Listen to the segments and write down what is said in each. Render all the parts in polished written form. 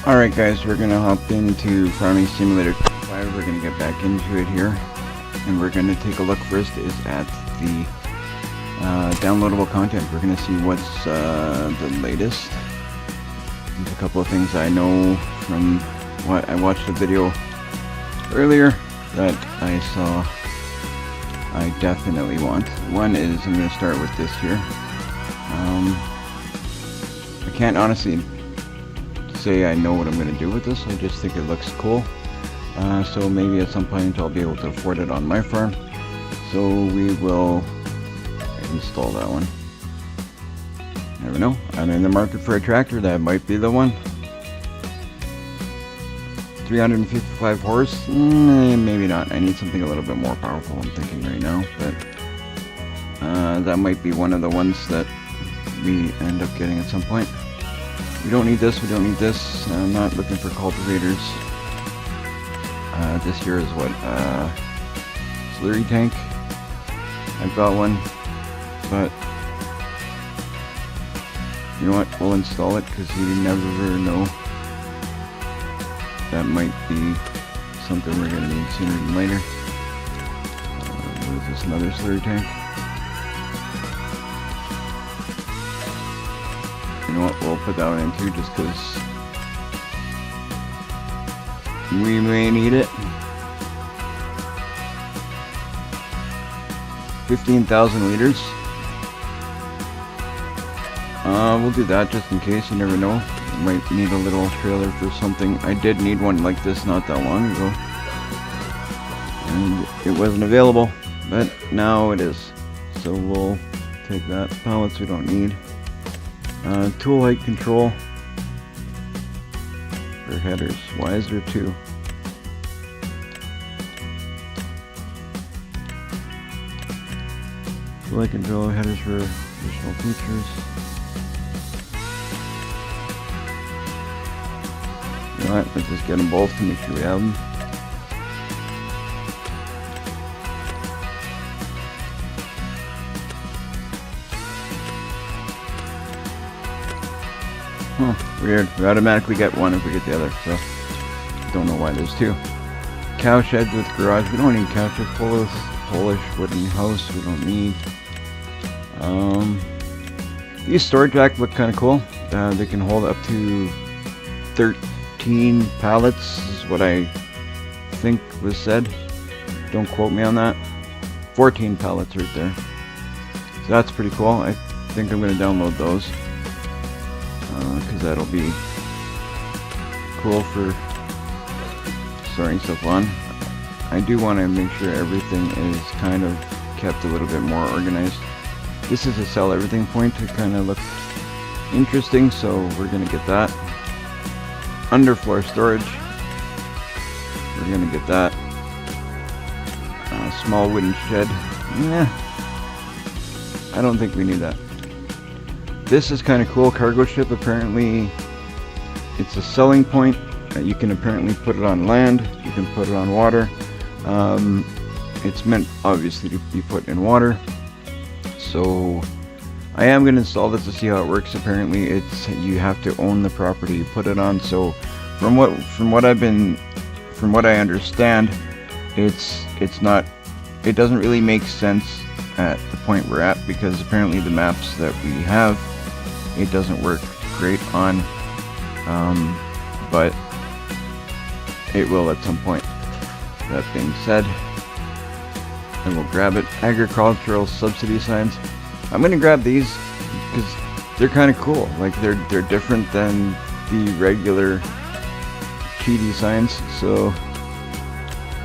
Alright guys, we're gonna hop into Farming Simulator 5. We're gonna get back into it here, and we're gonna take a look first is at the downloadable content. We're gonna see what's the latest. There's a couple of things I know from what I watched a video earlier that I saw I definitely want. One is, I'm gonna start with this here. I can't honestly say I know what I'm going to do with this. I just think it looks cool. So maybe at some point I'll be able to afford it on my farm. So we will install that one. Never know. I'm in the market for a tractor. That might be the one. 355 horse? Maybe not. I need something a little bit more powerful, I'm thinking right now. But that might be one of the ones that we end up getting at some point. We don't need this, we don't need this. I'm not looking for cultivators. This here is what? Slurry tank. I've got one. But you know what? We'll install it because you never know. That might be something we're going to need sooner than later. What is this? Another slurry tank? You know what, we'll put that one in too just because we may need it. 15,000 liters. We'll do that just in case, you never know. Might need a little trailer for something. I did need one like this not that long ago. And it wasn't available, but now it is. So we'll take that. Pallets we don't need. Tool height control for headers. Why is there two? Tool height control headers for additional features. You know what? Let's just get them both to make sure we have them. Huh, weird. We automatically get one if we get the other, so don't know why there's two. Cow sheds with garage. We don't need cow sheds. Polish wooden house. We don't need. These storage racks look kind of cool. They can hold up to 13 pallets, is what I think was said. Don't quote me on that. 14 pallets right there. So that's pretty cool. I think I'm going to download those. Because that'll be cool for storing stuff on. I do want to make sure everything is kind of kept a little bit more organized. This is a sell everything point to kind of look interesting, so we're going to get that. Underfloor storage, we're going to get that. Small wooden shed, I don't think we need that. This is kind of cool. Cargo ship, apparently it's a selling point. You can apparently put it on land, you can put it on water. It's meant obviously to be put in water. So I am going to install this to see how it works. Apparently it's, you have to own the property you put it on. So from what I understand, it's not, it doesn't really make sense at the point we're at, because apparently the maps that we have, it doesn't work great on, but it will at some point. That being said, I will grab it. Agricultural subsidy signs. I'm gonna grab these because they're kind of cool. Like they're different than the regular cheaty signs. So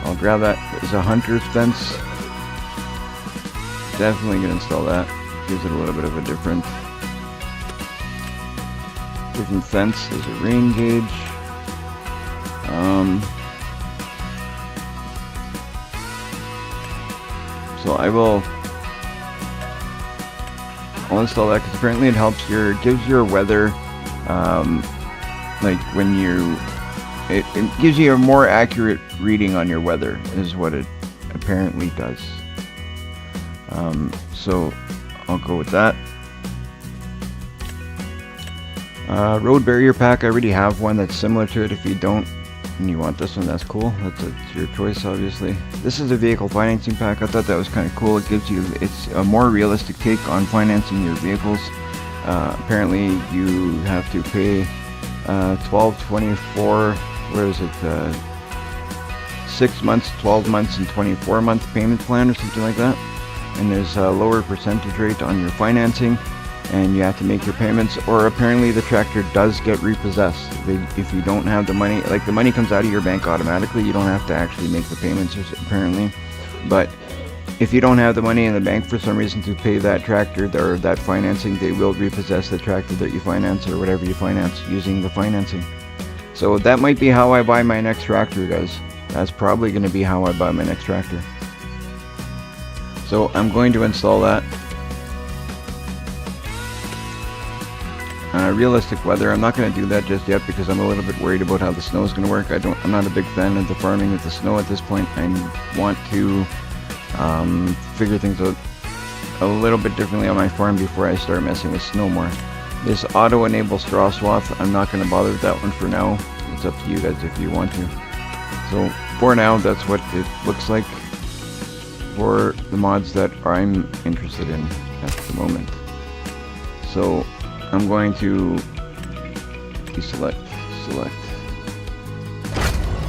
I'll grab that. There's a hunter's fence. Definitely gonna install that. Gives it a little bit of a different fence. There's a rain gauge. So I'll install that because apparently it helps gives your weather, like when it gives you a more accurate reading on your weather is what it apparently does. So I'll go with that. Road barrier pack, I already have one that's similar to it. If you don't and you want this one, that's cool. That's your choice, obviously. This is a vehicle financing pack. I thought that was kind of cool. It's a more realistic take on financing your vehicles. Apparently you have to pay 12, 24, where is it, 6 months, 12 months, and 24-month payment plan or something like that. And there's a lower percentage rate on your financing, and you have to make your payments, or apparently the tractor does get repossessed. If you don't have the money, like the money comes out of your bank automatically, you don't have to actually make the payments apparently. But if you don't have the money in the bank for some reason to pay that tractor or that financing, they will repossess the tractor that you finance or whatever you finance using the financing. So that might be how I buy my next tractor, guys. That's probably going to be how I buy my next tractor. So I'm going to install that. Realistic weather, I'm not going to do that just yet because I'm a little bit worried about how the snow is going to work. I'm not a big fan of the farming with the snow at this point. I want to figure things out a little bit differently on my farm before I start messing with snow more. This auto enable straw swath, I'm not going to bother with that one for now. It's up to you guys if you want to. So for now, that's what it looks like for the mods that I'm interested in at the moment. So I'm going to select,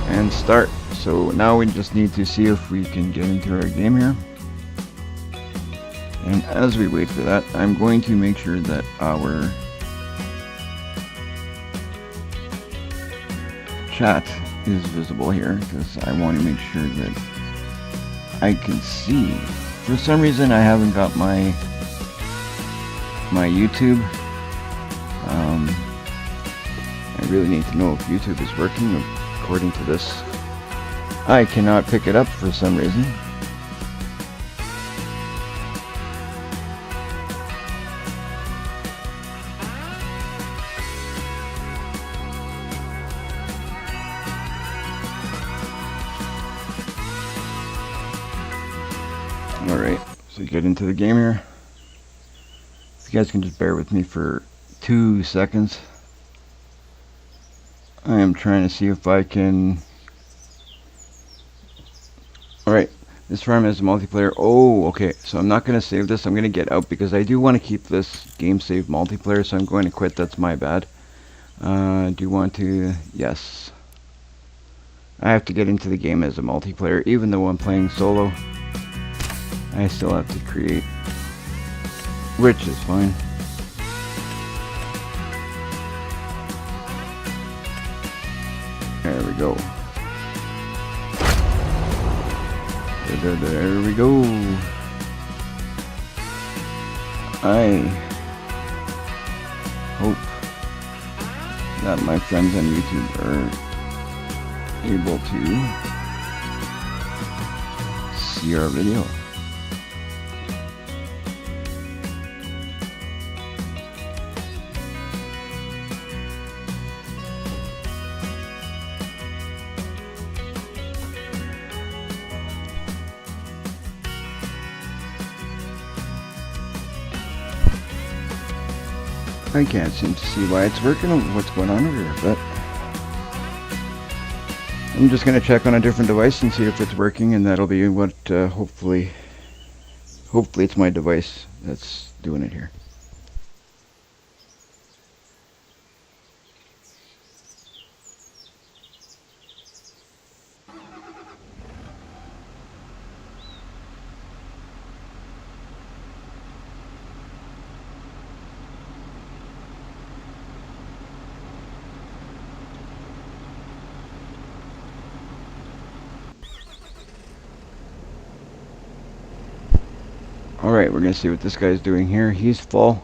and start. So now we just need to see if we can get into our game here. And as we wait for that, I'm going to make sure that our chat is visible here, because I want to make sure that I can see. For some reason I haven't got my YouTube. I really need to know if YouTube is working. According to this, I cannot pick it up for some reason. Alright, so get into the game here. If you guys can just bear with me for 2 seconds. I am trying to see if I can... Alright, this farm has a multiplayer. Oh, okay, so I'm not going to save this. I'm going to get out because I do want to keep this game saved multiplayer, so I'm going to quit. That's my bad. Do you want to... Yes. I have to get into the game as a multiplayer, even though I'm playing solo. I still have to create, which is fine. There we go. There we go. I hope that my friends on YouTube are able to see our video. I can't seem to see why it's working or what's going on over here, but I'm just going to check on a different device and see if it's working, and that'll be what hopefully it's my device that's doing it here. Alright, we're going to see what this guy's doing here. He's full.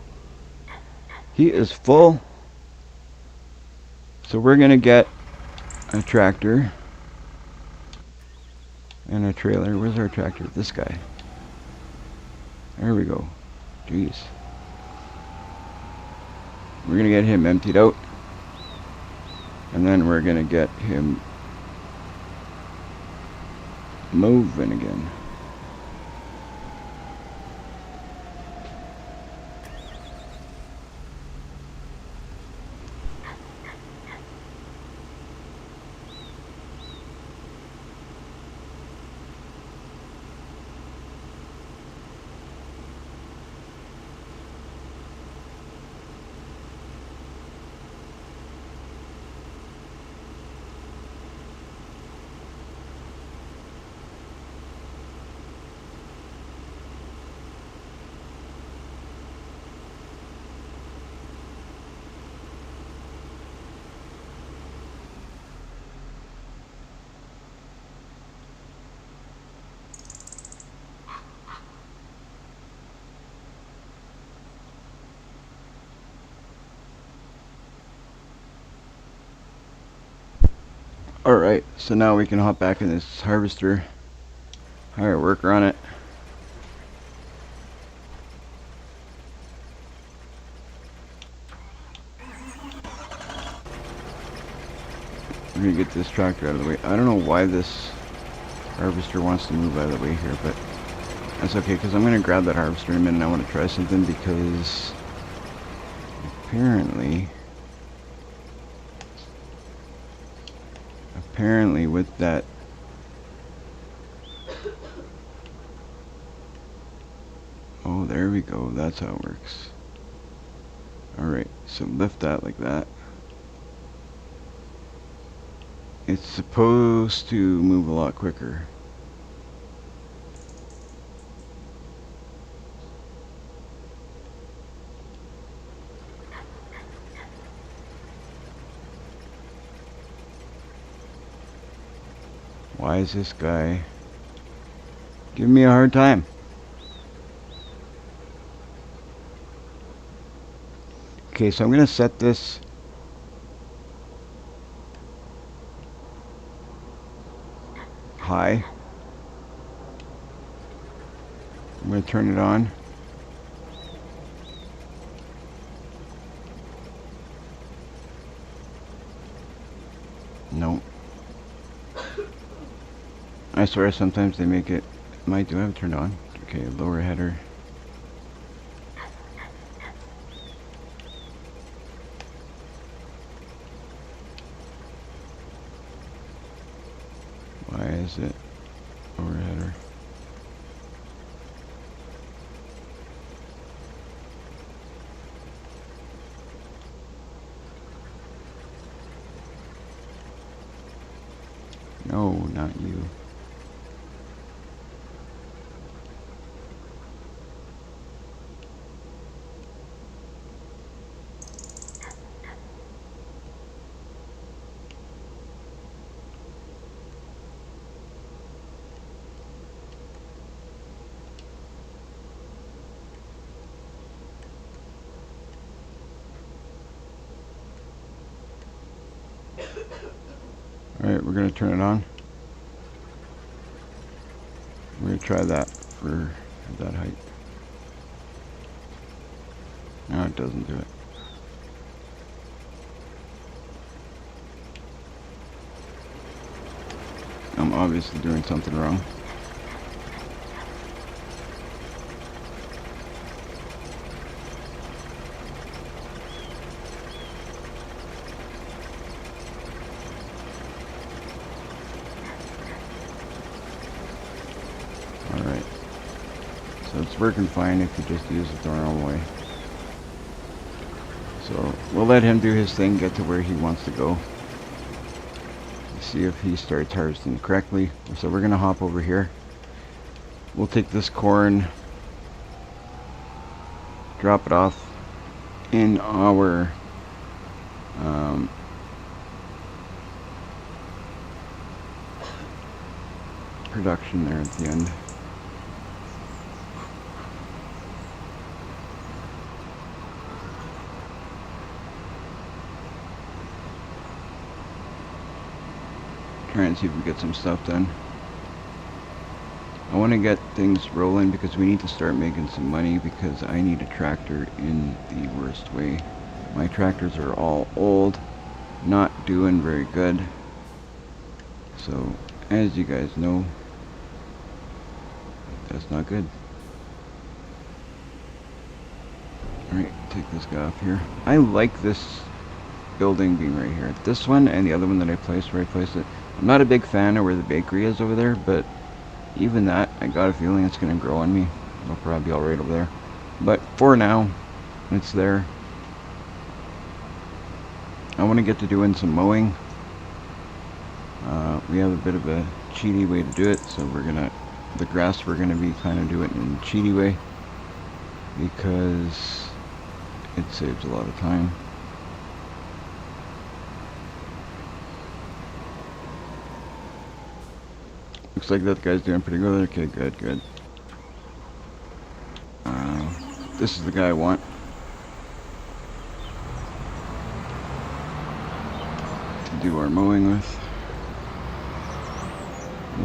He is full. So we're going to get a tractor and a trailer. Where's our tractor? This guy. There we go. Jeez. We're going to get him emptied out. And then we're going to get him moving again. Alright, so now we can hop back in this harvester, hire a worker on it. We're gonna get this tractor out of the way. I don't know why this harvester wants to move out of the way here, but that's okay, because I'm gonna grab that harvester in a minute and I want to try something, because apparently with that oh, there we go, that's how it works. Alright, so lift that like that. It's supposed to move a lot quicker. Why is this guy giving me a hard time? Okay, so I'm going to set this high. I'm going to turn it on. Nope. I swear sometimes they make it. Do I have it turned on? Okay, lower header. Why is it lower header? No, not you. Alright, we're going to turn it on. We're going to try that for that height. No, it doesn't do it. I'm obviously doing something wrong. Alright. So it's working fine if you just use it the wrong way. So we'll let him do his thing, get to where he wants to go. See if he starts harvesting correctly. So we're gonna hop over here. We'll take this corn, drop it off in our production there at the end. Try and see if we get some stuff done. I want to get things rolling because we need to start making some money, because I need a tractor in the worst way. My tractors are all old, not doing very good. So, as you guys know, that's not good. Alright, take this guy off here. I like this building being right here. This one and the other one that I placed where I placed it. I'm not a big fan of where the bakery is over there, but even that, I got a feeling it's going to grow on me. It'll probably be alright over there. But for now, it's there. I want to get to doing some mowing. We have a bit of a cheaty way to do it, so the grass we're going to be kind of doing it in a cheaty way, because it saves a lot of time. Looks like that guy's doing pretty good. Okay, good. This is the guy I want. To do our mowing with.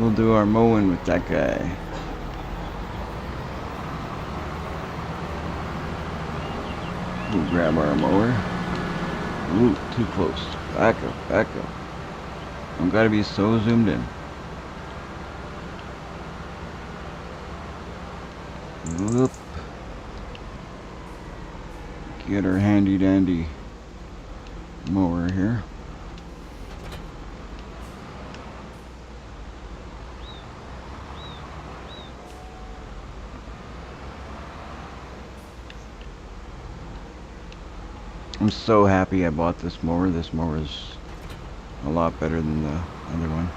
we'll do our mowing with that guy. We'll grab our mower. Ooh, too close. Back up, back up. I've got to be so zoomed in. Whoop. Get our handy dandy mower here. I'm so happy I bought this mower. This mower is a lot better than the other one.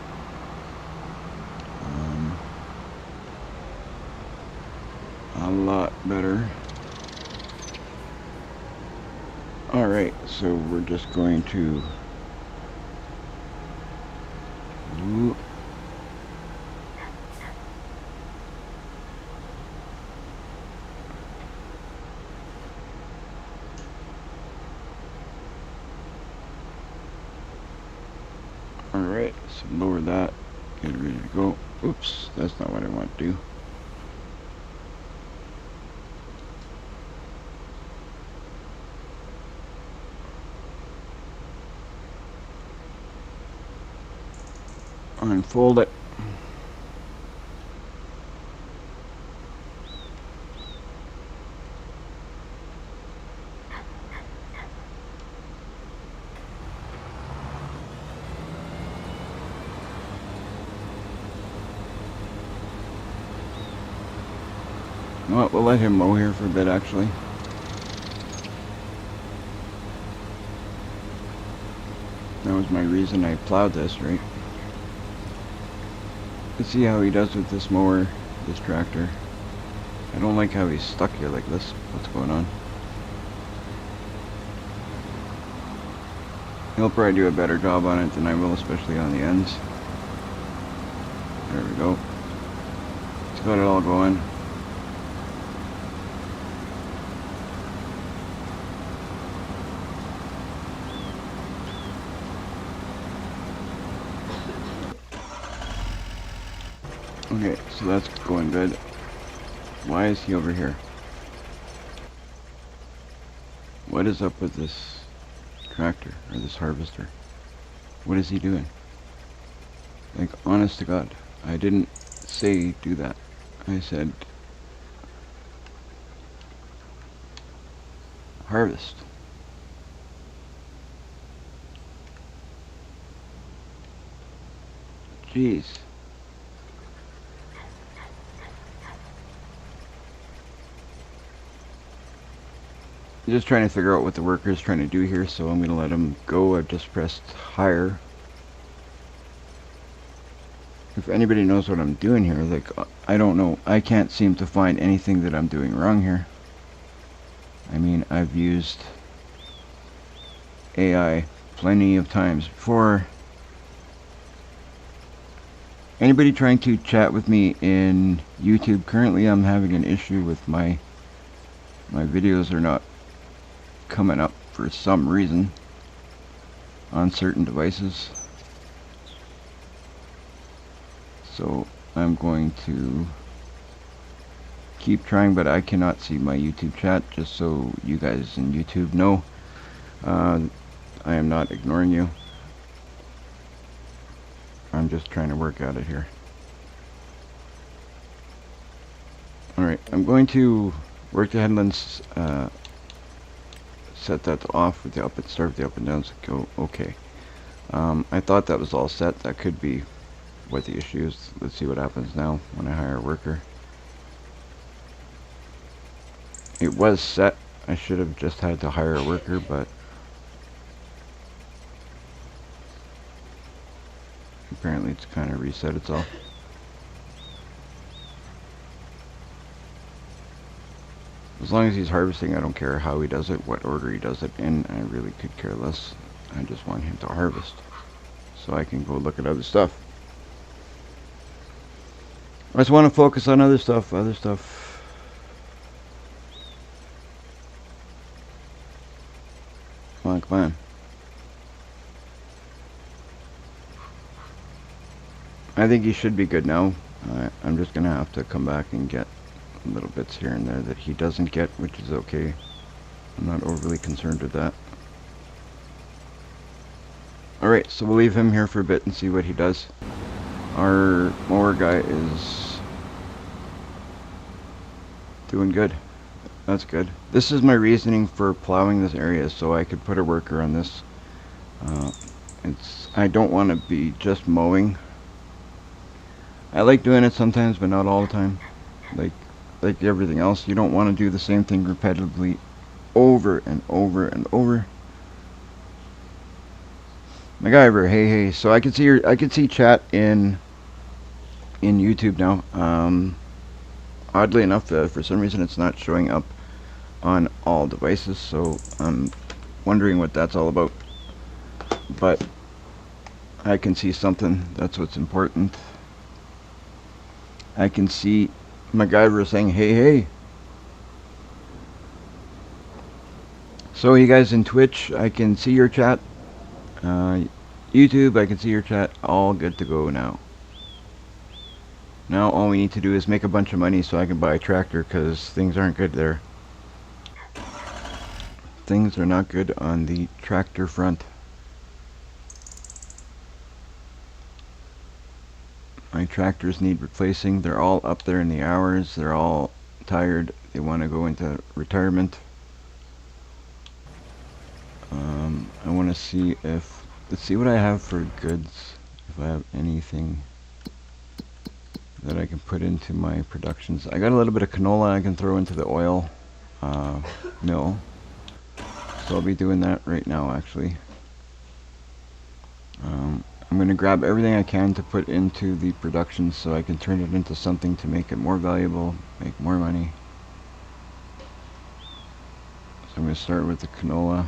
A lot better. Alright, so we're just going to alright, so lower that, get it ready to go. Oops, that's not what I want to do. Unfold it. Well, we'll let him mow here for a bit, actually. That was my reason I plowed this, right? Let's see how he does with this mower, this tractor. I don't like how he's stuck here like this. What's going on? He'll probably do a better job on it than I will, especially on the ends. There we go. It's got it all going. Okay, so that's going good. Why is he over here? What is up with this tractor, or this harvester? What is he doing? Like, honest to God, I didn't say do that. I said harvest. Jeez. I'm just trying to figure out what the worker is trying to do here, so I'm going to let him go. I've just pressed higher. If anybody knows what I'm doing here, like, I don't know. I can't seem to find anything that I'm doing wrong here. I mean, I've used AI plenty of times before. Anybody trying to chat with me in YouTube, currently I'm having an issue with my videos are not coming up for some reason on certain devices. So I'm going to keep trying, but I cannot see my YouTube chat, just so you guys in YouTube know. I am not ignoring you. I'm just trying to work at it here. Alright, I'm going to work the headlands, set that to off with the up and start with the up and down, so go okay. I thought that was all set. That could be what the issue is. Let's see what happens now when I hire a worker. It was set. I should have just had to hire a worker, but apparently it's kind of reset itself. As long as he's harvesting, I don't care how he does it, what order he does it in. I really could care less. I just want him to harvest, so I can go look at other stuff. I just want to focus on other stuff, Come on, come on. I think he should be good now. I'm just gonna have to come back and get little bits here and there that he doesn't get, which is okay. I'm not overly concerned with that. Alright, so we'll leave him here for a bit and see what he does. Our mower guy is doing good. That's good. This is my reasoning for plowing this area, so I could put a worker on this. I don't want to be just mowing. I like doing it sometimes, but not all the time. Like everything else, you don't want to do the same thing repetitively over and over and over. MacGyver, hey. So I can see chat in YouTube now. Oddly enough, for some reason it's not showing up on all devices, so I'm wondering what that's all about. But I can see something. That's what's important. I can see MacGyver saying hey. So you guys in Twitch, I can see your chat. YouTube, I can see your chat. All good to go now. Now all we need to do is make a bunch of money so I can buy a tractor, because things aren't good there. Things are not good on the tractor front. My tractors need replacing. They're all up there in the hours. They're all tired. They want to go into retirement. I want to see if... Let's see what I have for goods. If I have anything that I can put into my productions. I got a little bit of canola I can throw into the oil mill. So I'll be doing that right now, actually. I'm going to grab everything I can to put into the production so I can turn it into something to make it more valuable, make more money. So I'm going to start with the canola.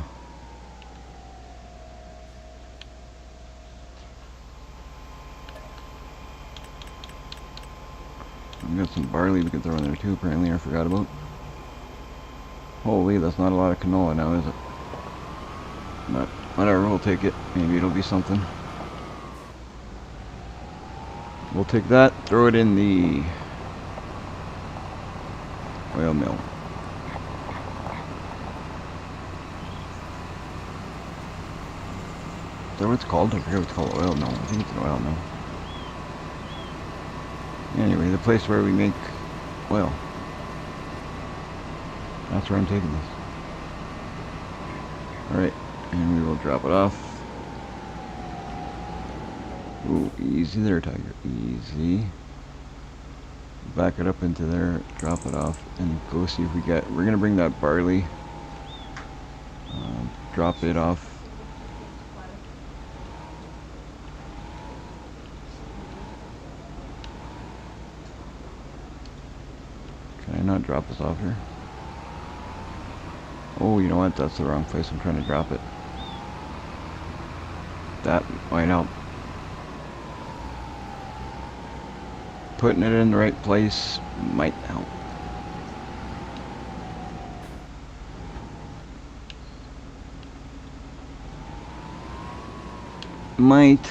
I've got some barley we can throw in there too, apparently I forgot about. Holy, that's not a lot of canola now, is it? But whatever, we'll take it. Maybe it'll be something. We'll take that, throw it in the oil mill. Is that what it's called? I forget what it's called. Oil mill. I think it's an oil mill. Anyway, the place where we make oil. That's where I'm taking this. Alright, and we will drop it off. Ooh, easy there, Tiger. Easy. Back it up into there, drop it off, and go see if we get... We're going to bring that barley. Drop it off. Can I not drop this off here? Oh, you know what? That's the wrong place. I'm trying to drop it. That might help. Putting it in the right place might help. Might.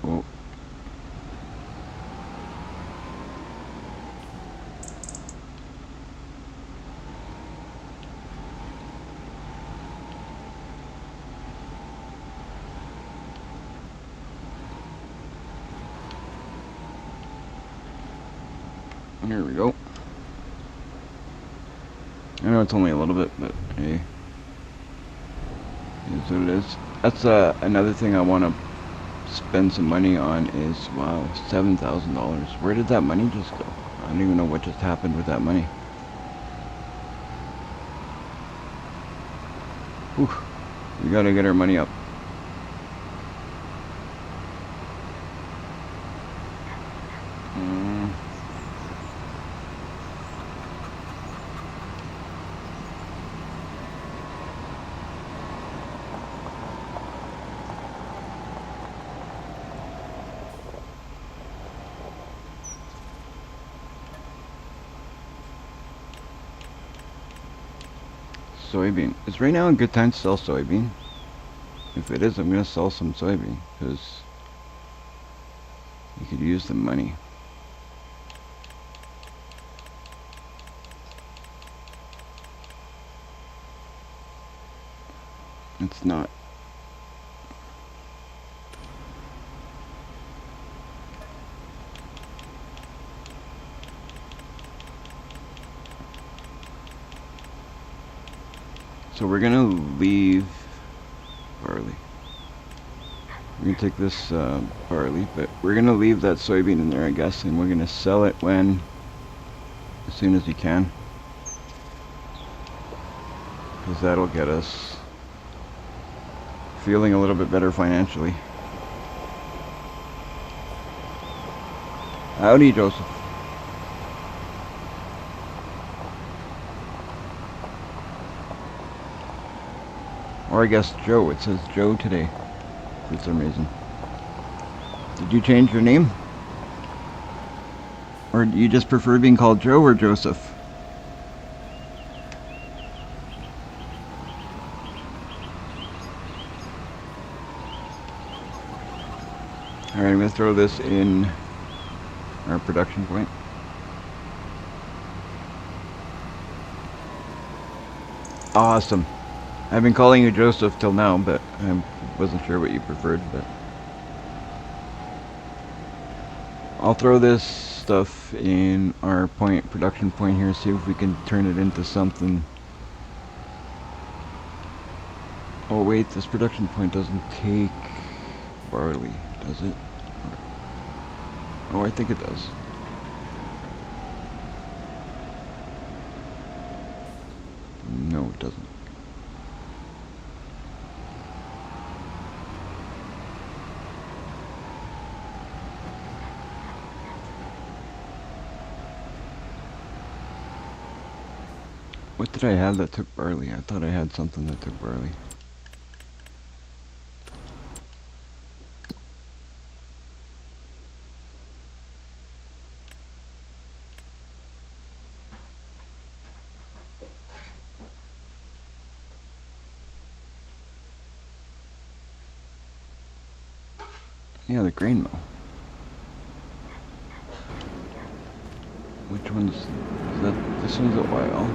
Oh. Here we go. I know it's only a little bit, but hey, it's what it is. That's another thing I want to spend some money on is, wow, $7,000. Where did that money just go? I don't even know what just happened with that money. Whew. We gotta get our money up. Soybean. Is right now a good time to sell soybean? If it is, I'm going to sell some soybean, because you could use the money. It's not. So we're gonna leave barley. We're gonna take this barley, but we're gonna leave that soybean in there, I guess, and we're gonna sell it as soon as we can, because that'll get us feeling a little bit better financially. Howdy, Joseph. Or I guess Joe. It says Joe today for some reason. Did you change your name? Or do you just prefer being called Joe or Joseph? Alright, I'm going to throw this in our production point. Awesome. I've been calling you Joseph till now, but I wasn't sure what you preferred, but I'll throw this stuff in our production point here, see if we can turn it into something. Oh wait, this production point doesn't take barley, does it? Oh, I think it does. No, it doesn't. What did I have that took barley? I thought I had something that took barley. Yeah, the grain mill. Which one's... is that... this one's a while.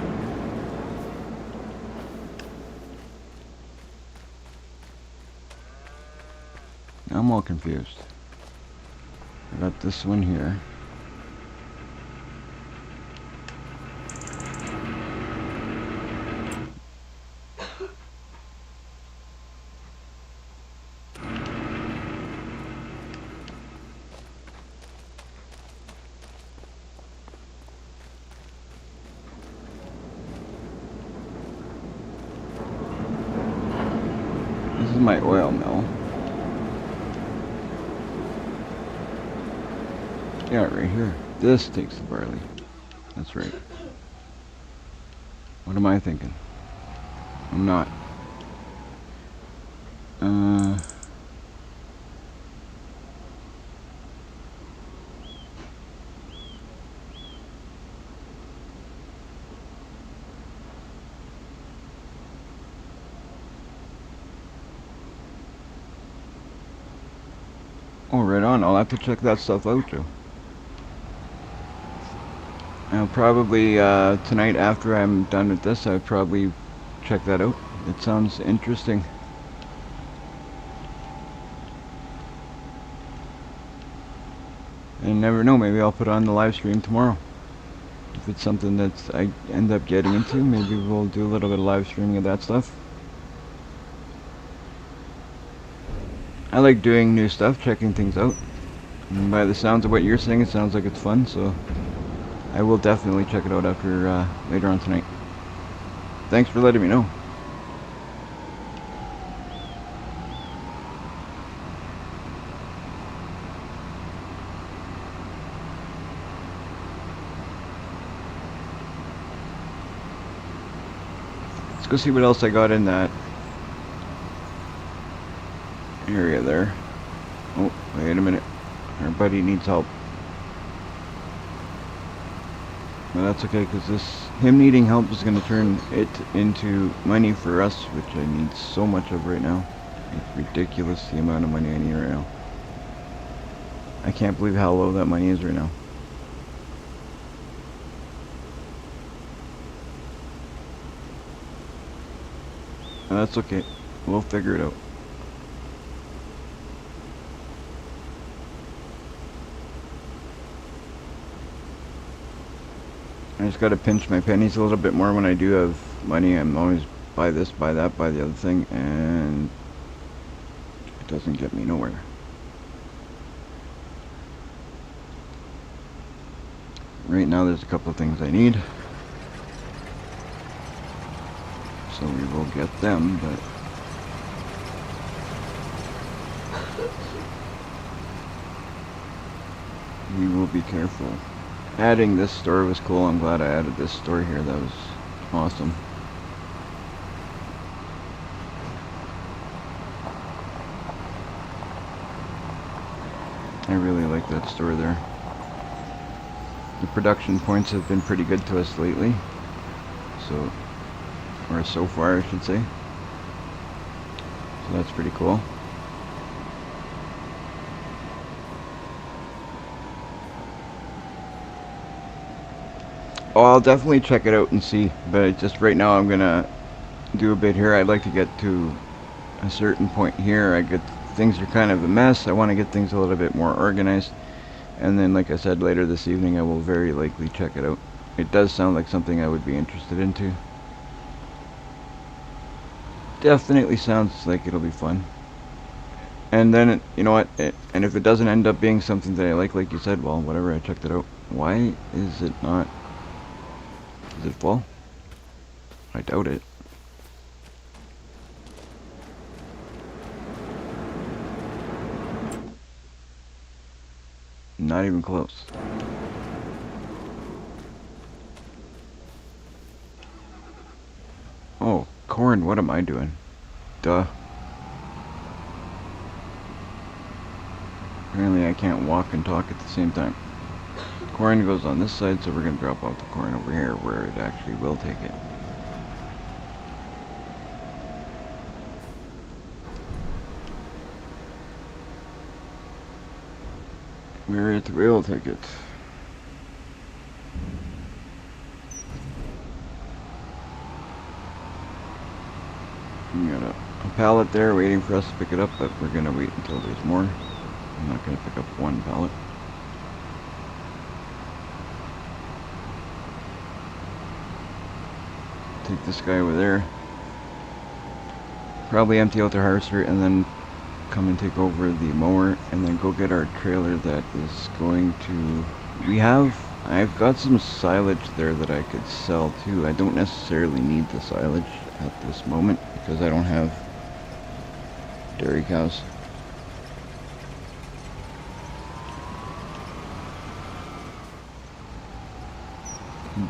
Now I'm all confused. I got this one here. This is my oil mill. Yeah, right here. This takes the barley. That's right. What am I thinking? I'm not. Oh, right on. I'll have to check that stuff out, too. I'll probably, tonight after I'm done with this, I'll probably check that out. It sounds interesting. And never know, maybe I'll put on the live stream tomorrow. If it's something that I end up getting into, maybe we'll do a little bit of live streaming of that stuff. I like doing new stuff, checking things out. And by the sounds of what you're saying, it sounds like it's fun, so I will definitely check it out after later on tonight. Thanks for letting me know. Let's go see what else I got in that area there. Oh, wait a minute. Our buddy needs help. But that's okay, because him needing help is going to turn it into money for us, which I need so much of right now. It's ridiculous the amount of money I need right now. I can't believe how low that money is right now. That's okay. We'll figure it out. I just gotta pinch my pennies a little bit more when I do have money. I'm always buy this, buy that, buy the other thing, and it doesn't get me nowhere. Right now there's a couple of things I need, so we will get them, but we will be careful. Adding this store was cool. I'm glad I added this store here. That was awesome. I really like that store there. The production points have been pretty good to us lately. Or so far, I should say. So that's pretty cool. Oh, I'll definitely check it out and see, but just right now I'm gonna do a bit here. I'd like to get to a certain point here. Things are kind of a mess. I want to get things a little bit more organized, and then, like I said, later this evening I will very likely check it out. It does sound like something I would be interested into. Definitely sounds like it'll be fun. And then, you know what, and if it doesn't end up being something that I like you said, well, whatever, I checked it out. Why is it not? Is it full? I doubt it. Not even close. Oh, corn, what am I doing? Duh. Apparently I can't walk and talk at the same time. Corn goes on this side, so we're going to drop off the corn over here where it actually will take it. Where it will take it. We got a pallet there waiting for us to pick it up, but we're going to wait until there's more. I'm not going to pick up one pallet. Take this guy over there. Probably empty out the harvester and then come and take over the mower and then go get our trailer that is going to... I've got some silage there that I could sell too. I don't necessarily need the silage at this moment because I don't have dairy cows.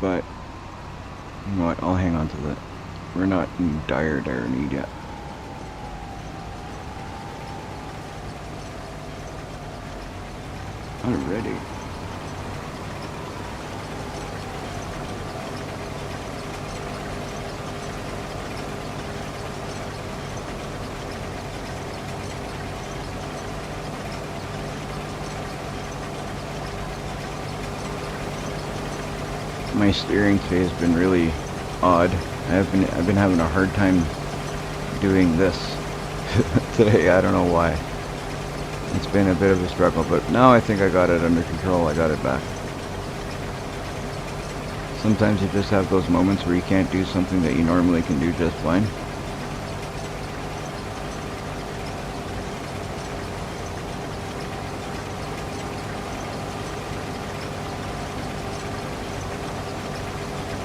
But, you know what, I'll hang on to that. We're not in dire need yet. Already. My steering today has been really odd. I've been having a hard time doing this today. I don't know why. It's been a bit of a struggle, but now I think I got it under control. I got it back. Sometimes you just have those moments where you can't do something that you normally can do just fine.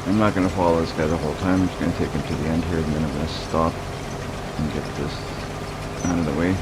I'm not going to follow this guy the whole time. I'm just going to take him to the end here, and then I'm going to stop and get this out of the way.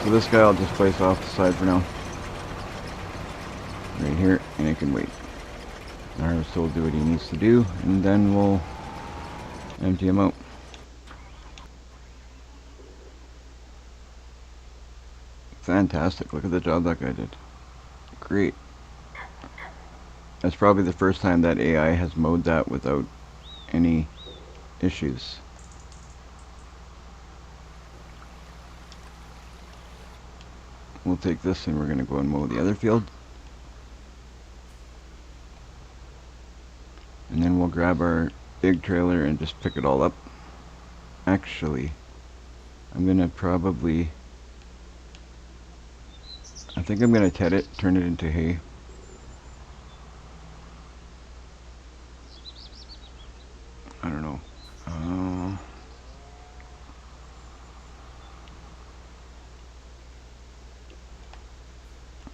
So this guy I'll just place off the side for now. Right here, and it can wait. The harvester will do what he needs to do, and then we'll empty him out. Fantastic, look at the job that guy did. Great. That's probably the first time that AI has mowed that without any issues. We'll take this and we're going to go and mow the other field. And then we'll grab our big trailer and just pick it all up. Actually, I'm going to probably... I think I'm going to ted it, turn it into hay. I don't know.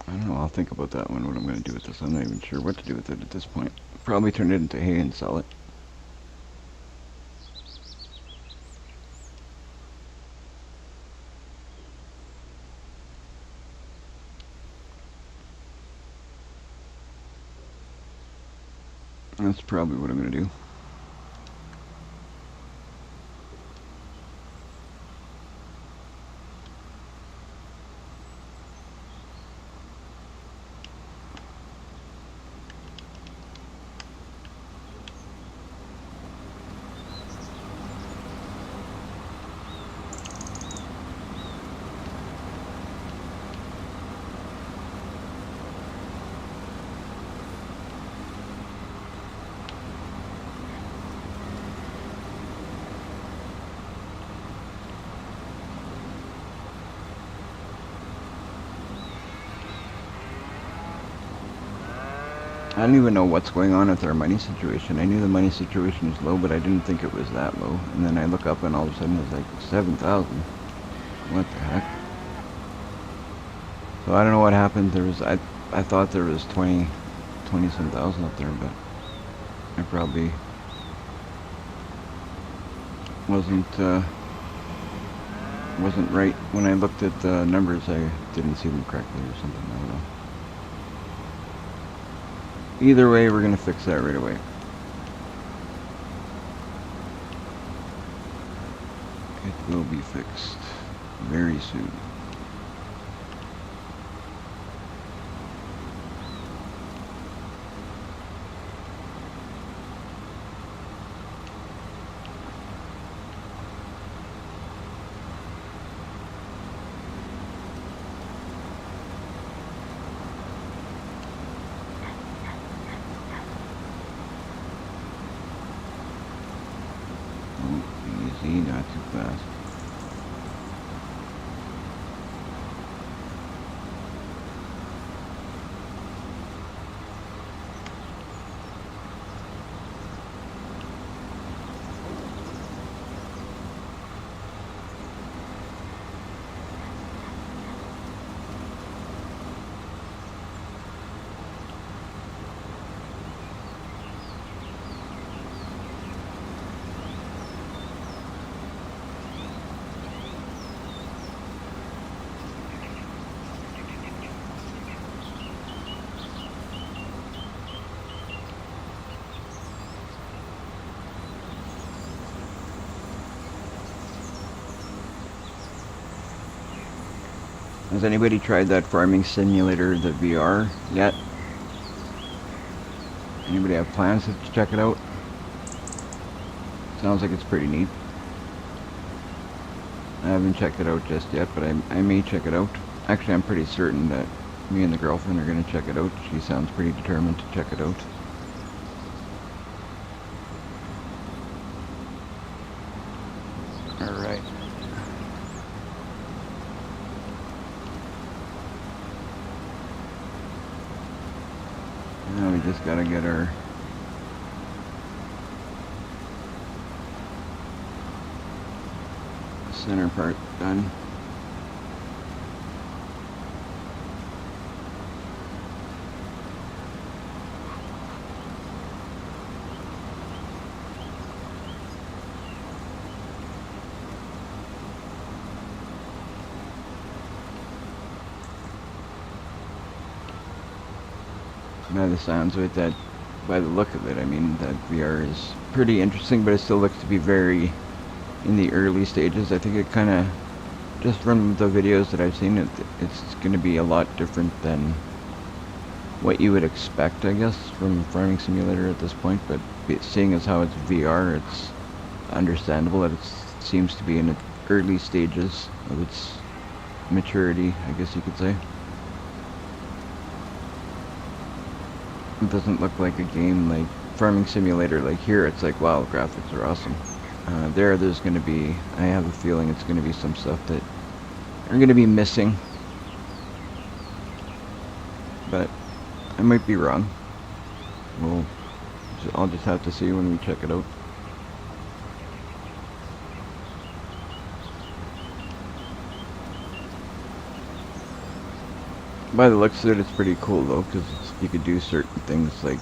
I don't know, I'll think about that one, what I'm going to do with this. I'm not even sure what to do with it at this point. Probably turn it into hay and sell it. That's probably what I'm going to do. I don't even know what's going on with our money situation. I knew the money situation was low, but I didn't think it was that low. And then I look up and all of a sudden it's like 7,000. What the heck? So I don't know what happened. There was, I thought there was 20 some thousand up there, but I probably wasn't right. When I looked at the numbers, I didn't see them correctly or something. I don't know. Either way, we're going to fix that right away. It will be fixed very soon. Easy, not too fast. Has anybody tried that farming simulator, the VR, yet? Anybody have plans to check it out? Sounds like it's pretty neat. I haven't checked it out just yet, but I may check it out. Actually, I'm pretty certain that me and the girlfriend are going to check it out. She sounds pretty determined to check it out. Alright. Now we just gotta get our center part done. by the sounds of it, that by the look of it, I mean, that VR is pretty interesting, but it still looks to be very in the early stages. I think it kind of, just from the videos that I've seen, it's going to be a lot different than what you would expect, I guess, from Farming Simulator at this point. But seeing as how it's VR, it's understandable that it seems to be in its early stages of its maturity, I guess you could say. It doesn't look like a game like Farming Simulator. Like here, it's like, wow, graphics are awesome. There's going to be, I have a feeling it's going to be some stuff that are going to be missing. But I might be wrong. Well, I'll just have to see when we check it out. By the looks of it, it's pretty cool though, because you could do certain things, like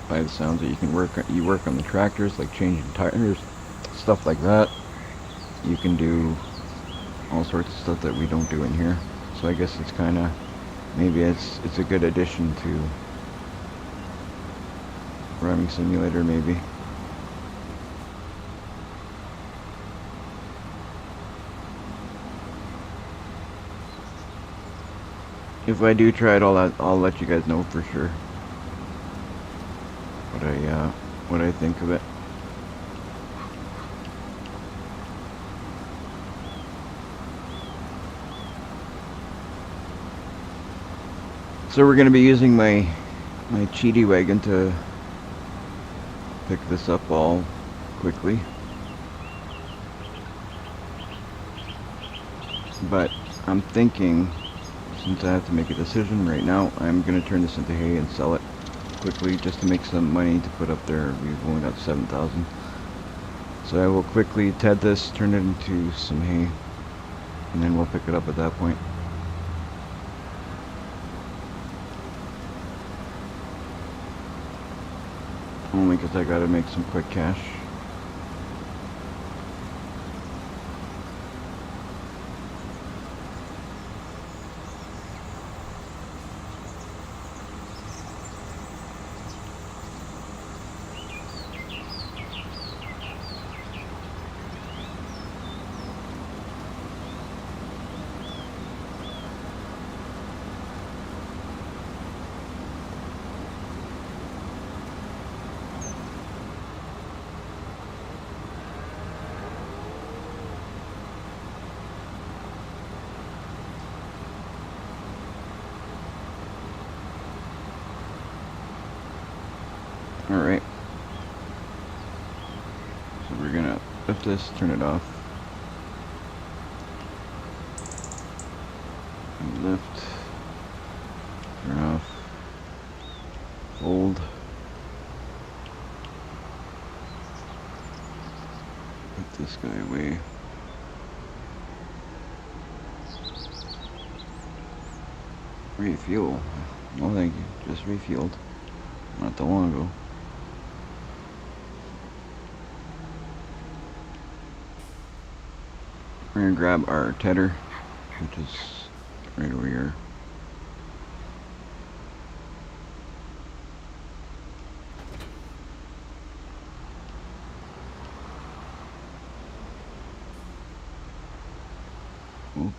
by the sounds that you work on the tractors, like changing tires, stuff like that. You can do all sorts of stuff that we don't do in here. So I guess it's kind of, maybe it's a good addition to Farming Simulator, maybe. If I do try it all out, I'll let you guys know for sure what I think of it. So we're going to be using my cheaty wagon to pick this up all quickly. But I'm thinking, since I have to make a decision right now, I'm going to turn this into hay and sell it quickly just to make some money to put up there. We've only got 7,000. So I will quickly TED this, turn it into some hay, and then we'll pick it up at that point. Only because I gotta make some quick cash. Alright. So we're gonna lift this, turn it off. And lift. Turn off. Fold. Put this guy away. Refuel. No thank you. Just refueled. Not that long ago. We're gonna grab our tedder, which is right over here. Oop.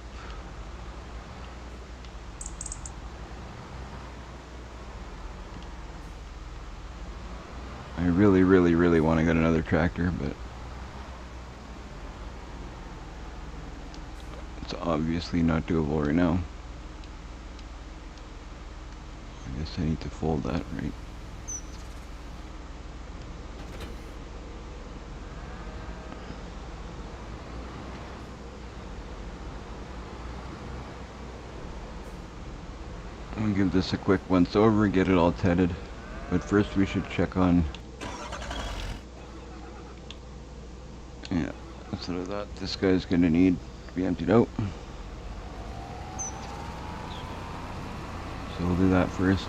I really want to get another tractor, but it's obviously not doable right now. I guess I need to fold that, right? I'm gonna give this a quick once over, get it all tedded. But first we should check on... Yeah, that's what I thought. This guy's gonna need to be emptied out. So we'll do that first.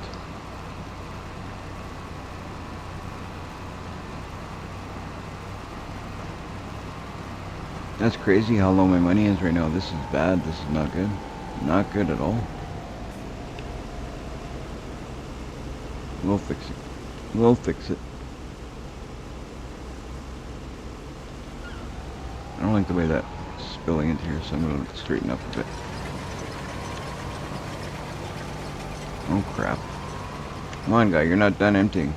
That's crazy how low my money is right now. This is bad. This is not good. Not good at all. We'll fix it. We'll fix it. I don't like the way that's spilling into here, so I'm going to straighten up a bit. Oh crap. Come on, guy, you're not done emptying.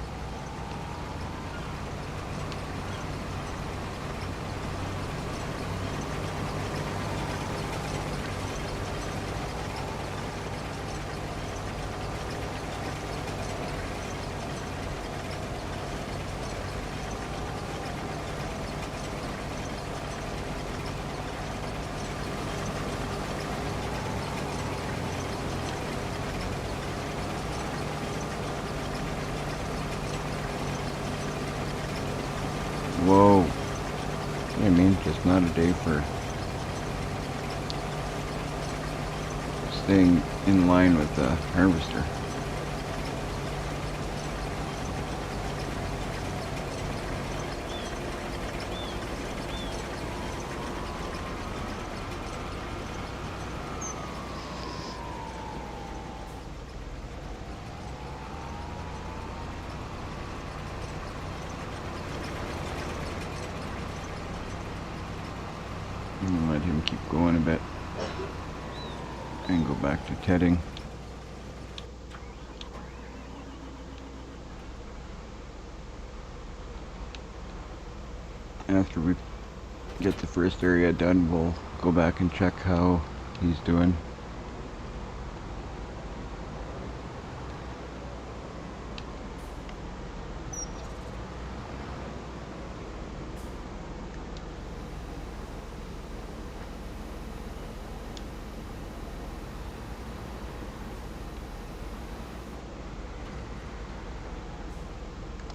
Whoa. I mean, just not a day for staying in line with the harvester. I'm gonna let him keep going a bit and go back to tedding. After we get the first area done, we'll go back and check how he's doing.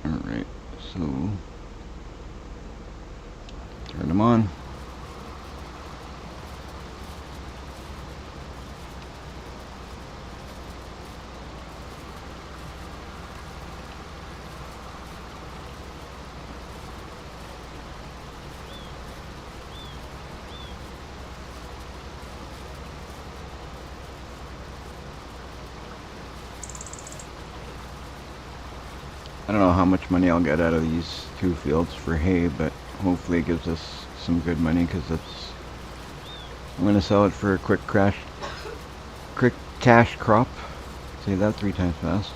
Alright, so turn them on. I don't know how much money I'll get out of these two fields for hay, but hopefully it gives us some good money, because that's, I'm going to sell it for a quick cash crop. Say that 3 times fast.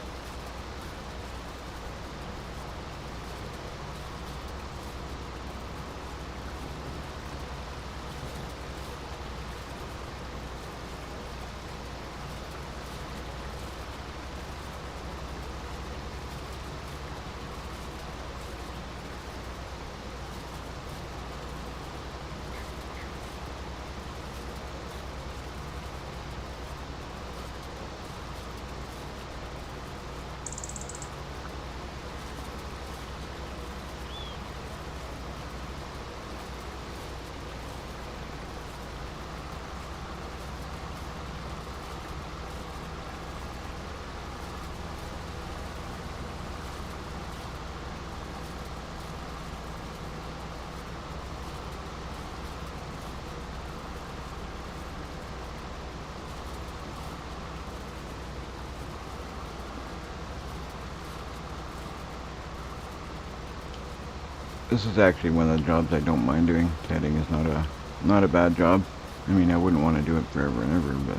This is actually one of the jobs I don't mind doing. Tedding is not a bad job. I mean, I wouldn't want to do it forever and ever, but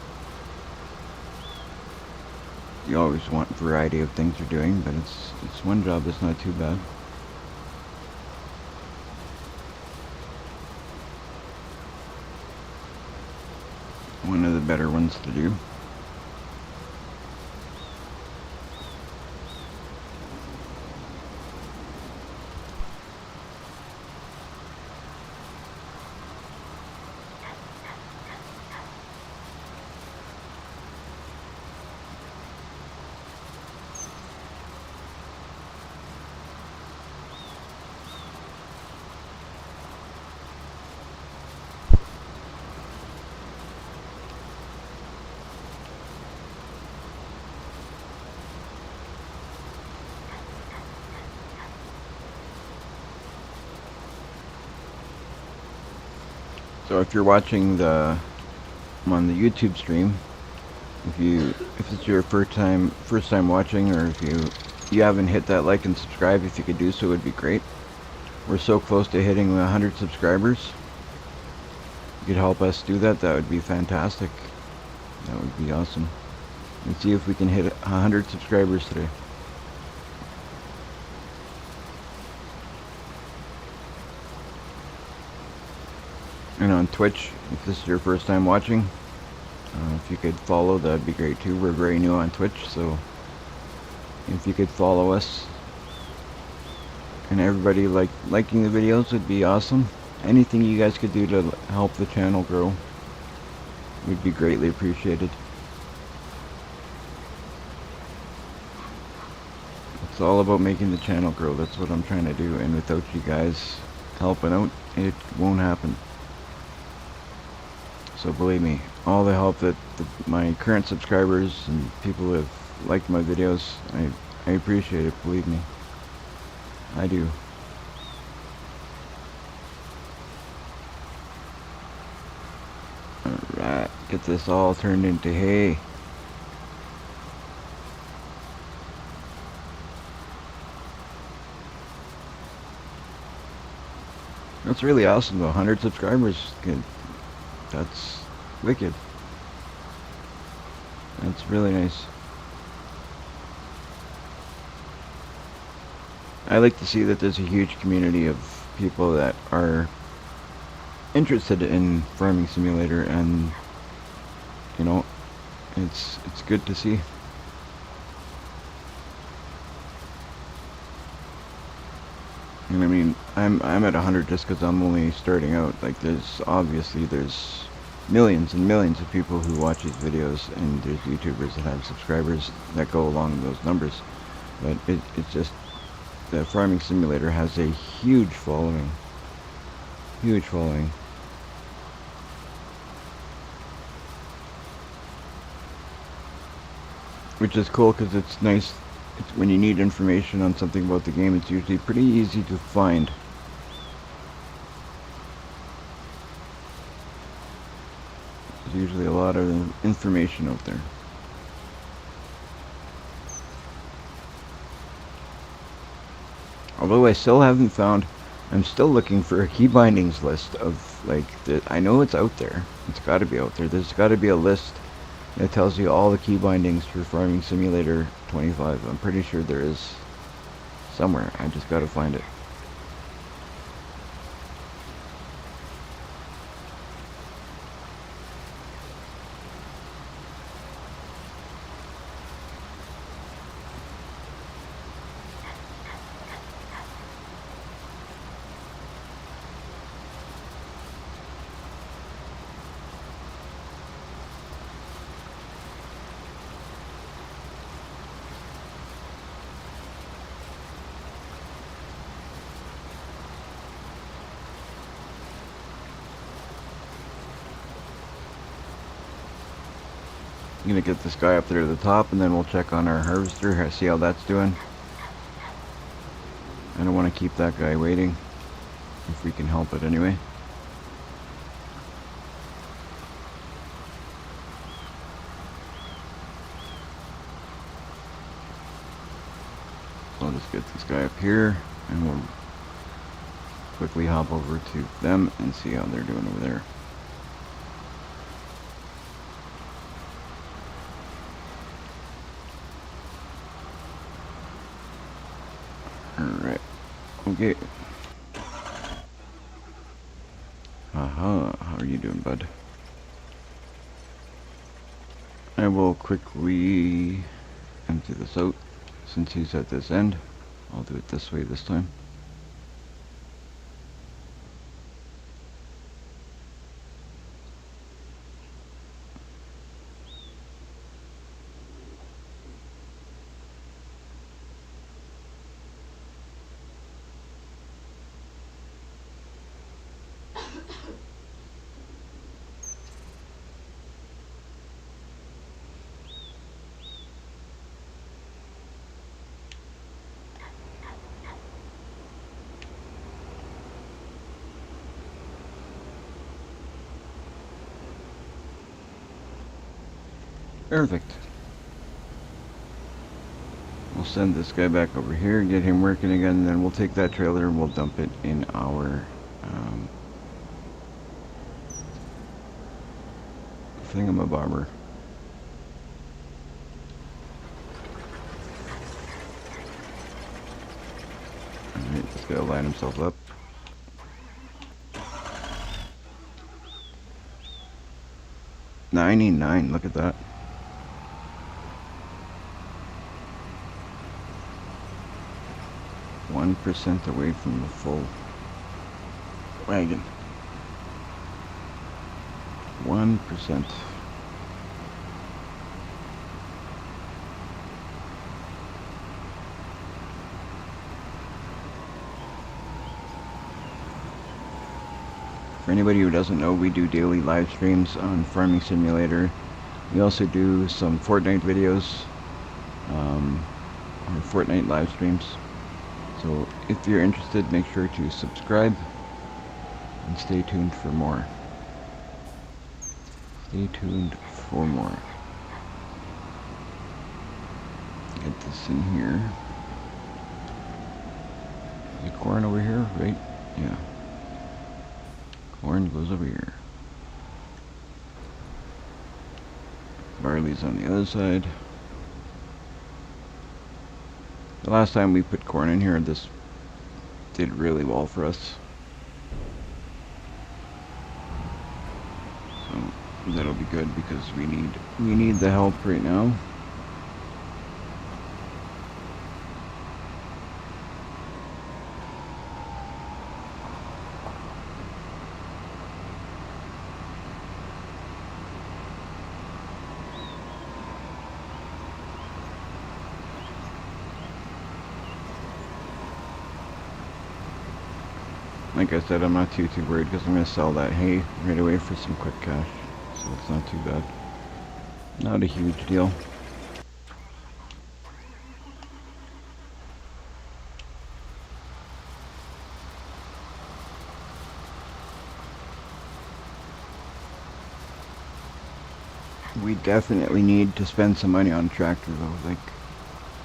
you always want variety of things you're doing, but it's one job that's not too bad. One of the better ones to do. So if you're watching on the YouTube stream, if it's your first time watching, or if you you haven't hit that like and subscribe, if you could do so, it would be great. We're so close to hitting 100 subscribers. If you could help us do that, that would be fantastic. That would be awesome. Let's see if we can hit 100 subscribers today. And on Twitch, if this is your first time watching, if you could follow, that would be great too. We're very new on Twitch, so if you could follow us. And everybody liking the videos would be awesome. Anything you guys could do to help the channel grow would be greatly appreciated. It's all about making the channel grow. That's what I'm trying to do, and without you guys helping out, it won't happen. So believe me, all the help that my current subscribers and people who have liked my videos, I appreciate it, believe me. I do. Alright, get this all turned into hay. That's really awesome though, 100 subscribers. Good. That's wicked. That's really nice. I like to see that there's a huge community of people that are interested in Farming Simulator, and you know, it's good to see. And I mean, I'm at 100 just because I'm only starting out. Like, there's millions and millions of people who watch these videos, and there's YouTubers that have subscribers that go along those numbers. But it's just that Farming Simulator has a huge following. Huge following. Which is cool because it's nice. When you need information on something about the game, it's usually pretty easy to find. There's usually a lot of information out there. Although I still haven't found, I'm still looking for a key bindings list of, like, I know it's out there. It's got to be out there. There's got to be a list that tells you all the key bindings for Farming Simulator 25. I'm pretty sure there is somewhere. I just got to find it. I'm gonna get this guy up there to the top, and then we'll check on our harvester, see how that's doing. I don't want to keep that guy waiting, if we can help it anyway. I'll just get this guy up here, and we'll quickly hop over to them and see how they're doing over there. Alright, okay. How are you doing, bud? I will quickly empty this out. Since he's at this end, I'll do it this way this time. Perfect. We'll send this guy back over here, get him working again, and then we'll take that trailer and we'll dump it in our thingamabobber. Alright, this guy will line himself up. $99, look at that. %1 away from the full wagon. 1%. For anybody who doesn't know, we do daily live streams on Farming Simulator. We also do some Fortnite videos, or Fortnite live streams. So if you're interested, make sure to subscribe and stay tuned for more. Stay tuned for more. Get this in here. Is the corn over here, right? Yeah. Corn goes over here. Barley's on the other side. The last time we put corn in here, this did really well for us. So that'll be good because we need the help right now. Like I said, I'm not too worried because I'm going to sell that hay right away for some quick cash. So it's not too bad. Not a huge deal. We definitely need to spend some money on a tractor though. Like,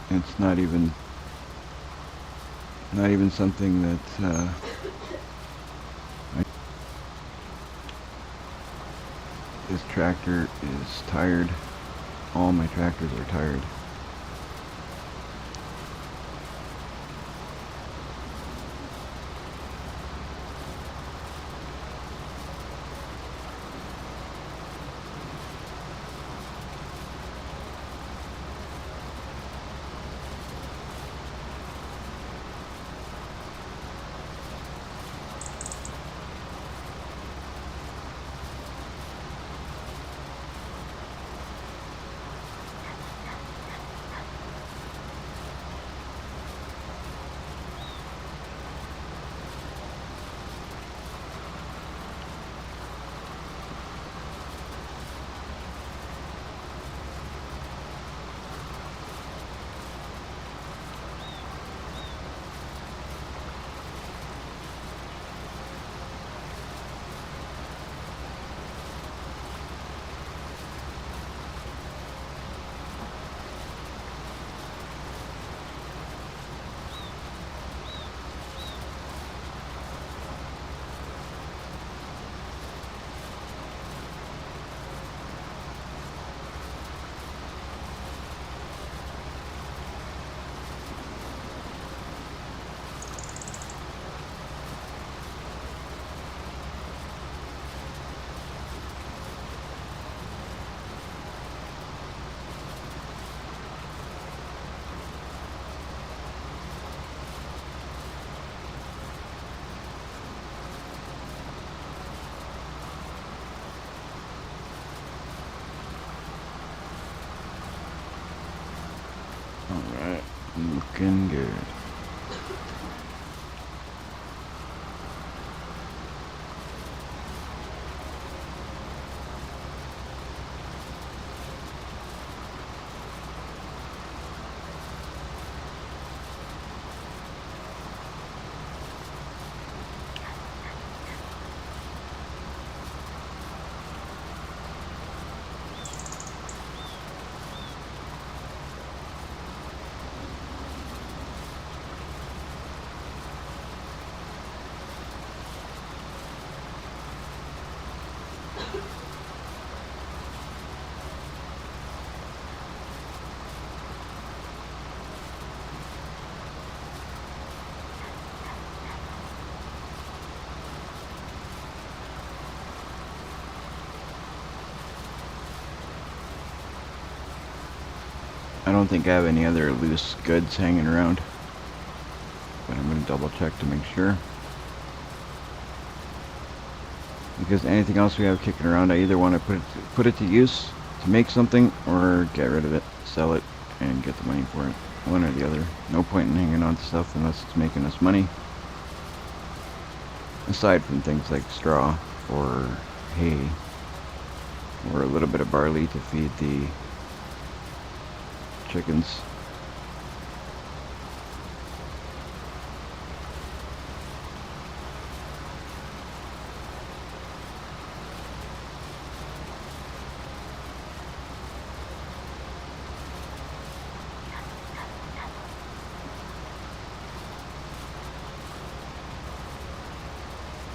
it's not even something that this tractor is tired. All my tractors are tired. Alright, looking good. I don't think I have any other loose goods hanging around, but I'm going to double check to make sure. Because anything else we have kicking around, I either want to put it to use to make something, or get rid of it, sell it, and get the money for it. One or the other. No point in hanging on to stuff unless it's making us money. Aside from things like straw, or hay, or a little bit of barley to feed the chickens.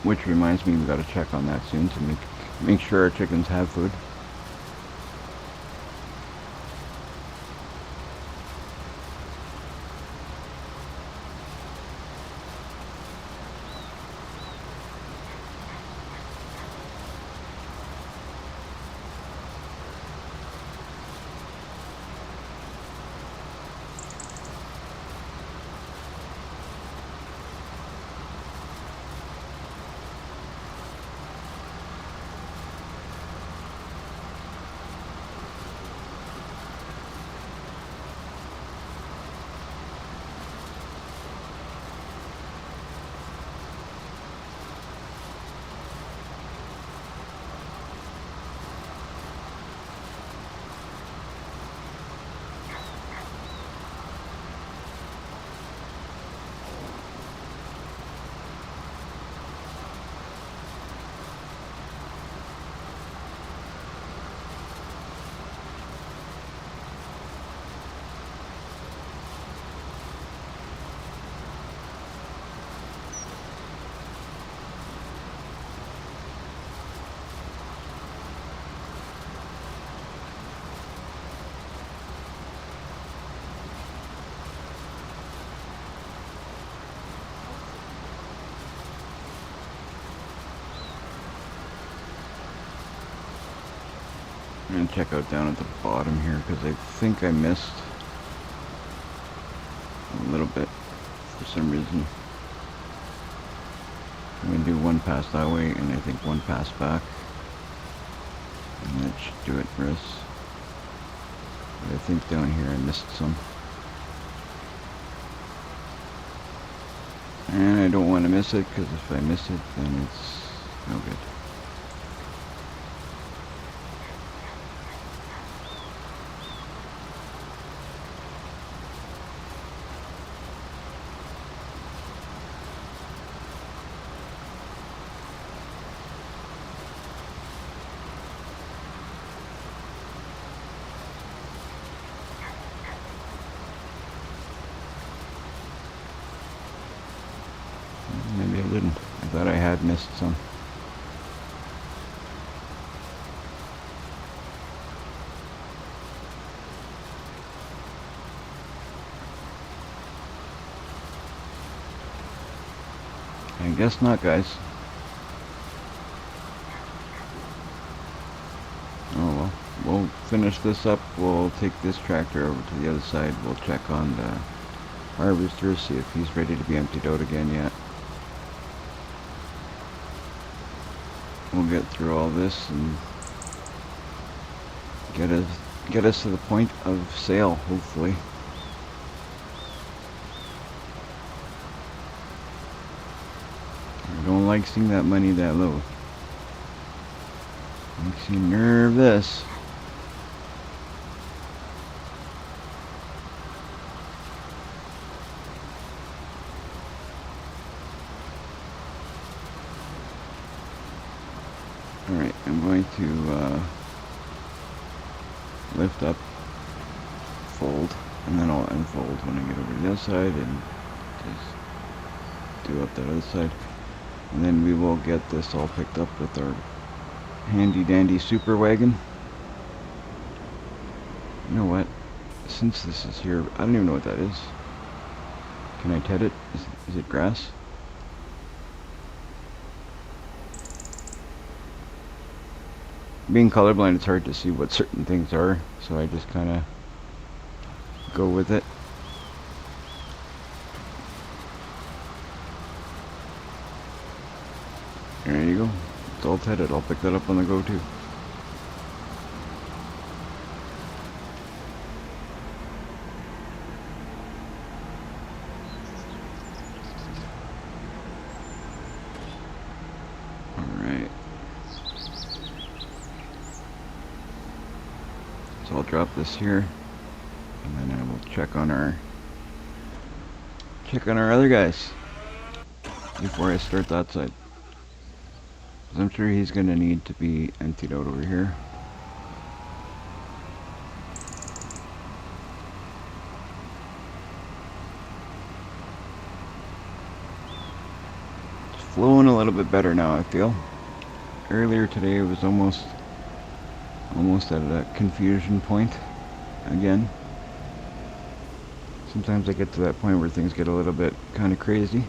Which reminds me, we got to check on that soon to make sure our chickens have food. I'm going to check out down at the bottom here because I think I missed a little bit for some reason. I'm going to do one pass that way and I think one pass back. And that should do it for us. But I think down here I missed some. And I don't want to miss it because if I miss it then it's no good. Maybe I didn't. I thought I had missed some. I guess not, guys. Oh well. We'll finish this up. We'll take this tractor over to the other side. We'll check on the harvester, see if he's ready to be emptied out again yet. We'll get through all this and get us to the point of sale, hopefully. I don't like seeing that money that low. Makes you nervous. Alright, I'm going to lift up, fold, and then I'll unfold when I get over to the other side and just do up that other side. And then we will get this all picked up with our handy dandy super wagon. You know what? Since this is here, I don't even know what that is. Can I ted it? Is it grass? Being colorblind, it's hard to see what certain things are, so I just kind of go with it. There you go. It's all tedded. I'll pick that up on the go too. Alright. So I'll drop this here, and then I will check on our other guys before I start that side. I'm sure he's going to need to be emptied out over here. It's flowing a little bit better now, I feel. Earlier today it was almost at a confusion point again. Sometimes I get to that point where things get a little bit kind of crazy.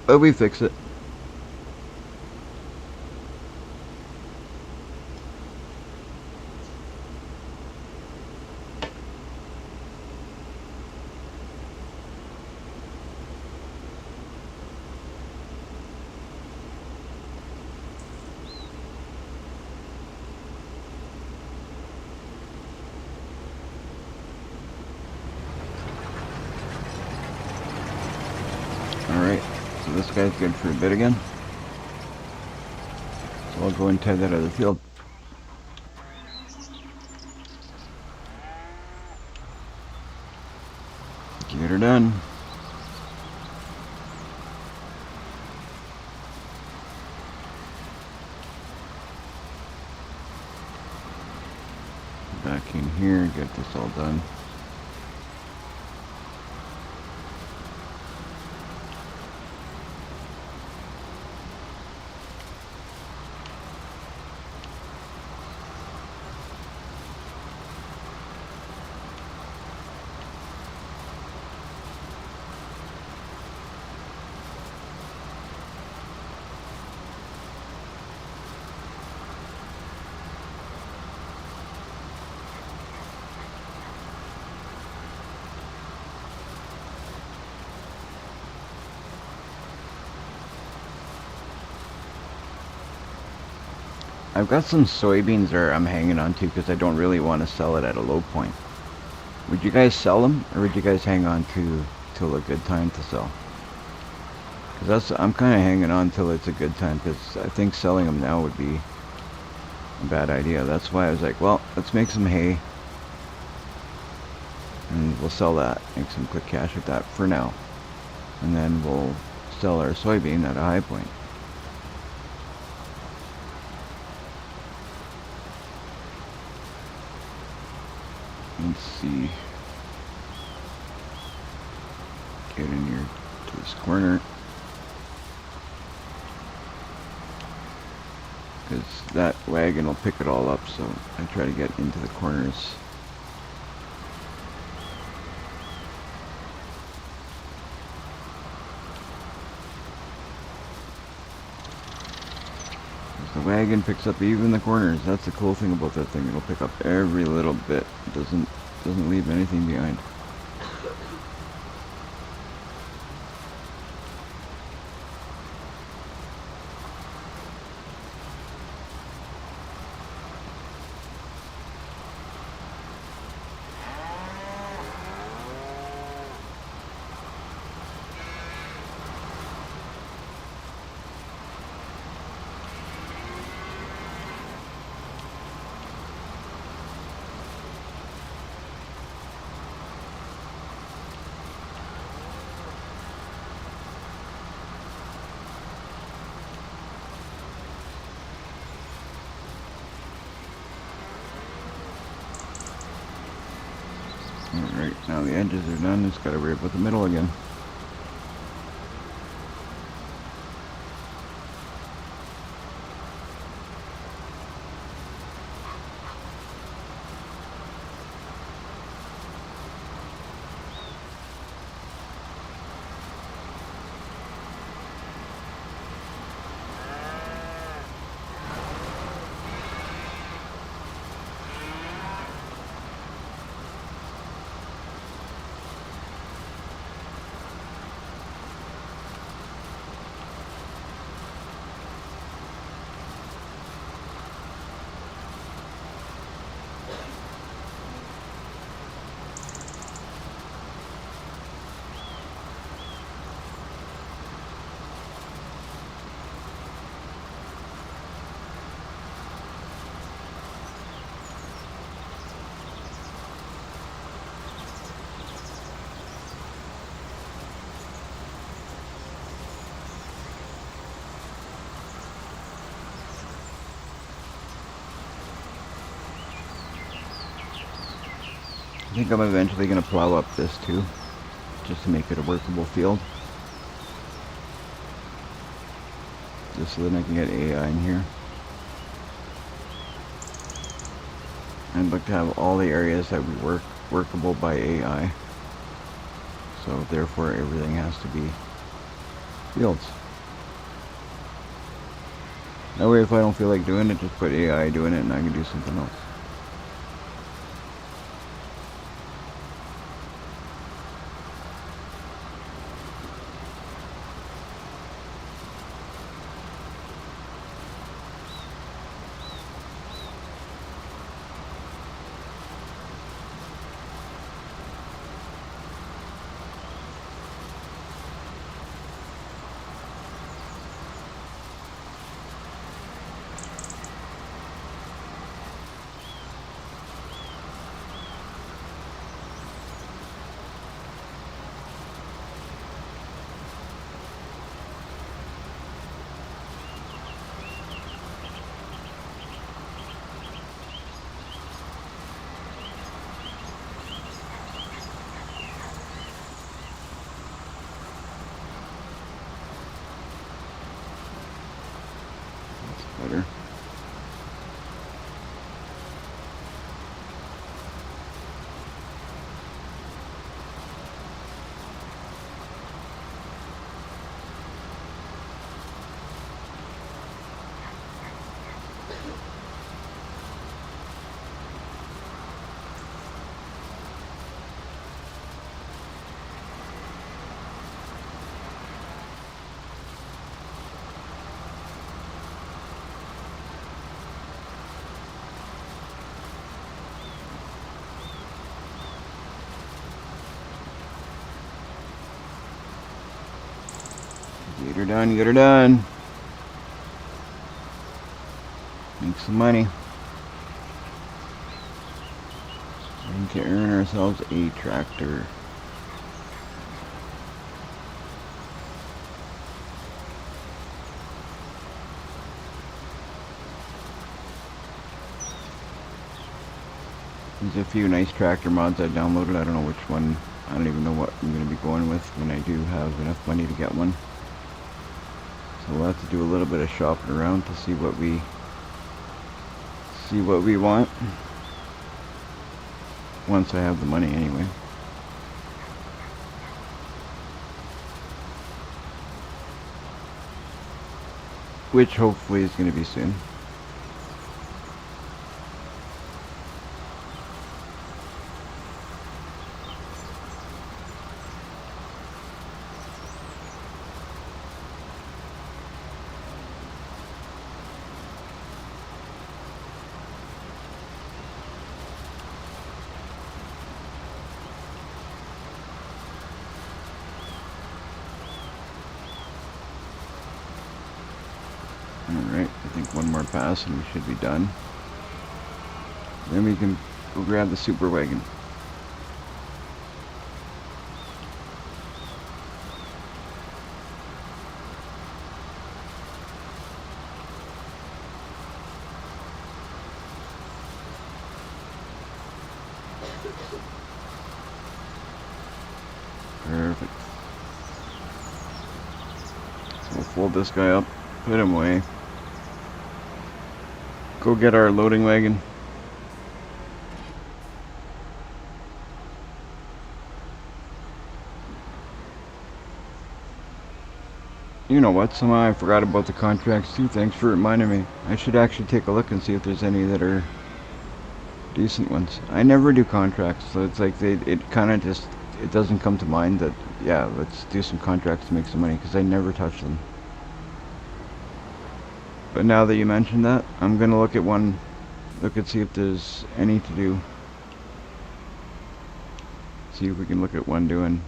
But we fix it. Alright, so this guy's good for a bit again. So I'll go and ted that other field. Get her done. Back in here, get this all done. I've got some soybeans there I'm hanging on to because I don't really want to sell it at a low point. Would you guys sell them, or would you guys hang on to till a good time to sell? Because I'm kind of hanging on till it's a good time, because I think selling them now would be a bad idea. That's why I was like, well, let's make some hay and we'll sell that, make some quick cash with that for now, and then we'll sell our soybean at a high point. Let's see. Get in here to this corner, because that wagon will pick it all up, so I try to get into the corners. The wagon picks up even the corners. That's the cool thing about that thing. It'll pick up every little bit. It doesn't leave anything behind. Alright, now the edges are done, just gotta worry about the middle again. think I'm eventually going to plow up this too, just to make it a workable field. Just so that I can get AI in here. I'd like to have all the areas that we workable by AI. So therefore everything has to be fields. That way if I don't feel like doing it, just put AI doing it and I can do something else. Better. Get her done, get her done. Make some money. We need to earn ourselves a tractor. There's a few nice tractor mods I downloaded. I don't know which one. I don't even know what I'm going to be going with when I do have enough money to get one. So we'll have to do a little bit of shopping around to see what we want. Once I have the money anyway. Which hopefully is going to be soon. Alright, I think one more pass and we should be done. Then we can go grab the super wagon. Perfect. So we'll fold this guy up, put him away. Go get our loading wagon. You know what, somehow I forgot about the contracts too. Thanks for reminding me. I should actually take a look and see if there's any that are decent ones. I never do contracts, so it's like it kind of just, it doesn't come to mind that, yeah, let's do some contracts to make some money, because I never touch them. But now that you mentioned that, I'm gonna look at one, look and see if there's any to do. See if we can look at one doing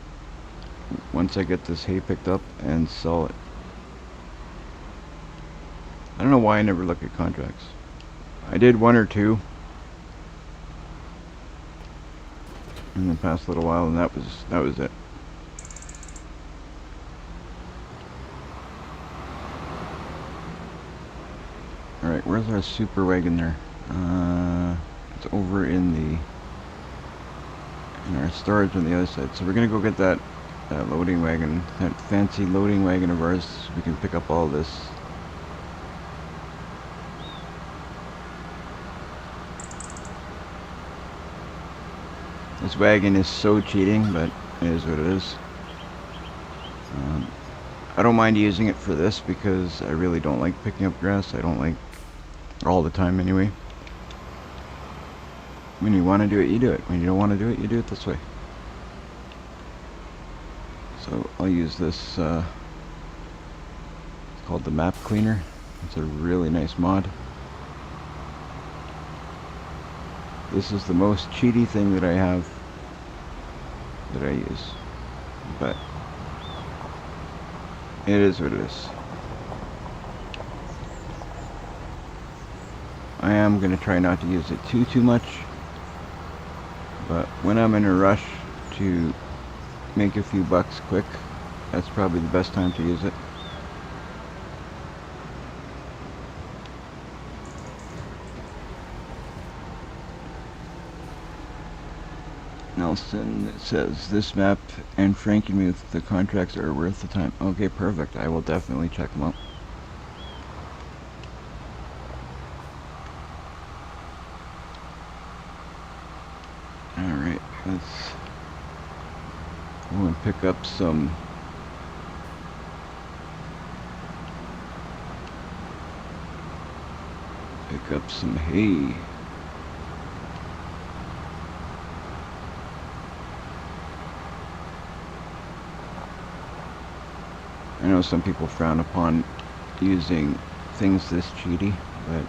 once I get this hay picked up and sell it. I don't know why I never look at contracts. I did one or two in the past little while, and that was it. Alright, where's our super wagon there? It's over in the And our storage on the other side. So we're gonna go get that loading wagon, that fancy loading wagon of ours. So we can pick up all this. This wagon is so cheating, but it is what it is. I don't mind using it for this because I really don't like picking up grass. I don't like all the time anyway. When you want to do it, you do it. When you don't want to do it, you do it this way. So I'll use this, it's called the map cleaner. It's a really nice mod. This is the most cheaty thing that I have that I use, but it is what it is. I am going to try not to use it too much, but when I'm in a rush to make a few bucks quick, that's probably the best time to use it. Nelson, it says this map and Frankenmuth, the contracts are worth the time. Okay, perfect. I will definitely check them out. Alright, let's go and pick up some hay. I know some people frown upon using things this cheaty, but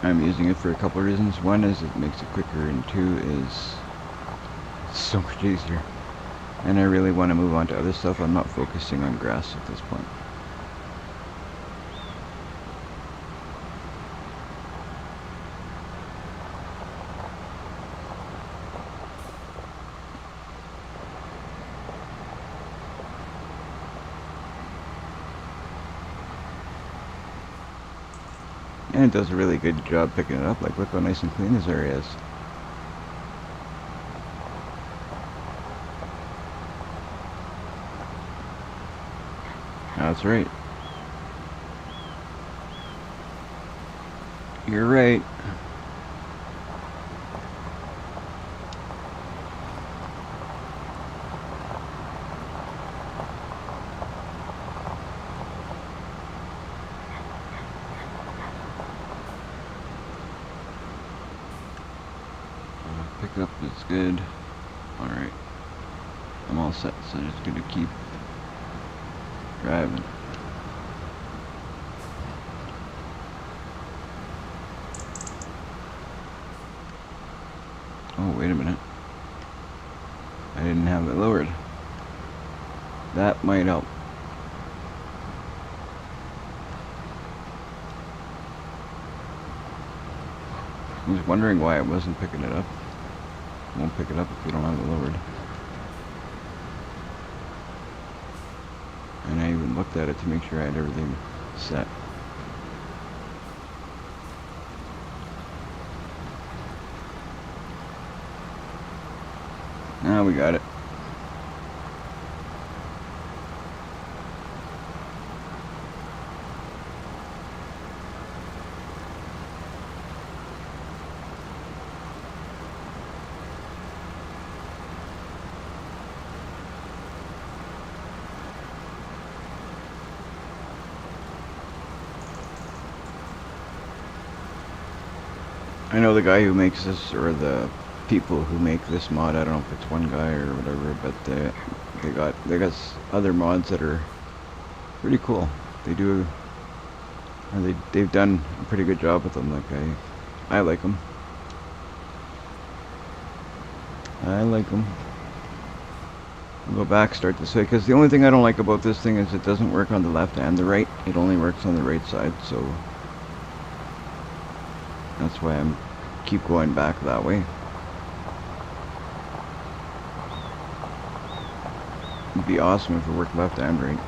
I'm using it for a couple of reasons. One is it makes it quicker, and two is it's so much easier. And I really want to move on to other stuff. I'm not focusing on grass at this point. And it does a really good job picking it up. Like, look how nice and clean this area is. That's right. You're right. Pickup is good. Alright. I'm all set, so I'm just gonna keep driving. Oh, wait a minute. I didn't have it lowered. That might help. I was wondering why it wasn't picking it up. It won't pick it up if you don't have it lowered. And I even looked at it to make sure I had everything set. Now we got it. I know the guy who makes this, or the people who make this mod. I don't know if it's one guy or whatever, but they got other mods that are pretty cool. They do, or they've done a pretty good job with them. Like I like them. I like them. I'll go back, start this way, because the only thing I don't like about this thing is it doesn't work on the left and the right. It only works on the right side, so that's why I'm keep going back that way. It'd be awesome if it worked left and right.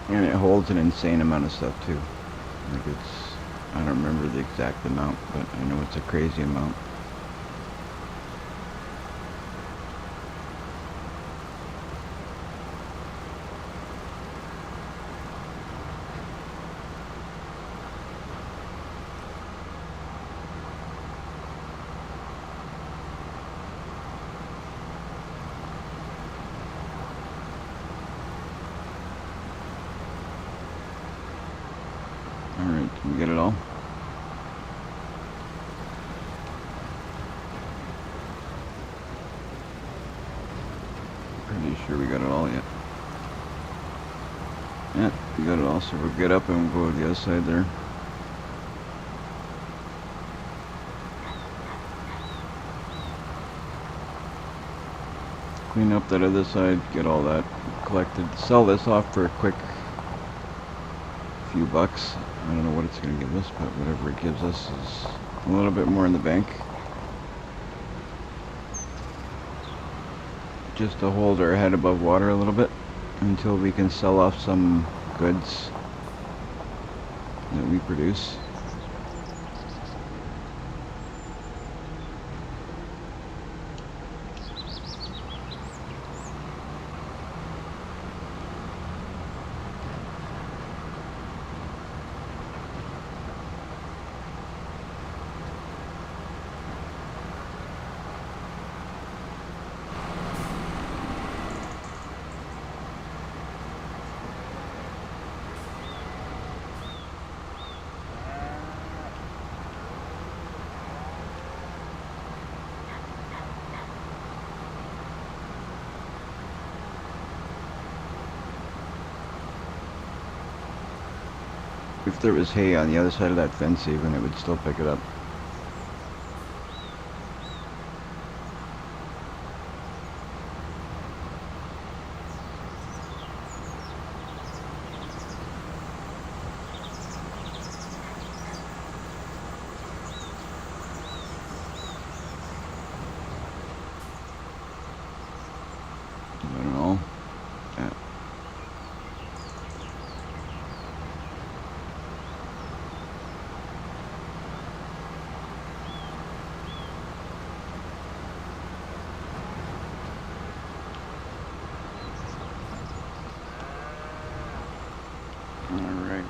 And it holds an insane amount of stuff too. Like it's, I don't remember the exact amount, but I know it's a crazy amount. Alright, can we get it all? Pretty sure we got it all yet. Yeah, we got it all, so we'll get up and we'll go to the other side there. Clean up that other side, get all that collected. Sell this off for a quick few bucks. I don't know what it's going to give us, but whatever it gives us is a little bit more in the bank. Just to hold our head above water a little bit until we can sell off some goods that we produce. If there was hay on the other side of that fence even, it would still pick it up. I don't know. Yeah. Alright.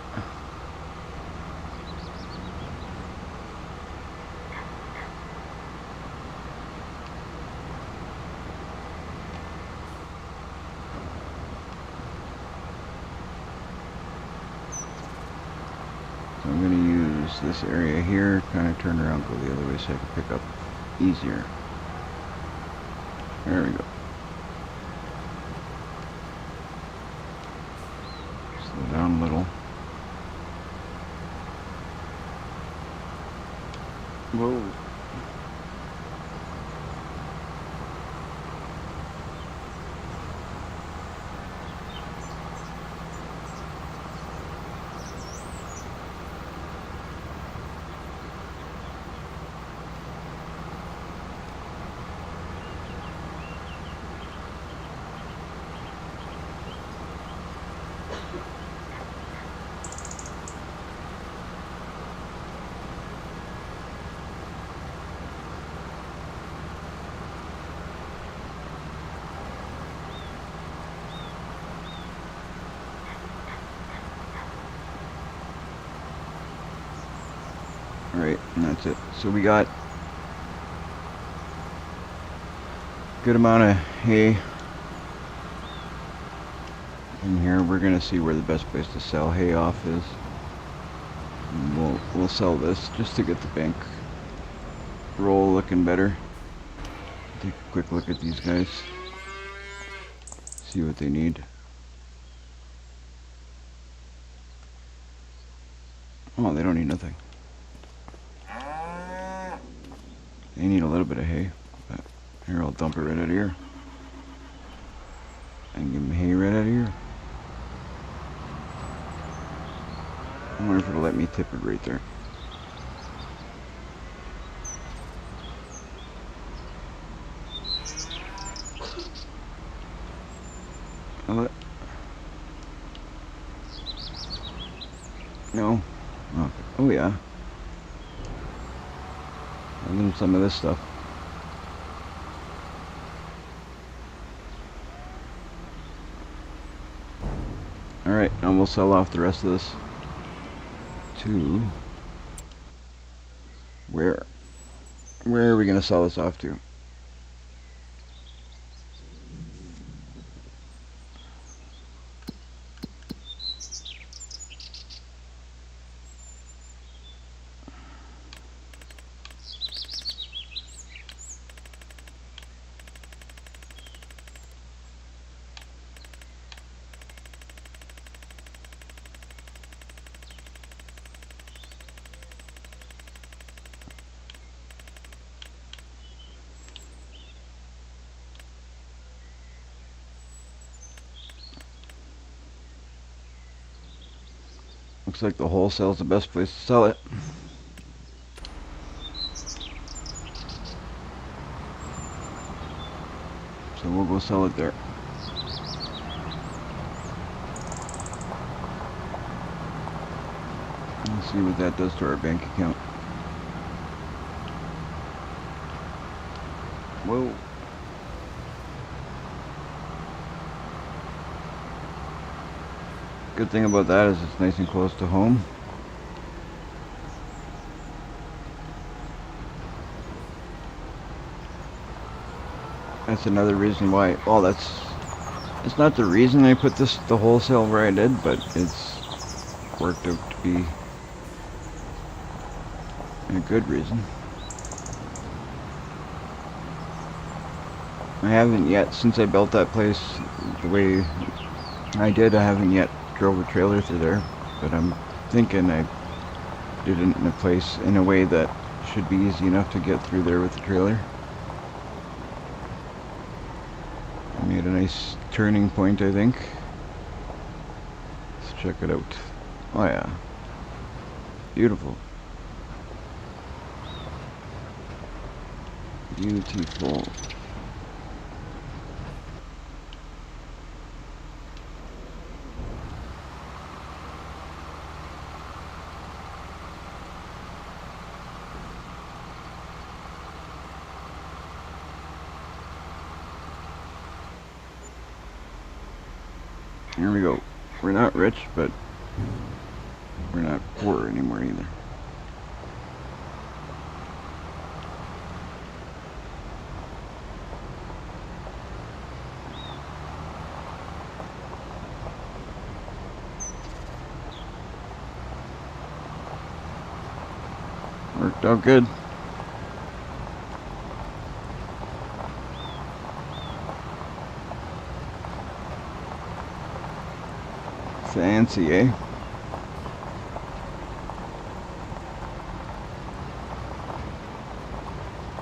So I'm going to use this area here, kind of turn around, go the other way so I can pick up easier. There we go. Slow down a little. Whoa. Alright, and that's it. So we got a good amount of hay in here. We're gonna see where the best place to sell hay off is. And we'll sell this just to get the bank roll looking better. Take a quick look at these guys. See what they need. Oh, they don't need nothing. They need a little bit of hay, but here, I'll dump it right out of here. And give them hay right out of here. I wonder if it'll let me tip it right there. No. Okay. Oh yeah. I'll give him some of this stuff. Alright, and we'll sell off the rest of this to... Where are we going to sell this off to? Looks like the wholesale is the best place to sell it. So we'll go sell it there. Let's see what that does to our bank account. Whoa. Good thing about that is it's nice and close to home. That's another reason why, well, it's not the reason I put the wholesale where I did, but it's worked out to be a good reason. I haven't yet, since I built that place the way I did, I haven't yet drove a trailer through there, but I'm thinking I did it in a place in a way that should be easy enough to get through there with the trailer. I made a nice turning point, I think. Let's check it out. Oh yeah, beautiful. Beautiful. Here we go. We're not rich, but we're not poor anymore either. Worked out good. Fancy, eh?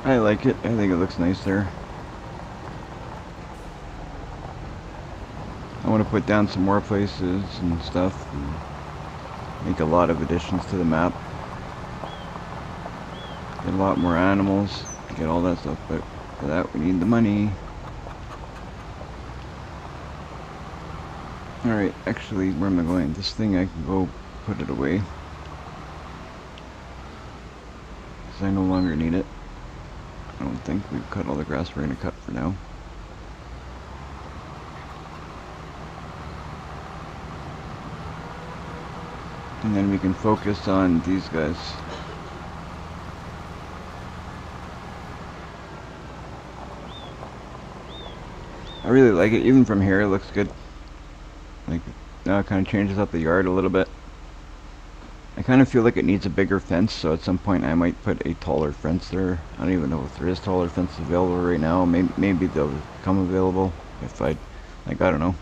I like it. I think it looks nice there. I want to put down some more places and stuff and make a lot of additions to the map. Get a lot more animals, get all that stuff, but for that we need the money. Alright, actually, where am I going? This thing I can go put it away, because I no longer need it. I don't think we've cut all the grass we're going to cut for now. And then we can focus on these guys. I really like it. Even from here it looks good. Like, now it kind of changes up the yard a little bit. I kind of feel like it needs a bigger fence, so at some point I might put a taller fence there. I don't even know if there is taller fence available right now. Maybe they'll become available if I don't know.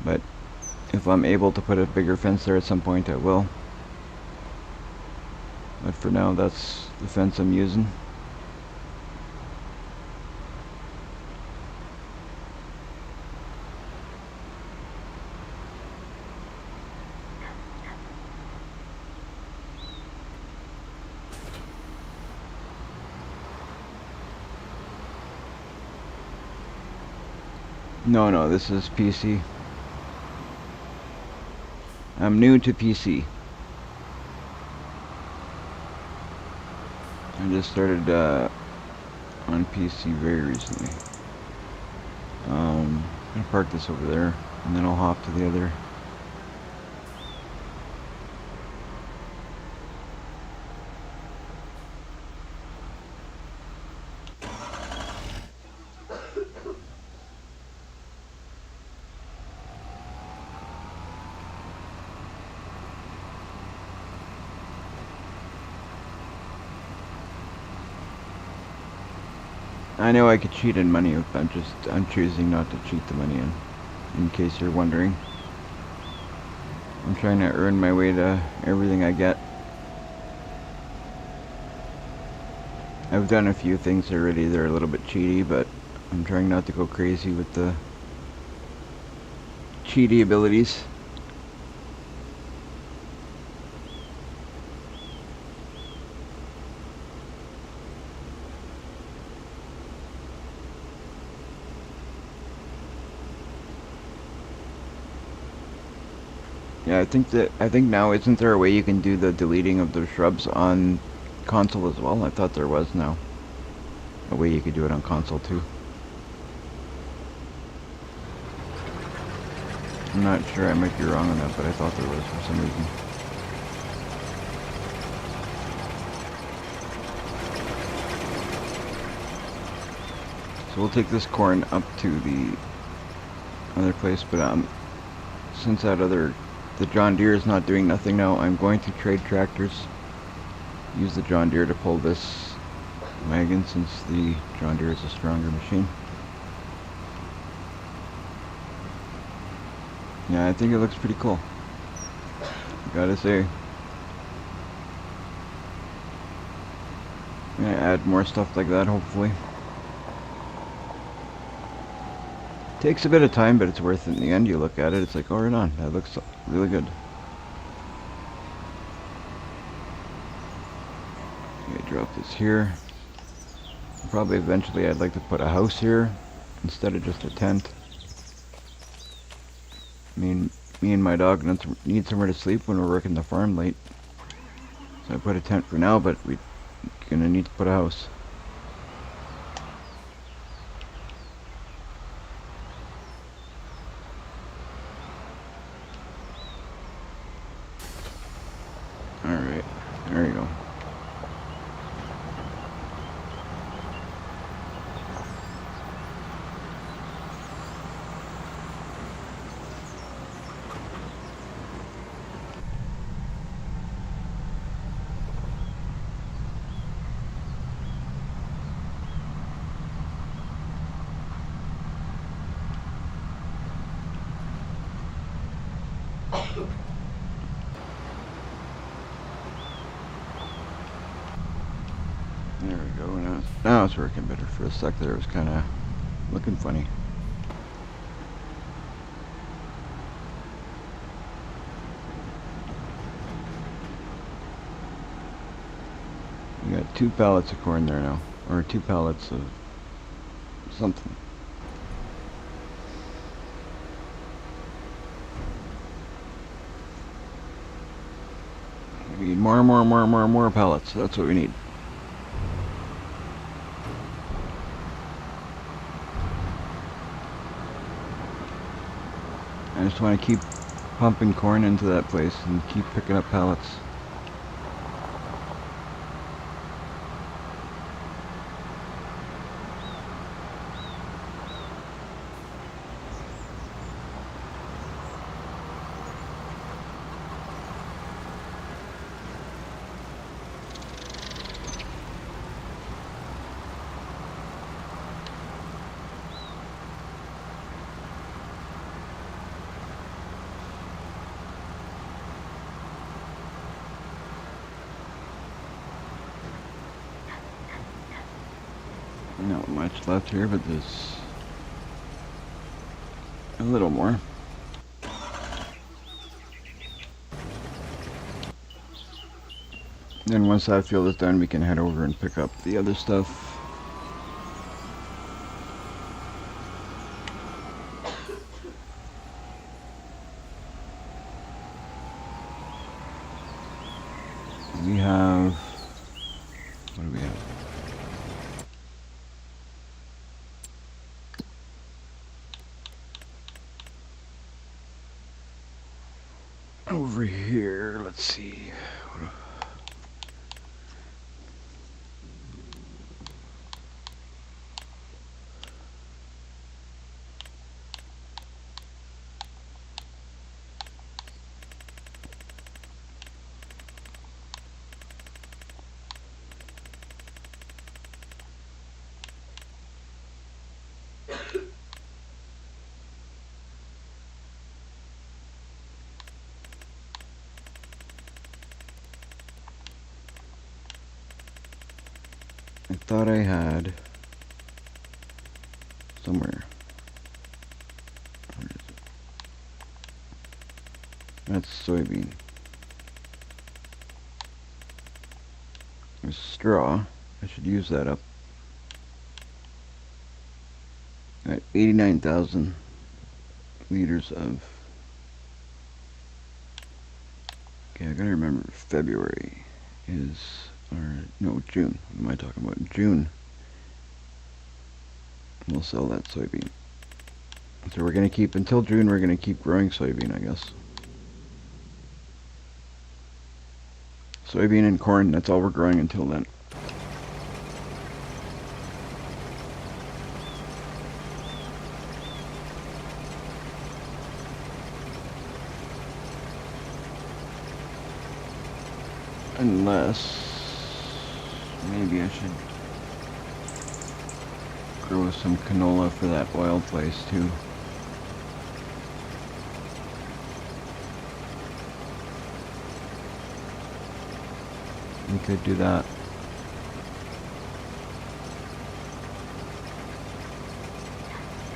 But if I'm able to put a bigger fence there at some point, I will. But for now, that's the fence I'm using. No, this is PC. I'm new to PC. I just started on PC very recently. I'm gonna park this over there, and then I'll hop to the other. I know I could cheat in money, but I'm choosing not to cheat the money in case you're wondering. I'm trying to earn my way to everything I get. I've done a few things already that are a little bit cheaty, but I'm trying not to go crazy with the cheaty abilities. Yeah, I think now isn't there a way you can do the deleting of the shrubs on console as well? I thought there was now a way you could do it on console too. I'm not sure, I might be wrong on that, but I thought there was for some reason. So we'll take this corn up to the other place, but since the John Deere is not doing nothing now, I'm going to trade tractors. Use the John Deere to pull this wagon since the John Deere is a stronger machine. Yeah, I think it looks pretty cool. Gotta say. I'm gonna add more stuff like that, hopefully. Takes a bit of time, but it's worth it in the end. You look at it, it's like, oh, right on. That looks really good. Okay, drop this here. Probably eventually I'd like to put a house here instead of just a tent. Me and my dog need somewhere to sleep when we're working the farm late. So I put a tent for now, but we're gonna need to put a house. Alright, there you go. There we go. Now it's working better. For a sec there, it was kind of looking funny. We got 2 pallets of corn there now, or 2 pallets of something. We need more pallets. That's what we need. I just want to keep pumping corn into that place and keep picking up pallets. Not much left here, but there's a little more. Then once that field is done, we can head over and pick up the other stuff. We have, what do we have? over here, let's see. I thought I had somewhere. Where is it? That's soybean. There's straw. I should use that up. At 89,000 liters of. Okay, I gotta remember February is, or no, June. What am I talking about? June. We'll sell that soybean. So we're gonna keep, until June, we're gonna keep growing soybean, I guess. Soybean and corn, that's all we're growing until then. Unless, maybe I should grow some canola for that oil place too. We could do that.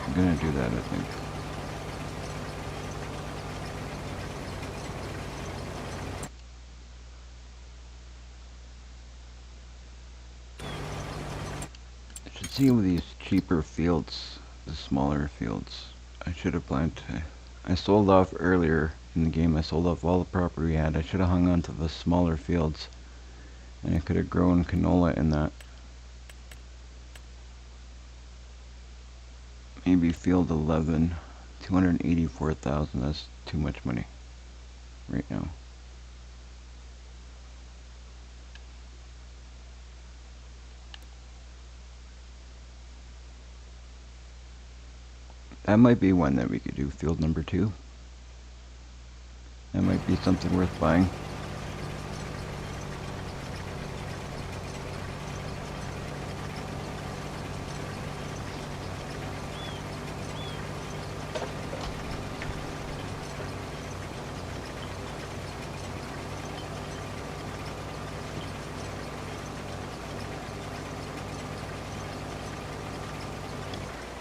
I'm gonna do that, I think. I should see with these cheaper fields, the smaller fields. I should have planted. I sold off earlier in the game. I sold off all the property we had. I should have hung on to the smaller fields, and I could have grown canola in that. Maybe field 11, 284,000. That's too much money right now. That might be one that we could do, field number 2. That might be something worth buying.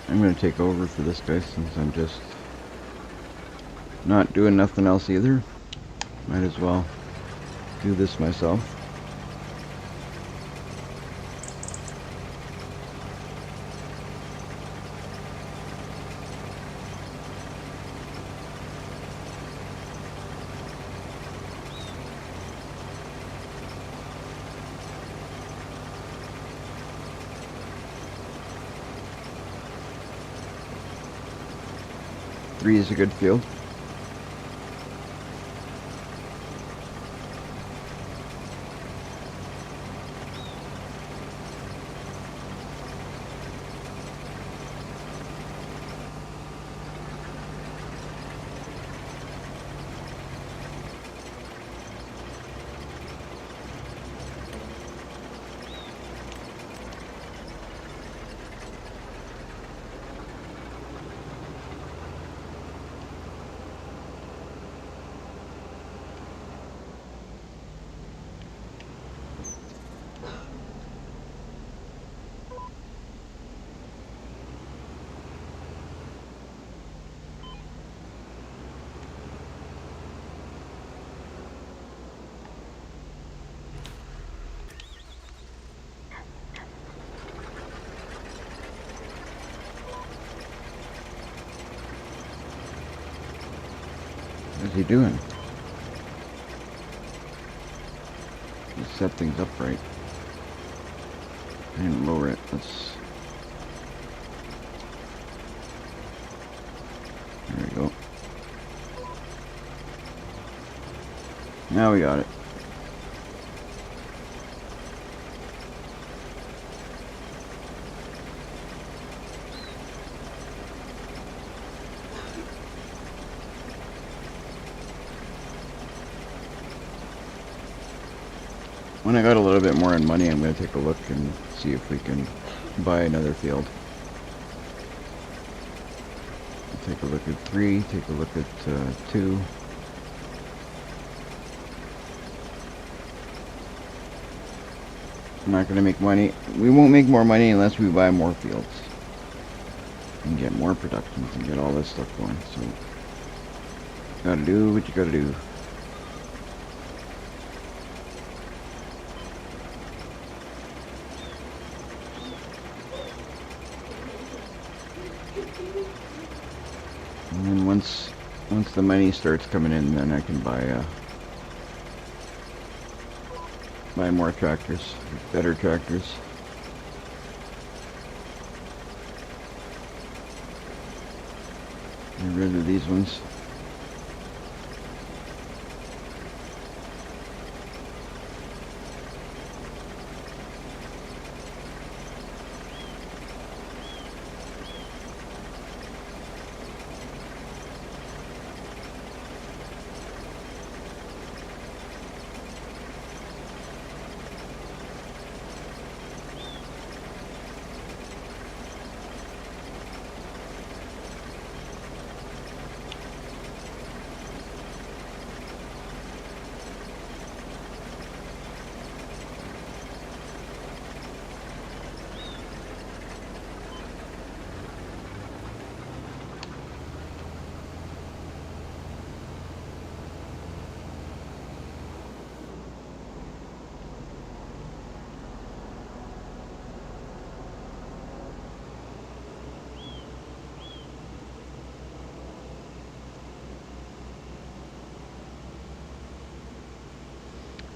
I'm going to take over for this guy since I'm just not doing nothing else either. Might as well do this myself. Three is a good field. What's he doing? Let's set things up right. I didn't lower it. Let's. There we go. Now we got it. When I got a little bit more in money, I'm going to take a look and see if we can buy another field. Take a look at 3, take a look at 2. I'm not going to make money. We won't make more money unless we buy more fields and get more productions and get all this stuff going. So, gotta do what you gotta do. And then once the money starts coming in, then I can buy more tractors, better tractors. Get rid of these ones.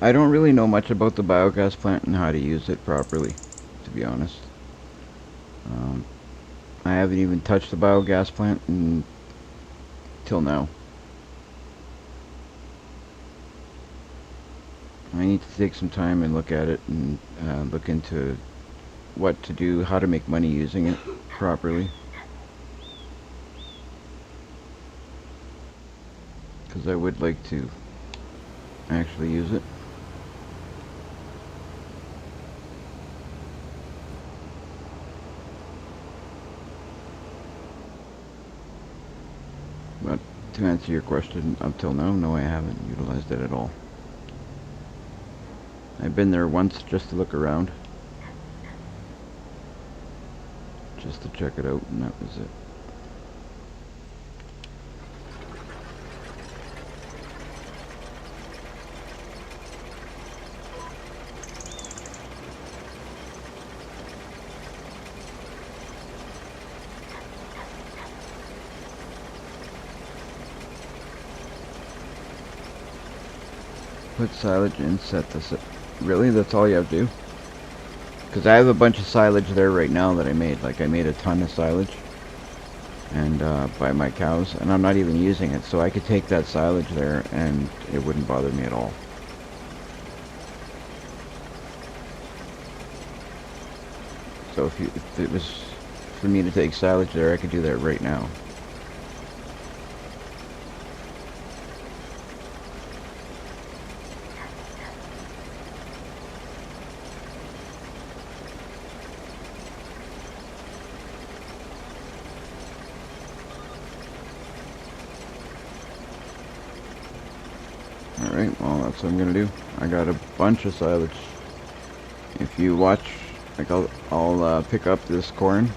I don't really know much about the biogas plant and how to use it properly, to be honest. I haven't even touched the biogas plant until now. I need to take some time and look at it and look into what to do, how to make money using it properly. Because I would like to actually use it. But to answer your question, up till now, no, I haven't utilized it at all. I've been there once just to look around. Just to check it out, and that was it. Put silage in, set this up. Really? That's all you have to do? Because I have a bunch of silage there right now that I made. Like, I made a ton of silage. And, by my cows. And I'm not even using it. So I could take that silage there and it wouldn't bother me at all. So if it was for me to take silage there, I could do that right now. Alright, well that's what I'm gonna do. I got a bunch of silage. If you watch, like I'll pick up this corn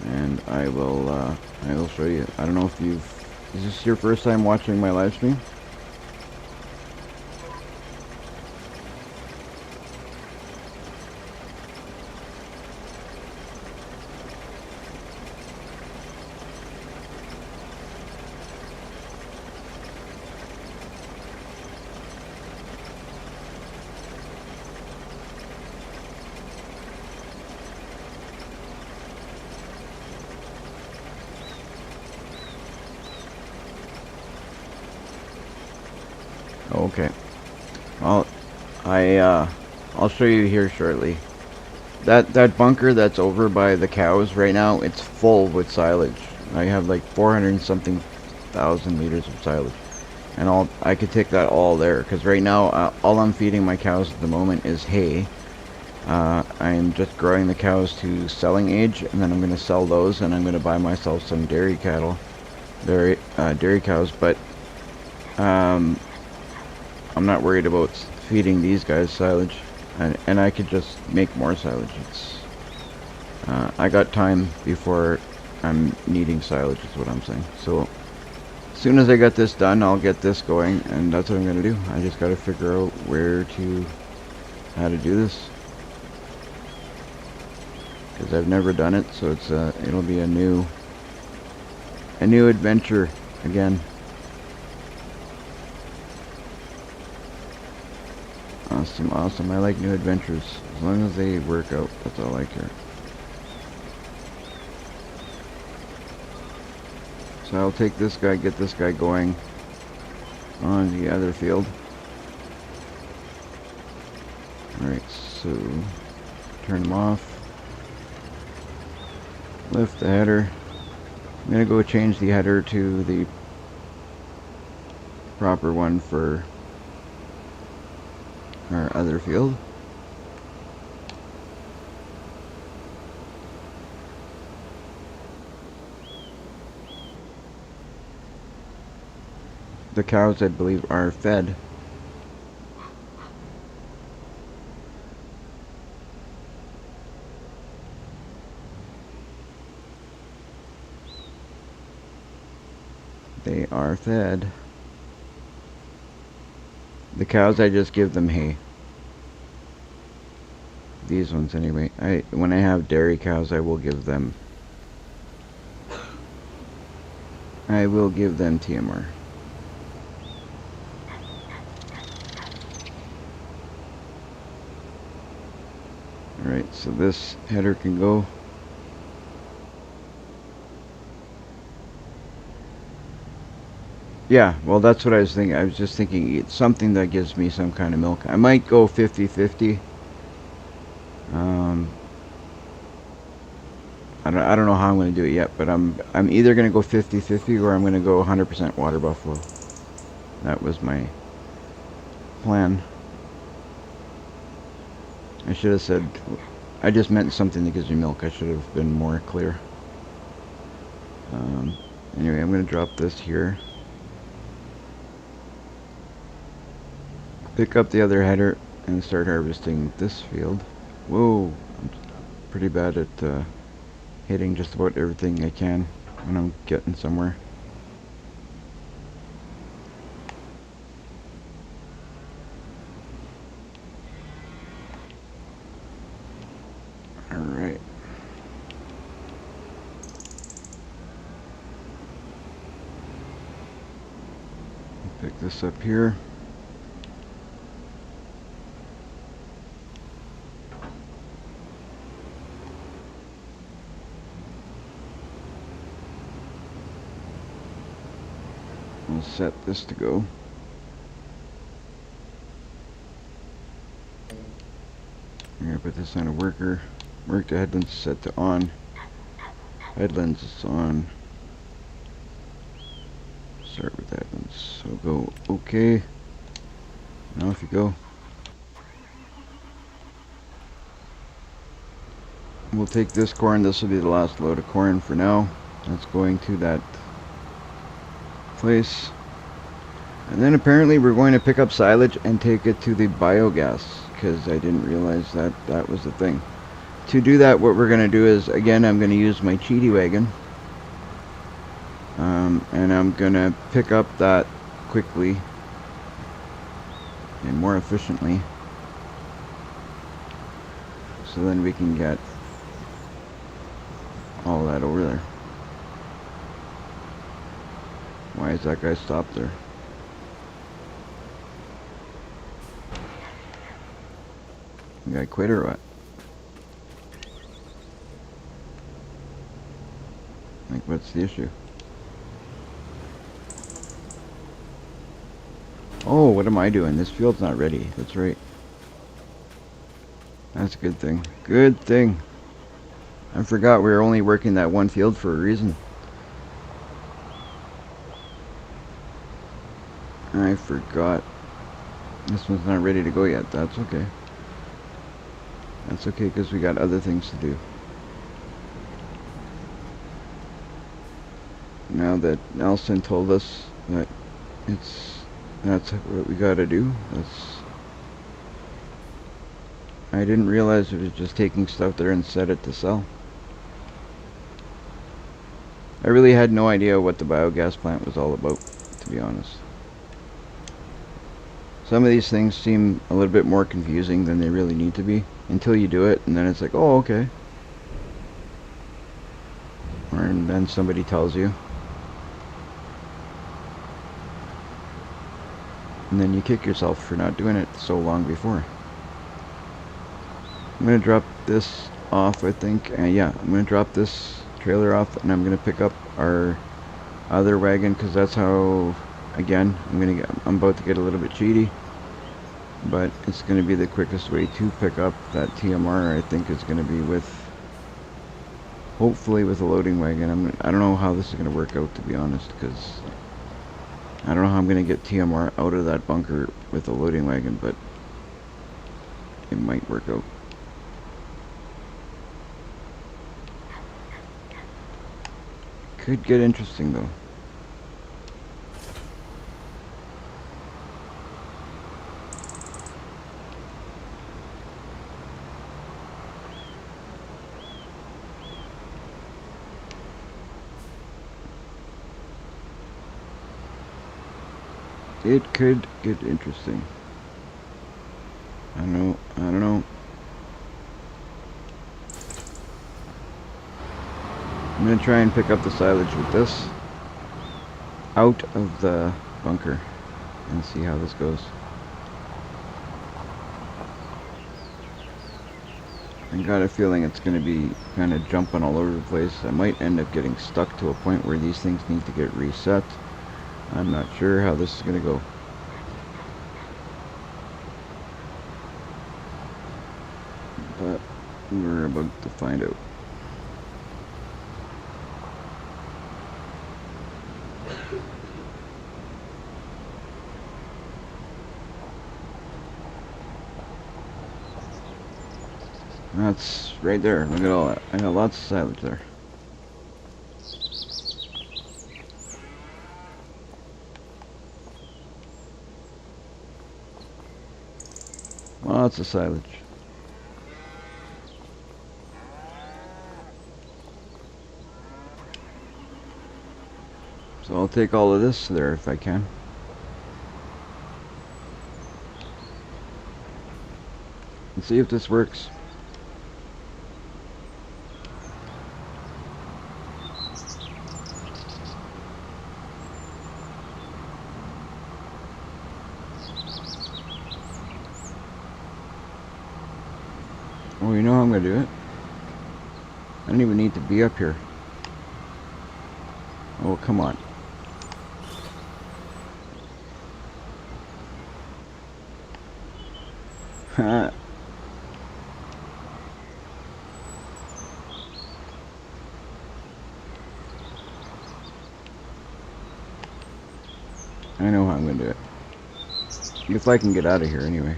and I will show you. I don't know if is this your first time watching my live stream? Okay. Well, I'll show you here shortly. That bunker that's over by the cows right now, it's full with silage. I have like 400 and something thousand liters of silage, and I could take that all there because right now all I'm feeding my cows at the moment is hay. I'm just growing the cows to selling age, and then I'm going to sell those, and I'm going to buy myself some dairy cattle, dairy cows. But I'm not worried about feeding these guys silage, and I could just make more silage. I got time before I'm needing silage, is what I'm saying. So as soon as I get this done, I'll get this going, and that's what I'm going to do. I just got to figure out how to do this. Because I've never done it, so it'll be a new adventure again. Awesome. I like new adventures. As long as they work out, that's all I care. So I'll take this guy, get this guy going on the other field. Alright, so turn them off. Lift the header. I'm going to go change the header to the proper one for our other field. The cows, I believe, are fed. They are fed. The cows, I just give them hay. These ones anyway. When I have dairy cows, I will give them TMR. Alright, so this header can go. Yeah, well, that's what I was thinking. I was just thinking it's something that gives me some kind of milk. I might go 50-50. I don't know how I'm going to do it yet, but I'm either going to go 50-50 or I'm going to go 100% water buffalo. That was my plan. I should have said, I just meant something that gives me milk. I should have been more clear. Anyway, I'm going to drop this here. Pick up the other header and start harvesting this field. Whoa, I'm pretty bad at hitting just about everything I can when I'm getting somewhere. Alright. Pick this up here. We'll set this to go. I'm going to put this on a worker. Work the headlands set to on. Headlands is on. Start with headlands. So go OK. Now if you go. We'll take this corn. This will be the last load of corn for now. That's going to that place. And then apparently we're going to pick up silage and take it to the biogas, because I didn't realize that that was the thing. To do that, what we're going to do is, again, I'm going to use my cheaty wagon, and I'm going to pick up that quickly and more efficiently, so then we can get all that over there. Why is that guy stopped there? The guy quit or what? Like, what's the issue? Oh, what am I doing? This field's not ready. That's right. That's a good thing. Good thing. I forgot we were only working that one field for a reason. I forgot. This one's not ready to go yet. That's okay. That's okay because we got other things to do. Now that Nelson told us that that's what we gotta do. I didn't realize it was just taking stuff there and set it to sell. I really had no idea what the biogas plant was all about, to be honest. Some of these things seem a little bit more confusing than they really need to be until you do it, and then it's like, oh, okay. And then somebody tells you. And then you kick yourself for not doing it so long before. I'm going to drop this off, I think. Yeah, I'm going to drop this trailer off, and I'm going to pick up our other wagon, because that's how, again, I'm about to get a little bit cheaty, but it's going to be the quickest way to pick up that TMR. I think it's going to be with, hopefully with a loading wagon. I don't know how this is going to work out, to be honest, because I don't know how I'm going to get TMR out of that bunker with a loading wagon, but it might work out. Could get interesting though. It could get interesting. I don't know. I'm going to try and pick up the silage with this out of the bunker and see how this goes. I got a feeling it's going to be kind of jumping all over the place. I might end up getting stuck to a point where these things need to get reset. I'm not sure how this is going to go. But we're about to find out. That's right there. Look at all that. I got lots of silage there. Lots of silage. So I'll take all of this there if I can. And see if this works. Oh, you know how I'm going to do it? I don't even need to be up here. Oh, come on. I know how I'm going to do it. If I can get out of here anyway.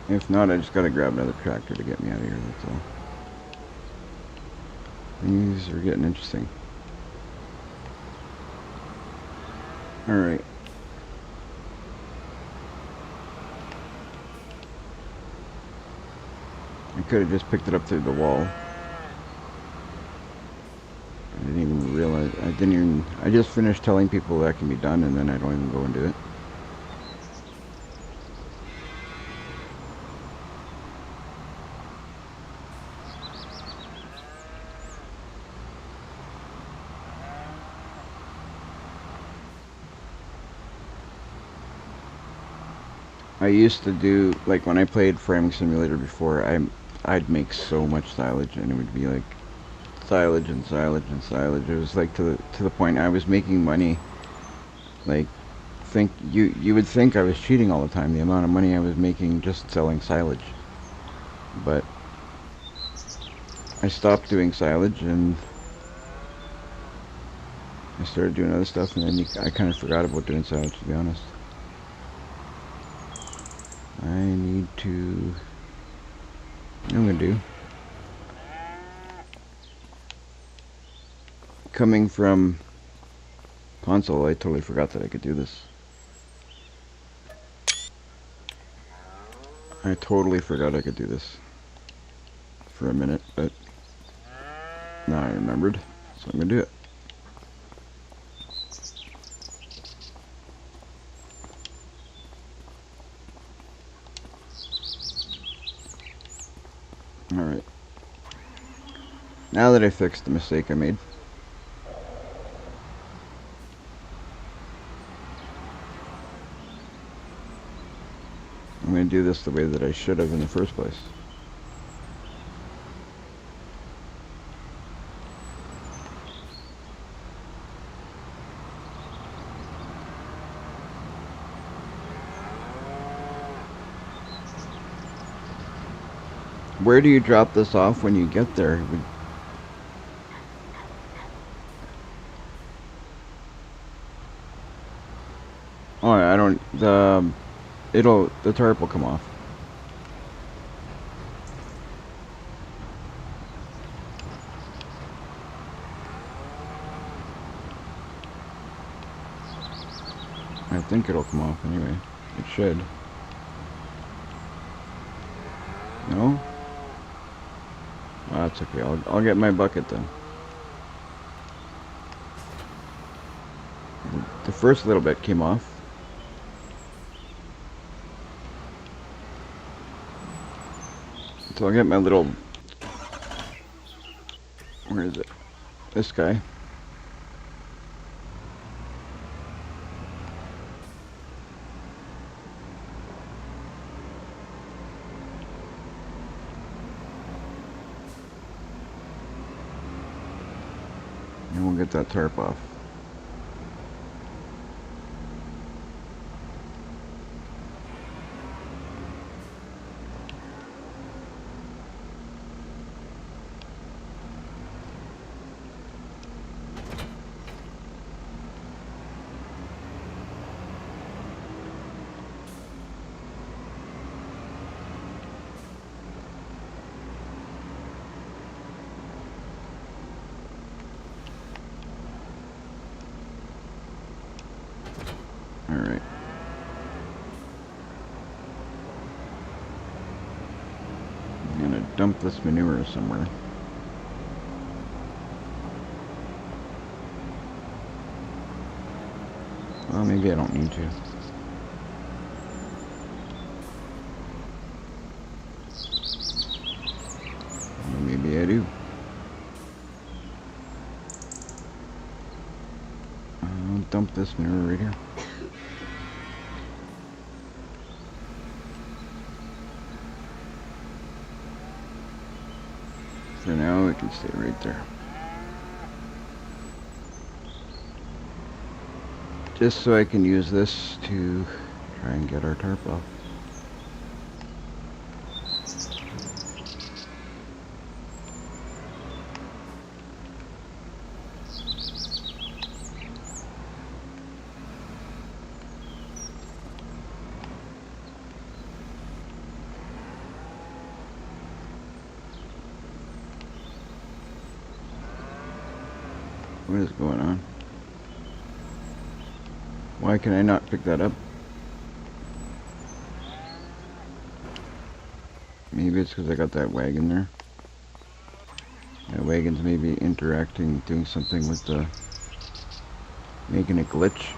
If not, I just gotta grab another tractor to get me out of here, that's all. These are getting interesting. Alright. I could have just picked it up through the wall. I didn't even realize, I just finished telling people that can be done, and then I don't even go and do it. I used to do, like when I played Farming Simulator before, I'd make so much silage, and it would be like silage and silage and silage. It was like to the point I was making money. Like, you would think I was cheating all the time. The amount of money I was making just selling silage, but I stopped doing silage and I started doing other stuff, and then I kind of forgot about doing silage, to be honest. I need to... I'm gonna do... Coming from console, I totally forgot that I could do this. I totally forgot I could do this for a minute, but now I remembered, so I'm gonna do it. Alright. Now that I fixed the mistake I made, I'm going to do this the way that I should have in the first place. Where do you drop this off when you get there? Oh, I don't... the tarp will come off. I think it'll come off anyway. It should. No? Oh, that's okay. I'll get my bucket then. The first little bit came off. So I'll get my little... Where is it? This guy. And we'll get that tarp off. Alright. I'm gonna dump this manure somewhere. Well, maybe I don't need to. Well, maybe I do. I'll dump this manure right here. For now, it can stay right there. Just so I can use this to try and get our tarp off. What is going on? Why can I not pick that up? Maybe it's because I got that wagon there. That wagon's maybe interacting, doing something with the... making a glitch.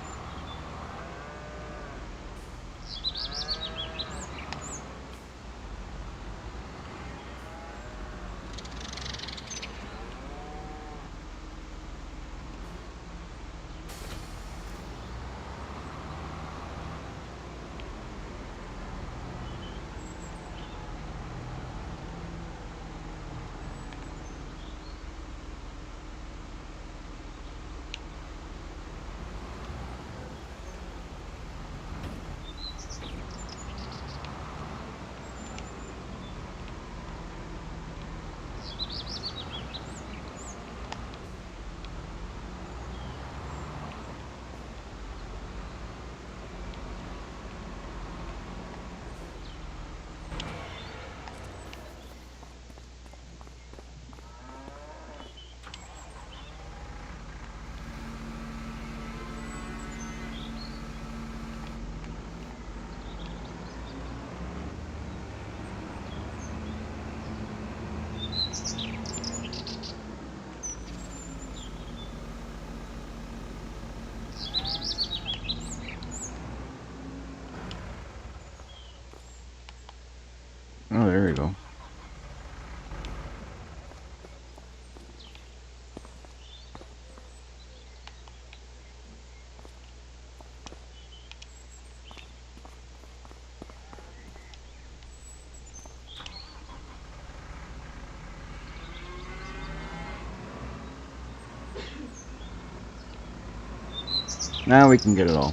Now we can get it all.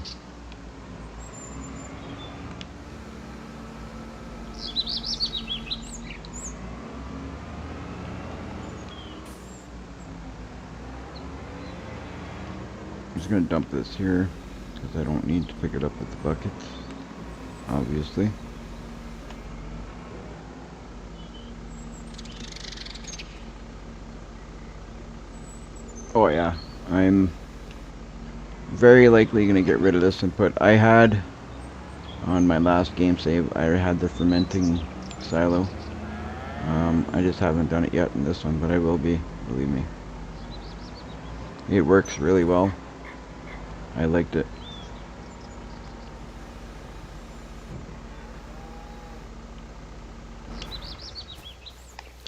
I'm just going to dump this here because I don't need to pick it up with the bucket, obviously. Oh yeah, I'm very likely going to get rid of this input. I had, on my last game save, I had the fermenting silo. I just haven't done it yet in this one, but I will be, believe me. It works really well. I liked it.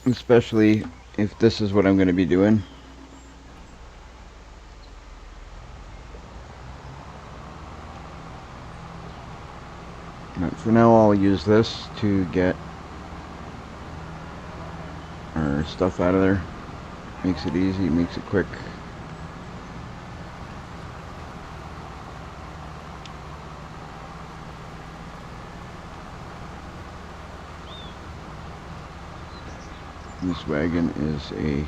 Especially if this is what I'm going to be doing. But for now, I'll use this to get our stuff out of there. Makes it easy, makes it quick. This wagon is a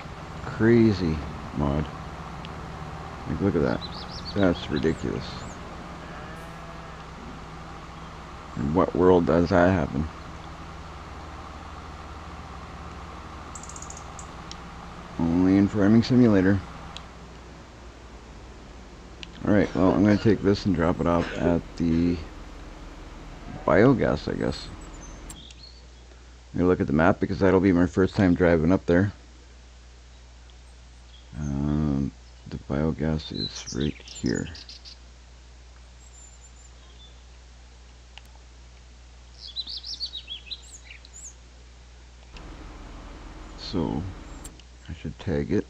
crazy mod. Like, look at that. That's ridiculous. In what world does that happen? Only in Farming Simulator. Alright, well, I'm going to take this and drop it off at the biogas, I guess. I'm going to look at the map because that'll be my first time driving up there. The biogas is right here. So, I should tag it.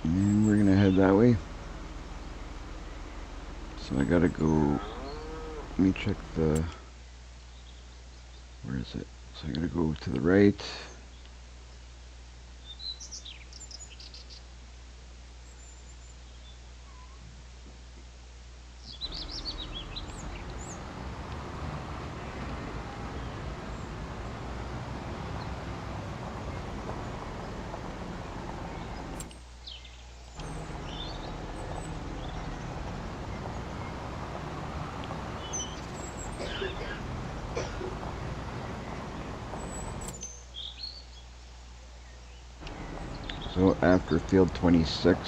And we're gonna head that way. So I gotta go, let me check the, where is it? So I gotta go to the right. So after field 26.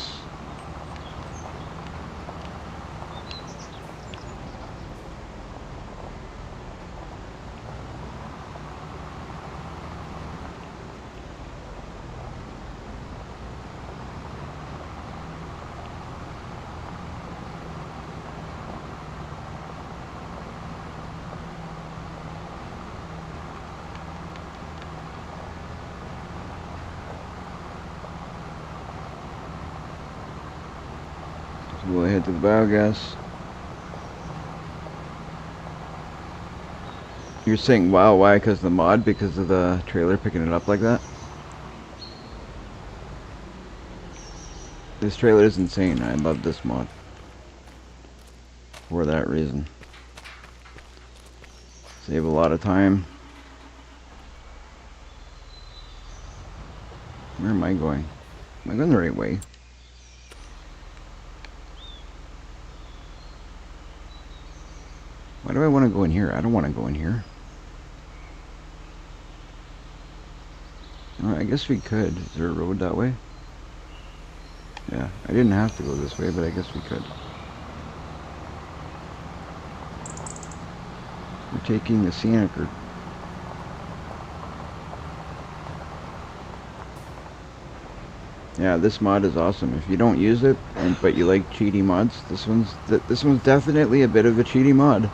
We'll head to the biogas. You're saying, wow, why? Because of the mod? Because of the trailer picking it up like that? This trailer is insane. I love this mod. For that reason. Save a lot of time. Where am I going? Am I going the right way? Why do I want to go in here? I don't want to go in here. I guess we could. Is there a road that way? Yeah, I didn't have to go this way, but I guess we could. We're taking the scenic route. Yeah, this mod is awesome. If you don't use it, but you like cheaty mods, this one's definitely a bit of a cheaty mod,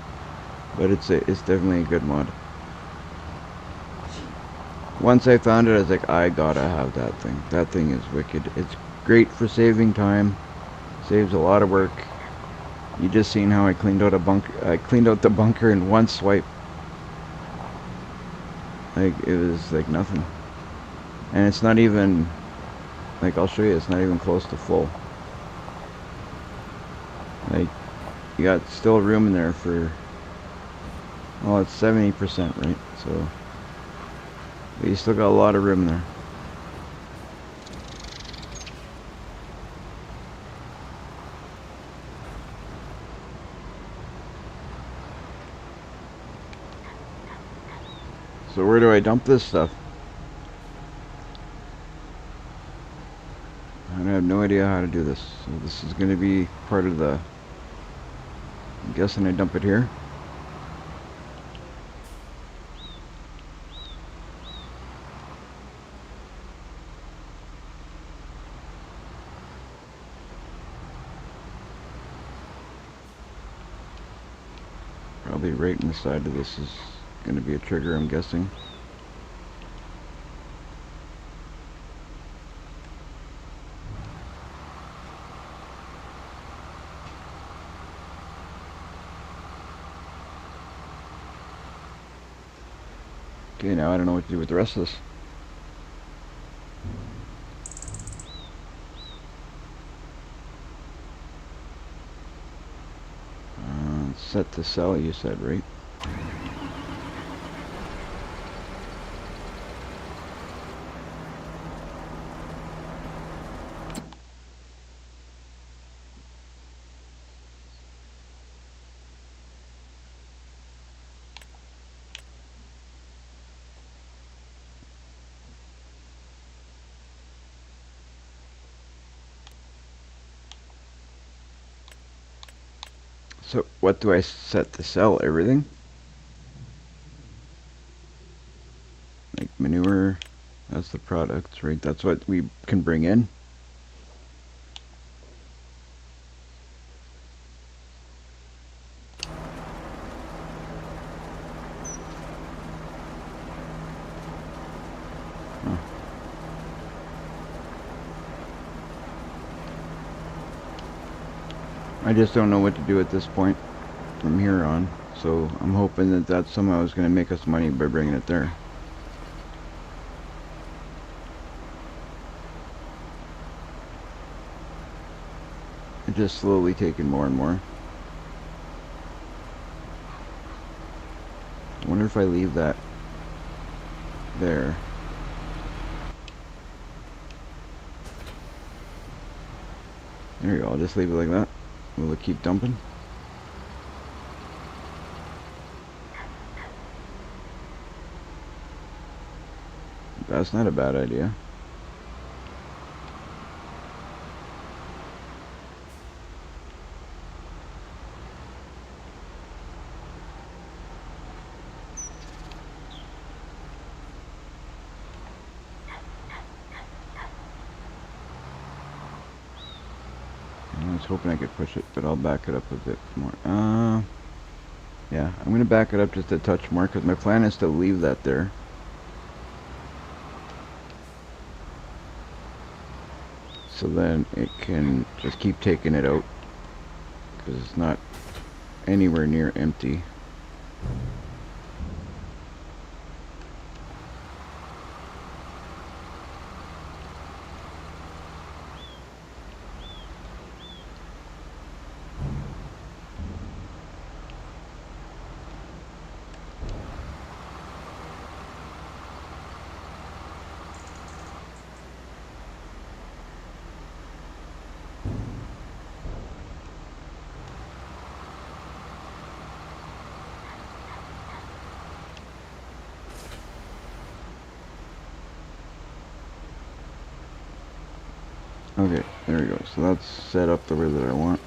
but it's definitely a good mod. Once I found it, I was like, I gotta have that thing. That thing is wicked. It's great for saving time. Saves a lot of work. You just seen how I cleaned out a bunker. I cleaned out the bunker in one swipe. Like, it was like nothing. And it's not even, like, I'll show you, it's not even close to full. Like, you got still room in there for, well, it's 70%, right? So, but you still got a lot of room there. So where do I dump this stuff? I have no idea how to do this. So this is going to be part of the, I'm guessing I dump it here. Probably right inside of this is going to be a trigger, I'm guessing. Okay, now I don't know what to do with the rest of this. Set to sell, you said, right? So what do I set to sell? Everything? Like manure, that's the products, right? That's what we can bring in. Huh. I just don't know what to do at this point from here on. So I'm hoping that that somehow is going to make us money by bringing it there. It's just slowly taking more and more. I wonder if I leave that there. There you go, I'll just leave it like that. Will it keep dumping? That's not a bad idea. I was hoping I could push it, but I'll back it up a bit more. Yeah, I'm going to back it up just a touch more because my plan is to leave that there. So then it can just keep taking it out because it's not anywhere near empty. Okay, there we go. So that's set up the way that I want.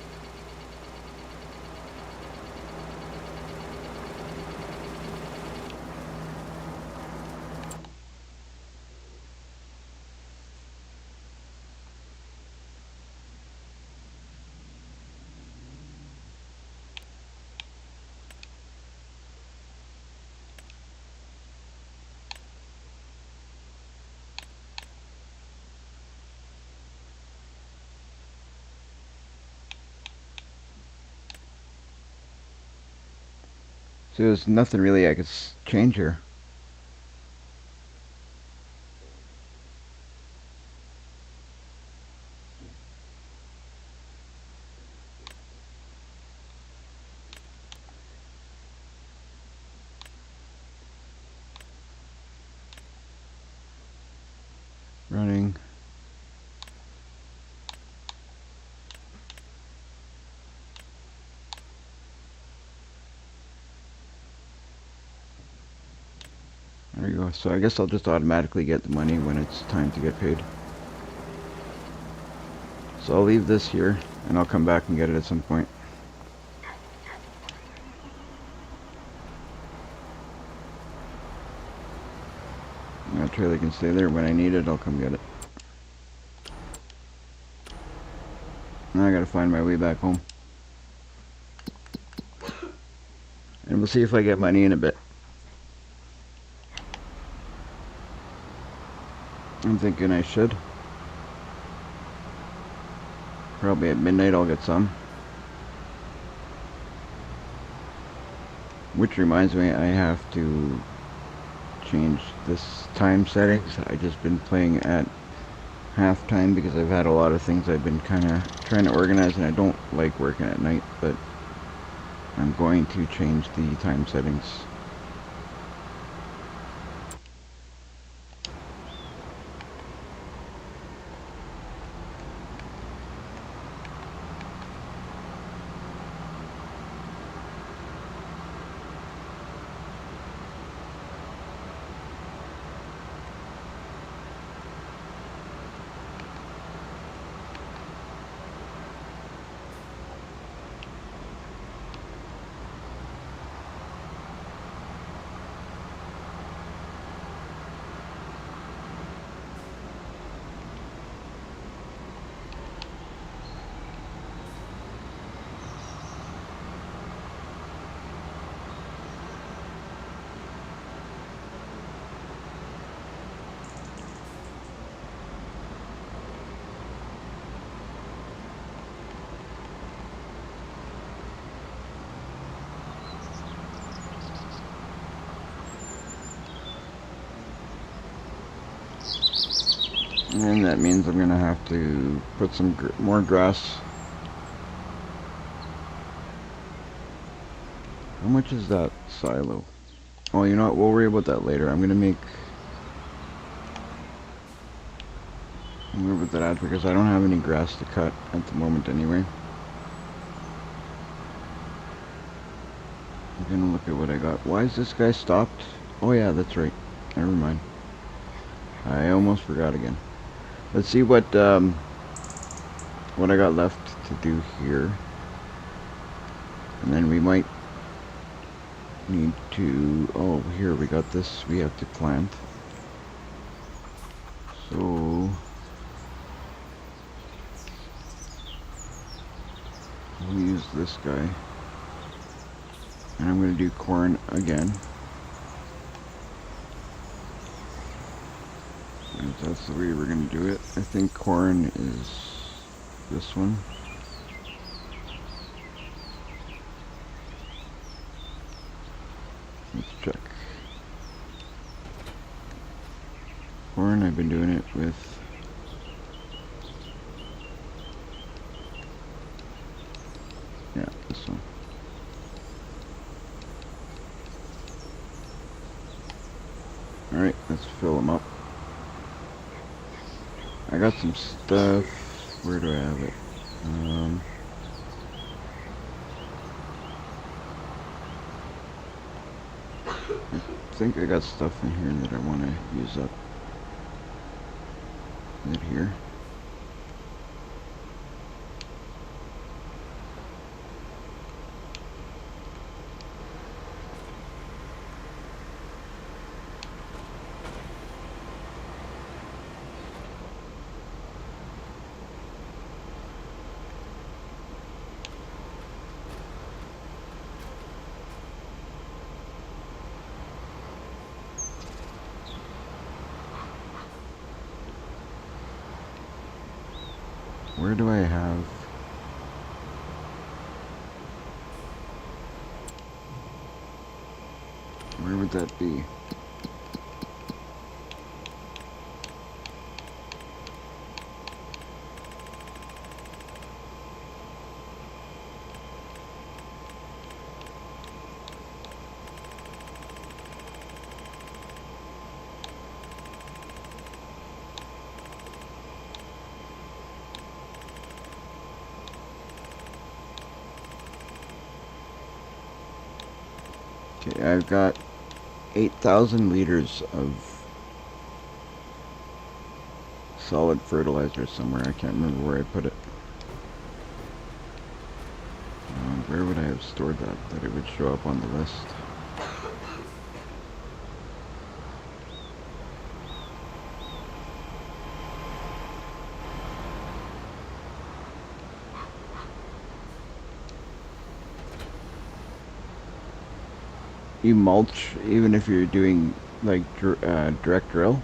So there's nothing really I could change here. running. There you go. So I guess I'll just automatically get the money when it's time to get paid. So I'll leave this here, and I'll come back and get it at some point. That trailer can stay there. When I need it, I'll come get it. Now I gotta find my way back home. And we'll see if I get money in a bit. I'm thinking I should. Probably at midnight I'll get some. Which reminds me, I have to change this time settings. I've just been playing at halftime because I've had a lot of things I've been kind of trying to organize, and I don't like working at night, but I'm going to change the time settings. And that means I'm gonna have to put some more grass. How much is that silo? Oh, you know what? We'll worry about that later. I'm gonna worry about that because I don't have any grass to cut at the moment anyway. I'm gonna look at what I got. Why is this guy stopped? Oh yeah, that's right. Never mind. I almost forgot again. Let's see what I got left to do here, and then we might need to. Oh, here we got this. We have to plant. So we'll use this guy, and I'm going to do corn again. If that's the way we're going to do it. I think corn is this one. Let's check. Corn, I've been doing it with this one. Alright, let's fill them up. I got some stuff. Where do I have it? I think I got stuff in here that I want to use up. Is it here? Where do I have? Where would that be? Okay, I've got 8,000 liters of solid fertilizer somewhere. I can't remember where I put it. Where would I have stored that it would show up on the list? You mulch even if you're doing like direct drill?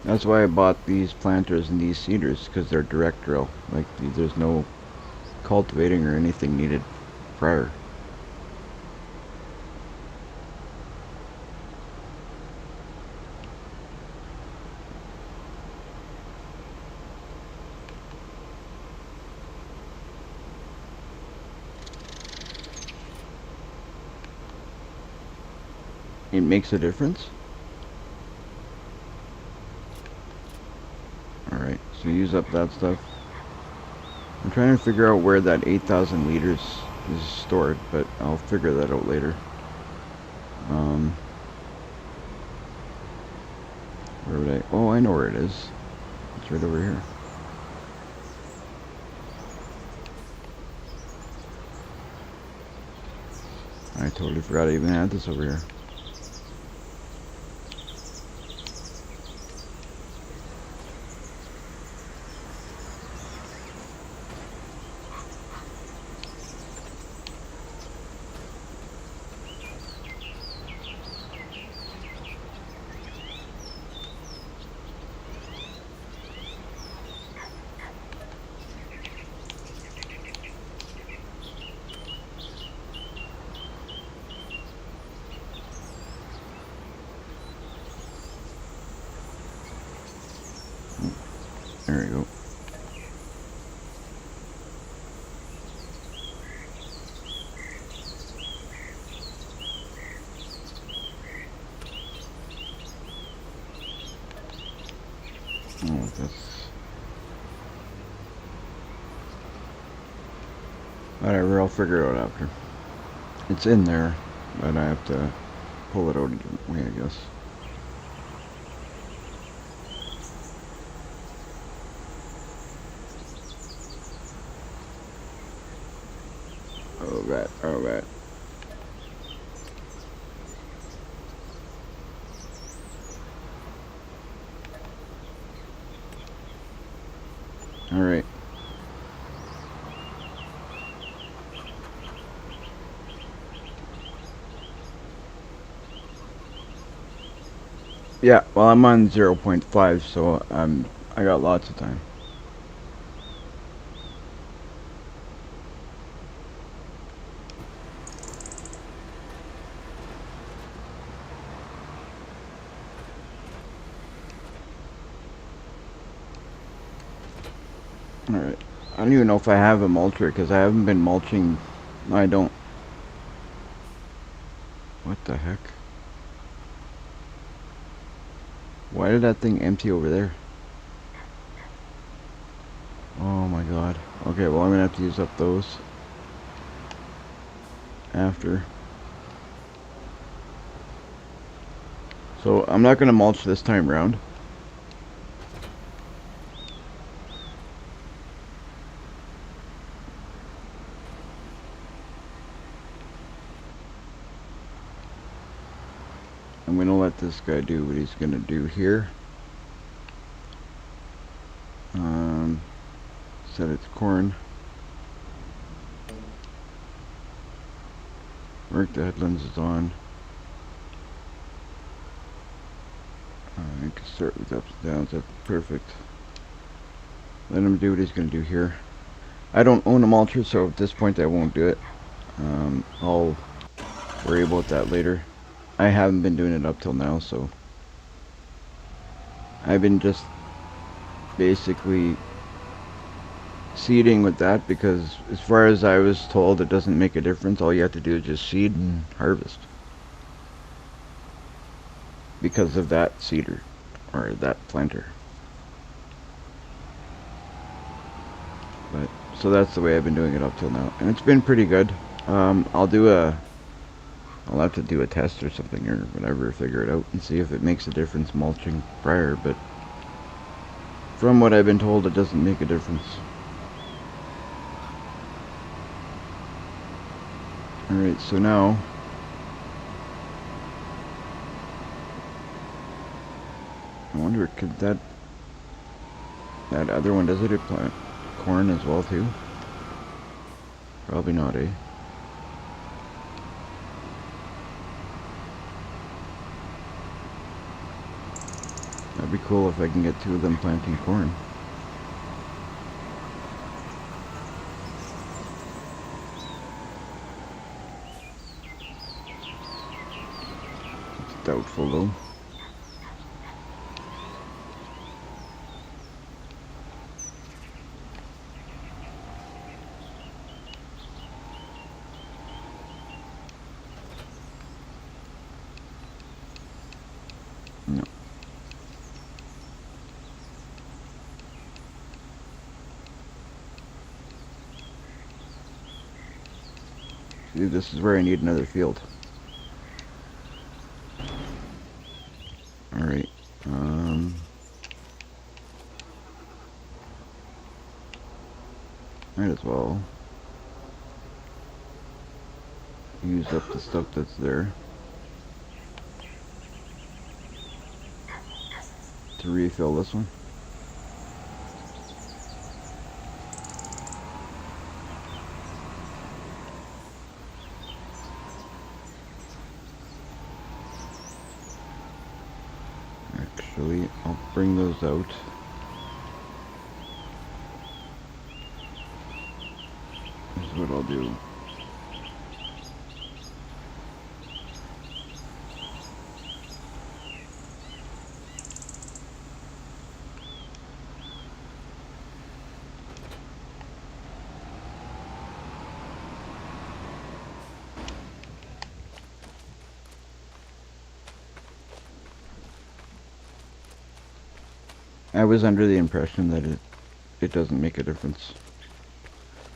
That's why I bought these planters and these seeders, because they're direct drill. Like, there's no cultivating or anything needed prior. It makes a difference? Alright, so use up that stuff. I'm trying to figure out where that 8,000 liters is stored, but I'll figure that out later. Where would I... Oh, I know where it is. It's right over here. I totally forgot I even had this over here. There we go. Oh, that's... Whatever, I'll figure it out after. It's in there, but I have to pull it out a different way, I guess. Alright. Alright. Yeah, well, I'm on 0.5, so I got lots of time. Alright. I don't even know if I have a mulcher, because I haven't been mulching. No, I don't. What the heck? Why did that thing empty over there? Oh my god. Okay, well, I'm gonna have to use up those after. So I'm not gonna mulch this time round. I'm gonna let this guy do what he's gonna do here. Set its corn. Mark the headlands is on. I can start with ups and downs. That's perfect. Let him do what he's gonna do here. I don't own a mulcher, so at this point I won't do it. I'll worry about that later. I haven't been doing it up till now, so I've been just basically seeding with that, because as far as I was told, it doesn't make a difference. All you have to do is just seed and harvest because of that seeder or that planter. But so that's the way I've been doing it up till now, and it's been pretty good. I'll have to do a test or something or whatever, figure it out and see if it makes a difference mulching prior, but from what I've been told, it doesn't make a difference. Alright, so now I wonder, could that other one, does it plant corn as well too? Probably not, eh? That'd be cool if I can get 2 of them planting corn. It's doubtful though. No. See, this is where I need another field. Alright. Might as well use up the stuff that's there to refill this one. Actually, I'll bring those out. This is what I'll do. I was under the impression that it doesn't make a difference.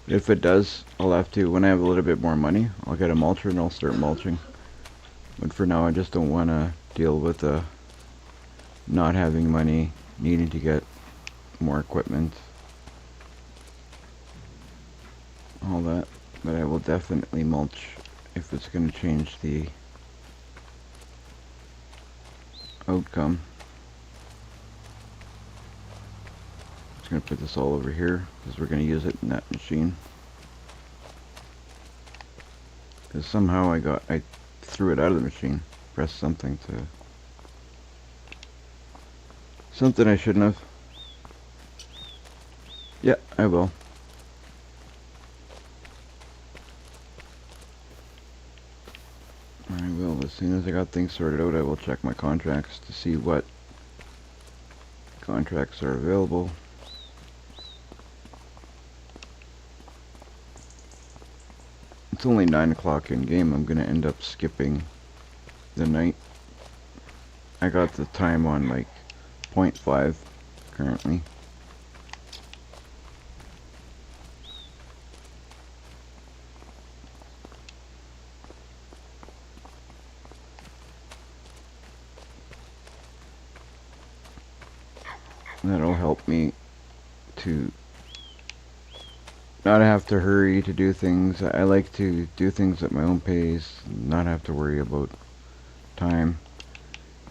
If it does, I'll have to, when I have a little bit more money, I'll get a mulcher and I'll start mulching. But for now, I just don't want to deal with not having money, needing to get more equipment, all that. But I will definitely mulch if it's going to change the outcome. Just going to put this all over here because we're going to use it in that machine. Because somehow I threw it out of the machine. Pressed something I shouldn't have. Yeah, I will. I will. As soon as I got things sorted out, I will check my contracts to see what contracts are available. It's only 9 o'clock in game. I'm going to end up skipping the night. I got the time on like 0.5 currently. That'll help me to not have to hurry to do things. I like to do things at my own pace, not have to worry about time.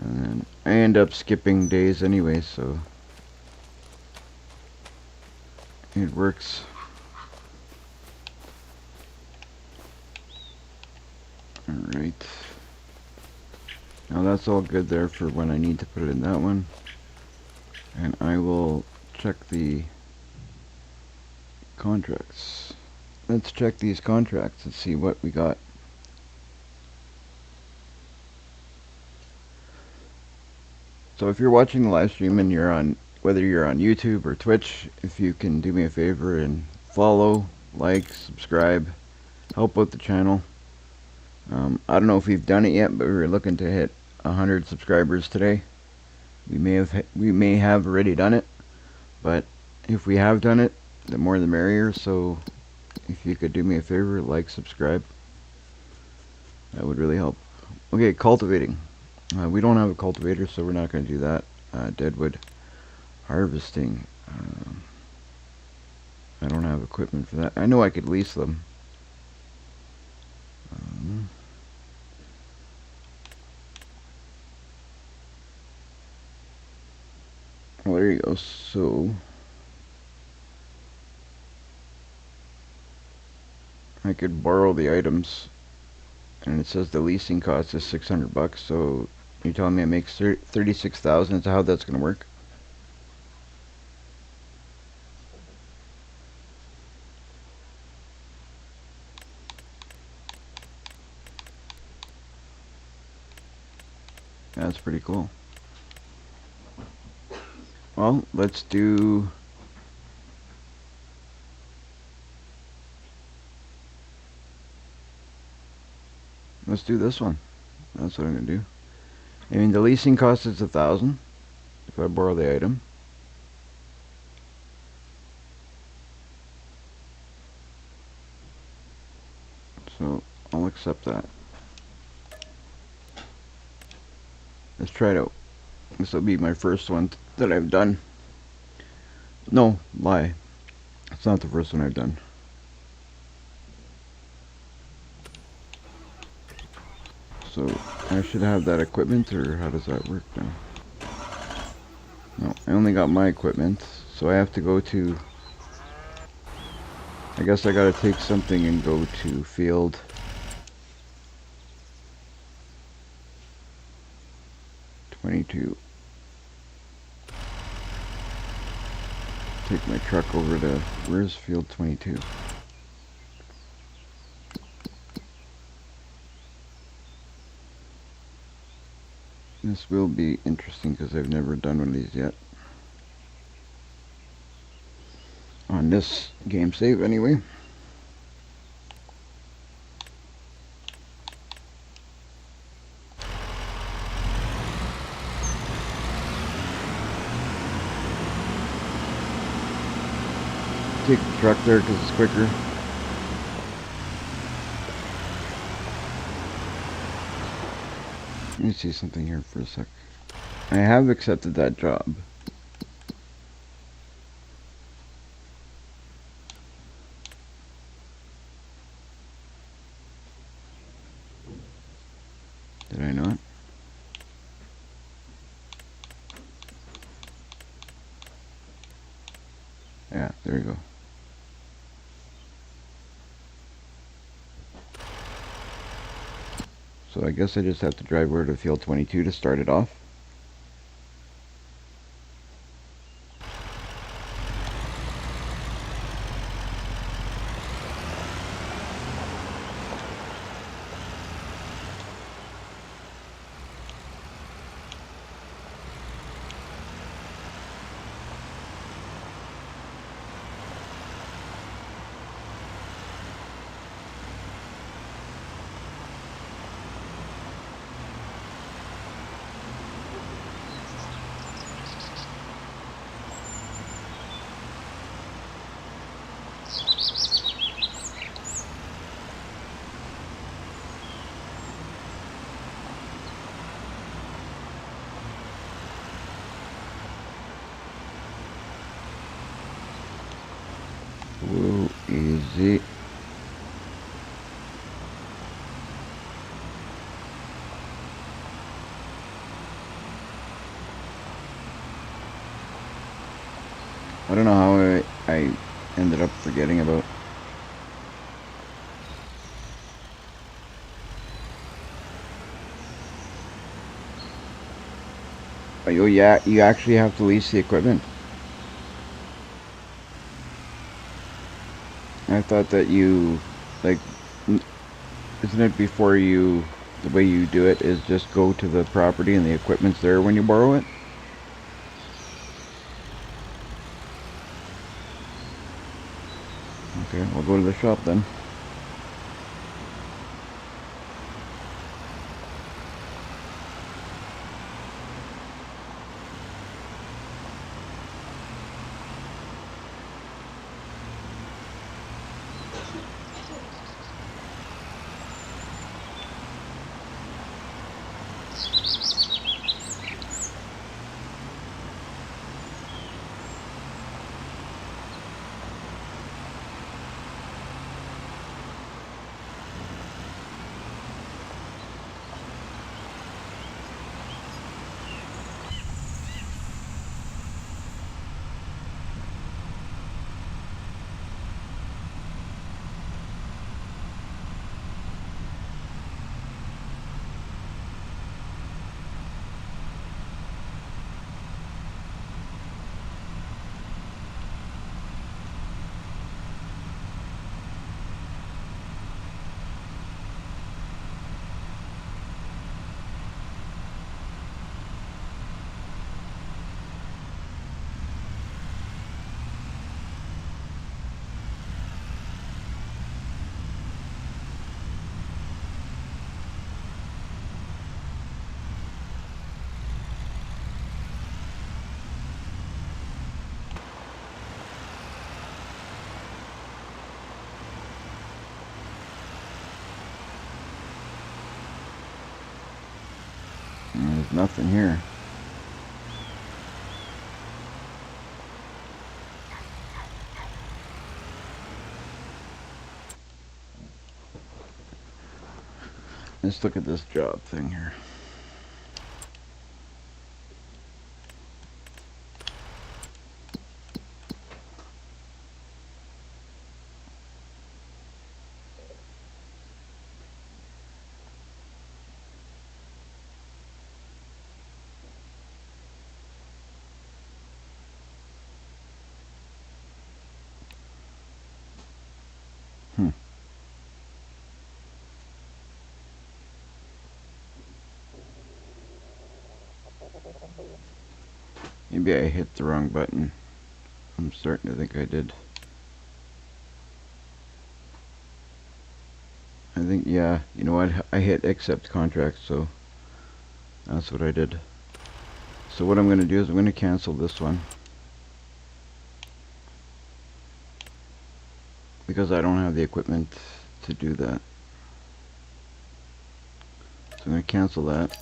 And then I end up skipping days anyway, so it works. Alright. Now that's all good there for when I need to put it in that one. And I will check the contracts. Let's check these contracts and see what we got. So if you're watching the live stream and you're on, whether you're on YouTube or Twitch, if you can do me a favor and follow, like, subscribe, help out the channel. I don't know if we've done it yet, but we were looking to hit 100 subscribers today. We may have already done it, but if we have done it, the more the merrier. So if you could do me a favor, like, subscribe, that would really help. Okay, cultivating. We don't have a cultivator, so we're not going to do that. Deadwood harvesting. I don't have equipment for that. I know I could lease them. Well, there you go. So I could borrow the items, and it says the leasing cost is $600. So you're telling me it makes 36,000? Is how that's going to work? That's pretty cool. Well, let's do this one. That's what I'm gonna do. I mean, the leasing cost is 1,000 if I borrow the item. So I'll accept that. Let's try it out. This will be my first one that I've done. No, lie. It's not the first one I've done. So I should have that equipment, or how does that work now? No, I only got my equipment, so I have to go to... I guess I gotta take something and go to field. Take my truck over to... Where's field 22? This will be interesting because I've never done one of these yet. On this game save, anyway. Take the truck there because it's quicker. Let me see something here for a sec. I have accepted that job. Did I not? Yeah, there you go. So I guess I just have to drive over to field 22 to start it off. Whoa, easy. I don't know how I ended up forgetting about. Oh yeah, you actually have to lease the equipment. I thought that you, like, isn't it before you, the way you do it is just go to the property and the equipment's there when you borrow it? go to the shop then. There's nothing here. Let's look at this job thing here. Maybe I hit the wrong button. I'm starting to think I did. I think, yeah, you know what? I hit accept contract, so that's what I did. So what I'm going to do is I'm going to cancel this one, because I don't have the equipment to do that. So I'm going to cancel that.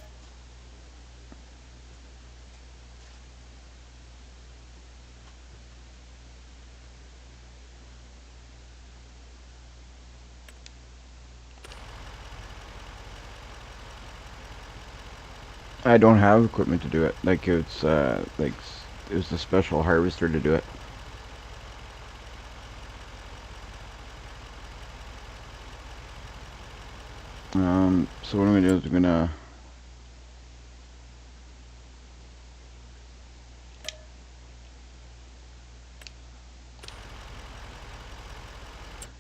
I don't have equipment to do it. Like it's like it was a special harvester to do it. So what I'm gonna do is I'm gonna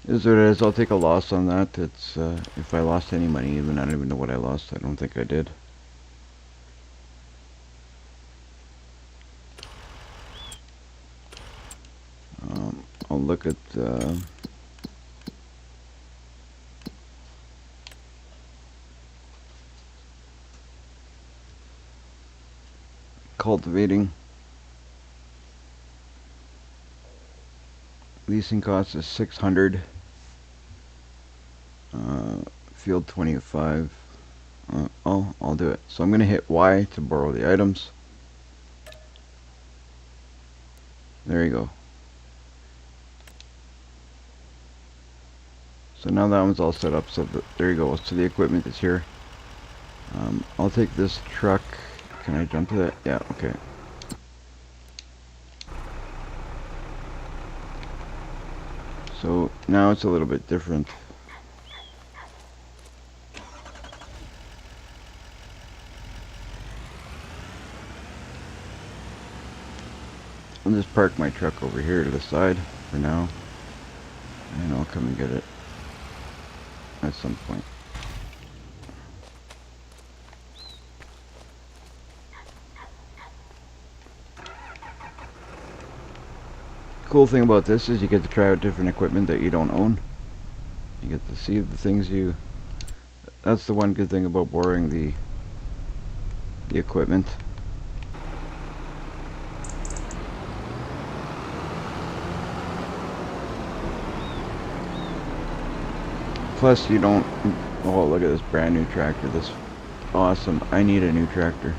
is what it is. I'll take a loss on that. It's if I lost any money, even I don't even know what I lost. I don't think I did. I'll look at cultivating. Leasing cost is 600. Field 25. I'll do it. So I'm gonna hit Y to borrow the items. There you go. So now that one's all set up. So there you go. So the equipment is here. I'll take this truck. Can I jump to that? Yeah. Okay. So now it's a little bit different. I'll just park my truck over here to the side for now, and I'll come and get it at some point. Cool thing about this is you get to try out different equipment that you don't own. You get to see the things you... That's the one good thing about borrowing the equipment. Plus you don't... Oh, look at this brand new tractor. This awesome. I need a new tractor.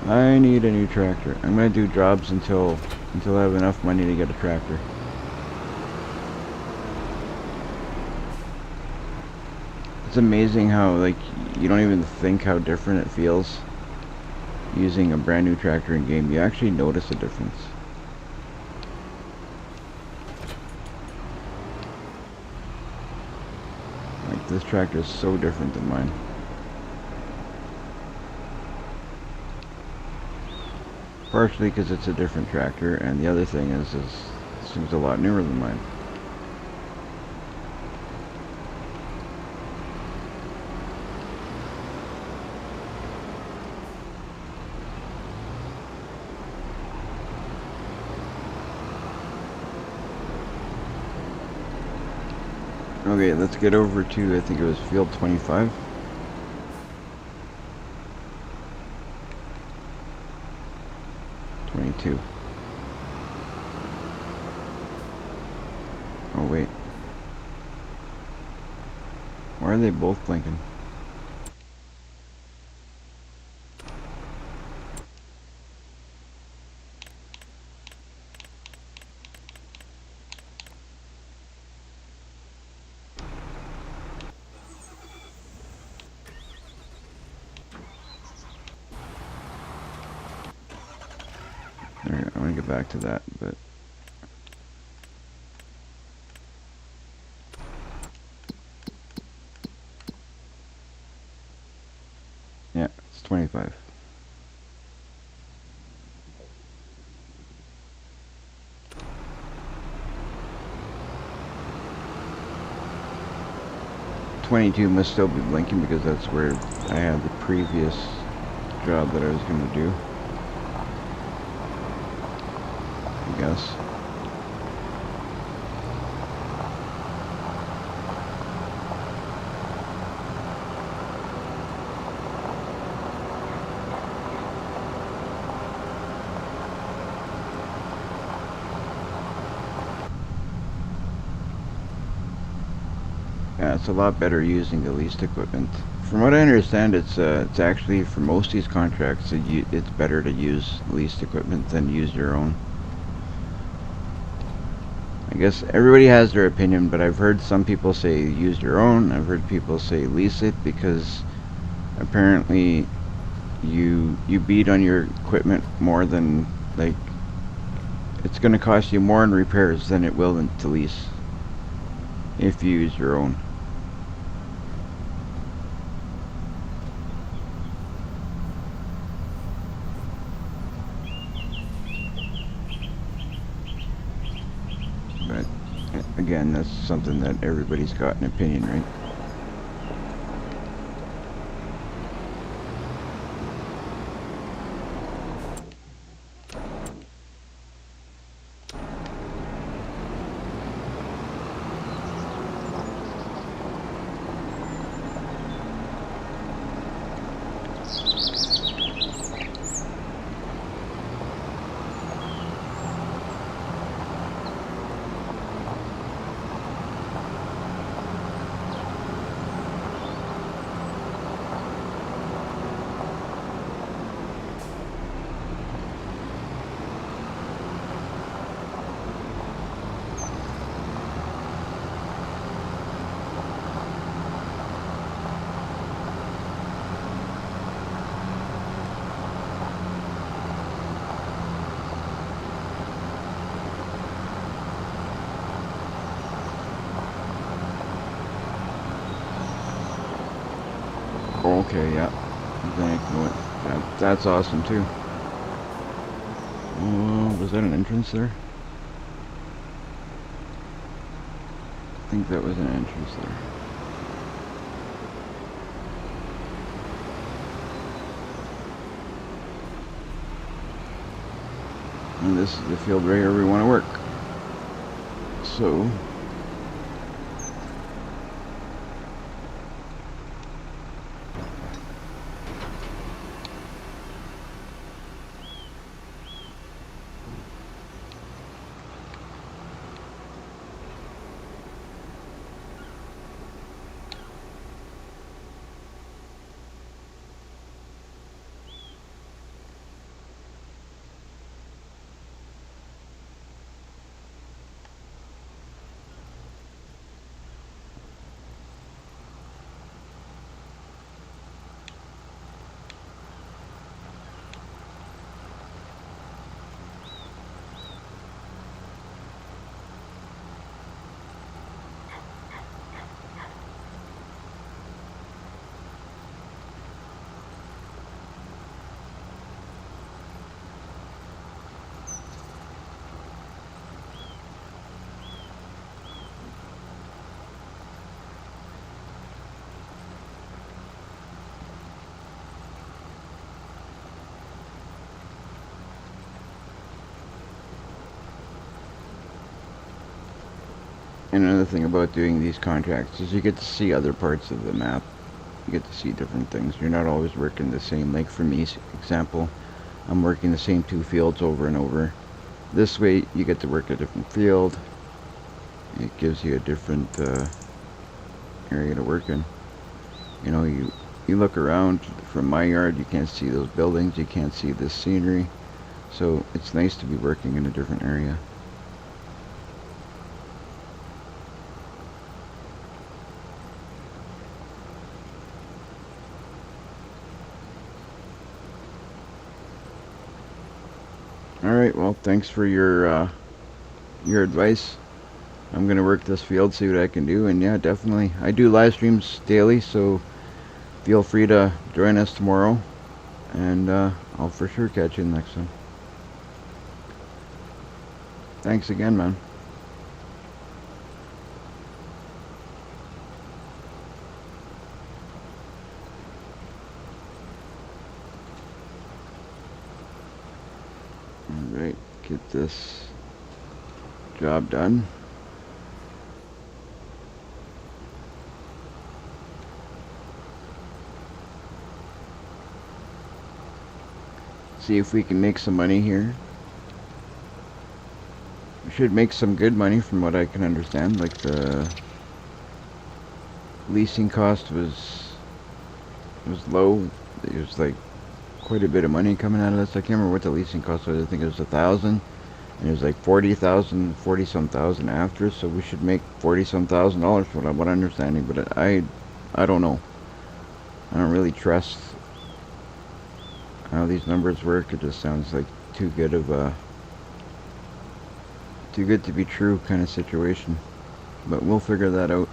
I need a new tractor. I'm gonna do jobs until I have enough money to get a tractor. It's amazing how, like, you don't even think how different it feels using a brand new tractor in game. You actually notice a difference. Like, this tractor is so different than mine. Partially because it's a different tractor, and the other thing is it seems a lot newer than mine. Okay, let's get over to, I think it was field 25. Oh wait. Why are they both blinking? There, I'm gonna get back to that, but yeah, it's 25. $22 must still be blinking because that's where I had the previous job that I was going to do, I guess. Yeah, it's a lot better using the leased equipment. From what I understand, it's actually, for most of these contracts, it's better to use leased equipment than use your own. I guess everybody has their opinion, but I've heard some people say use your own. I've heard people say lease it because apparently you beat on your equipment more than, like, it's going to cost you more in repairs than it will to lease if you use your own. But again, that's something that everybody's got an opinion, right? Okay, yeah. That's awesome too. Was that an entrance there? I think that was an entrance there. And this is the field right here we want to work. So and another thing about doing these contracts is you get to see other parts of the map. You get to see different things. You're not always working the same. Like for me, example, I'm working the same 2 fields over and over. This way, you get to work a different field. It gives you a different area to work in. You know, you look around from my yard, you can't see those buildings, you can't see this scenery. So it's nice to be working in a different area. Alright, well, thanks for your advice. I'm going to work this field, see what I can do, and yeah, definitely. I do live streams daily, so feel free to join us tomorrow, and I'll for sure catch you next time. Thanks again, man. Alright, get this job done. See if we can make some money here. We should make some good money from what I can understand. Like the leasing cost was low. It was like quite a bit of money coming out of this. I can't remember what the leasing cost was. I think it was 1,000, and it was like 40,000, 40-some thousand after. So we should make 40-some thousand dollars from what I'm understanding. But I don't know. I don't really trust how these numbers work. It just sounds like too good to be true kind of situation. But we'll figure that out.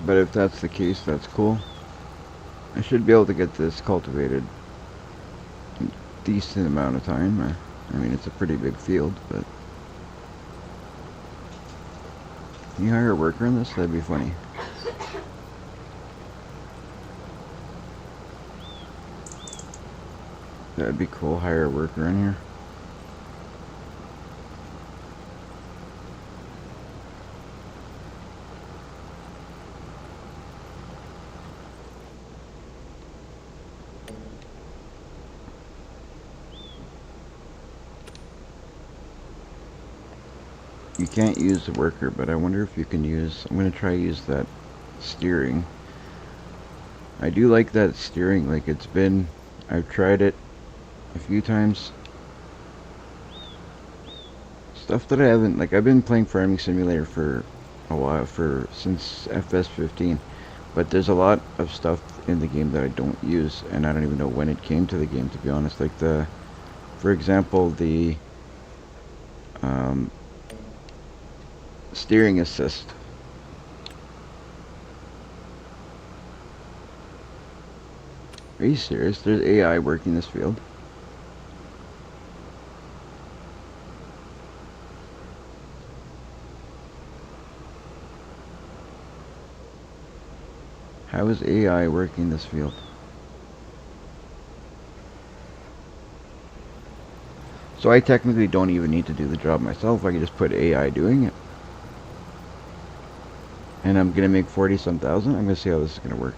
But if that's the case, that's cool. I should be able to get this cultivated in a decent amount of time. I mean, it's a pretty big field, but can you hire a worker on this? That'd be funny. That'd be cool. Hire a worker in here. You can't use the worker, but I wonder if you can use... I'm going to try to use that steering. I do like that steering. Like, it's been... I've tried it a few times. Stuff that I haven't... Like, I've been playing Farming Simulator for a while, since FS15. But there's a lot of stuff in the game that I don't use, and I don't even know when it came to the game, to be honest. Like, for example, the... steering assist. Are you serious? There's AI working this field? How is AI working this field? So I technically don't even need to do the job myself. I can just put AI doing it. And I'm gonna make 40-some thousand. I'm gonna see how this is gonna work.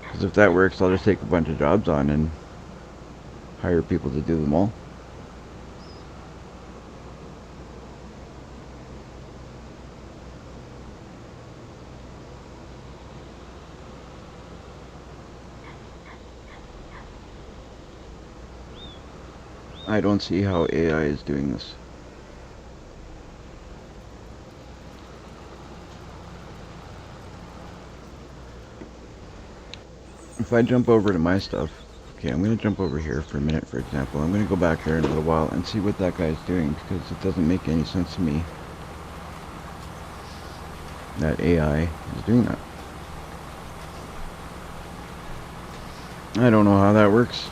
Because if that works, I'll just take a bunch of jobs on and hire people to do them all. I don't see how AI is doing this. If I jump over to my stuff, okay, I'm going to jump over here for a minute, for example. I'm going to go back there in a little while and see what that guy's doing, because it doesn't make any sense to me that AI is doing that. I don't know how that works.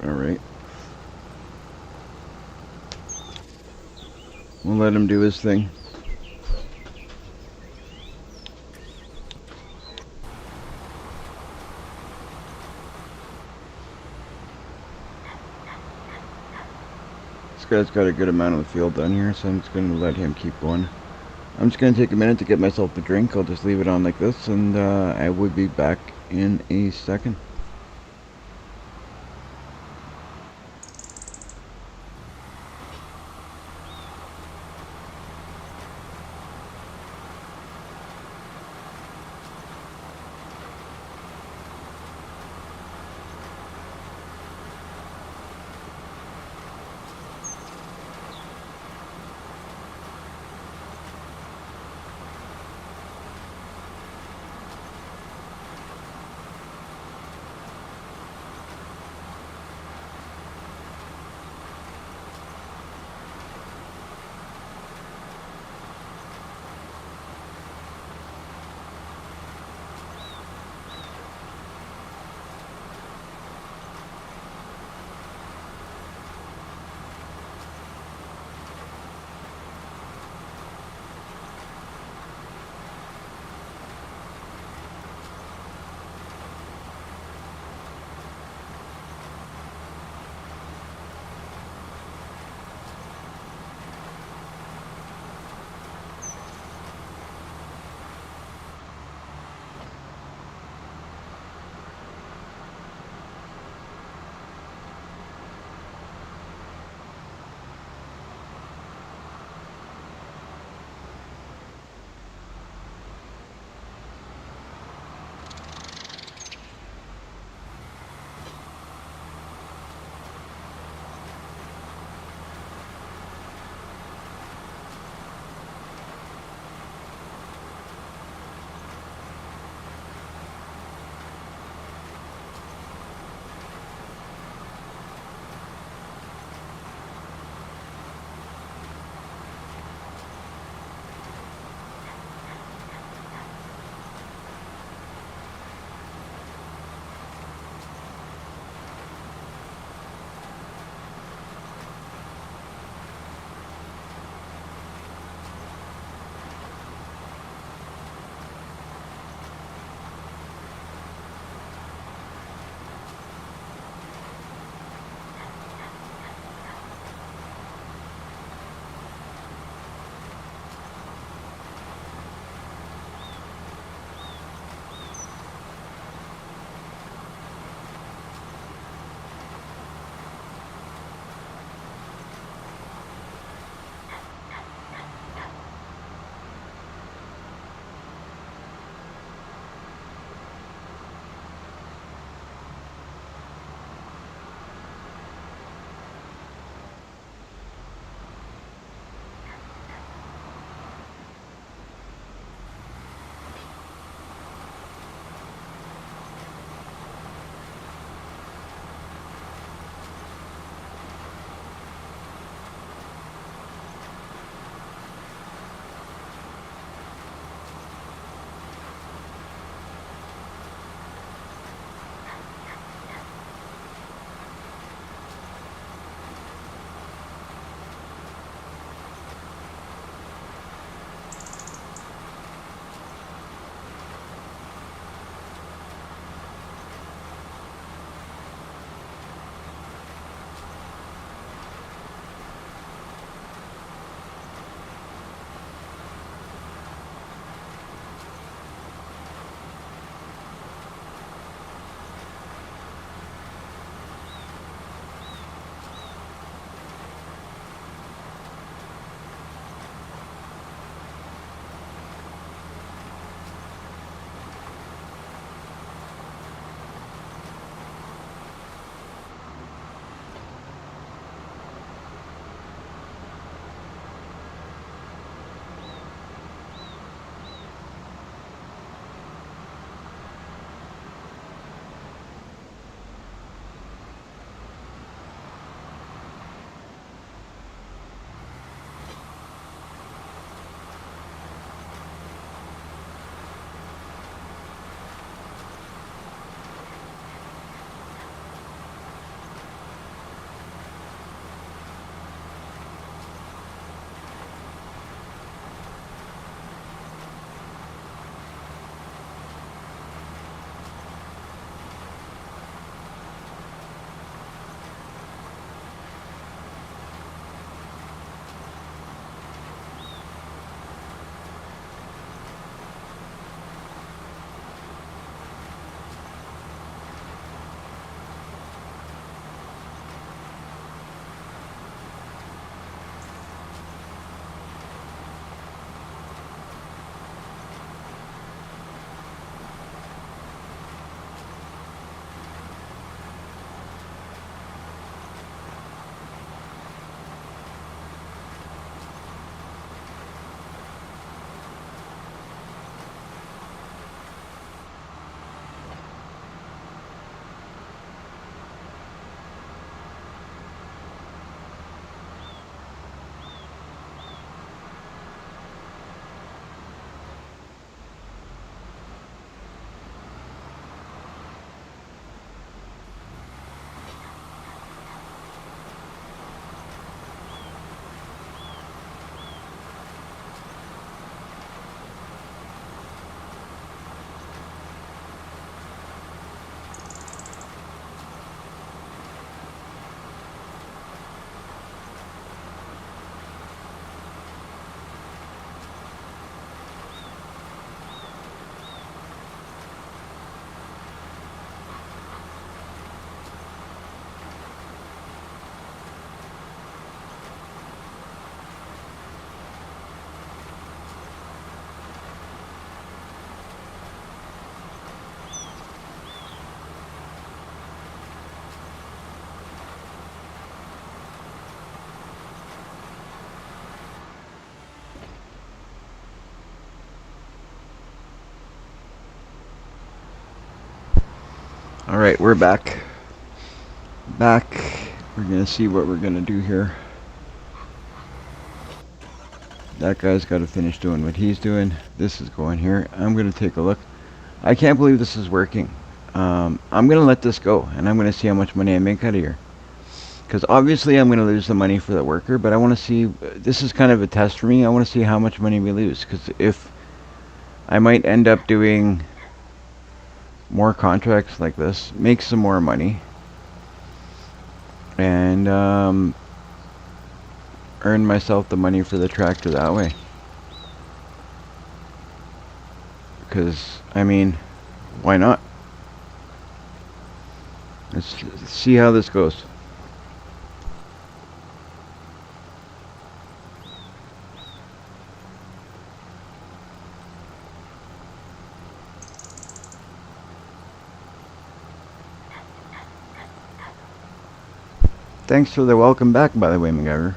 Alright. We'll let him do his thing. This guy's got a good amount of the field done here, so I'm just going to let him keep going. I'm just going to take a minute to get myself a drink. I'll just leave it on like this, and I will be back in a second. Alright, we're back. We're gonna see what we're gonna do here. That guy's gotta finish doing what he's doing. This is going here. I'm gonna take a look. I can't believe this is working. I'm gonna let this go, and I'm gonna see how much money I make out of here. Because obviously I'm gonna lose the money for the worker, but I wanna see, this is kind of a test for me. I wanna see how much money we lose, because if I might end up doing more contracts like this, make some more money, and earn myself the money for the tractor that way. Because, I mean, why not? Let's see how this goes. Thanks for the welcome back, by the way, MacGyver.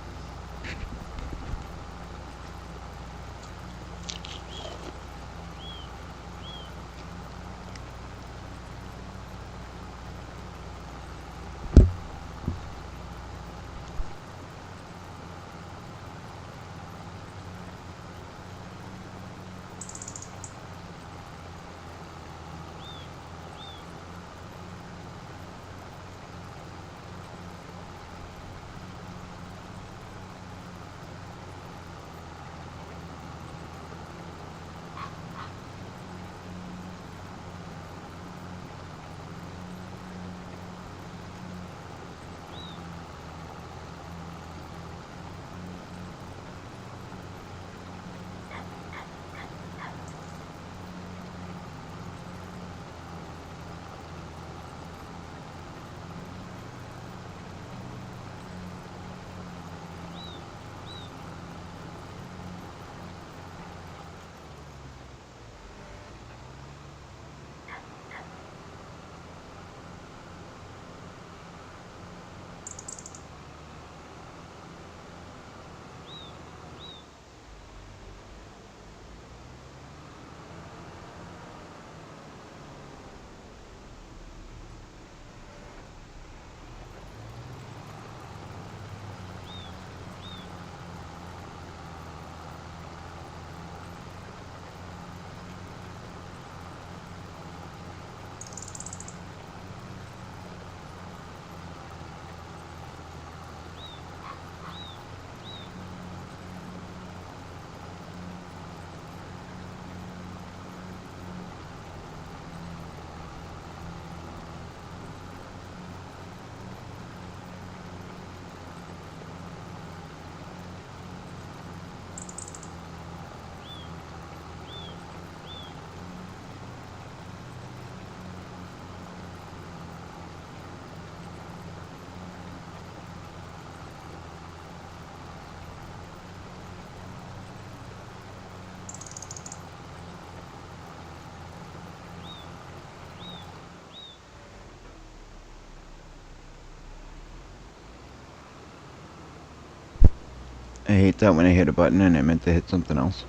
I hate that when I hit a button and I meant to hit something else.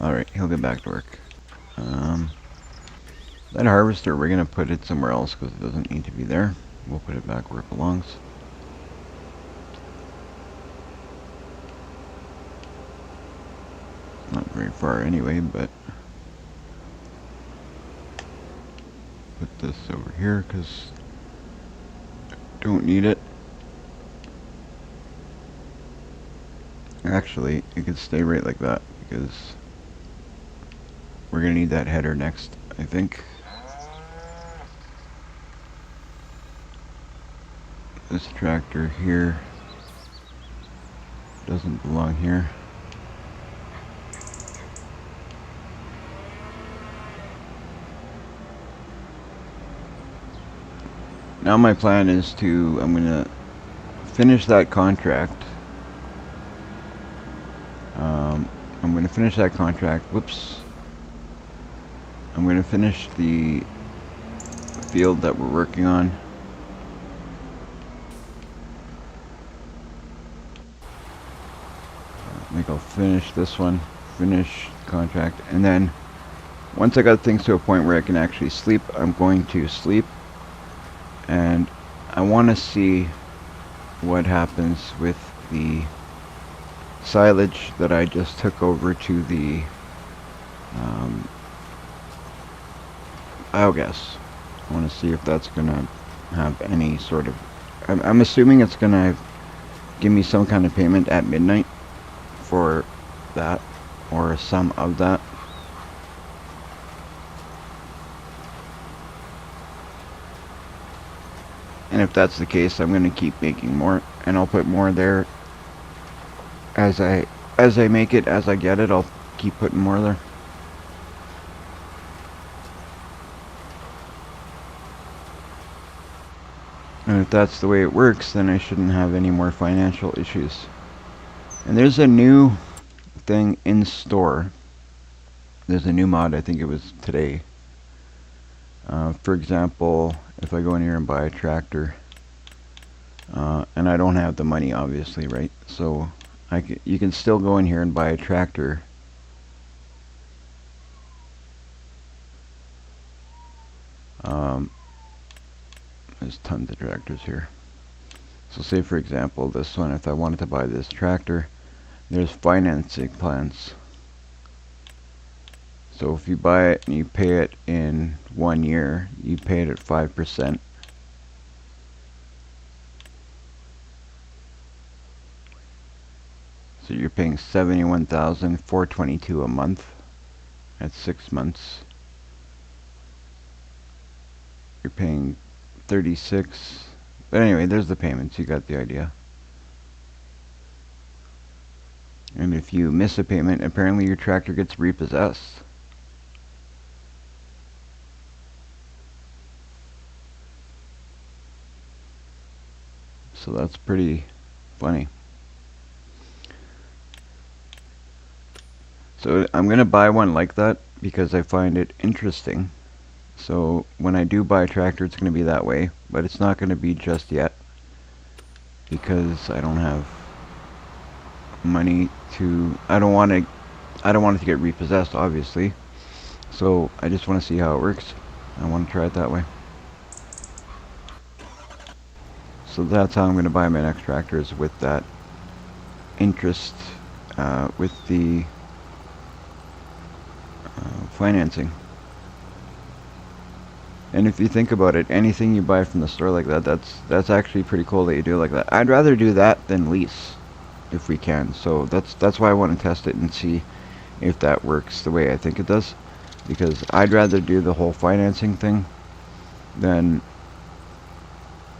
Alright, he'll get back to work. That harvester, we're going to put it somewhere else because it doesn't need to be there. We'll put it back where it belongs. Not very far anyway, but put this over here because don't need it. Actually, it could stay right like that because we're going to need that header next, I think. This tractor here doesn't belong here. Now my plan is to, I'm going to finish that contract. I'm going to finish that contract. Whoops. I'm going to finish the field that we're working on. I think I'll finish this one, finish contract, and then once I got things to a point where I can actually sleep, I'm going to sleep. And I want to see what happens with the silage that I just took over to the biogas. I want to see if that's going to have any sort of... I'm assuming it's going to give me some kind of payment at midnight for that, or some of that. And if that's the case, I'm going to keep making more, and I'll put more there as I make it, as I get it. I'll keep putting more there. And if that's the way it works, then I shouldn't have any more financial issues. And there's a new thing in store. There's a new mod, I think it was today. For example, if I go in here and buy a tractor, and I don't have the money, obviously, right? So you can still go in here and buy a tractor. There's tons of tractors here. So say, for example, this one, if I wanted to buy this tractor, there's financing plans. So if you buy it and you pay it in 1 year, you pay it at 5%. So you're paying $71,422 a month at 6 months. You're paying 36. But anyway, there's the payments. You got the idea. And if you miss a payment, apparently your tractor gets repossessed. So that's pretty funny. So I'm going to buy one like that because I find it interesting. So when I do buy a tractor, it's going to be that way, but it's not going to be just yet because I don't have money to... I don't want it to get repossessed, obviously. So I just want to see how it works. I want to try it that way. So that's how I'm going to buy my next tractor, is with that interest, with the financing. And if you think about it, anything you buy from the store like that, that's actually pretty cool that you do like that. I'd rather do that than lease, if we can. So that's why I want to test it and see if that works the way I think it does. Because I'd rather do the whole financing thing than,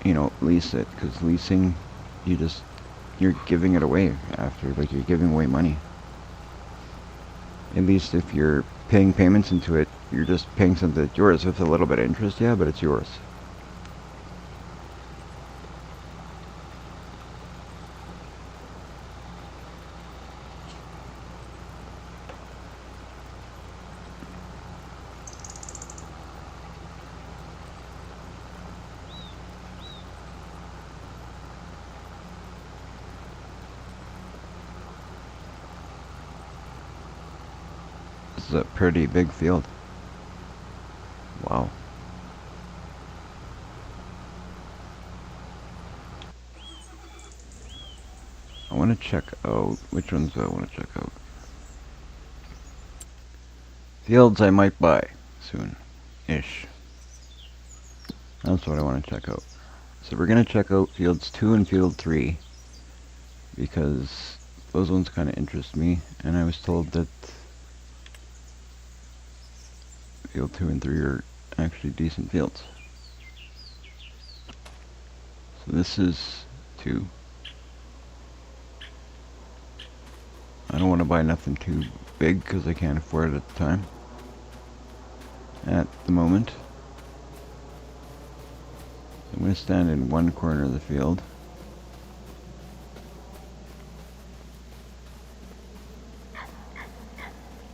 you know, lease it. Because leasing, you're giving it away after, like you're giving away money. At least if you're paying payments into it, you're just paying something that's yours with a little bit of interest, yeah, but it's yours. This is a pretty big field. Wow. I want to check out, which ones do I want to check out? Fields I might buy soon-ish. That's what I want to check out. So we're going to check out fields 2 and field 3 because those ones kind of interest me, and I was told that field 2 and 3 are actually decent fields. So this is 2. I don't want to buy nothing too big because I can't afford it at the time. At the moment. I'm going to stand in one corner of the field.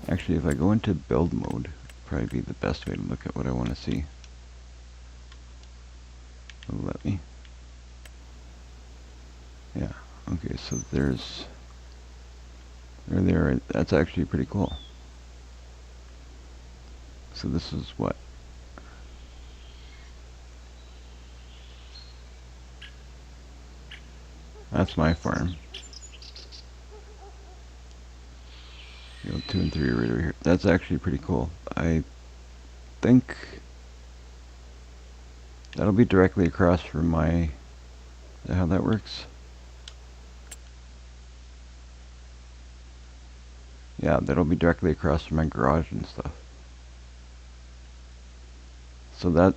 Actually, if I go into build mode, probably be the best way to look at what I want to see. It'll let me. Yeah, okay, so there's... There, that's actually pretty cool. So this is what? That's my farm. Field 2 and 3 right over here. That's actually pretty cool. I think that'll be directly across from my... Is that how that works? Yeah, that'll be directly across from my garage and stuff. So that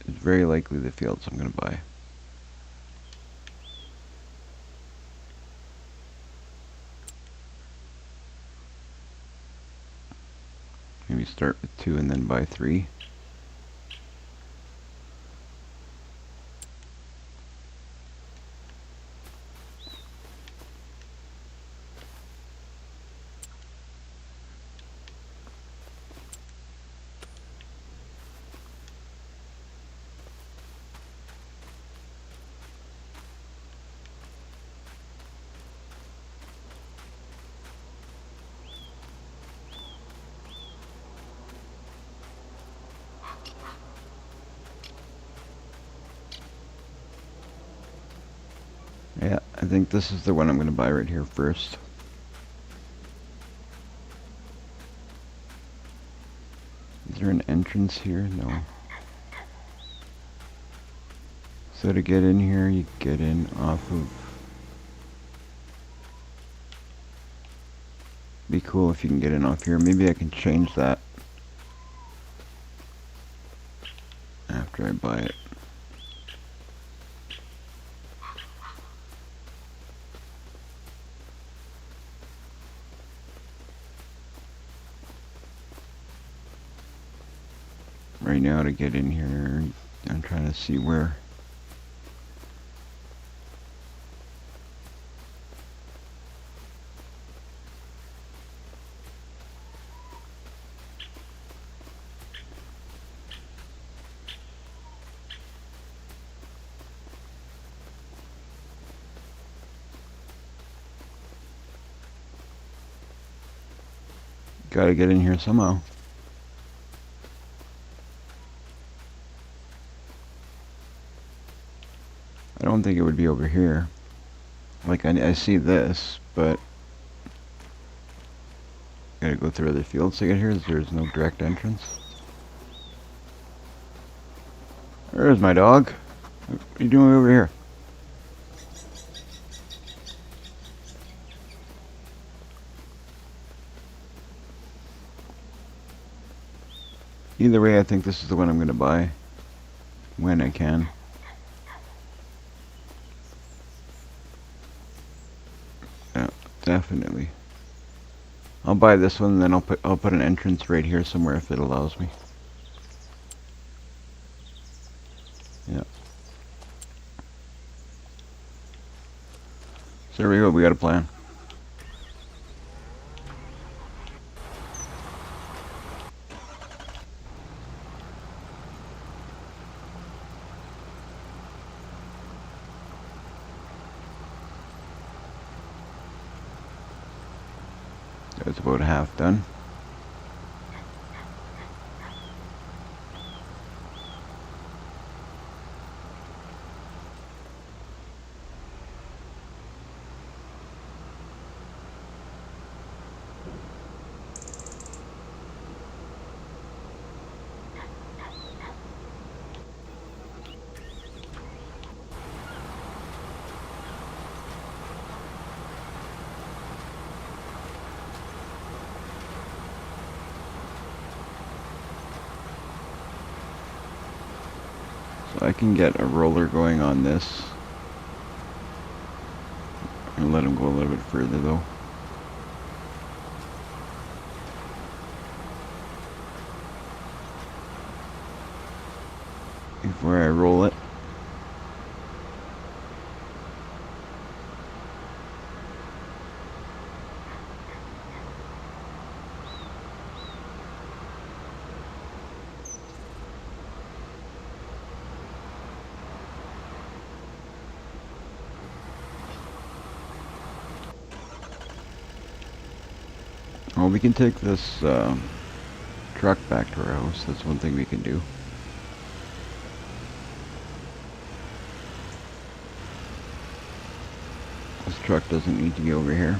is very likely the fields I'm going to buy. Maybe start with 2 and then buy 3. Yeah, I think this is the one I'm going to buy right here first. Is there an entrance here? No. So to get in here, you get in off of... Be cool if you can get in off here. Maybe I can change that after I buy it. Right now to get in here, I'm trying to see where. Gotta get in here somehow. I don't think it would be over here. Like, I see this, but gotta go through other fields to get here. There's no direct entrance. There's my dog. What are you doing over here? Either way, I think this is the one I'm going to buy when I can. Yeah, definitely. I'll buy this one, and then I'll put an entrance right here somewhere if it allows me. Yeah. So there we go. We got a plan. That's about half done. So I can get a roller going on this. And let him go a little bit further though. Before I roll it. Well, we can take this truck back to our house. That's one thing we can do. This truck doesn't need to be over here.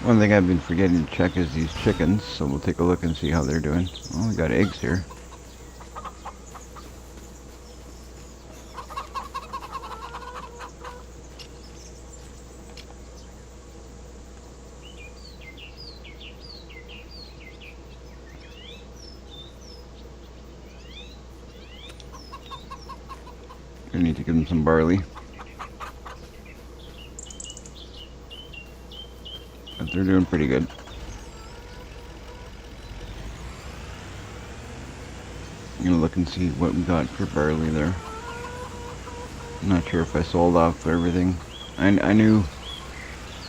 One thing I've been forgetting to check is these chickens, so we'll take a look and see how they're doing. Oh, we got eggs here. I need to give them some barley. But they're doing pretty good. I'm gonna look and see what we got for barley there. I'm not sure if I sold off everything. I know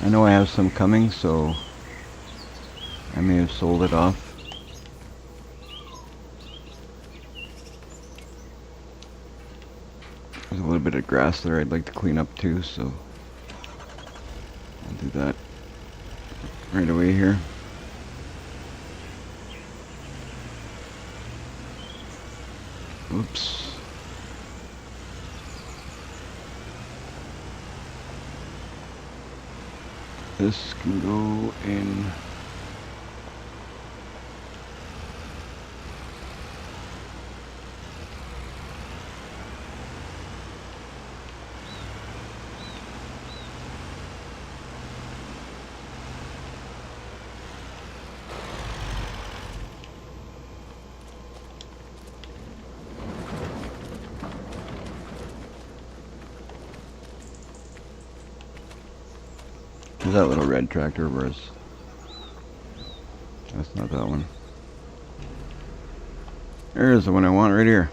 I have some coming, so I may have sold it off. There's a little bit of grass there I'd like to clean up too, so I'll do that right away here. Oops. This can go in. There's that little red tractor, whereas that's not that one. There's the one I want right here.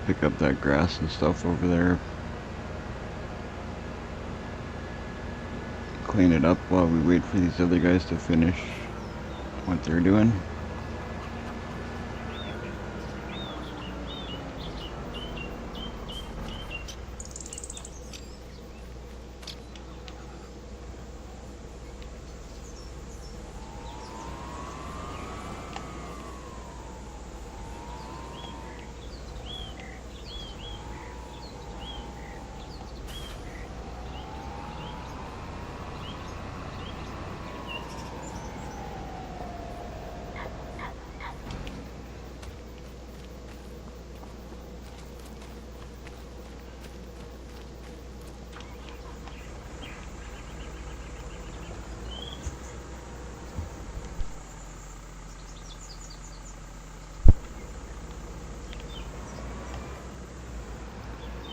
Pick up that grass and stuff over there. Clean it up while we wait for these other guys to finish what they're doing.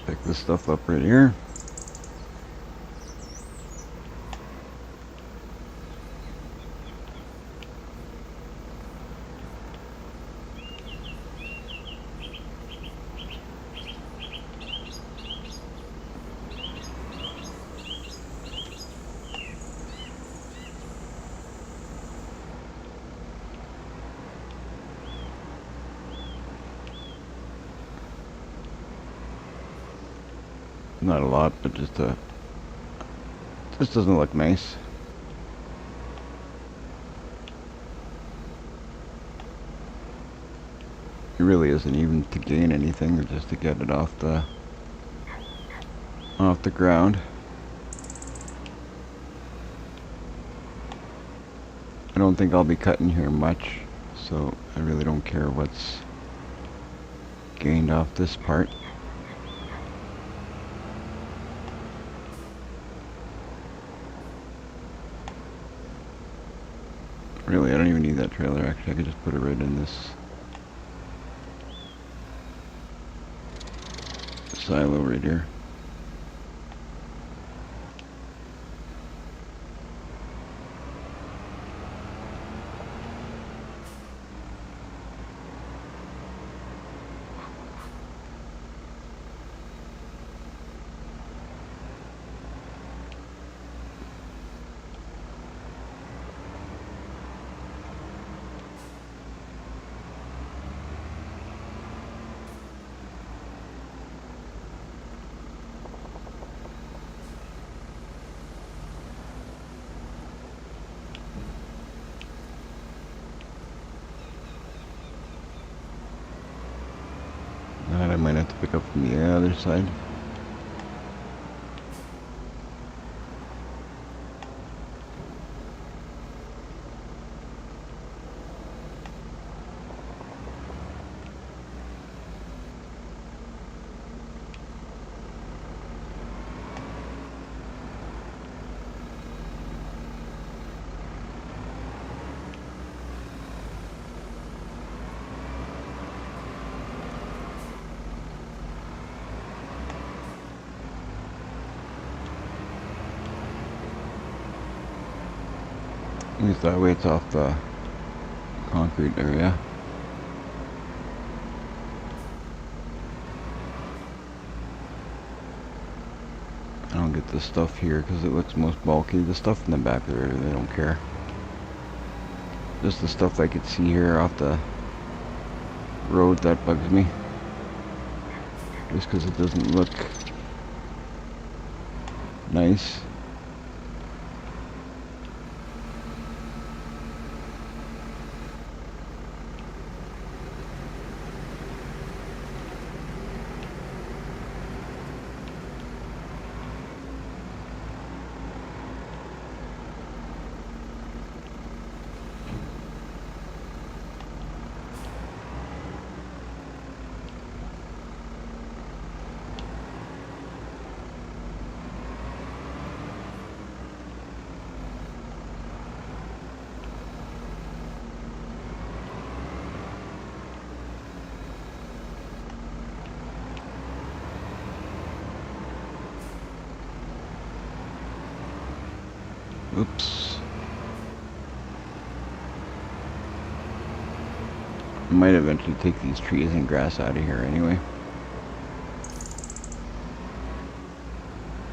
Pick this stuff up right here. Not a lot, but just doesn't look nice. It really isn't even to gain anything, or just to get it off the ground. I don't think I'll be cutting here much, so I really don't care what's gained off this part. Really, I don't even need that trailer. Actually, I could just put it right in this silo right here. That I might have to pick up from the other side. At least that way it's off the concrete area. I don't get this stuff here because it looks most bulky. The stuff in the back there, they don't care. Just the stuff I could see here off the road that bugs me. Just because it doesn't look nice. Oops. I might eventually take these trees and grass out of here anyway.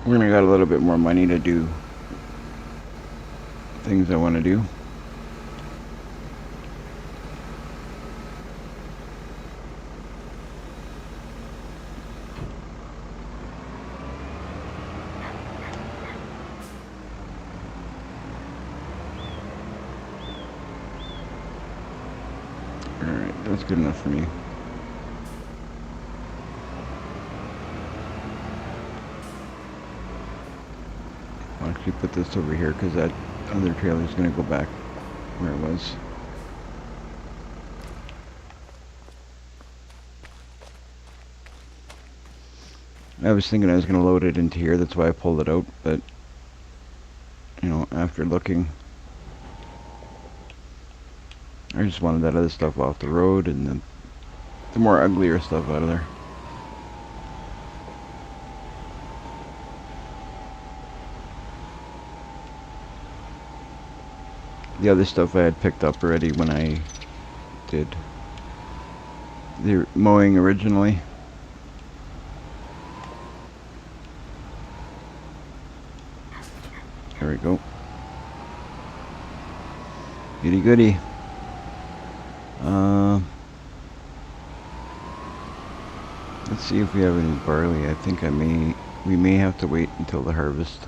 We're gonna got a little bit more money to do things I want to do. Alright, that's good enough for me. I'll actually put this over here because that other trailer is going to go back where it was. I was thinking I was going to load it into here, that's why I pulled it out, but, you know, after looking, I just wanted that other stuff off the road and the more uglier stuff out of there. The other stuff I had picked up already when I did the mowing originally. There we go. Goody goody. Let's see if we have any barley. I think we may have to wait until the harvest.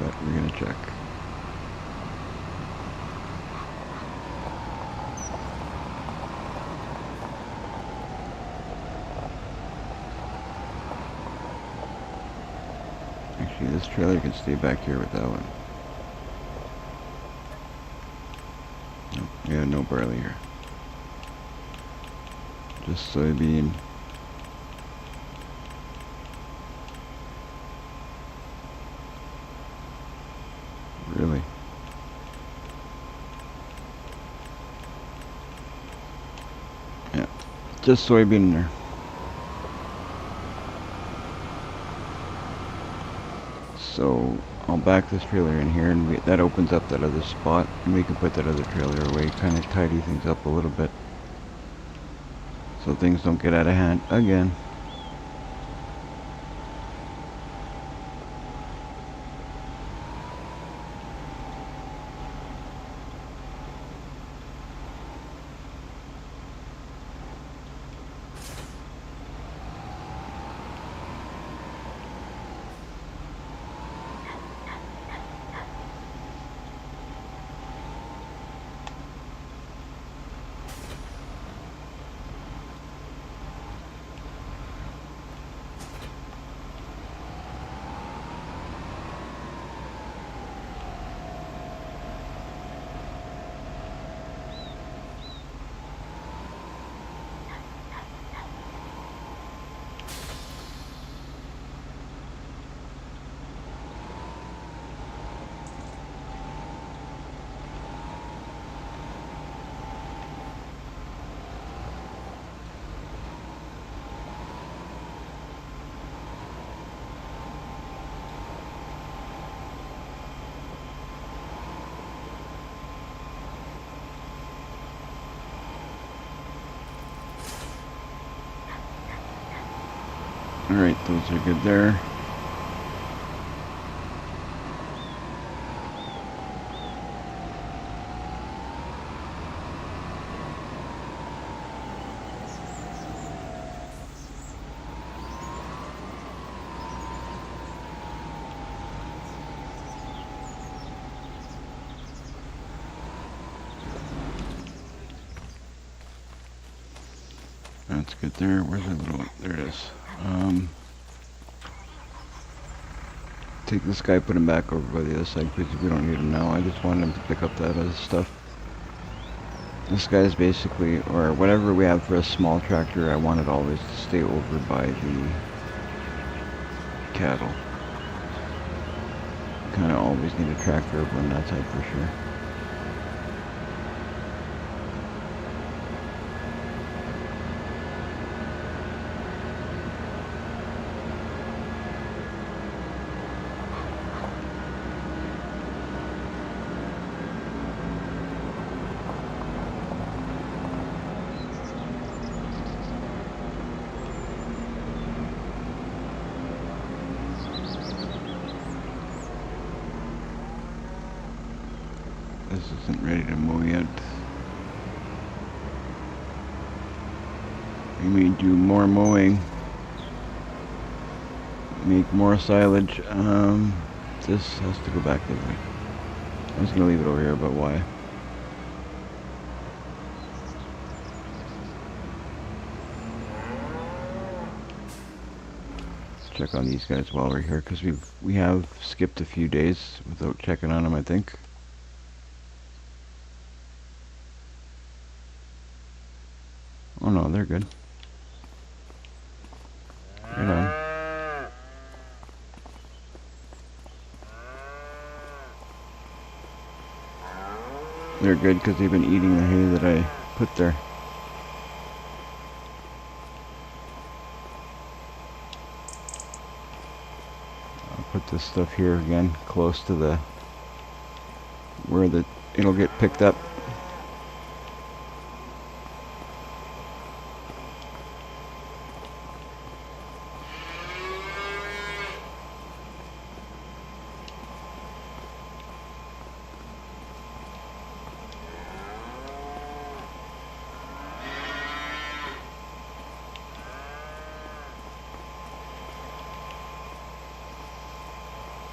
But we're gonna check. Actually, this trailer can stay back here with that one. Nope, yeah, no barley here. Just soybean. Really? Yeah, just soybean in there. So I'll back this trailer in here, and that opens up that other spot, and we can put that other trailer away, kind of tidy things up a little bit, so things don't get out of hand again. Alright, those are good there. That's good there. Where's that little one? There it is. Take this guy, put him back over by the other side, because we don't need him now. I just wanted him to pick up that other stuff. This guy's basically, or whatever we have for a small tractor, I want it always to stay over by the cattle. Kind of always need a tractor over on that side for sure. This isn't ready to mow yet. We may do more mowing. Make more silage. This has to go back this way. I was gonna leave it over here, but why? Let's check on these guys while we're here, because we have skipped a few days without checking on them, I think. Oh no, they're good. Right on. They're good because they've been eating the hay that I put there. I'll put this stuff here again, close to the where it'll get picked up.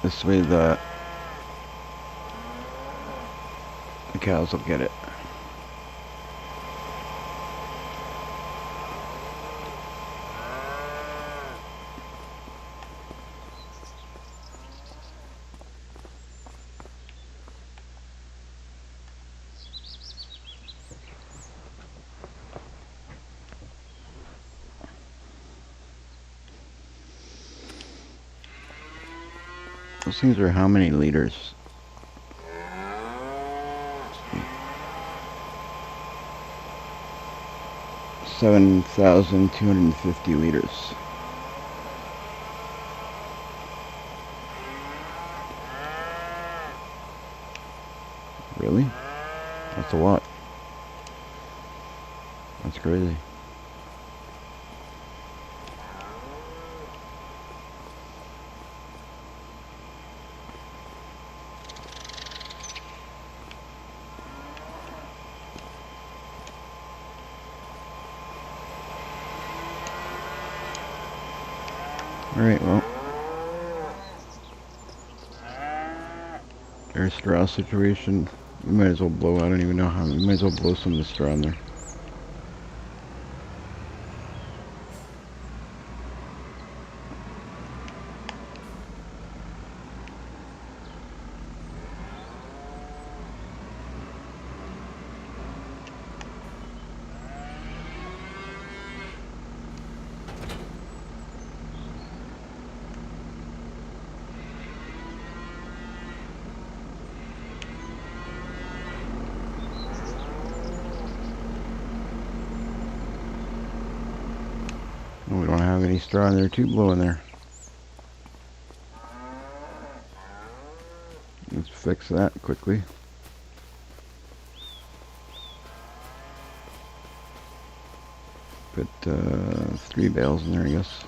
This way the cows will get it. Those things are how many liters? 7,250 liters. Really? That's a lot. That's crazy. Alright, well. There's straw situation. You might as well blow, I don't even know how, you might as well blow some of the straw in there. We don't have any straw in there to blow in there. Let's fix that quickly. Put 3 bales in there, I guess.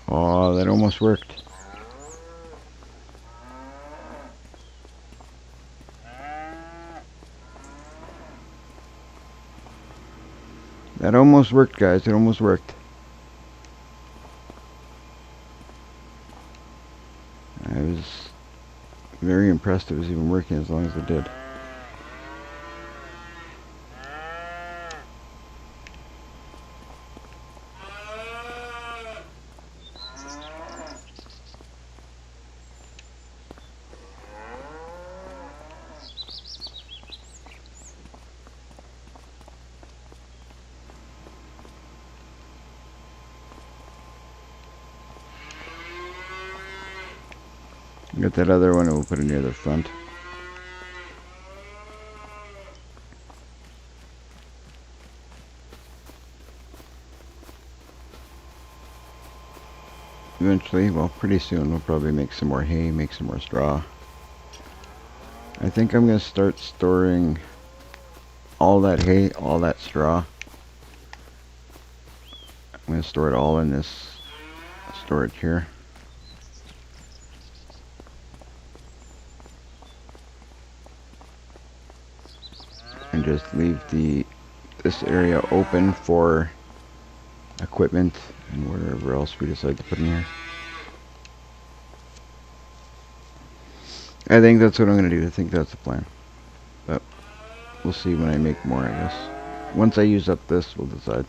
Oh, that almost worked. That almost worked, guys. It almost worked. I was very impressed it was even working as long as it did. Got that other one, and we'll put it near the front. Eventually, well, pretty soon, we'll probably make some more hay, make some more straw. I think I'm going to start storing all that hay, all that straw. I'm going to store it all in this storage here. And just leave this area open for equipment and whatever else we decide to put in here. I think that's what I'm going to do. I think that's the plan. But we'll see when I make more, I guess. Once I use up this, we'll decide.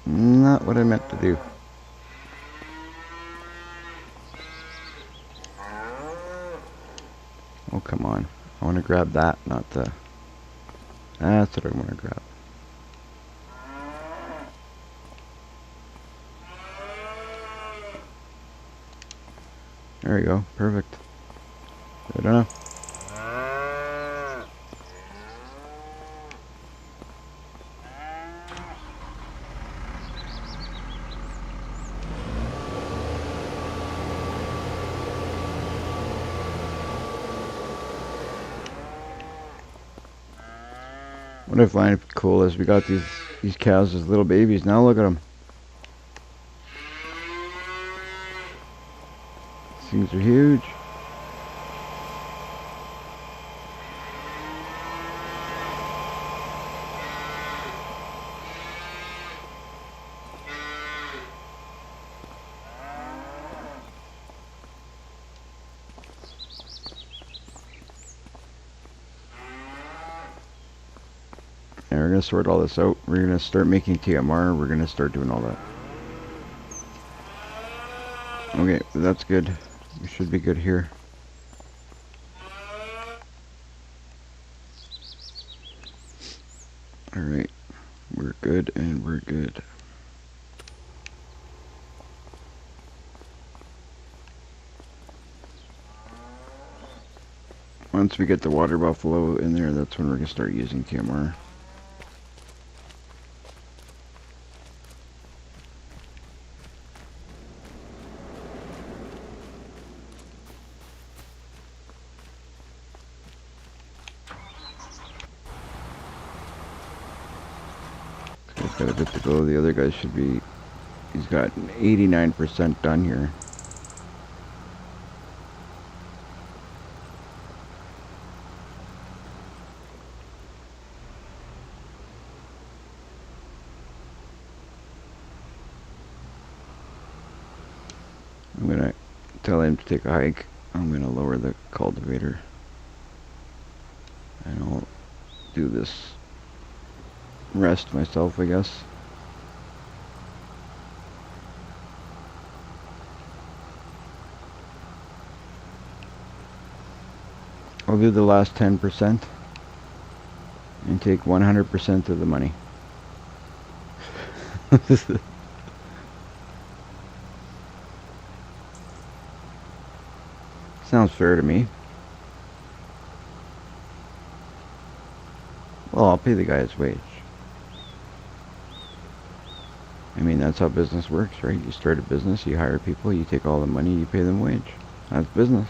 Not what I meant to do. Oh, come on. I want to grab that, not the... That's what I want to grab. There we go. Perfect. Good enough. What I find cool is we got these cows as little babies. Now look at them. These things are huge. we're going to sort all this out. We're going to start making TMR. We're going to start doing all that. Okay, that's good. We should be good here. Alright, we're good and we're good. Once we get the water buffalo in there, that's when we're going to start using TMR. He's got a bit to go. The other guy should be, he's got 89% done here. I'm going to tell him to take a hike. I'm going to lower the cultivator. And I'll do this rest myself, I guess. I'll do the last 10% and take 100% of the money. Sounds fair to me. Well, I'll pay the guy his wage. I mean, that's how business works, right? You start a business, you hire people, you take all the money, you pay them wage. That's business.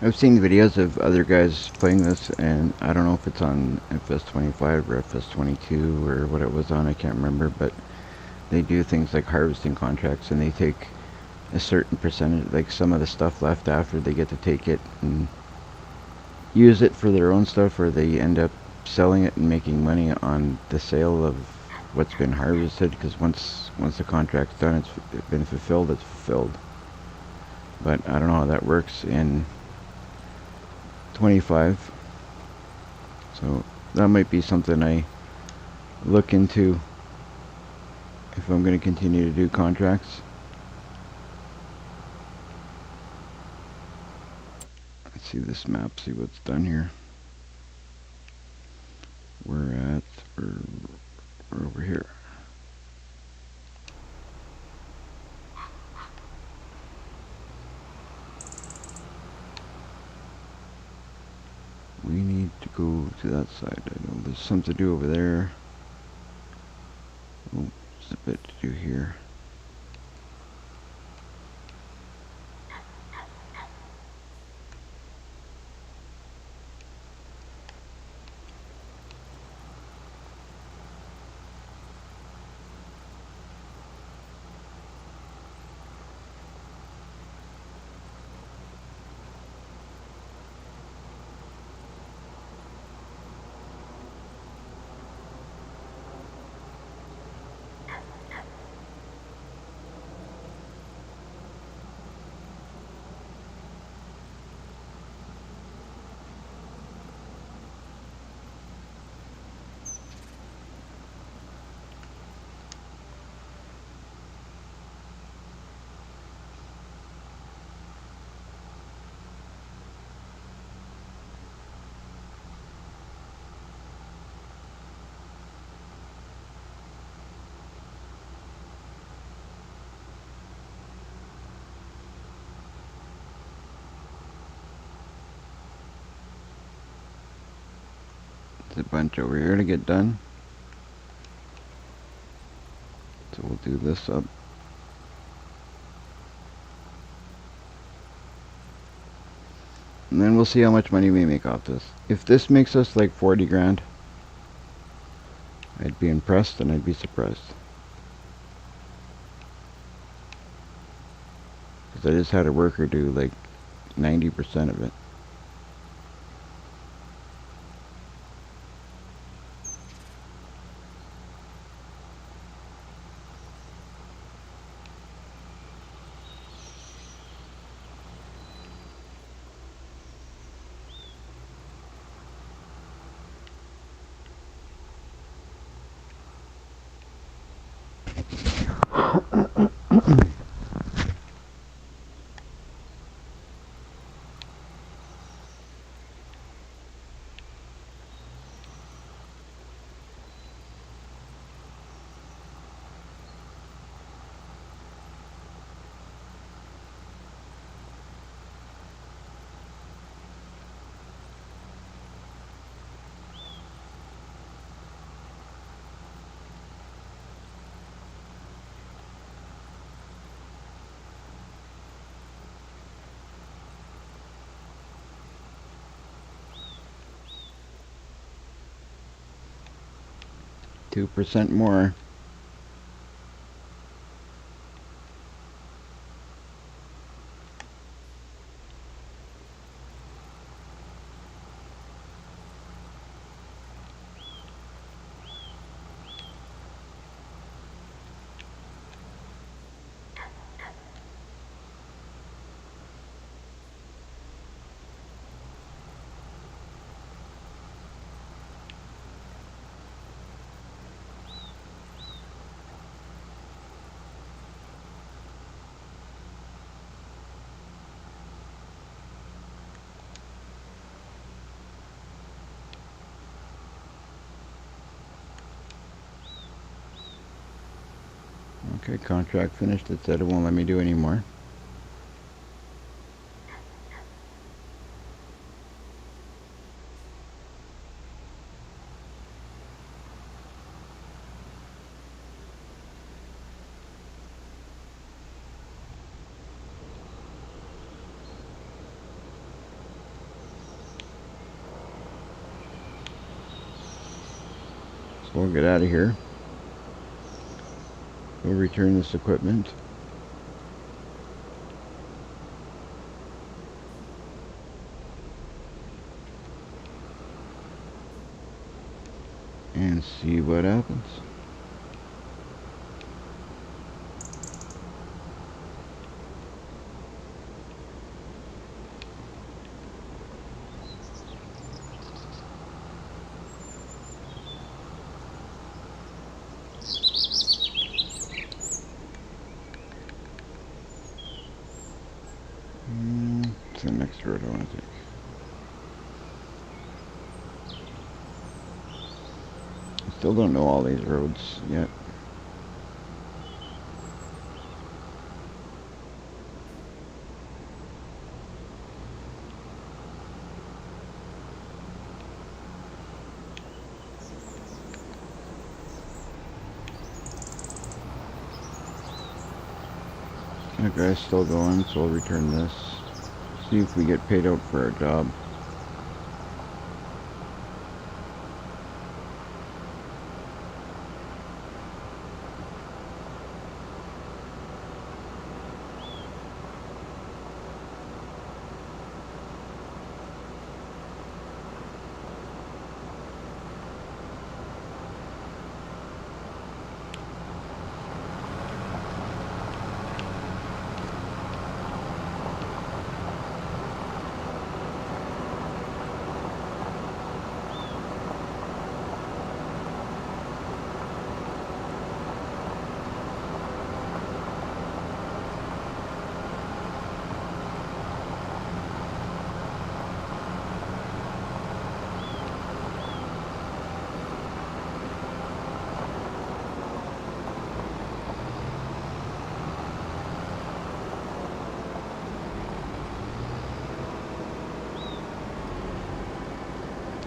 I've seen videos of other guys playing this, and I don't know if it's on FS25 or FS22 or what it was on, I can't remember, but they do things like harvesting contracts, and they take a certain percentage, like some of the stuff left after, they get to take it and use it for their own stuff, or they end up selling it and making money on the sale of what's been harvested, because once the contract's done, it's been fulfilled, it's fulfilled. But I don't know how that works in 25, so that might be something I look into if I'm going to continue to do contracts. Let's see this map, see what's done here. We're over here. We need to go to that side. I know there's something to do over there. Oh, there's a bit to do here. a bunch over here to get done. So we'll do this up. And then we'll see how much money we make off this. If this makes us like 40 grand, I'd be impressed and I'd be surprised. Because I just had a worker do like 90% of it. Two percent more. Okay, contract finished. It said it won't let me do anymore. So we'll get out of here. We'll return this equipment. And see what happens. What's the next road I want to take? I still don't know all these roads yet. That guy's still going, so we'll return this. See if we get paid out for our job.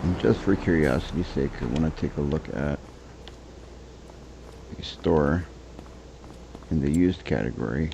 And just for curiosity's sake, I want to take a look at the store in the used category.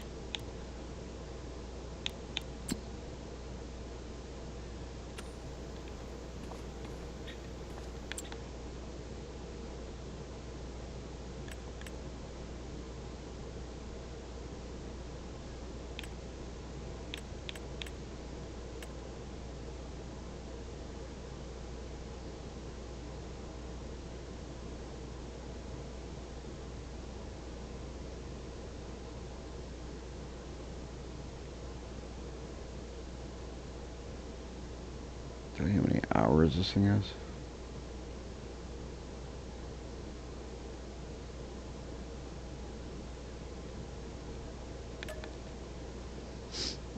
Tell you how many hours this thing has.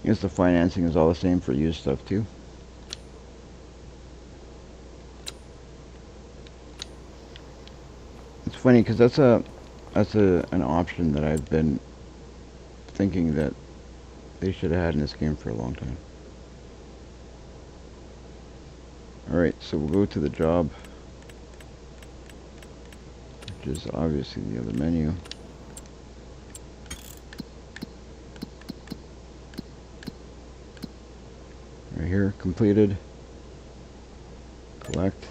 I guess the financing is all the same for used stuff too. It's funny because that's an option that I've been thinking that they should have had in this game for a long time. Alright, so we'll go to the job, which is obviously the other menu. Right here, completed. Collect.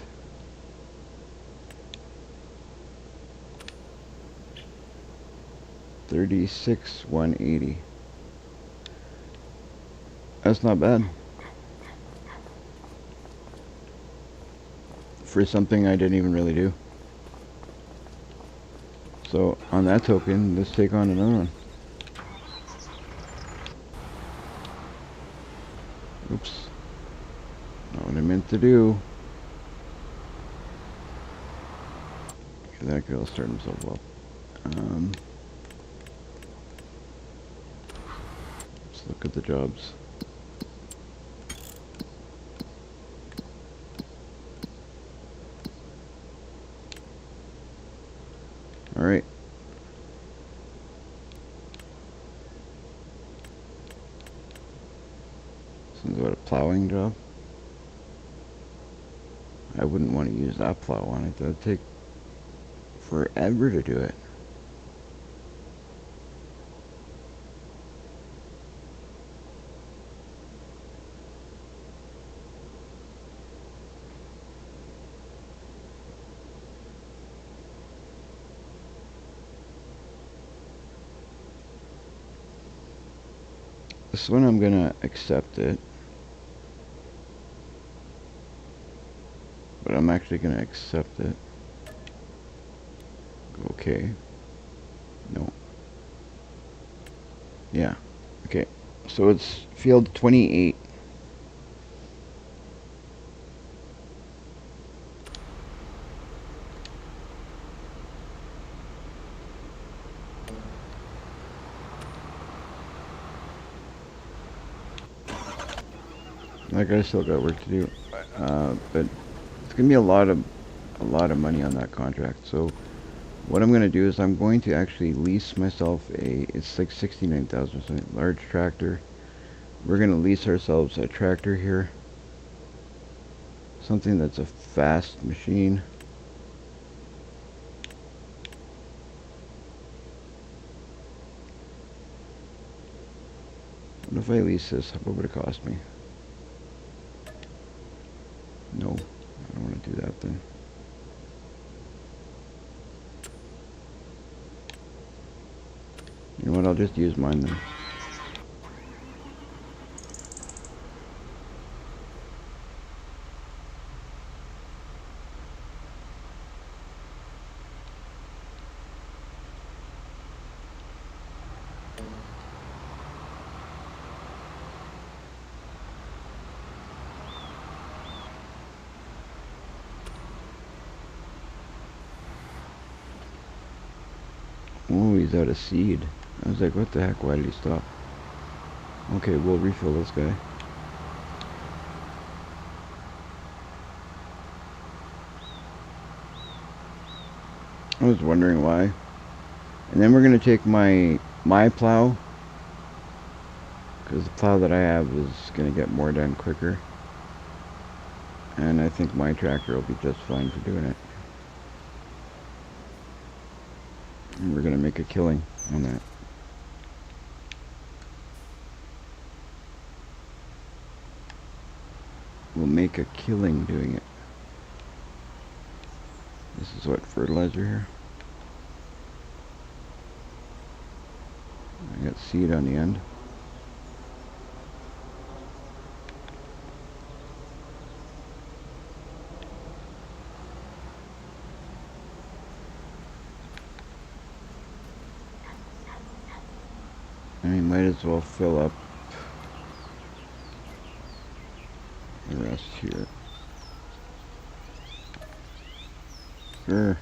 $36,180. That's not bad. For something I didn't even really do. So, on that token, let's take on another one. Oops. Not what I meant to do. Okay, that guy will start himself up. Let's look at the jobs. Alright. This is what, a plowing job? I wouldn't want to use that plow on it. That'd take forever to do it. This one I'm gonna accept it. But I'm actually gonna accept it. Okay. No. Yeah. Okay. So it's field 28. That guy's still got work to do. But it's gonna be a lot of money on that contract. So what I'm gonna do is I'm going to actually lease myself it's like 69,000 something, large tractor. We're gonna lease ourselves a tractor here. Something that's a fast machine. What if I lease this? What would it cost me? No, I don't want to do that then. You know what, I'll just use mine then. Oh, he's out of seed. I was like, what the heck, why did he stop? Okay, we'll refill this guy. I was wondering why. And then we're going to take my plow, because the plow that I have is going to get more done quicker. And I think my tractor will be just fine for doing it. And we're gonna make a killing on that. We'll make a killing doing it. This is what, fertilizer here? I got seed on the end. I might as well fill up the rest here. Sure.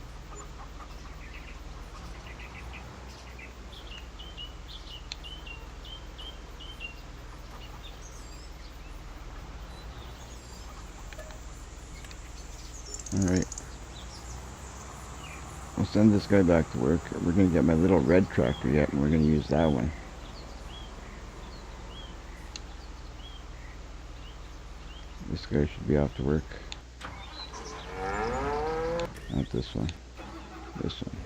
Alright. I'll send this guy back to work. We're going to get my little red tractor yet, and we're going to use that one. This guy should be off to work. Not this one. This one.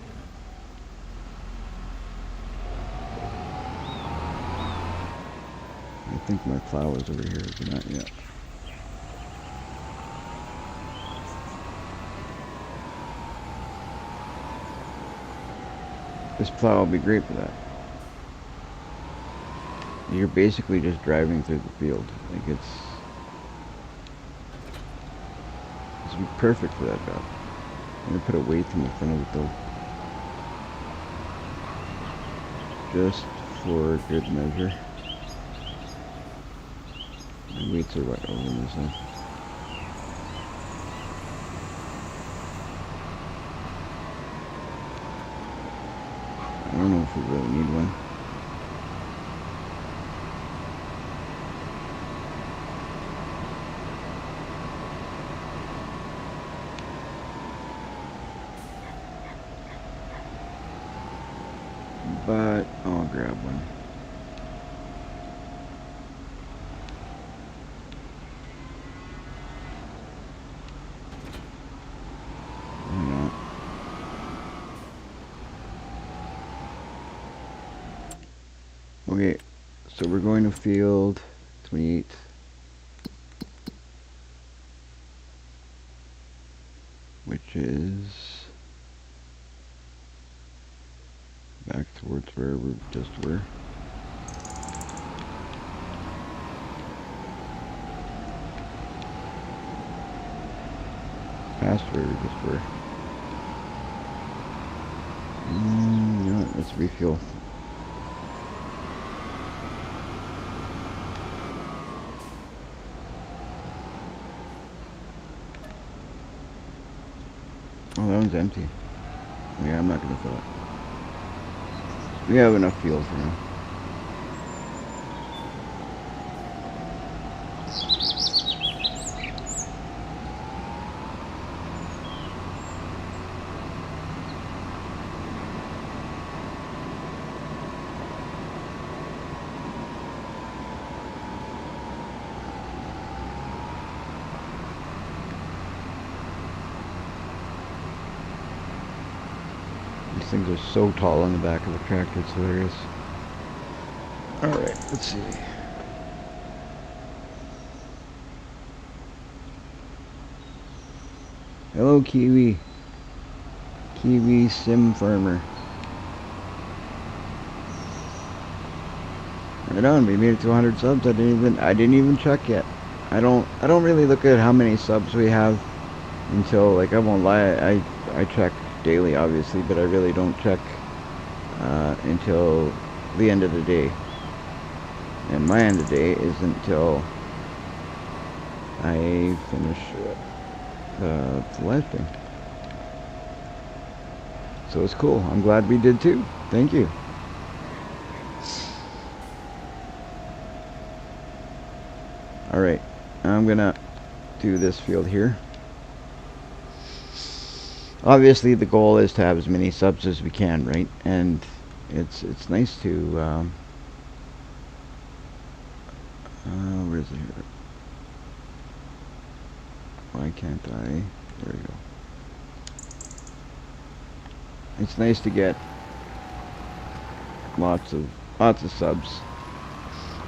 I think my plow is over here, but not yet. This plow will be great for that. You're basically just driving through the field. Like it's be perfect for that job. I'm gonna put a weight in the front of it though, just for good measure. My weights are right over this side. I don't know if we really need one. But I'll grab one. Why not? Okay, so we're going to field 28. Which is back towards where we just were. Past where we just were. You know what, let's refuel. Oh, that one's empty. Yeah, I'm not gonna fill it. We have enough fuel for now. These things are so tall on the back of the tractor, it's hilarious. Alright, let's see. Hello, Kiwi. Kiwi Sim Farmer. Right on, we made it to 100 subs. I didn't even check yet. I don't really look at how many subs we have until, like, I won't lie, I check daily obviously, but I really don't check until the end of the day. And my end of the day isn't until I finish the live stream. So it's cool. I'm glad we did too. Thank you. Alright, I'm gonna do this field here. Obviously the goal is to have as many subs as we can, right? And it's nice to where is it here? Why why can't I? There we go. It's nice to get lots of subs.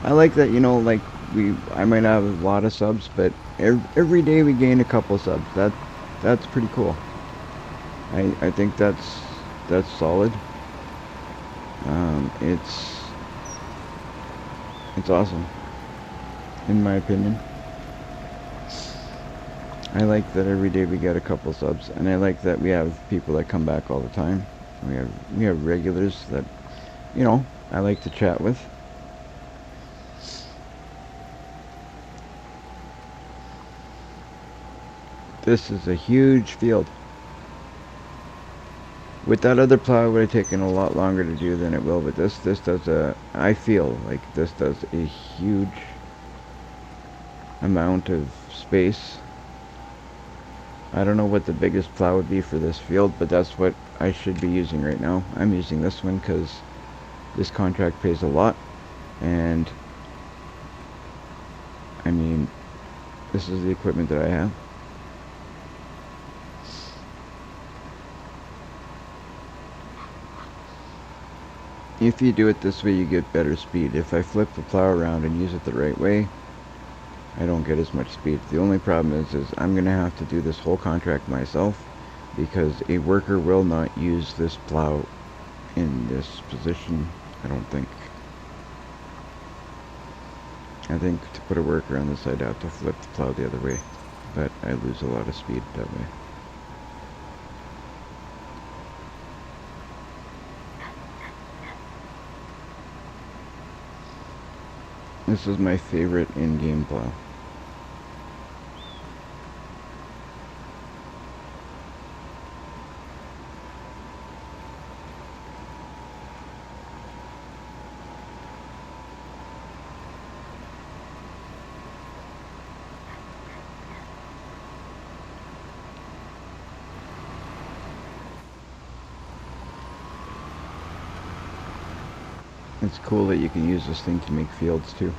I like that, you know, like I might have a lot of subs, but every day we gain a couple subs. That's pretty cool. I think that's solid. It's awesome, in my opinion. I like that every day we get a couple subs, and I like that we have people that come back all the time. We have regulars that, you know, I like to chat with. This is a huge field. With that other plow, it would have taken a lot longer to do than it will, but this does I feel like this does a huge amount of space. I don't know what the biggest plow would be for this field, but that's what I should be using right now. I'm using this one because this contract pays a lot, and I mean, this is the equipment that I have. If you do it this way, you get better speed. If I flip the plow around and use it the right way, I don't get as much speed. The only problem is I'm going to have to do this whole contract myself, because a worker will not use this plow in this position, I don't think. I think to put a worker on this, I'd have to flip the plow the other way, but I lose a lot of speed that way. This is my favorite in-game plow. It's cool that you can use this thing to make fields too.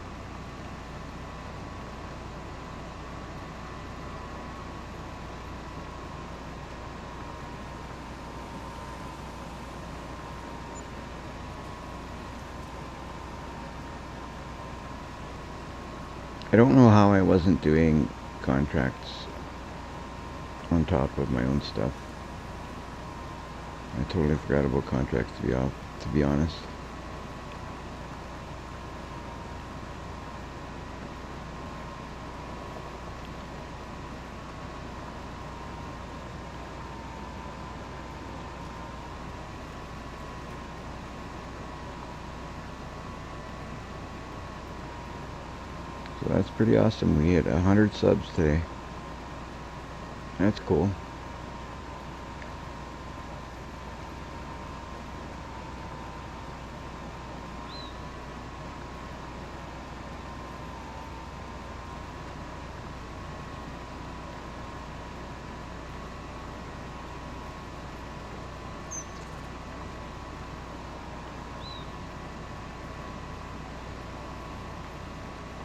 I don't know how I wasn't doing contracts on top of my own stuff. I totally forgot about contracts, to be honest. So that's pretty awesome. We hit 100 subs today. That's cool.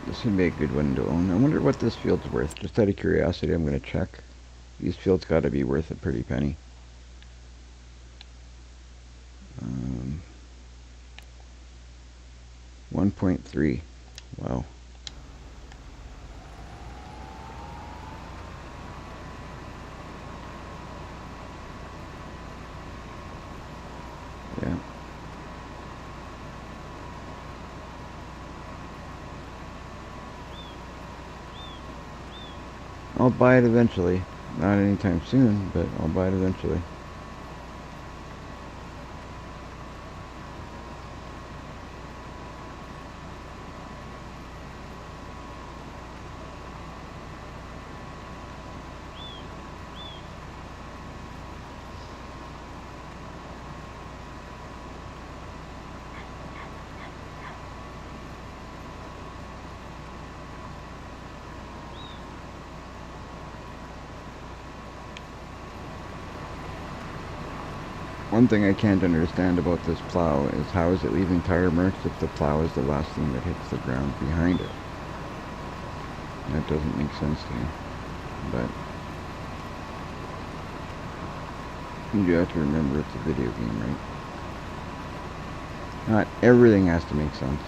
This would be a good one to own. I wonder what this field's worth. Just out of curiosity, I'm going to check. These fields got to be worth a pretty penny. 1.3. Wow. Yeah. I'll buy it eventually. Not anytime soon, but I'll buy it eventually. One thing I can't understand about this plow is how is it leaving tire marks if the plow is the last thing that hits the ground behind it. That doesn't make sense to me, but You have to remember it's a video game, right? Not everything has to make sense.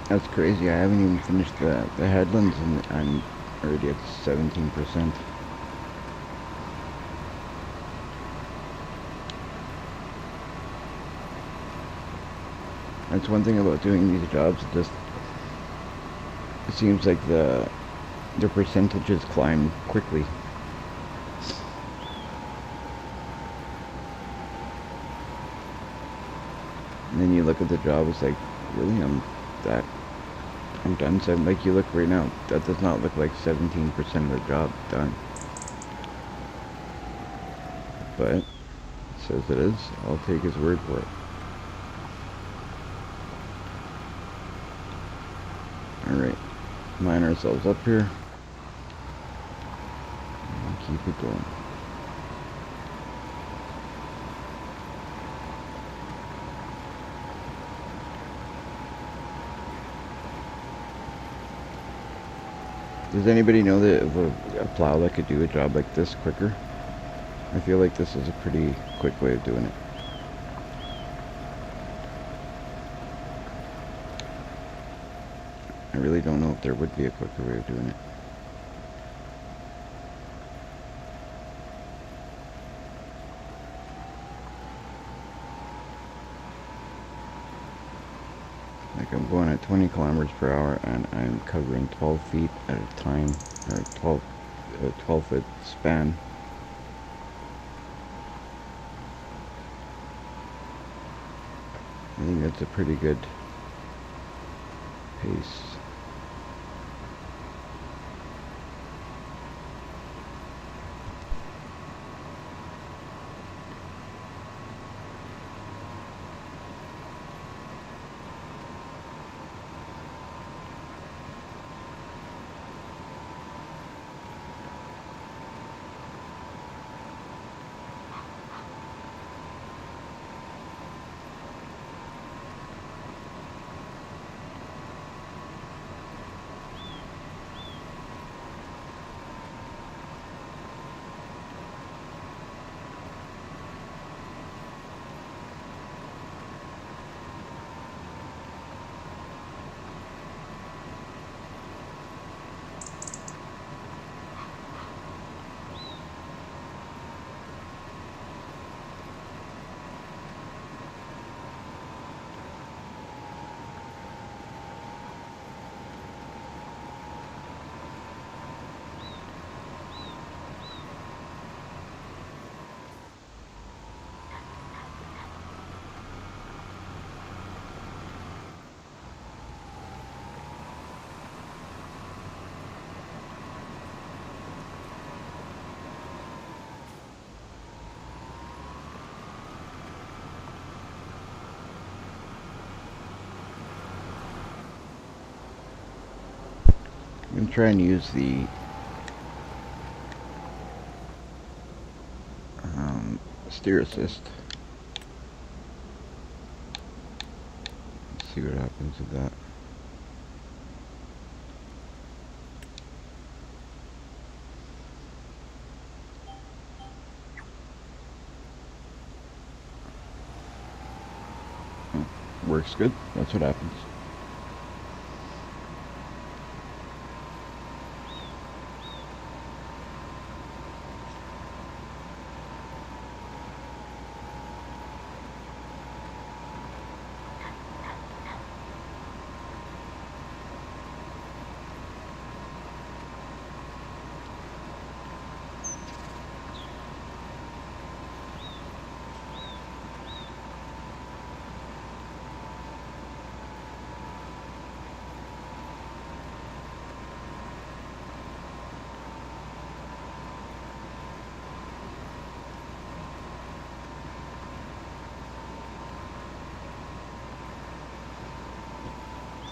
That's crazy. I haven't even finished the headlands and I'm already at 17%. That's one thing about doing these jobs. It seems like the percentages climb quickly. And then you look at the job, it's like, really, I'm done. So like you look right now, that does not look like 17% of the job done. But it says it is. I'll take his word for it. Alright, line ourselves up here. And keep it going. Does anybody know that a plow that could do a job like this quicker? I feel like this is a pretty quick way of doing it. I really don't know if there would be a quicker way of doing it. Like I'm going at 20 kilometers per hour and I'm covering 12 feet at a time, or 12 foot span. I think that's a pretty good pace. I'm going to try and use the steer assist. Let's see what happens with that. works good, that's what happens.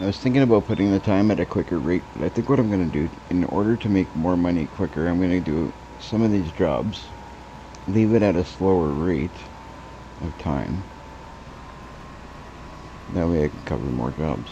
I was thinking about putting the time at a quicker rate, but I think what I'm going to do, in order to make more money quicker, I'm going to do some of these jobs, leave it at a slower rate of time. That way I can cover more jobs.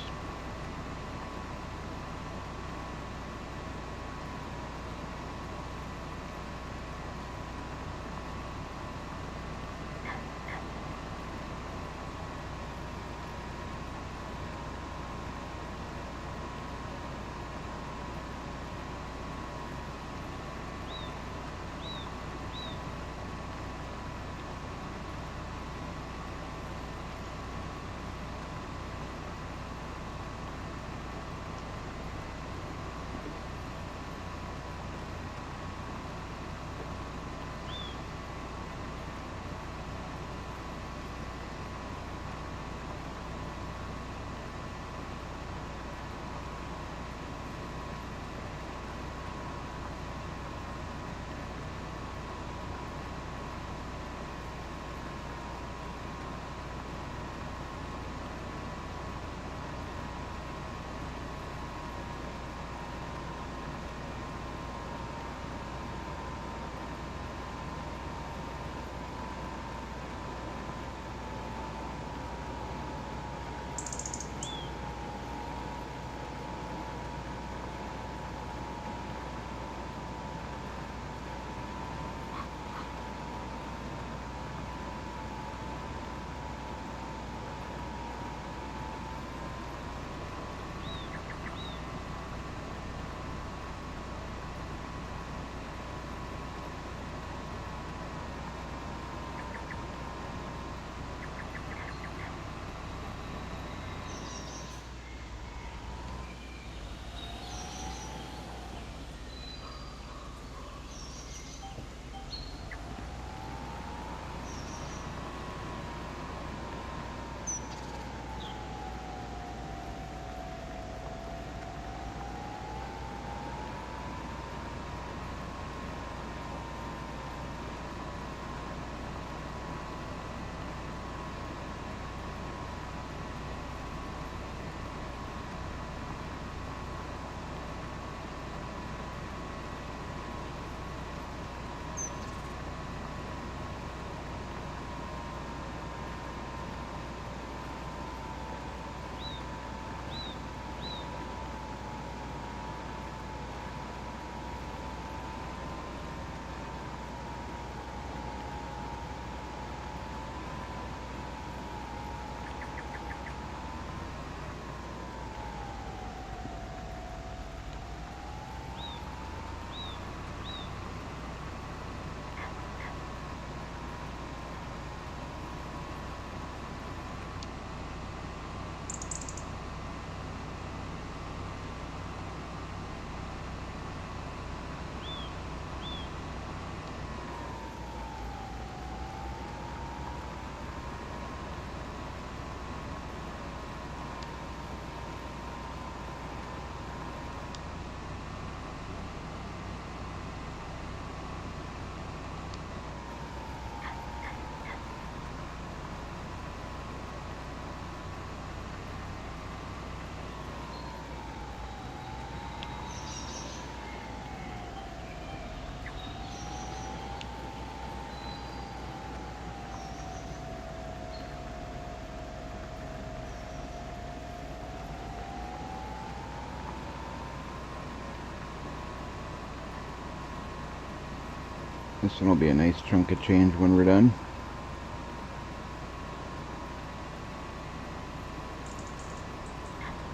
This one will be a nice chunk of change when we're done.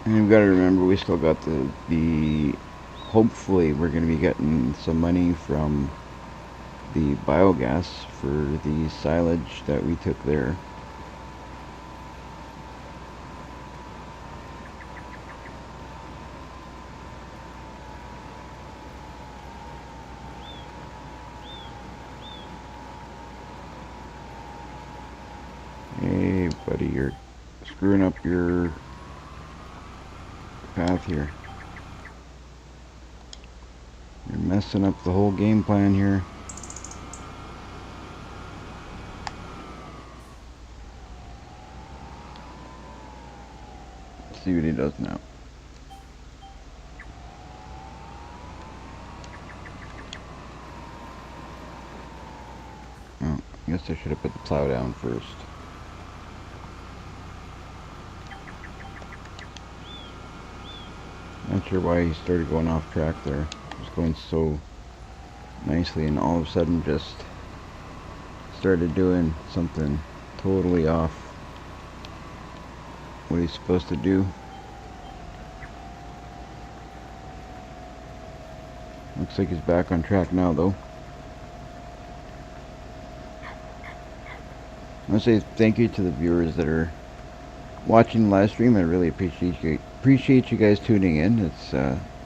And you've got to remember, we still got the hopefully we're going to be getting some money from the biogas for the silage that we took there. Hey buddy, you're screwing up your path here. You're messing up the whole game plan here. Let's see what he does now. Oh, I guess I should have put the plow down first. Not sure why he started going off track there. It was going so nicely and all of a sudden just started doing something totally off what he's supposed to do. Looks like he's back on track now though. I want to say thank you to the viewers that are watching the live stream. I really appreciate you guys tuning in. It's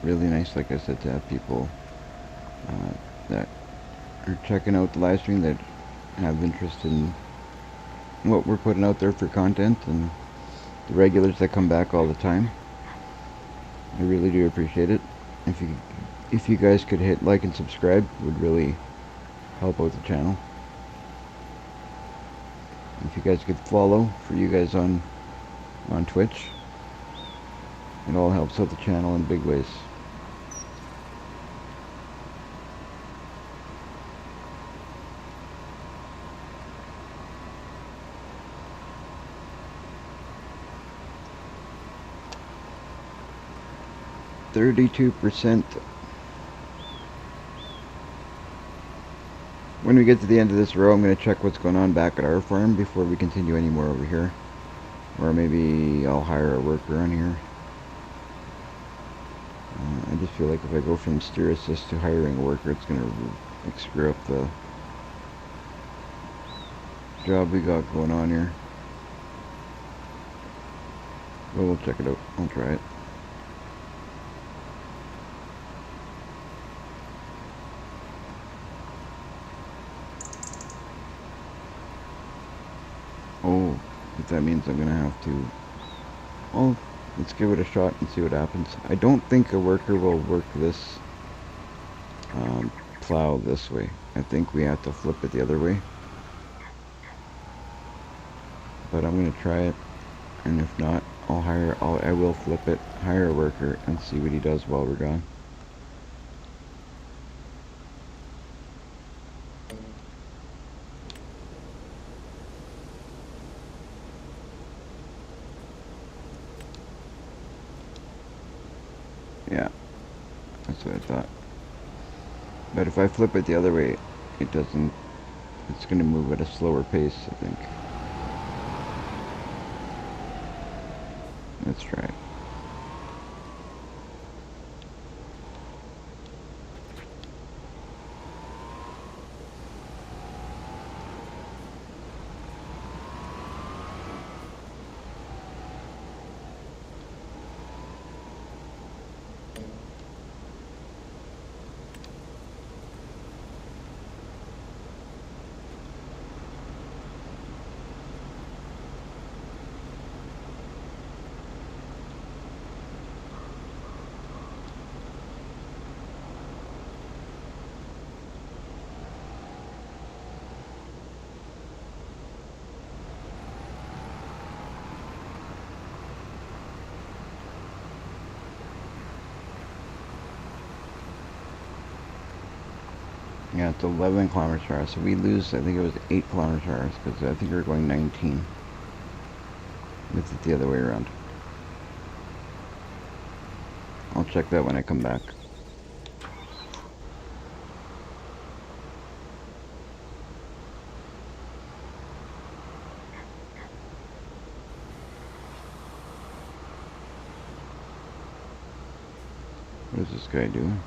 really nice, like I said, to have people that are checking out the live stream that have interest in what we're putting out there for content, and the regulars that come back all the time. I really do appreciate it. If you guys could hit like and subscribe, it would really help out the channel. If you guys could follow for you guys on Twitch, it all helps out the channel in big ways. %. When we get to the end of this row, I'm going to check what's going on back at our farm before we continue any more over here. Or maybe I'll hire a worker on here. I just feel like if I go from steer assist to hiring a worker, it's going to screw up the job we got going on here. But we'll check it out. I'll try it. Oh, but that means I'm going to have to... Well, let's give it a shot and see what happens. I don't think a worker will work this plow this way. I think we have to flip it the other way. But I'm going to try it, and if not, I will flip it, hire a worker, and see what he does while we're gone. Yeah, that's what I thought. But if I flip it the other way, it doesn't, it's going to move at a slower pace, I think. Let's try it. Yeah, it's 11 kilometers per hour, so we lose, I think it was 8 kilometers per hour, because I think we were going 19 with it the other way around. I'll check that when I come back. What is this guy doing?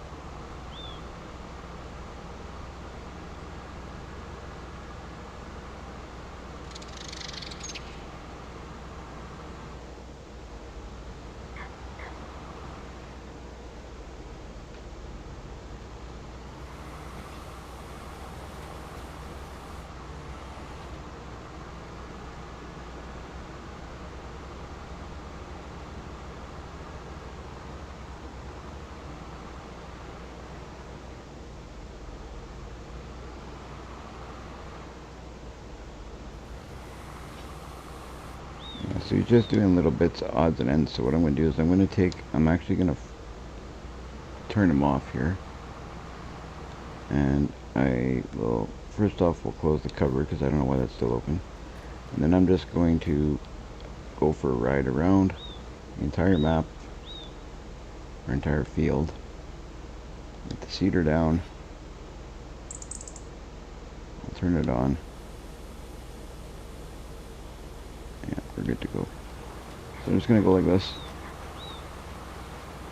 So you're just doing little bits, odds and ends. So what I'm going to do is I'm actually going to turn him off here. And I will, first off, we'll close the cover because I don't know why that's still open. And then I'm just going to go for a ride around the entire map, or entire field, with the cedar down. I'll turn it on. Yeah, we're good to go. So I'm just going to go like this,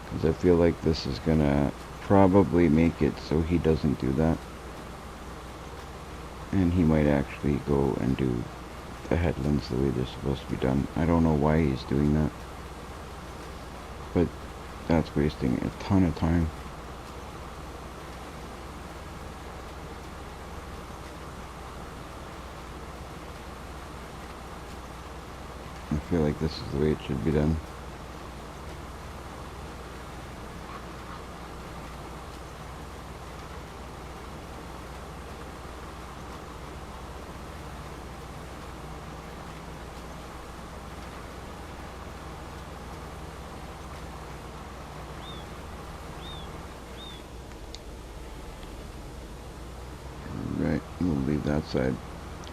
because I feel like this is going to probably make it so he doesn't do that. And he might actually go and do the headlands the way they're supposed to be done. I don't know why he's doing that, but that's wasting a ton of time. I feel like this is the way it should be done. Right, we'll leave that side.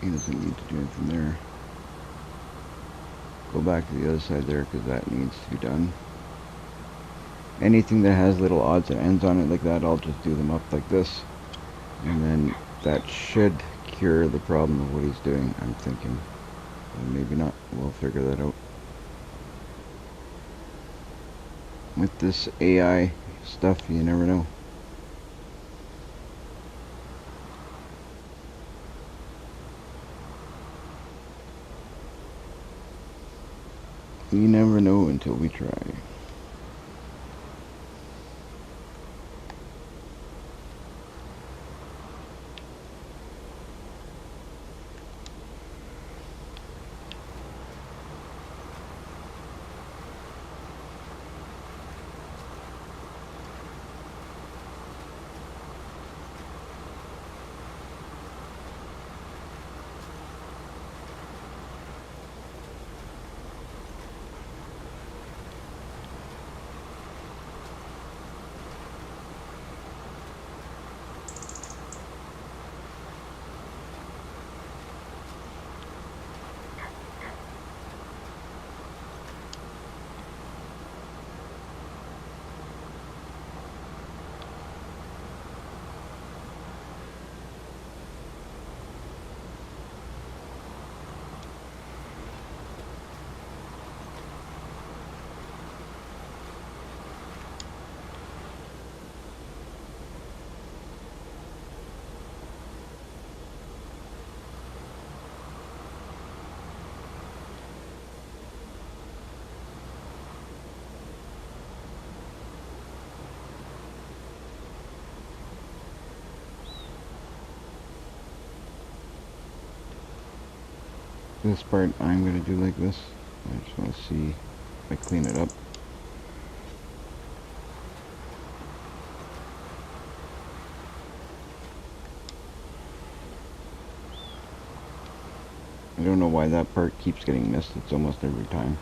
He doesn't need to do anything there. Go back to the other side there because that needs to be done. Anything that has little odds and ends on it like that, I'll just do them up like this. And then that should cure the problem of what he's doing, I'm thinking. Or maybe not. We'll figure that out. With this AI stuff, you never know. You never know until we try. This part I'm going to do like this. I just want to see if I clean it up. I don't know why that part keeps getting missed. It's almost every time.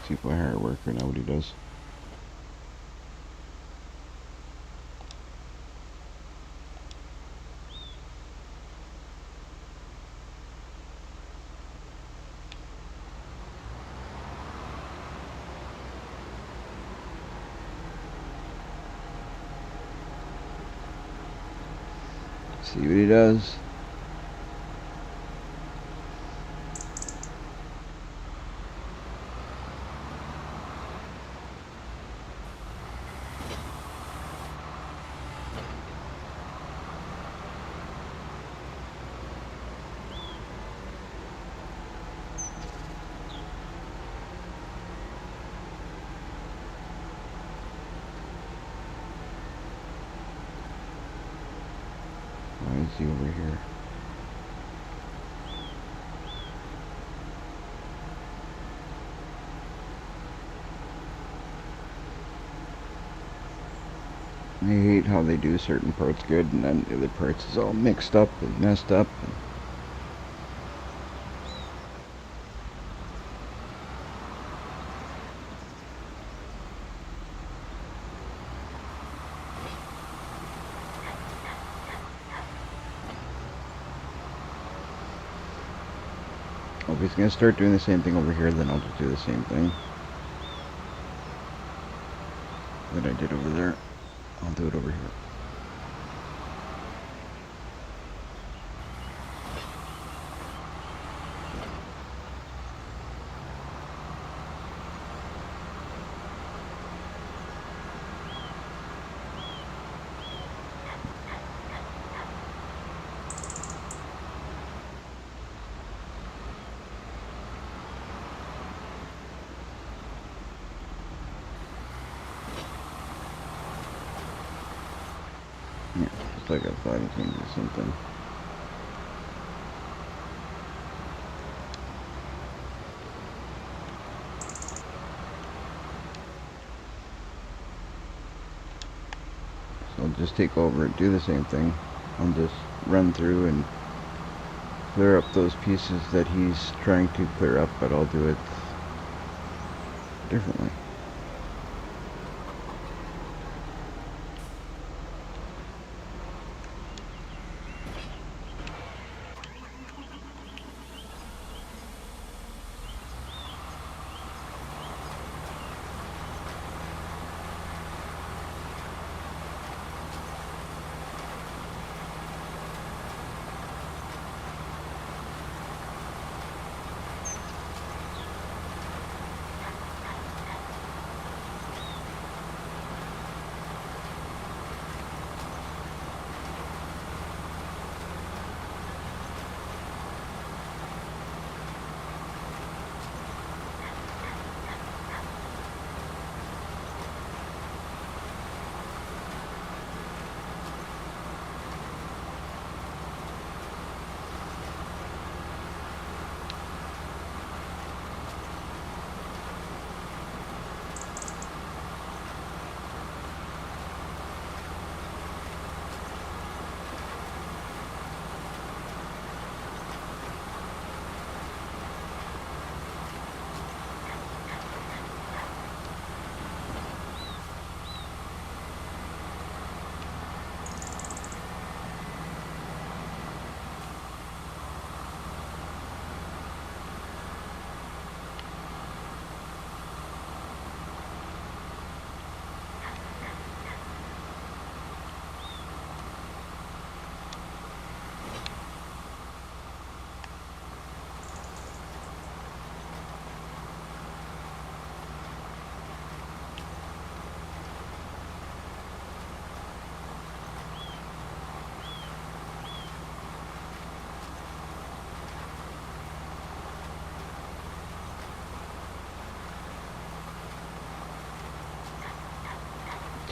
see if I hire a worker now, what he does. See what he does. Why is he over here? I hate how they do certain parts good and then the other parts is all mixed up and messed up. Well, if he's going to start doing the same thing over here, then I'll just do the same thing that I did over there. I'll do it over here. Yeah, just like I thought, he can do the same thing. So I'll just take over and do the same thing. I'll just run through and clear up those pieces that he's trying to clear up, but I'll do it differently.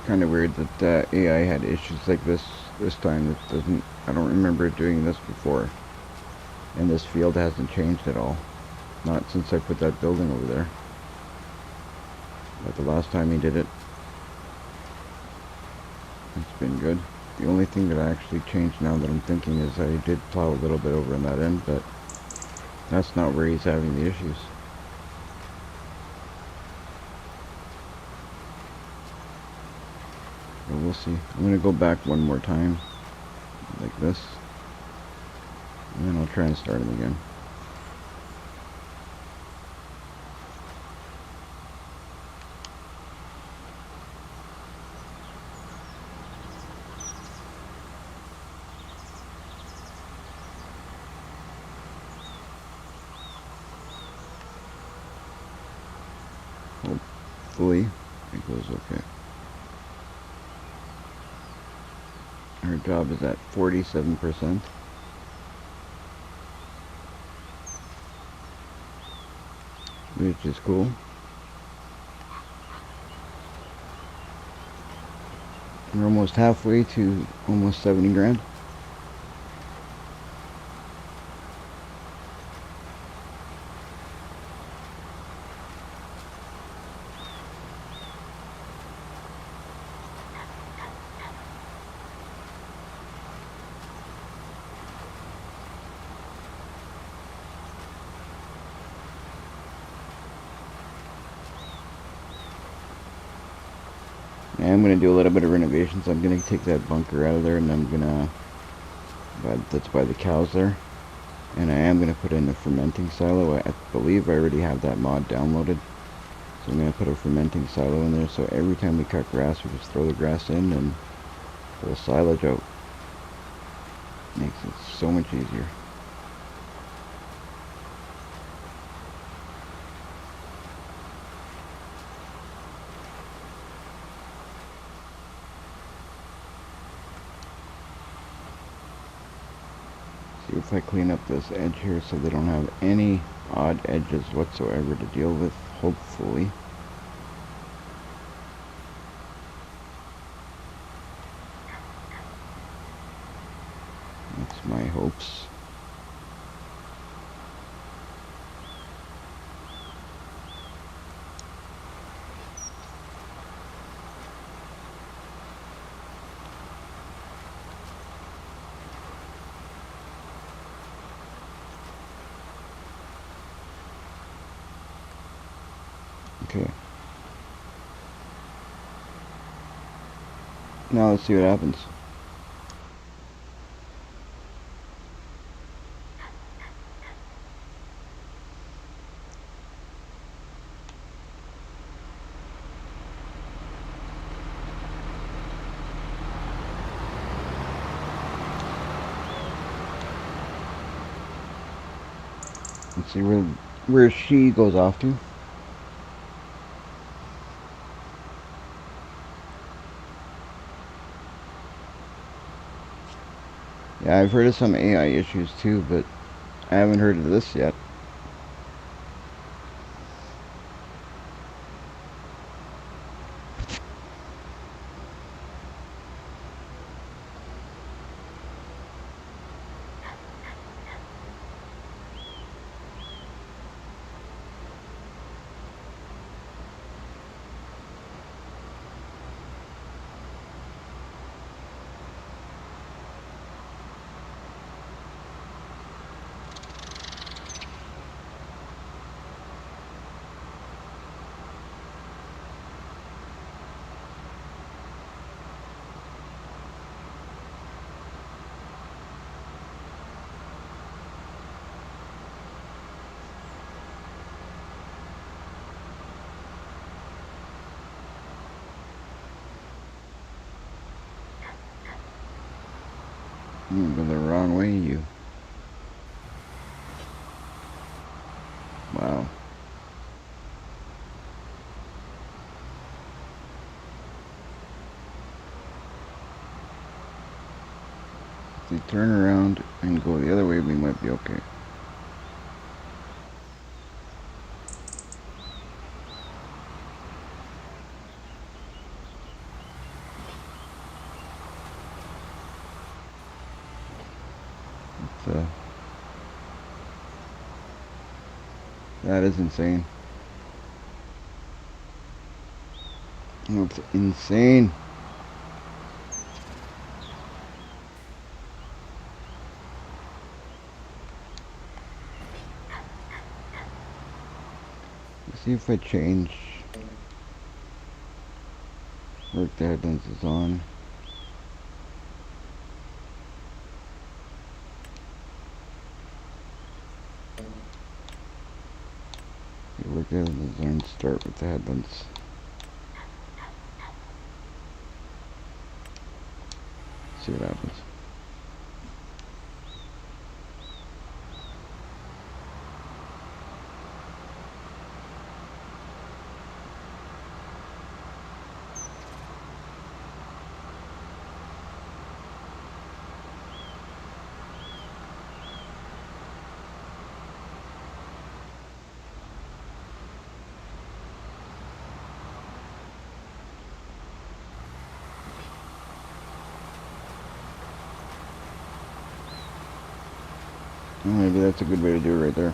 Kind of weird that AI had issues like this time. It doesn't. I don't remember doing this before, and this field hasn't changed at all. Not since I put that building over there. But the last time he did it, it's been good. The only thing that I actually changed now that I'm thinking is I did plow a little bit over on that end, but that's not where he's having the issues. So we'll see. I'm going to go back one more time, like this, and then I'll try and start it again. Hopefully it goes okay. Our job is at 47%. Which is cool. We're almost halfway to almost 70 grand. I'm going to do a little bit of renovations. I'm going to take that bunker out of there, and I'm going to, that's by the cows there. And I am going to put in a fermenting silo. I believe I already have that mod downloaded. So I'm going to put a fermenting silo in there, so every time we cut grass, we just throw the grass in and pull silage out. Makes it so much easier. See if I clean up this edge here so they don't have any odd edges whatsoever to deal with, hopefully. That's my hopes. Okay. Now let's see what happens. Let's see where she goes off to. Yeah, I've heard of some AI issues too, but I haven't heard of this yet. You go the wrong way, you. Wow. If we turn around and go the other way, we might be okay. That is insane. That's insane. Let's see if I change or check the headlamps is on. We're good. Let's start with the headlamps. See what happens. Maybe that's a good way to do it right there.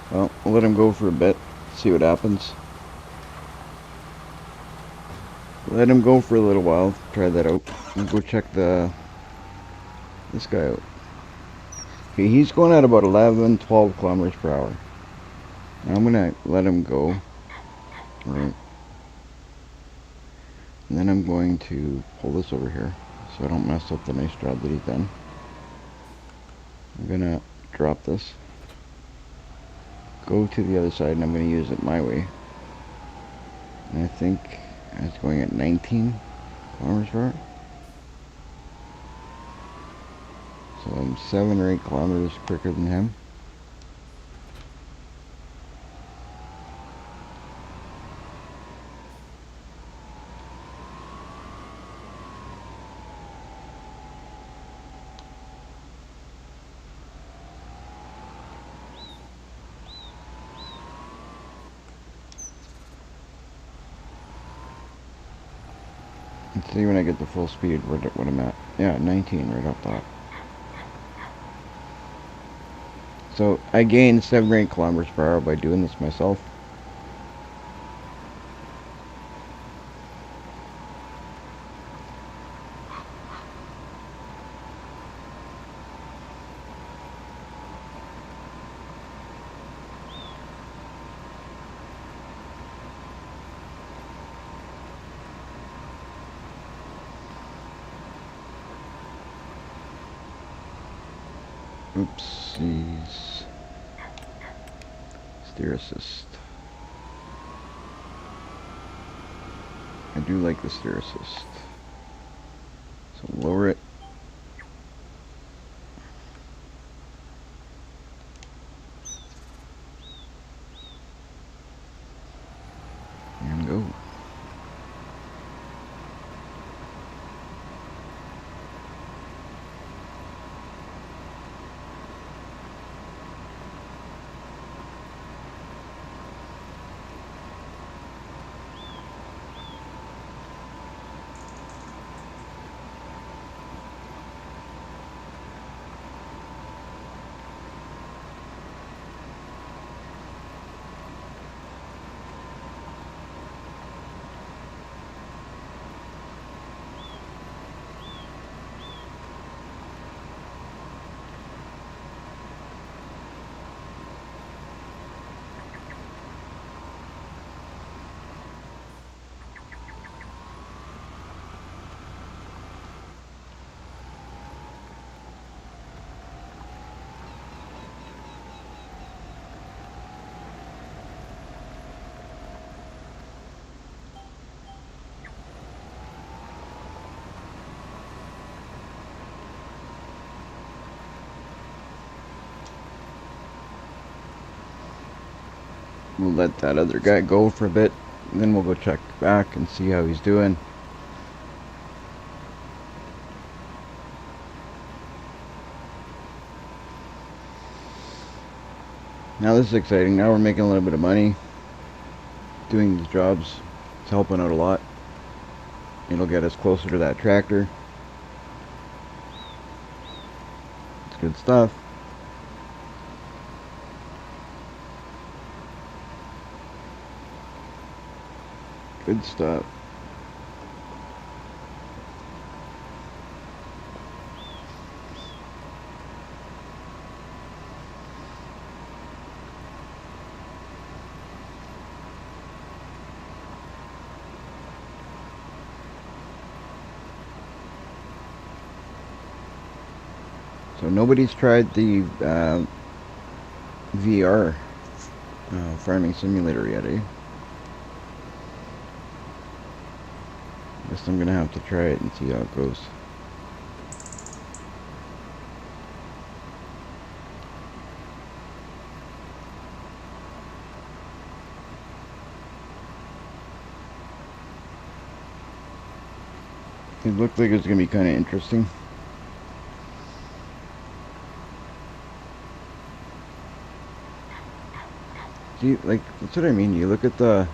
Well, we'll let him go for a bit, see what happens. Let him go for a little while, try that out. We'll go check this guy out. Okay, he's going at about 11, 12 kilometers per hour. Now I'm gonna let him go. Right. And then I'm going to pull this over here so I don't mess up the nice job that he's done. I'm gonna drop this, go to the other side, and I'm gonna use it my way. And I think it's going at 19 kilometers per hour. So I'm 7 or 8 kilometers quicker than him. Let's see when I get the full speed what I'm at. Yeah, 19 right up top. So I gained 7 or 8 kilometers per hour by doing this myself. Oopsies. Steer assist. I do like the steer assist. So lower it. And go. We'll let that other guy go for a bit, and then we'll go check back and see how he's doing. Now this is exciting. Now we're making a little bit of money doing these jobs. It's helping out a lot. It'll get us closer to that tractor. It's good stuff. Good stuff. So nobody's tried the VR farming simulator yet, eh? Guess I'm gonna have to try it and see how it goes. It looked like it was gonna be kind of interesting. See, like, that's what I mean. You look at the...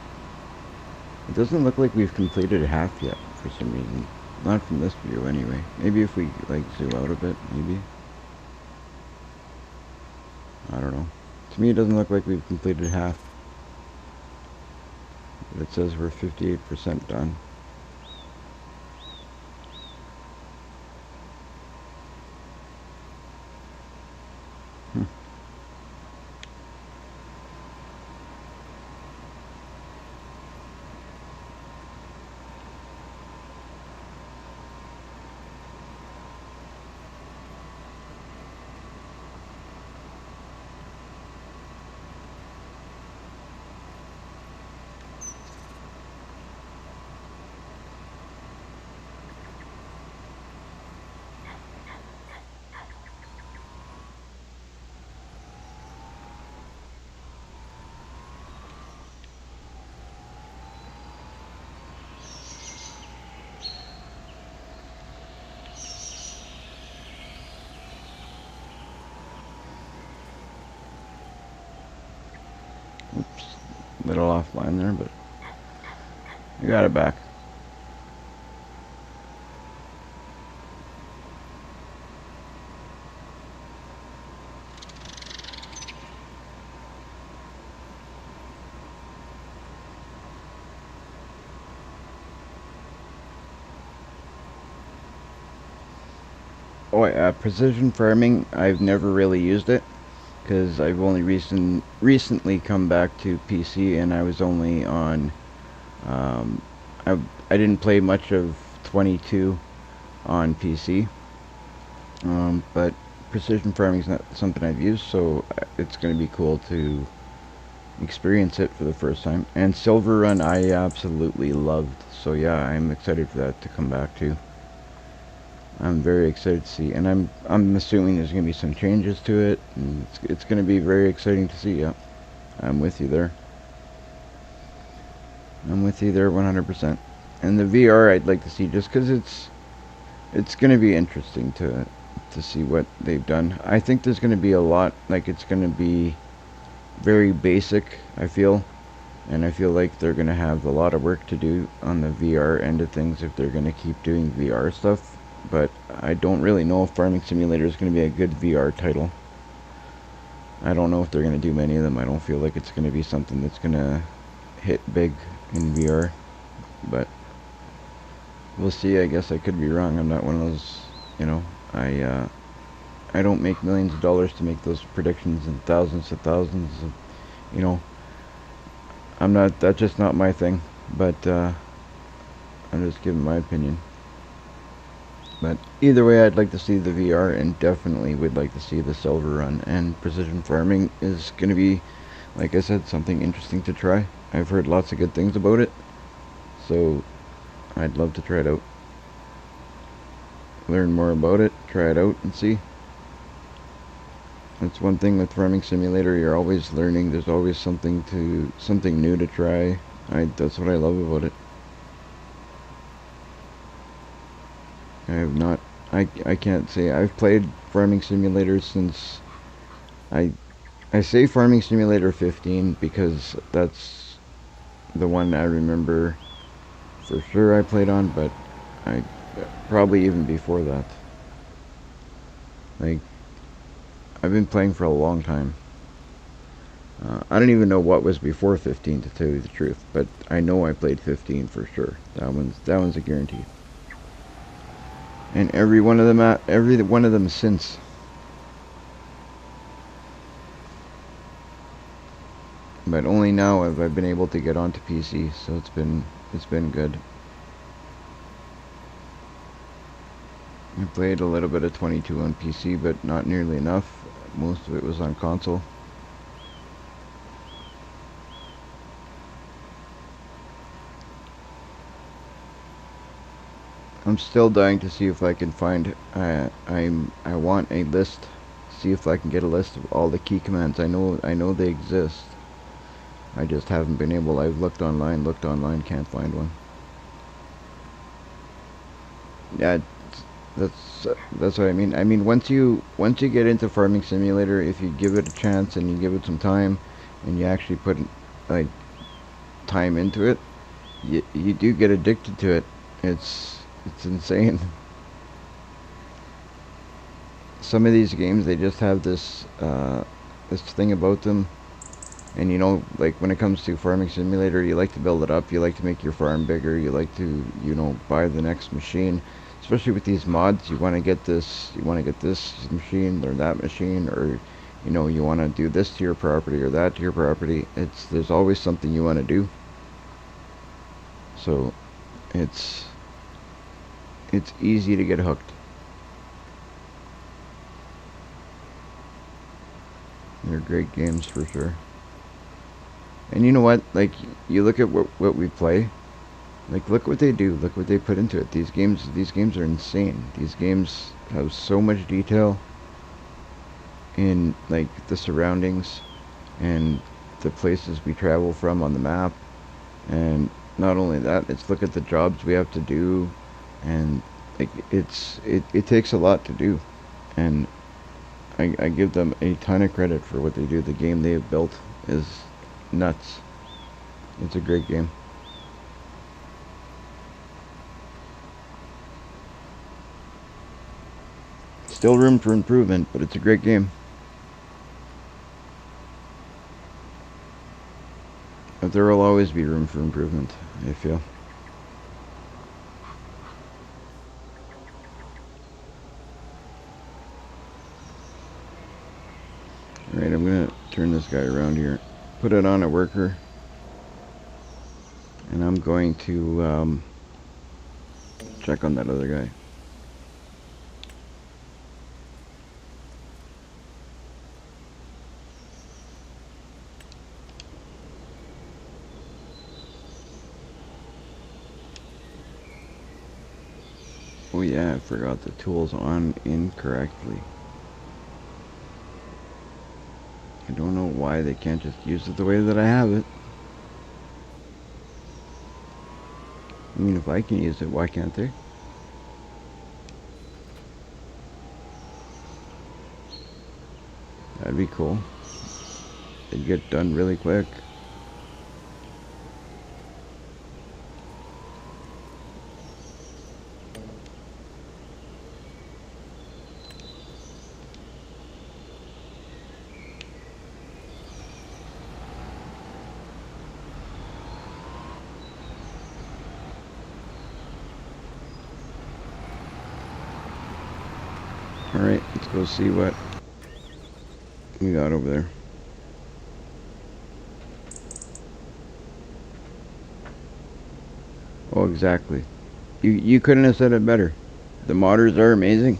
It doesn't look like we've completed half yet, for some reason. Not from this view, anyway. Maybe if we, like, zoom out a bit, maybe. I don't know. To me, it doesn't look like we've completed half. But it says we're 58% done. Oops, little offline there, but I got it back. Oh, precision farming, I've never really used it, because I've only recently come back to PC, and I was only on, um, I didn't play much of 22 on PC, but precision farming is not something I've used, so it's going to be cool to experience it for the first time. And Silver Run I absolutely loved, so yeah, I'm excited for that to come back to. I'm very excited to see, and I'm assuming there's going to be some changes to it, and it's going to be very exciting to see. Yeah, I'm with you there. I'm with you there 100%. And the VR I'd like to see, just because it's going to be interesting to see what they've done. I think there's going to be a lot, like it's going to be very basic, I feel, and I feel like they're going to have a lot of work to do on the VR end of things if they're going to keep doing VR stuff. But I don't really know if Farming Simulator is going to be a good VR title. I don't know if they're going to do many of them. I don't feel like it's going to be something that's going to hit big in VR. But we'll see. I guess I could be wrong. I'm not one of those, you know, I don't make millions of dollars to make those predictions and thousands of thousands of, you know, that's just not my thing. But I'm just giving my opinion. But either way, I'd like to see the VR, and definitely would like to see the Silver Run. And precision farming is going to be, like I said, something interesting to try. I've heard lots of good things about it, so I'd love to try it out. Learn more about it, try it out, and see. That's one thing with Farming Simulator, you're always learning. There's always something new to try. That's what I love about it. I can't say I've played Farming Simulator since I say Farming Simulator 15 because that's the one I remember for sure I played on, but I probably even before that. Like, I've been playing for a long time. I don't even know what was before 15, to tell you the truth, but I know I played 15 for sure. That one's a guarantee. And every one of them since. But only now have I been able to get onto PC, so it's been good. I played a little bit of 22 on PC, but not nearly enough. Most of it was on console. I'm still dying to see if I can find. I want a list. See if I can get a list of all the key commands. I know they exist. I just haven't been able. I've looked online, can't find one. Yeah, that's what I mean. I mean, once you get into Farming Simulator, if you give it a chance and you give it some time, and you actually put like time into it, you do get addicted to it. It's insane. Some of these games, they just have this this thing about them. And you know, like when it comes to Farming Simulator, you like to build it up, you like to make your farm bigger, you like to, you know, buy the next machine. Especially with these mods, you want to get this machine or that machine, or you know, you want to do this to your property or that to your property. There's always something you want to do. So it's easy to get hooked. They're great games for sure. And you know what? Like, you look at what we play. Like, look what they do. Look what they put into it. These games are insane. These games have so much detail in, like, the surroundings and the places we travel from on the map. And not only that, it's look at the jobs we have to do. And, like, it takes a lot to do. And I give them a ton of credit for what they do. The game they have built is nuts. It's a great game. Still room for improvement, but it's a great game. But there will always be room for improvement, I feel. Alright, I'm gonna turn this guy around here. Put it on a worker. And I'm going to check on that other guy. Oh yeah, I forgot the tool's on incorrectly. I don't know why they can't just use it the way that I have it. I mean, if I can use it, why can't they? That'd be cool. It'd get done really quick. Alright, let's go see what we got over there. Oh, exactly. You couldn't have said it better. The modders are amazing.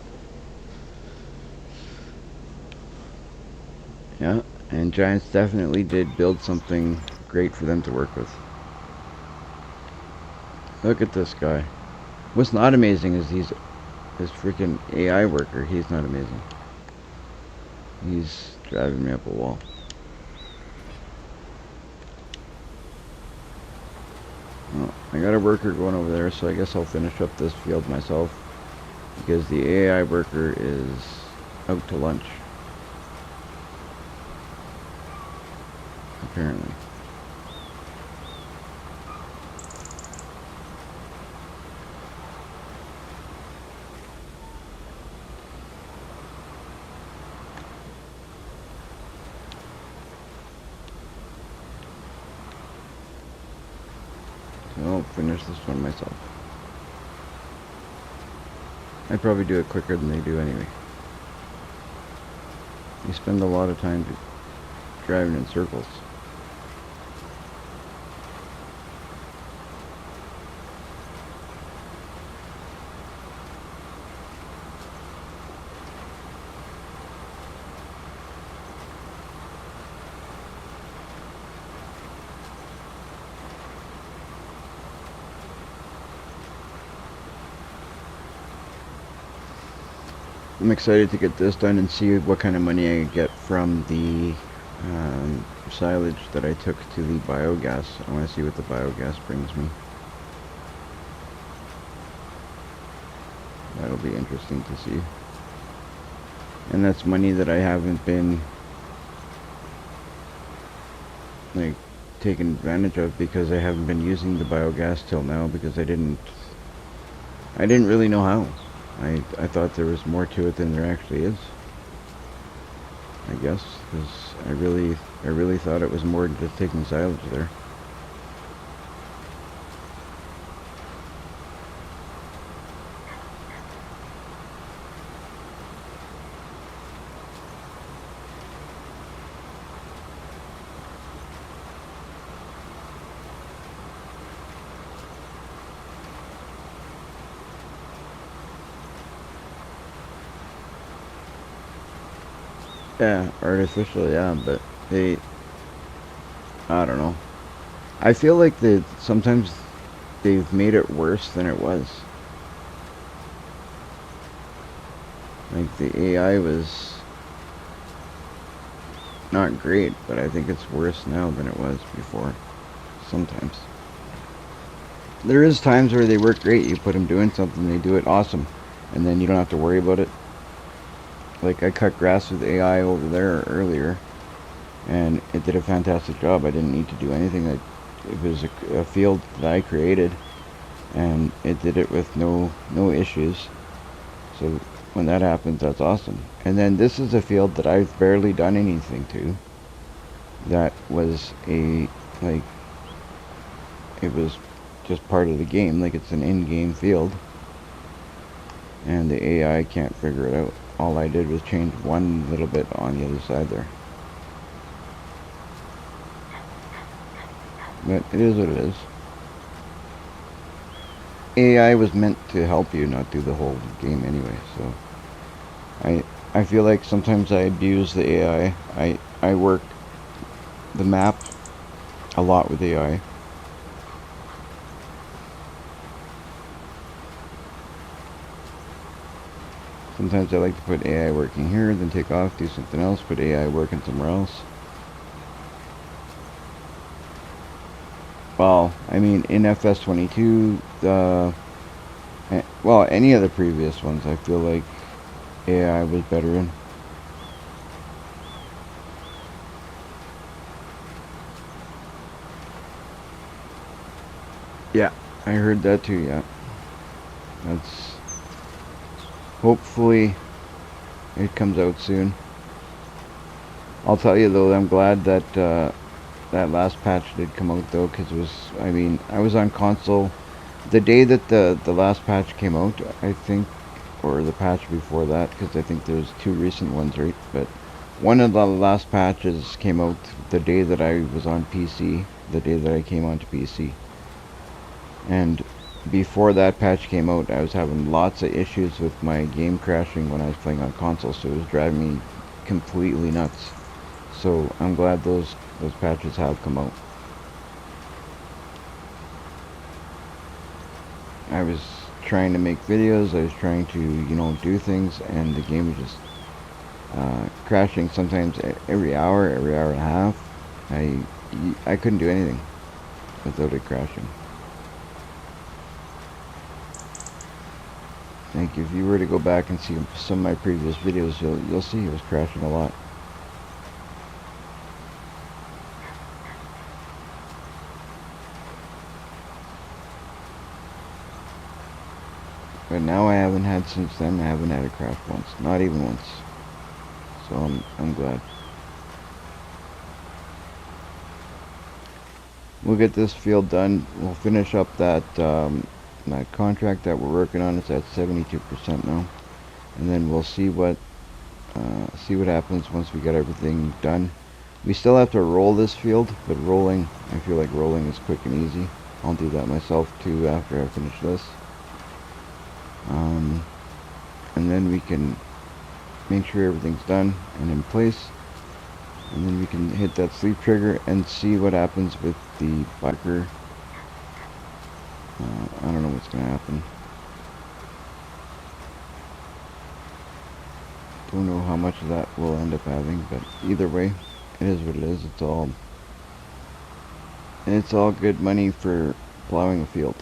Yeah, and Giants definitely did build something great for them to work with. Look at this guy. What's not amazing is this freaking AI worker. He's not amazing. He's driving me up a wall. Well, I got a worker going over there, so I guess I'll finish up this field myself, because the AI worker is out to lunch, apparently. I'll finish this one myself. I probably do it quicker than they do anyway. You spend a lot of time driving in circles. I'm excited to get this done and see what kind of money I get from the silage that I took to the biogas. I want to see what the biogas brings me. That'll be interesting to see. And that's money that I haven't been like taken advantage of because I haven't been using the biogas till now because I didn't really know how. I thought there was more to it than there actually is. I guess because I really thought it was more than just taking silage there. Yeah, artificial, yeah, but I don't know. I feel like sometimes they've made it worse than it was. Like the AI was not great, but I think it's worse now than it was before. Sometimes. There is times where they work great. You put them doing something, they do it awesome, and then you don't have to worry about it. Like I cut grass with AI over there earlier, and it did a fantastic job. I didn't need to do anything. It was a field that I created, and it did it with no issues. So when that happens, that's awesome. And then this is a field that I've barely done anything to. That was it was just part of the game. Like it's an in-game field, and the AI can't figure it out. All I did was change one little bit on the other side there. But it is what it is. AI was meant to help you, not do the whole game anyway, so I feel like sometimes I abuse the AI. I work the map a lot with AI. Sometimes I like to put AI working here, then take off, do something else, put AI working somewhere else. Well, I mean, in FS22, well, any of the previous ones, I feel like AI was better in. Yeah, I heard that too, yeah. That's... Hopefully, it comes out soon. I'll tell you though, I'm glad that that last patch did come out though, because it was, I mean, I was on console the day that the last patch came out, I think, or the patch before that, because I think there's two recent ones, right? But one of the last patches came out the day that I was on PC, the day that I came onto PC. And before that patch came out, I was having lots of issues with my game crashing when I was playing on console, so it was driving me completely nuts. So I'm glad those patches have come out. I was trying to make videos, I was trying to, you know, do things, and the game was just crashing sometimes every hour and a half. I couldn't do anything without it crashing. Like if you were to go back and see some of my previous videos, you'll see it was crashing a lot. But now I haven't had, since then, I haven't had a crash once. Not even once. So I'm glad. We'll get this field done. We'll finish up that that contract that we're working on. It's at 72% now. And then we'll see what happens once we get everything done. We still have to roll this field, but rolling, I feel like rolling is quick and easy. I'll do that myself too after I finish this. And then we can make sure everything's done and in place, and then we can hit that sleep trigger and see what happens with the biker. I don't know what's gonna happen. Don't know how much of that we'll end up having, but either way, it is what it is. It's all good money for plowing a field.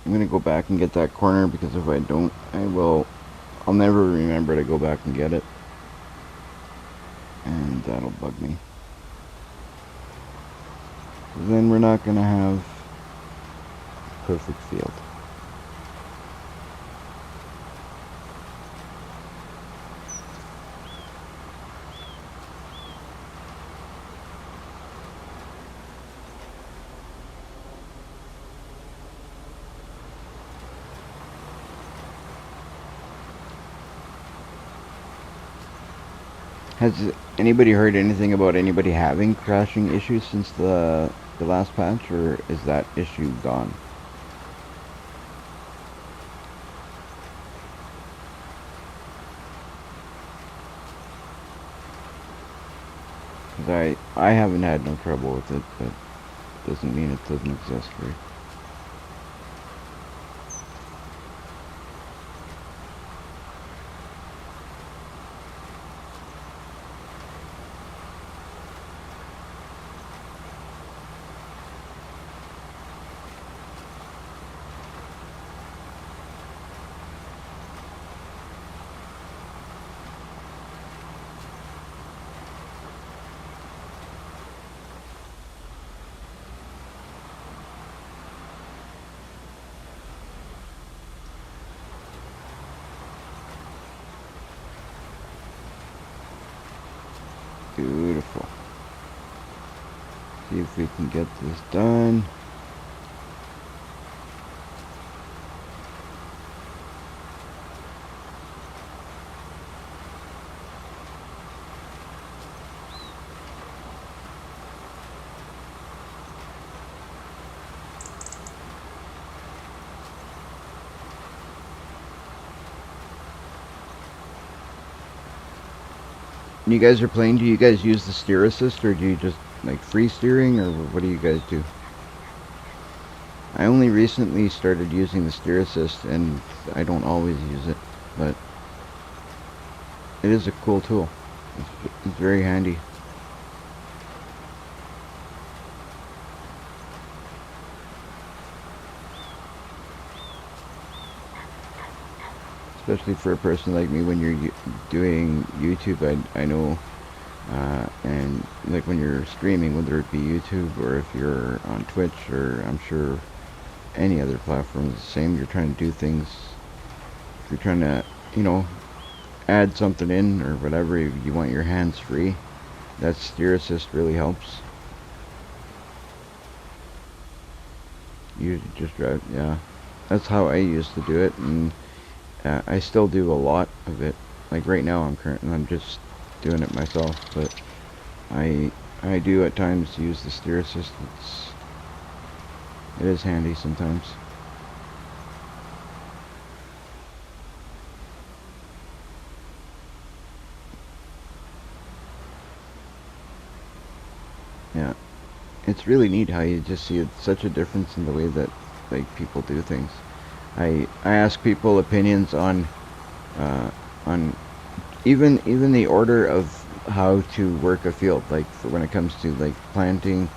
I'm gonna go back and get that corner, because if I don't, I'll never remember to go back and get it. And that'll bug me. Then we're not gonna have a perfect field. Has anybody heard anything about anybody having crashing issues since the last patch, or is that issue gone? Because I haven't had no trouble with it, but doesn't mean it doesn't exist, right? Beautiful. See if we can get this done. When you guys are playing, do you guys use the steer assist, or do you just like free steering, or what do you guys do? I only recently started using the steer assist, and I don't always use it, but it is a cool tool. It's very handy. Especially for a person like me, when you're doing YouTube, I know, and like when you're streaming, whether it be YouTube or if you're on Twitch, or I'm sure any other platform is the same. You're trying to do things, if you're trying to, add something in or whatever, you want your hands free, that steer assist really helps. You just drive, yeah. That's how I used to do it, and I still do a lot of it. Like right now, I'm just doing it myself, but I do at times use the steer assist. It is handy sometimes. Yeah, it's really neat how you just see such a difference in the way that like people do things. I ask people opinions on even the order of how to work a field, like when it comes to like planting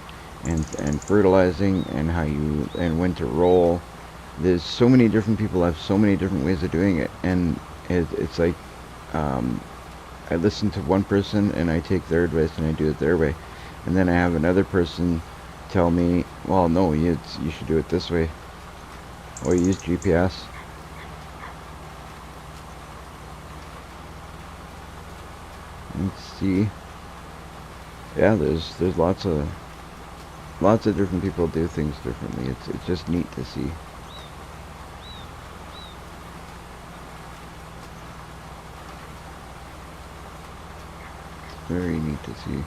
and fertilizing, and when to roll. There's so many different people have so many different ways of doing it, and it's like I listen to one person and I take their advice and I do it their way, and then I have another person tell me, well, no, you should do it this way. Or use GPS. Let's see. Yeah, there's lots of different people do things differently. It's just neat to see. It's very neat to see.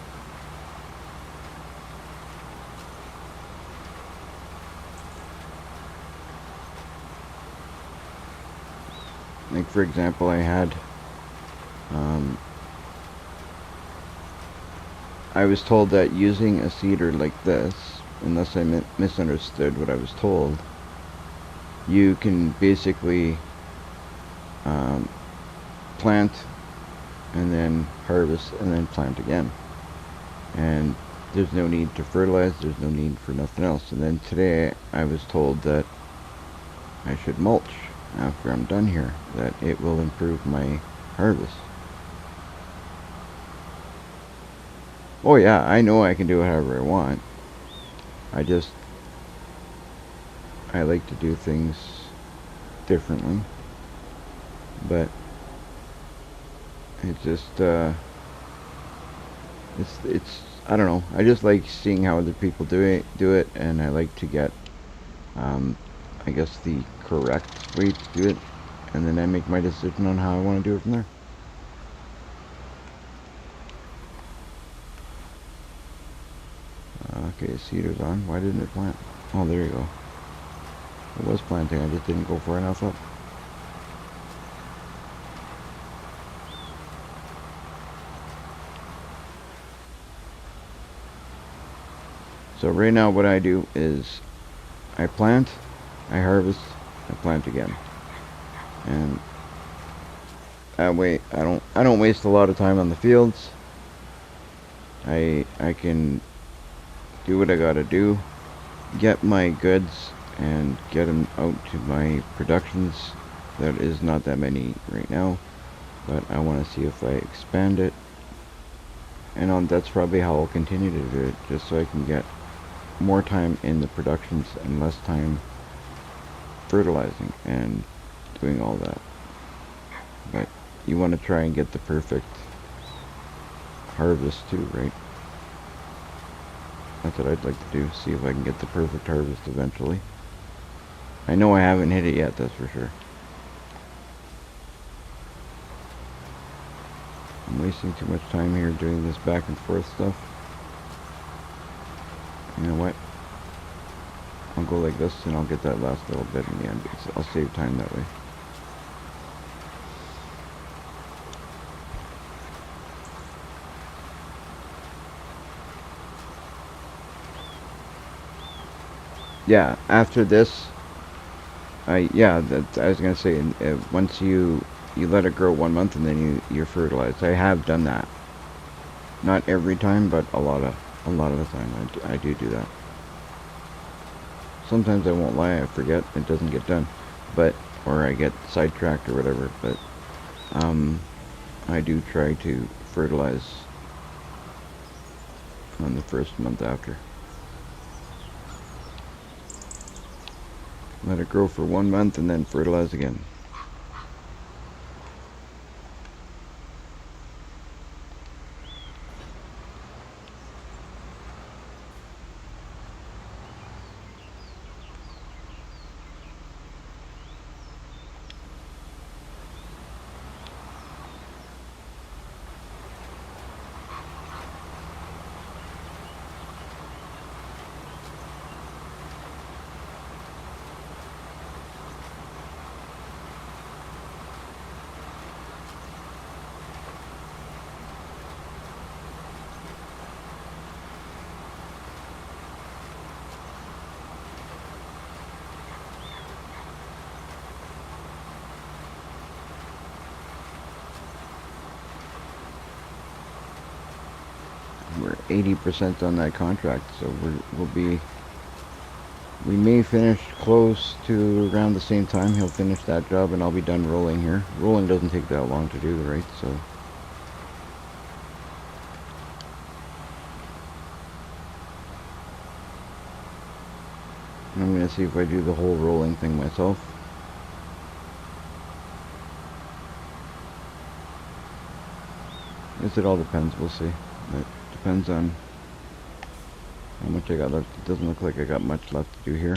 Like for example, I was told that using a seeder like this, unless I misunderstood what I was told, you can basically plant and then harvest and then plant again. And there's no need to fertilize, there's no need for nothing else. And then today I was told that I should mulch after I'm done here, that it will improve my harvest. Oh yeah, I know I can do it however I want. I like to do things differently. But it just it's I don't know. I just like seeing how other people do it, and I like to get I guess the correct way to do it, and then I make my decision on how I want to do it from there. Okay, seeder's on. Why didn't it plant? Oh, there you go. It was planting. I just didn't go far enough up. So right now what I do is I plant, I harvest, I plant again. And that way I don't waste a lot of time on the fields. I can do what I gotta do, get my goods and get them out to my productions. That is not that many right now, but I want to see if I expand it. And that's probably how I'll continue to do it, just so I can get more time in the productions and less time fertilizing and doing all that. But you want to try and get the perfect harvest too, right? That's what I'd like to do, see if I can get the perfect harvest eventually. I know I haven't hit it yet, that's for sure. I'm wasting too much time here doing this back and forth stuff. You know what? I'll go like this and I'll get that last little bit in the end. I'll save time that way. Yeah, after this, I was gonna say, once you let it grow 1 month and then you fertilize. I have done that. Not every time, but a lot of the time I do that. Sometimes I won't lie, I forget, it doesn't get done, or I get sidetracked or whatever. But I do try to fertilize on the first month after. Let it grow for 1 month and then fertilize again. We're 80% on that contract, so we may finish close to around the same time. He'll finish that job and I'll be done rolling here. Rolling doesn't take that long to do, right? So I'm gonna see if I do the whole rolling thing myself. I guess it all depends, we'll see. It depends on how much I got left. It doesn't look like I got much left to do here.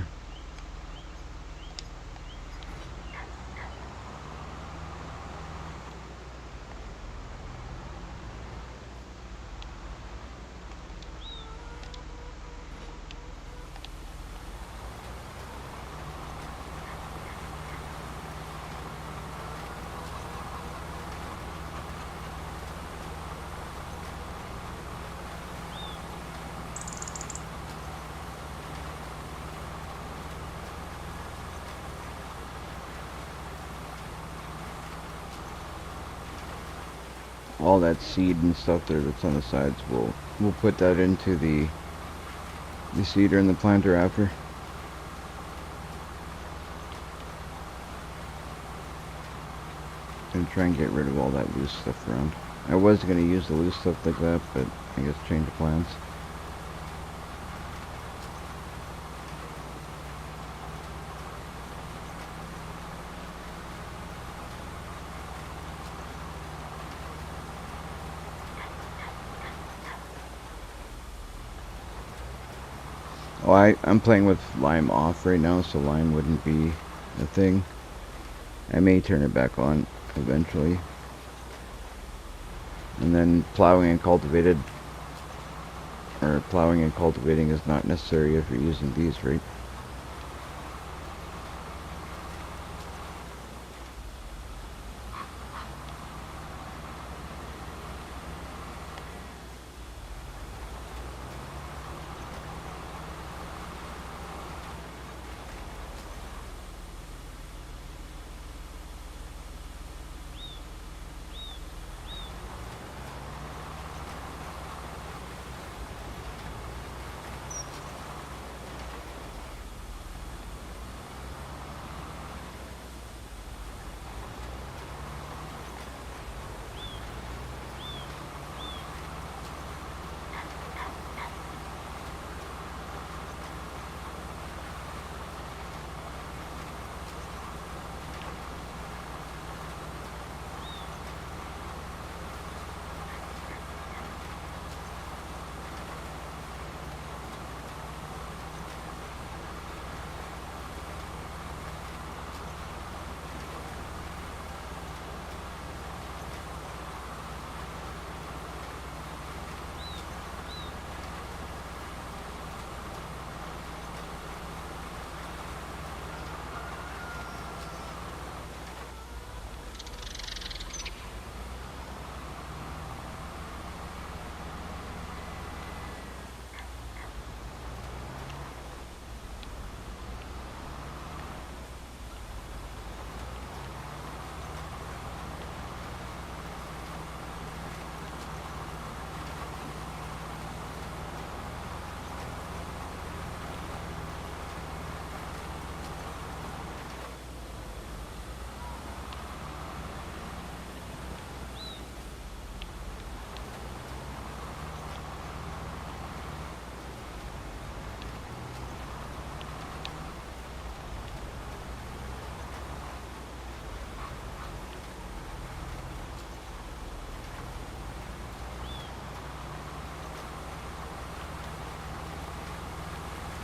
all that seed and stuff there that's on the sides, we'll put that into the seeder and the planter after. And try and get rid of all that loose stuff around. I was going to use the loose stuff like that, but I guess change of plans. Oh, I'm playing with lime off right now, so lime wouldn't be a thing. I may turn it back on eventually. And then plowing and cultivating is not necessary if you're using these, right?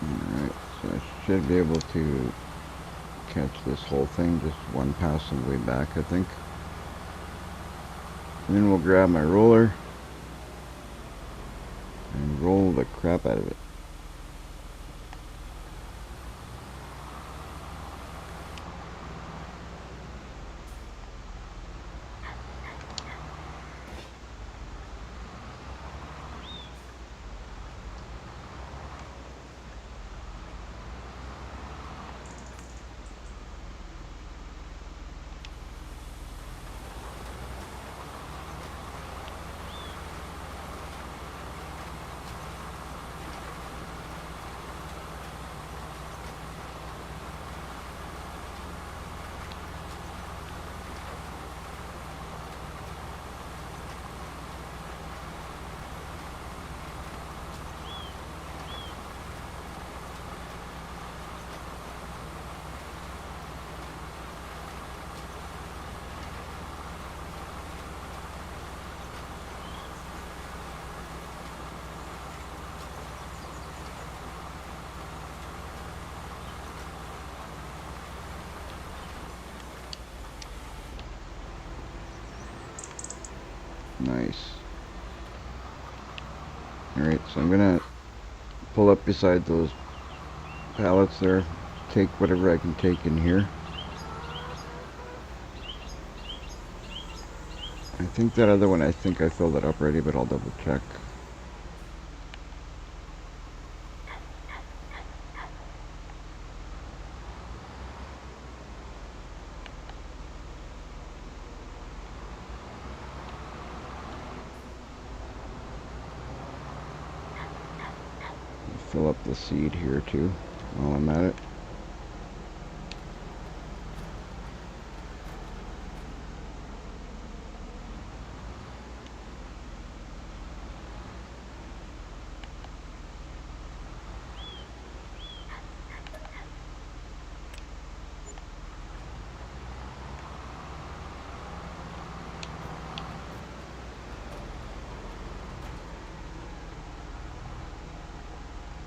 Alright, so I should be able to catch this whole thing, just one pass on the way back, I think. And then we'll grab my roller and roll the crap out of it. Nice. Alright, so I'm gonna pull up beside those pallets there, take whatever I can take in here. I think that other one, I think I filled it up already, but I'll double check. fill up the seed here too while I'm at it.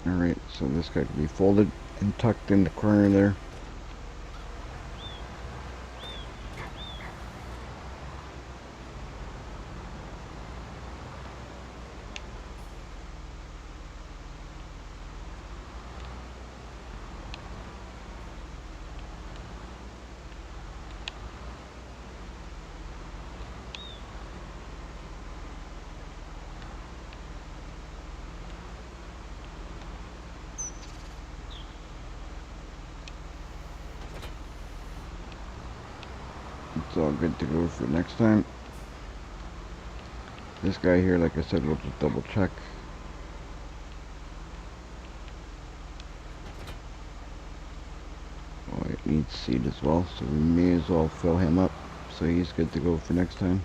Alright, so this guy can be folded and tucked in the corner there. It's all good to go for next time. This guy here, like I said, we'll just double check. Oh, it needs seed as well, so we may as well fill him up so he's good to go for next time.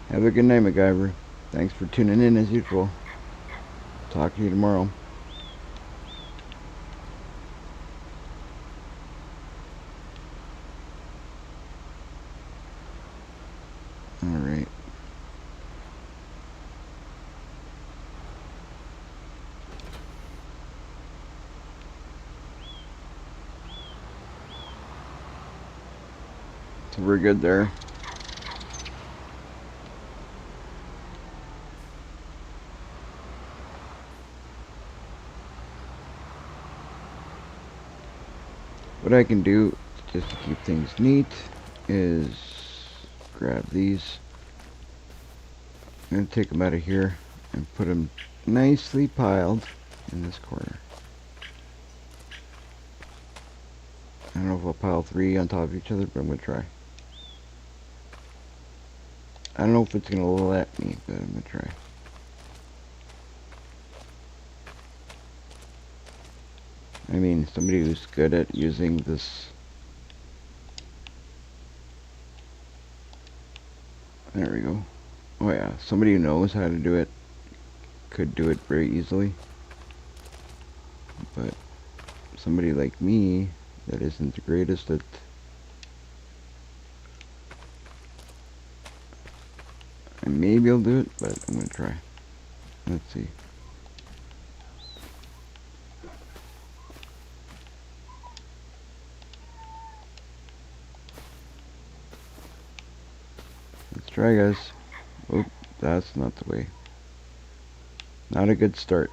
Have a good night, MacGyver. Thanks for tuning in as usual. Talk to you tomorrow. Alright. So we're good there. What I can do, just to keep things neat, is grab these. I'm going to take them out of here and put them nicely piled in this corner. I don't know if I'll pile 3 on top of each other, but I'm going to try. I don't know if it's going to let me, but I'm going to try. I mean, somebody who's good at using this. There we go. Oh yeah, somebody who knows how to do it could do it very easily. But somebody like me that isn't the greatest at maybe I'll do it, but I'm gonna try. Let's see. Let's try, guys. Oh, that's not the way. Not a good start.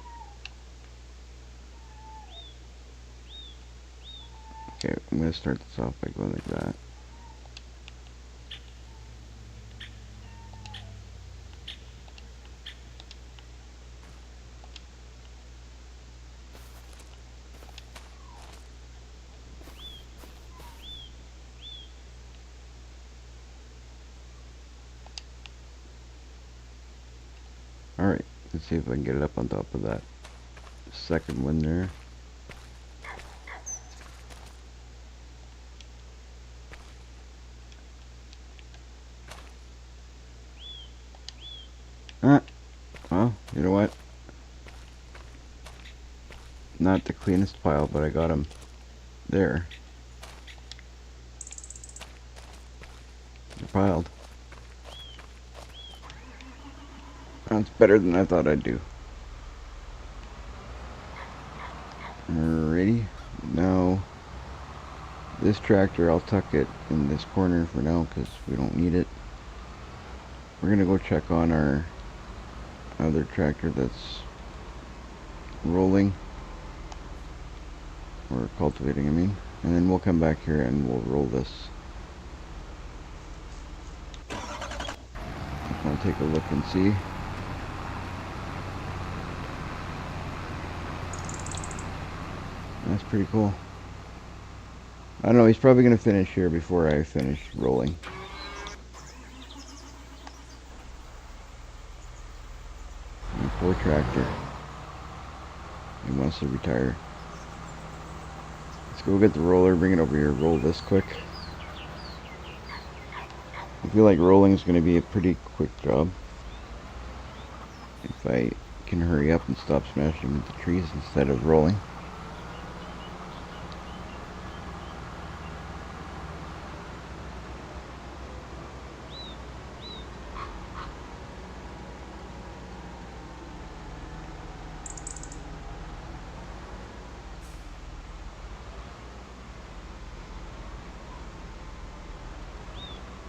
Okay, I'm gonna start this off by going like that. Alright, let's see if I can get it up on top of that second one there. Well, you know what? Not the cleanest pile, but I got them there. They're piled. That's better than I thought I'd do. Alrighty. Now, this tractor, I'll tuck it in this corner for now because we don't need it. We're going to go check on our other tractor that's rolling, or cultivating, I mean. And then we'll come back here and we'll roll this. I'll take a look and see. That's pretty cool. I don't know, he's probably going to finish here before I finish rolling. And poor tractor. He wants to retire. Let's go get the roller, bring it over here, roll this quick. I feel like rolling is going to be a pretty quick job. If I can hurry up and stop smashing the trees instead of rolling.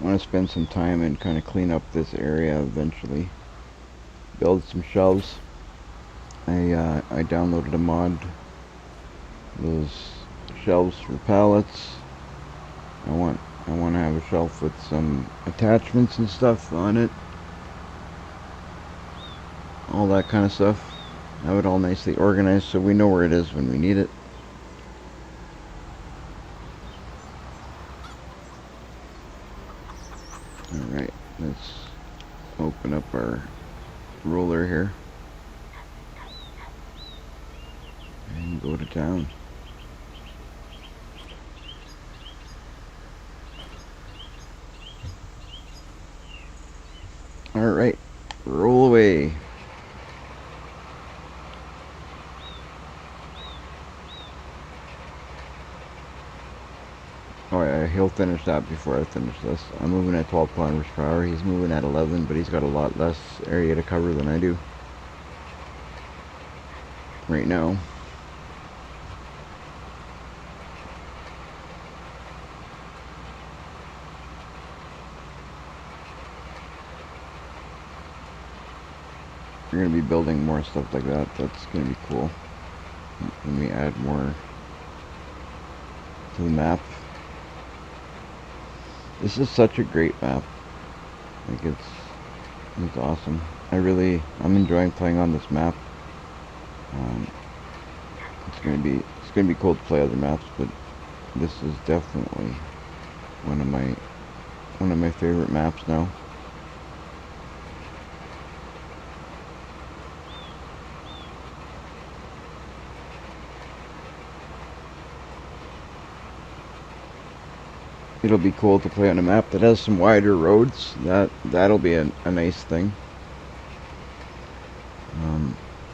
I want to spend some time and kind of clean up this area eventually. Build some shelves. I downloaded a mod. Those shelves for pallets. I want to have a shelf with some attachments and stuff on it. All that kind of stuff. Have it all nicely organized so we know where it is when we need it. Alright, let's open up our roller here and go to town. Alright, roll away. Oh yeah, he'll finish that before I finish this. I'm moving at 12 kilometers per hour. He's moving at 11, but he's got a lot less area to cover than I do right now. We're going to be building more stuff like that. That's going to be cool when we add more to the map. This is such a great map. Like it's awesome. I'm enjoying playing on this map. It's gonna be cool to play other maps, but this is definitely one of my favorite maps now. It'll be cool to play on a map that has some wider roads. That'll be a nice thing.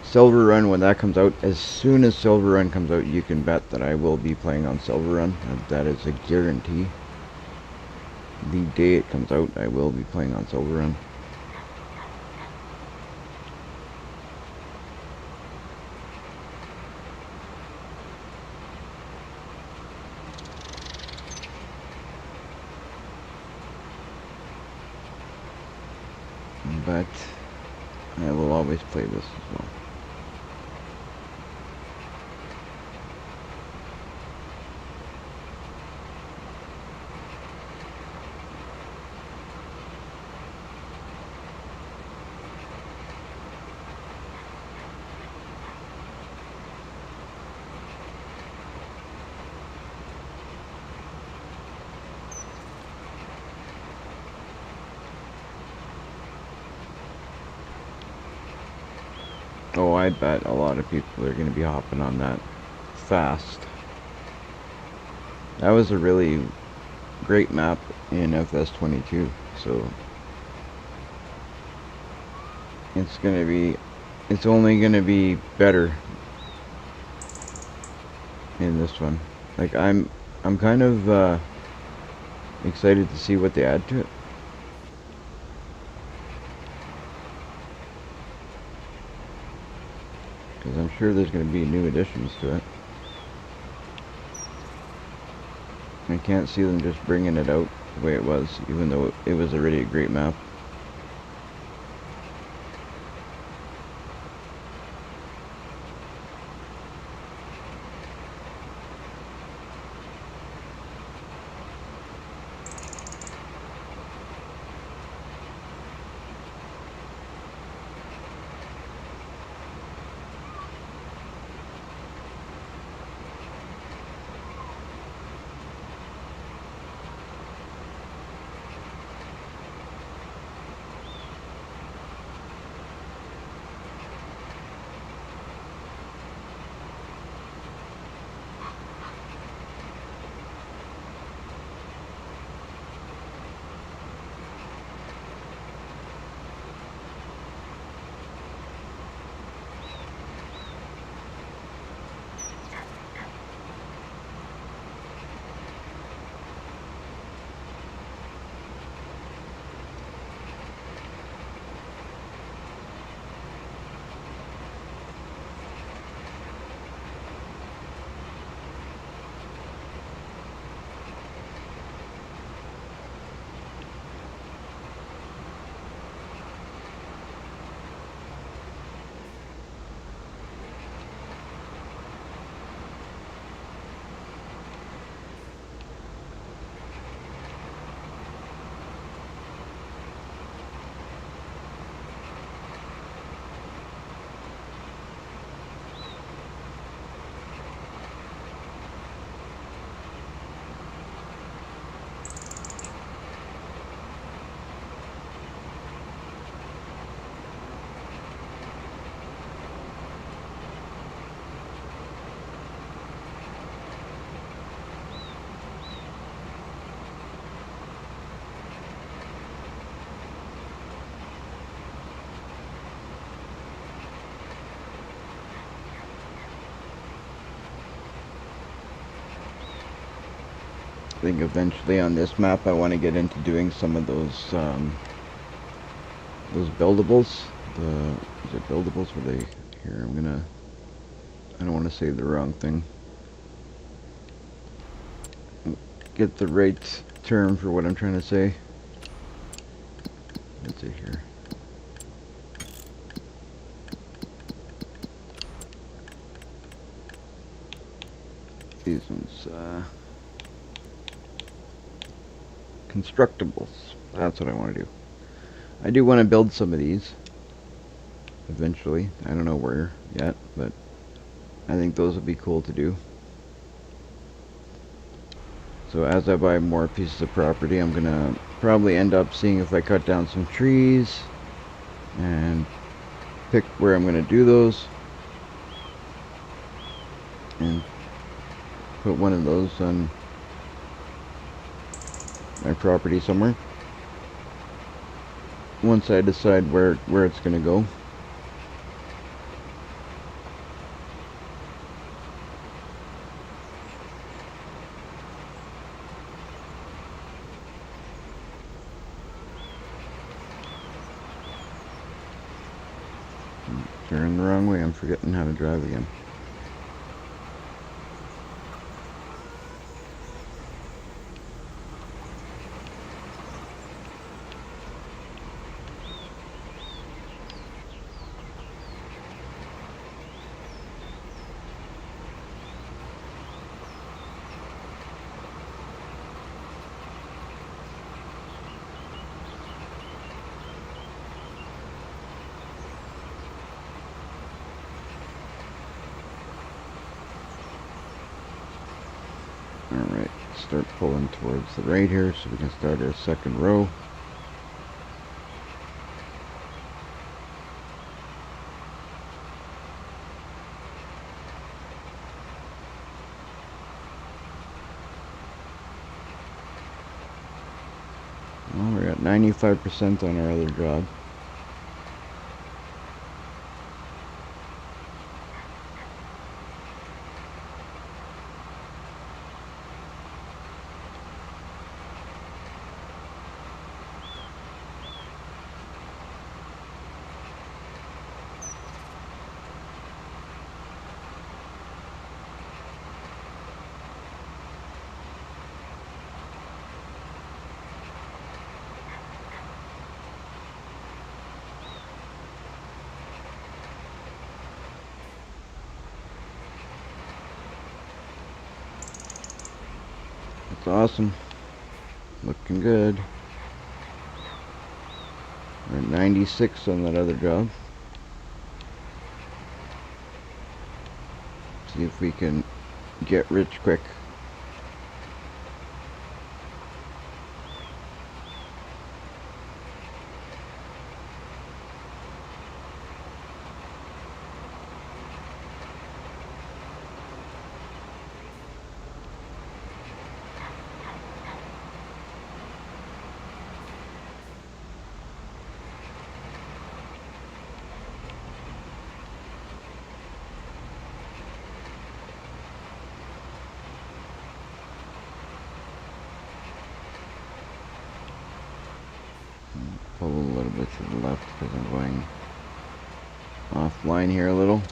Silver Run, when that comes out, as soon as Silver Run comes out, you can bet that I will be playing on Silver Run. That is a guarantee. The day it comes out, I will be playing on Silver Run. But I will always play this as well. Oh, I bet a lot of people are going to be hopping on that fast. That was a really great map in FS22, so it's only going to be better in this one. Like I'm kind of excited to see what they add to it. Because I'm sure there's going to be new additions to it. I can't see them just bringing it out the way it was, even though it was already a great map. I think eventually on this map I want to get into doing some of those buildables. Is it buildables? Were they here? I don't want to say the wrong thing. Get the right term for what I'm trying to say. Let's see here. These ones, constructibles. That's what I want to do. I do want to build some of these eventually. I don't know where yet, but I think those would be cool to do. So as I buy more pieces of property, I'm gonna probably end up seeing if I cut down some trees and pick where I'm gonna do those and put one of those on my property somewhere once I decide where it's gonna go. Turning the wrong way, I'm forgetting how to drive again. Alright, start pulling towards the right here so we can start our second row. Well, we're at 95% on our other job. That's awesome. Looking good. We're at 96 on that other job. See if we can get rich quick. Pull a little bit to the left because I'm going offline here a little.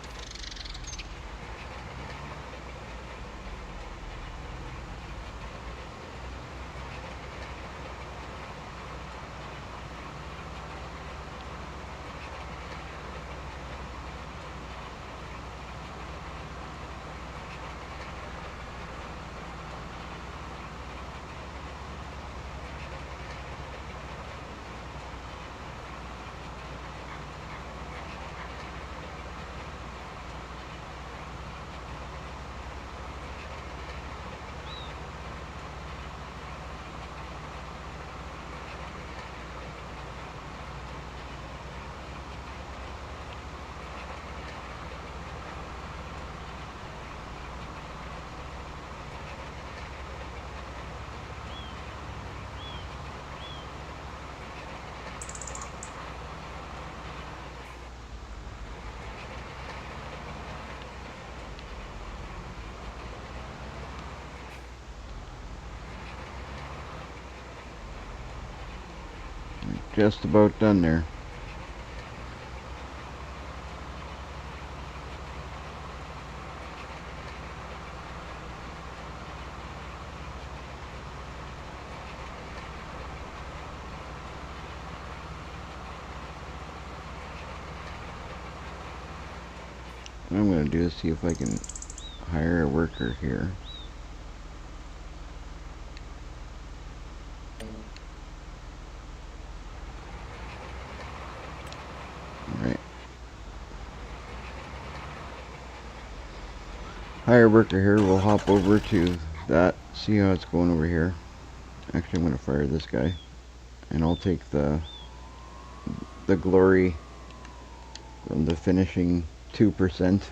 just about done there. What I'm going to do is see if I can hire a worker here. Alright. Hire a worker here. We'll hop over to that, see how it's going over here. Actually, I'm going to fire this guy. And I'll take the glory from the finishing 2%.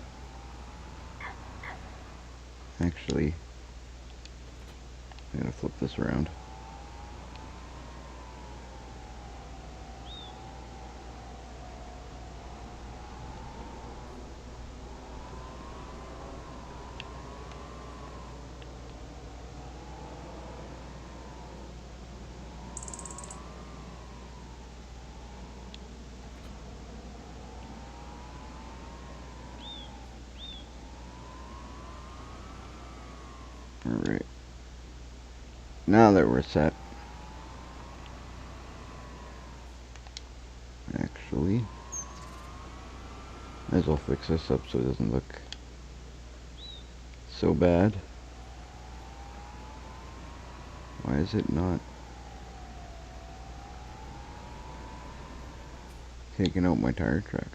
Actually, I'm going to flip this around. Alright. Now that we're set, actually, might as well fix this up so it doesn't look so bad. Why is it not taking out my tire tracks?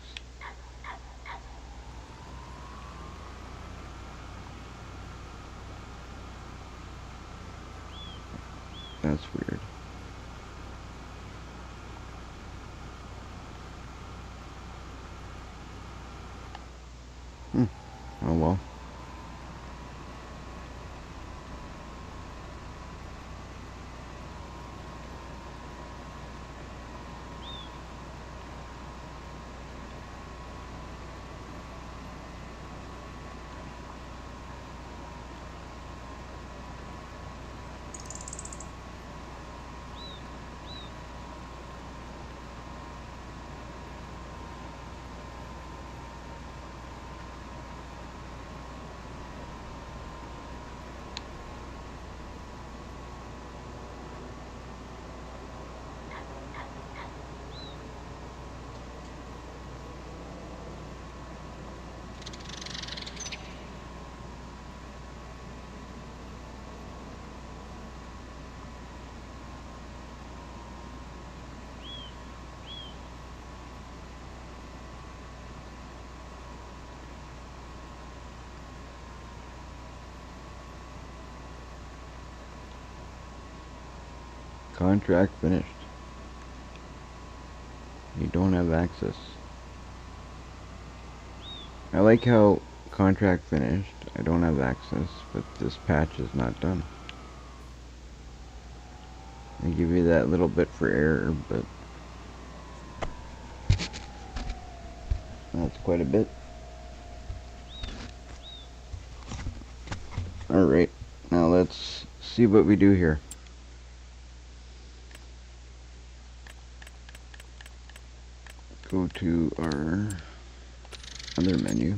That's weird. Oh well. Contract finished. You don't have access. I like how contract finished. I don't have access, but this patch is not done. They give you that little bit for error, but that's quite a bit. Alright, now let's see what we do here. Go to our other menu.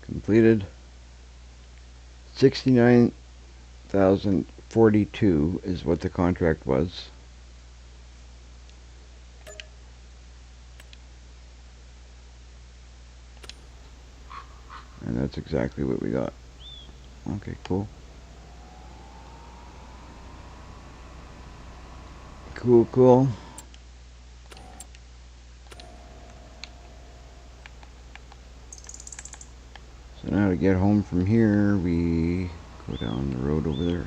Completed. 69,042 is what the contract was. And that's exactly what we got. Okay, cool. Cool. So now to get home from here, we go down the road over there.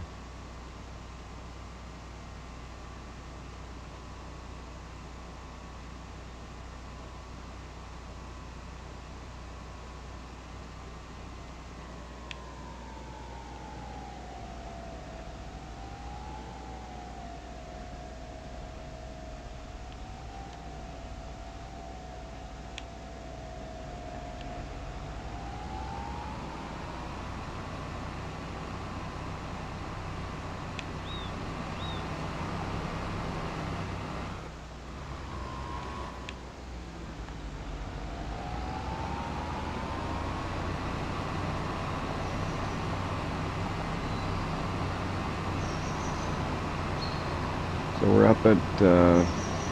So we're up at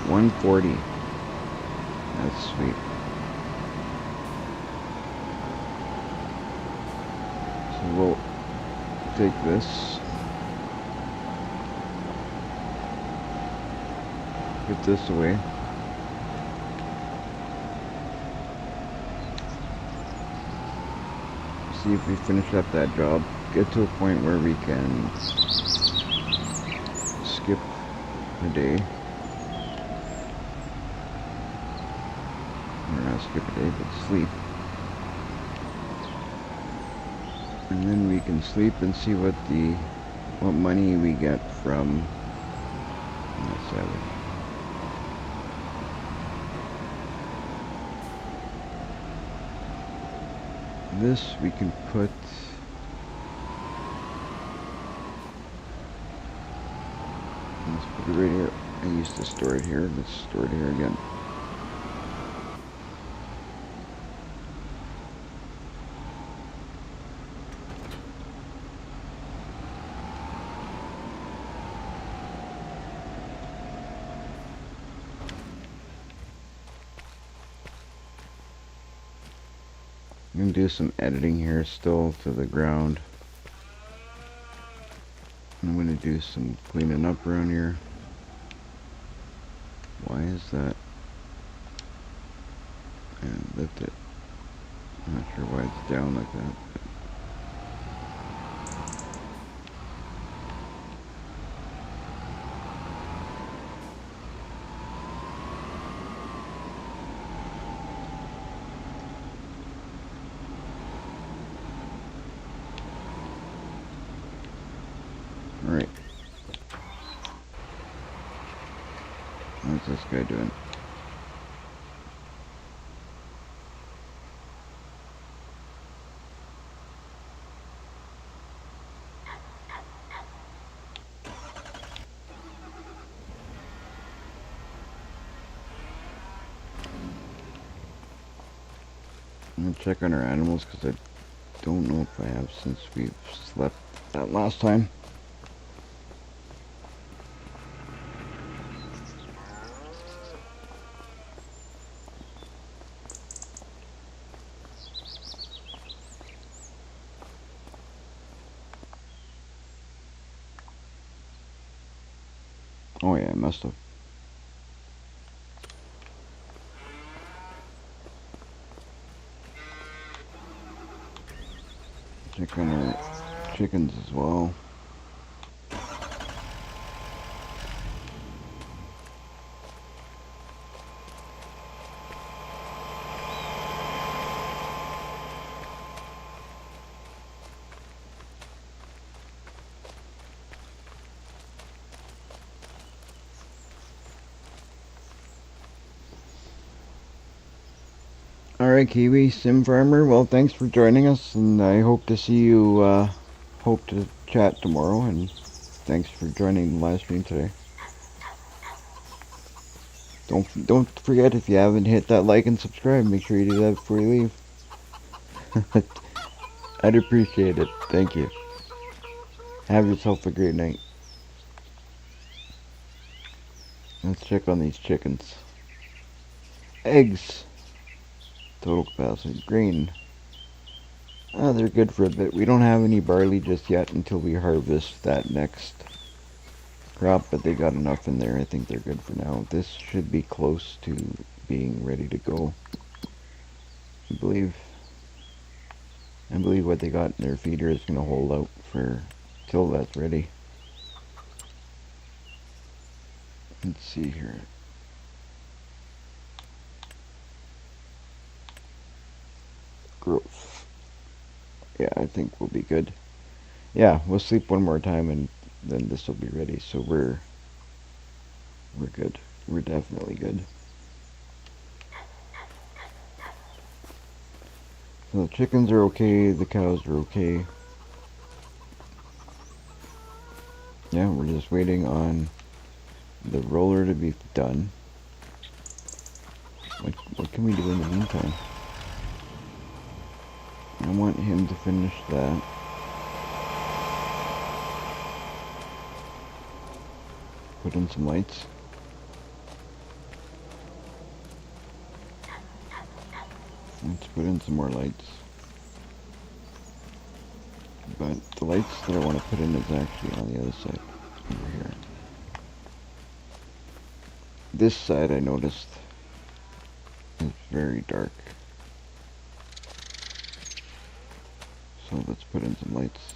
140. That's sweet. So we'll take this, put this away. See if we finish up that job. Get to a point where we can skip a day. Or not skip a day, but sleep. And then we can sleep and see what money we get from that savage. This we can put. Let's put it right here. I used to store it here. Let's store it here again. I'm going to do some editing here still to the ground. I'm going to do some cleaning up around here. Why is that? And lift it. I'm not sure why it's down like that. Alright. What's this guy doing? I'm gonna check on our animals because I don't know if I have since we've slept that last time. Oh yeah, I must have. Check on our chickens as well. Alright, Kiwi, Sim Farmer, well, thanks for joining us, and I hope to see you, hope to chat tomorrow, and thanks for joining the live stream today. Don't forget, if you haven't hit that like and subscribe, make sure you do that before you leave. I'd appreciate it. Thank you. Have yourself a great night. Let's check on these chickens. Eggs. Total capacity. Grain. They're good for a bit. We don't have any barley just yet until we harvest that next crop, but they got enough in there. I think they're good for now. This should be close to being ready to go. I believe what they got in their feeder is going to hold out for till that's ready. Let's see here. Growth. Yeah, I think we'll be good. Yeah, we'll sleep one more time and then this will be ready. So we're good. We're definitely good. So the chickens are okay, the cows are okay. Yeah, we're just waiting on the roller to be done. What can we do in the meantime? I want him to finish that. put in some lights. Let's put in some more lights. But the lights that I want to put in is actually on the other side, over here. This side I noticed is very dark. So let's put in some lights.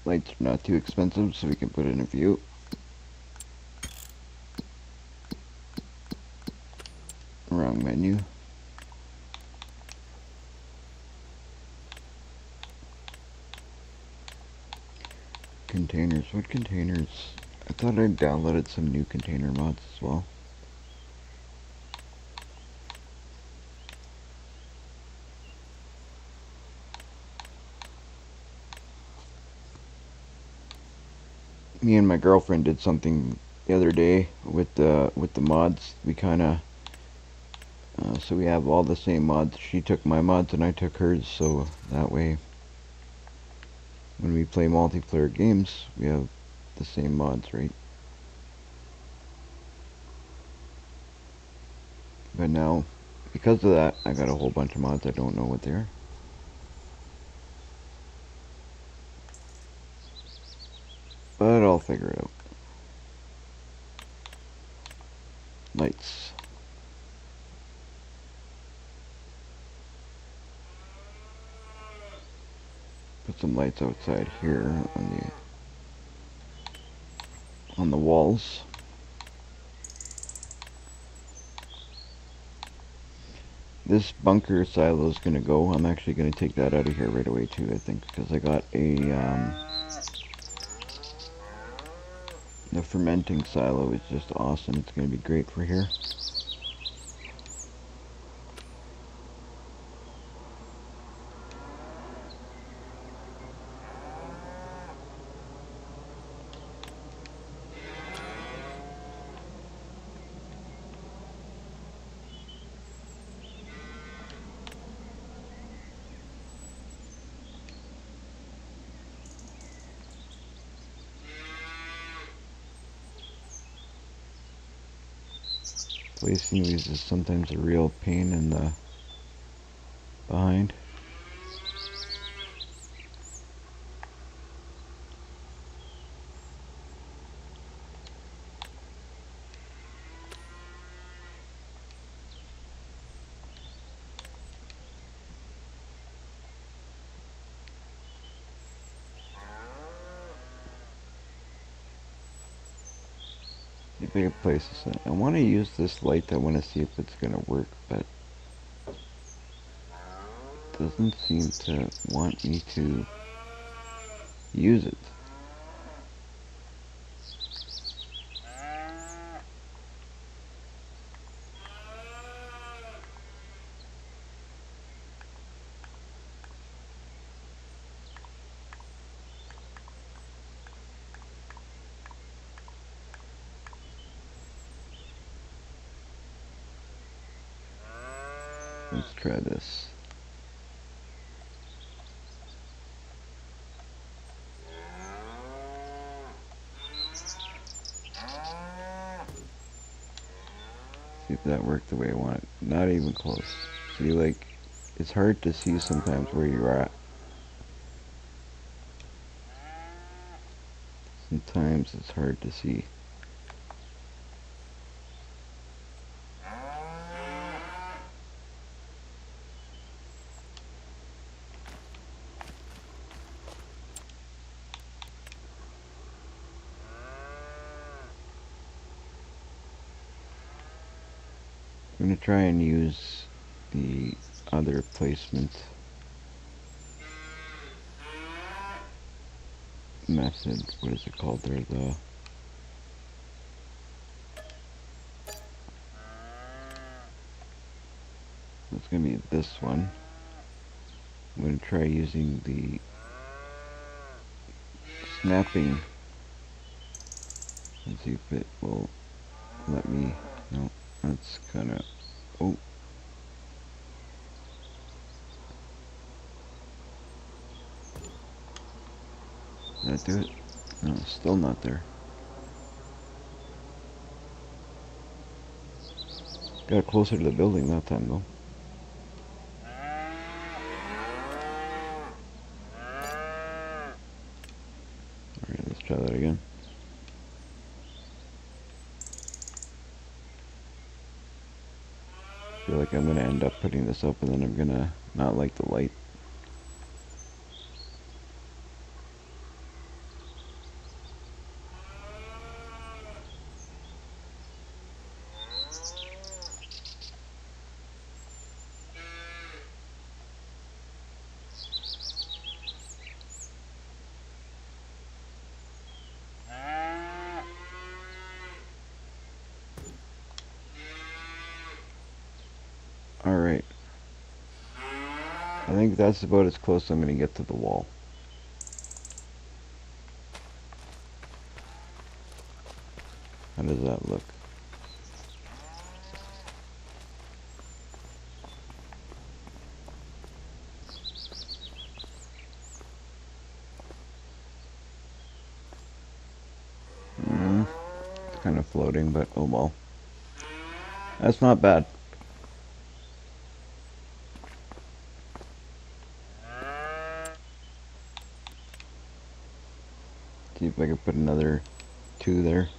Lights are not too expensive, so we can put in a few. Wrong menu. Containers. What containers? I thought I downloaded some new container mods as well. Me and my girlfriend did something the other day with the mods. We kind of so we have all the same mods. She took my mods and I took hers, so that way when we play multiplayer games we have the same mods, right? But now, because of that, I got a whole bunch of mods. I don't know what they are. But I'll figure it out. Lights. Put some lights outside here on the walls. This bunker silo is gonna go. I'm actually gonna take that out of here right away too, I think, because I got the fermenting silo is just awesome. It's gonna be great for here. Placing these is sometimes a real pain in the behind. See if I can place this in. I want to use this light. I want to see if it's going to work, but it doesn't seem to want me to use it. Let's try this. See if that worked the way I want it. Not even close. See, like, it's hard to see sometimes where you're at. Sometimes it's hard to see. I'm going to try and use the other placement method. What is it called there? It's going to be this one. I'm going to try using the snapping and see if it will let me No, that's kind of... Oh. Did that do it? No, still not there. Got closer to the building that time, though. Alright, let's try that again. I feel like I'm going to end up putting this up and then I'm going to not like the light. Alright. I think that's about as close as I'm going to get to the wall. How does that look? It's kind of floating, but oh well. That's not bad. See if I can put another 2 there.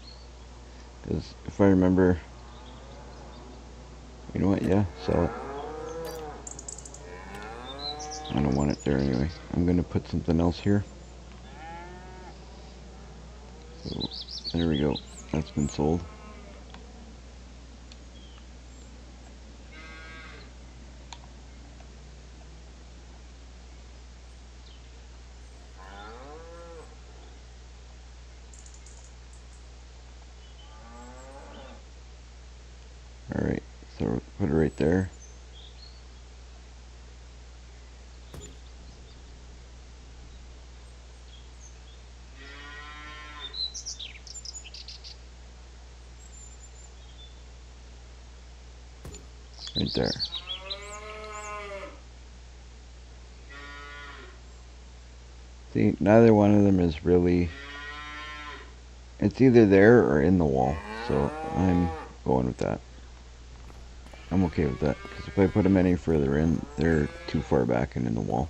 Because if I remember... You know what? Yeah, sell it. I don't want it there anyway. I'm going to put something else here. So, there we go. That's been sold. Alright, so put it right there. Right there. See, neither one of them is really... It's either there or in the wall, so I'm going with that. I'm okay with that, because if I put them any further in, they're too far back and in the wall.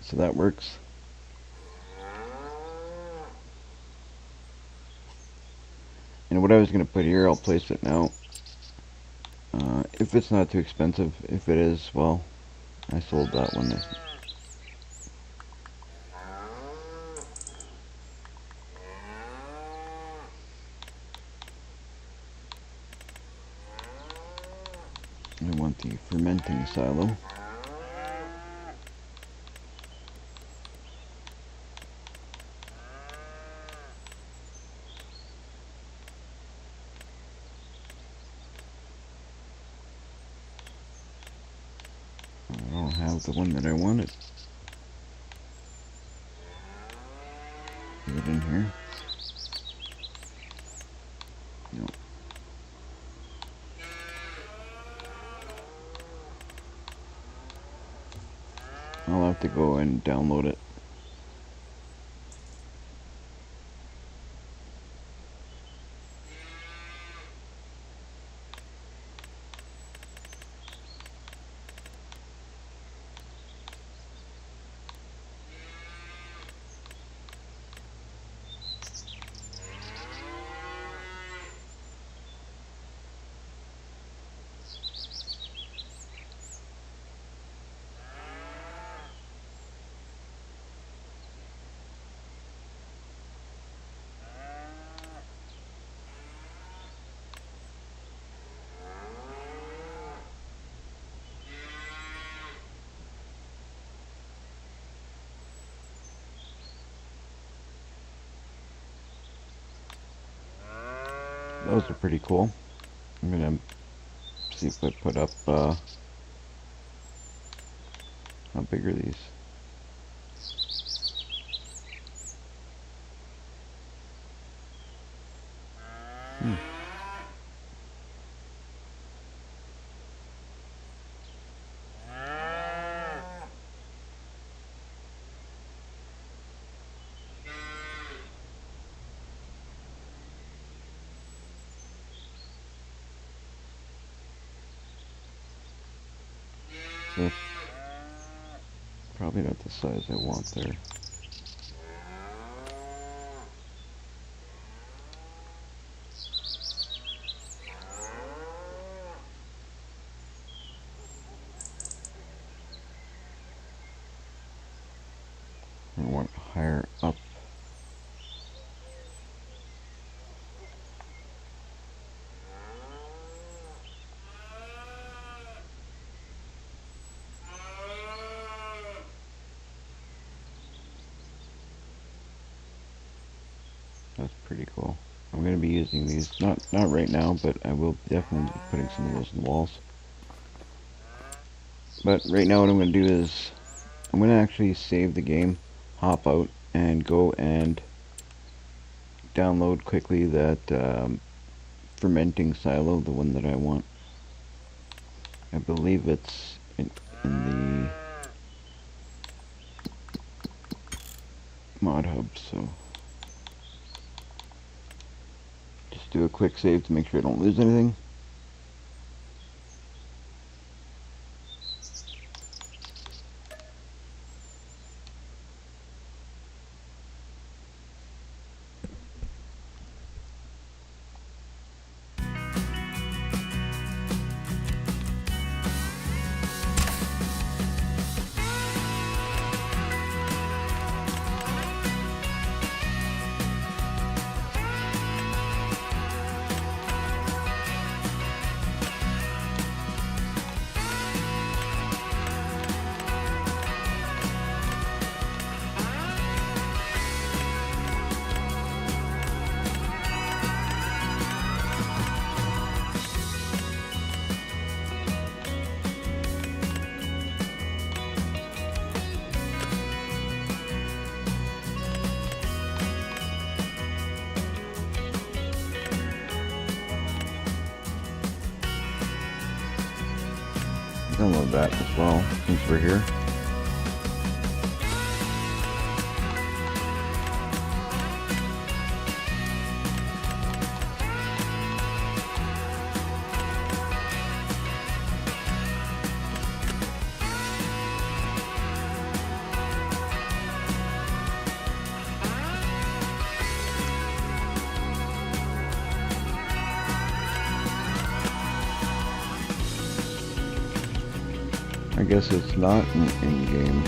So that works. And what I was going to put here, I'll place it now. If it's not too expensive. If it is, well, I sold that one. I want the fermenting silo. I don't have the one that I wanted. Is it in here? No. I'll have to go and download it. Those are pretty cool. I'm gonna see if I put up, how big are these? Hmm. So probably not the size I want there. I want higher up. That's pretty cool. I'm going to be using these, not right now, but I will definitely be putting some of those in the walls. But right now what I'm going to do is, I'm going to actually save the game, hop out, and go and download quickly that fermenting silo, the one that I want. I believe it's in the mod hub, so just do a quick save to make sure I don't lose anything. Download that as well, since we're here. I guess it's not in-game.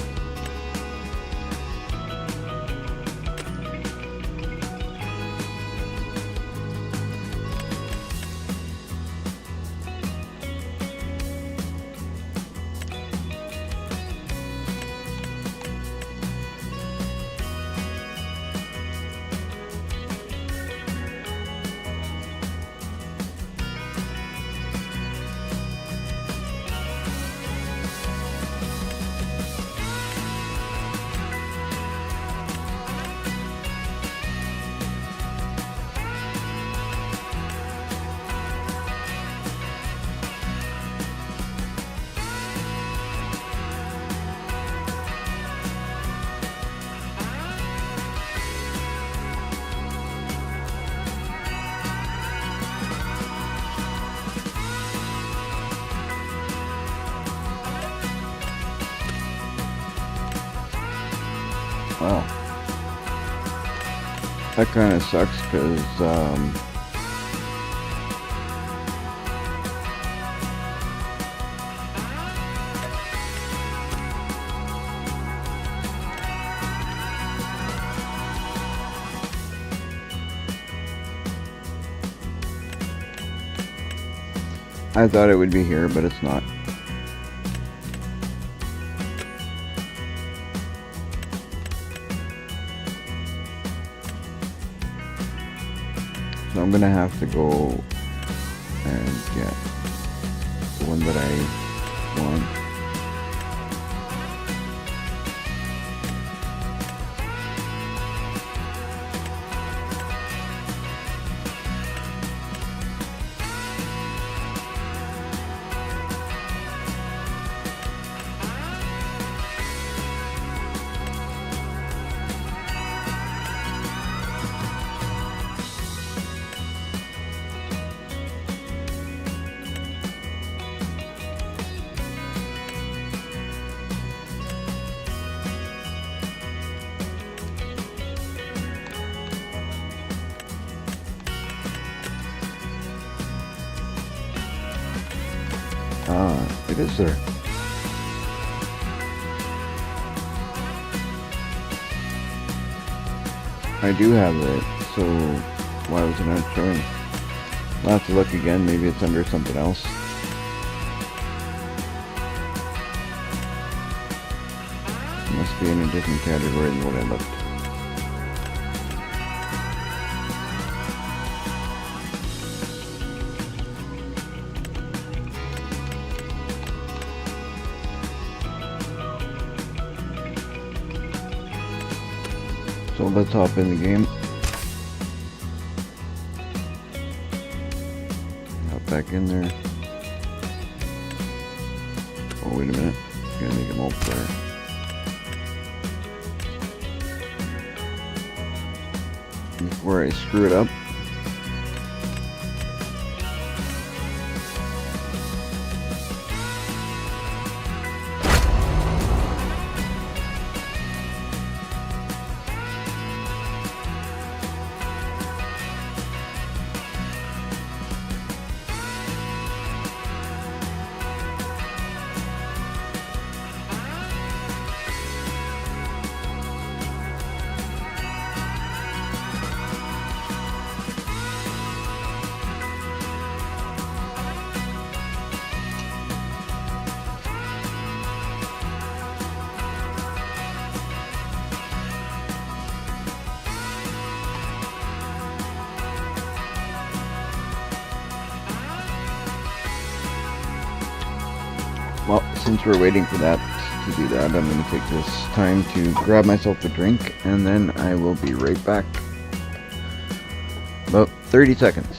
Wow. That kind of sucks because I thought it would be here, but it's not. So I'm gonna have to go and get the one that I want. It is there. I do have it, so why was it not showing? I'll have to look again, maybe it's under something else. It must be in a different category than what I looked. So let's hop in the game. Hop back in there. Oh, wait a minute. Gotta make a multiplier. Before I screw it up. Well, since we're waiting for that to do that, I'm going to take this time to grab myself a drink, and then I will be right back. About 30 seconds.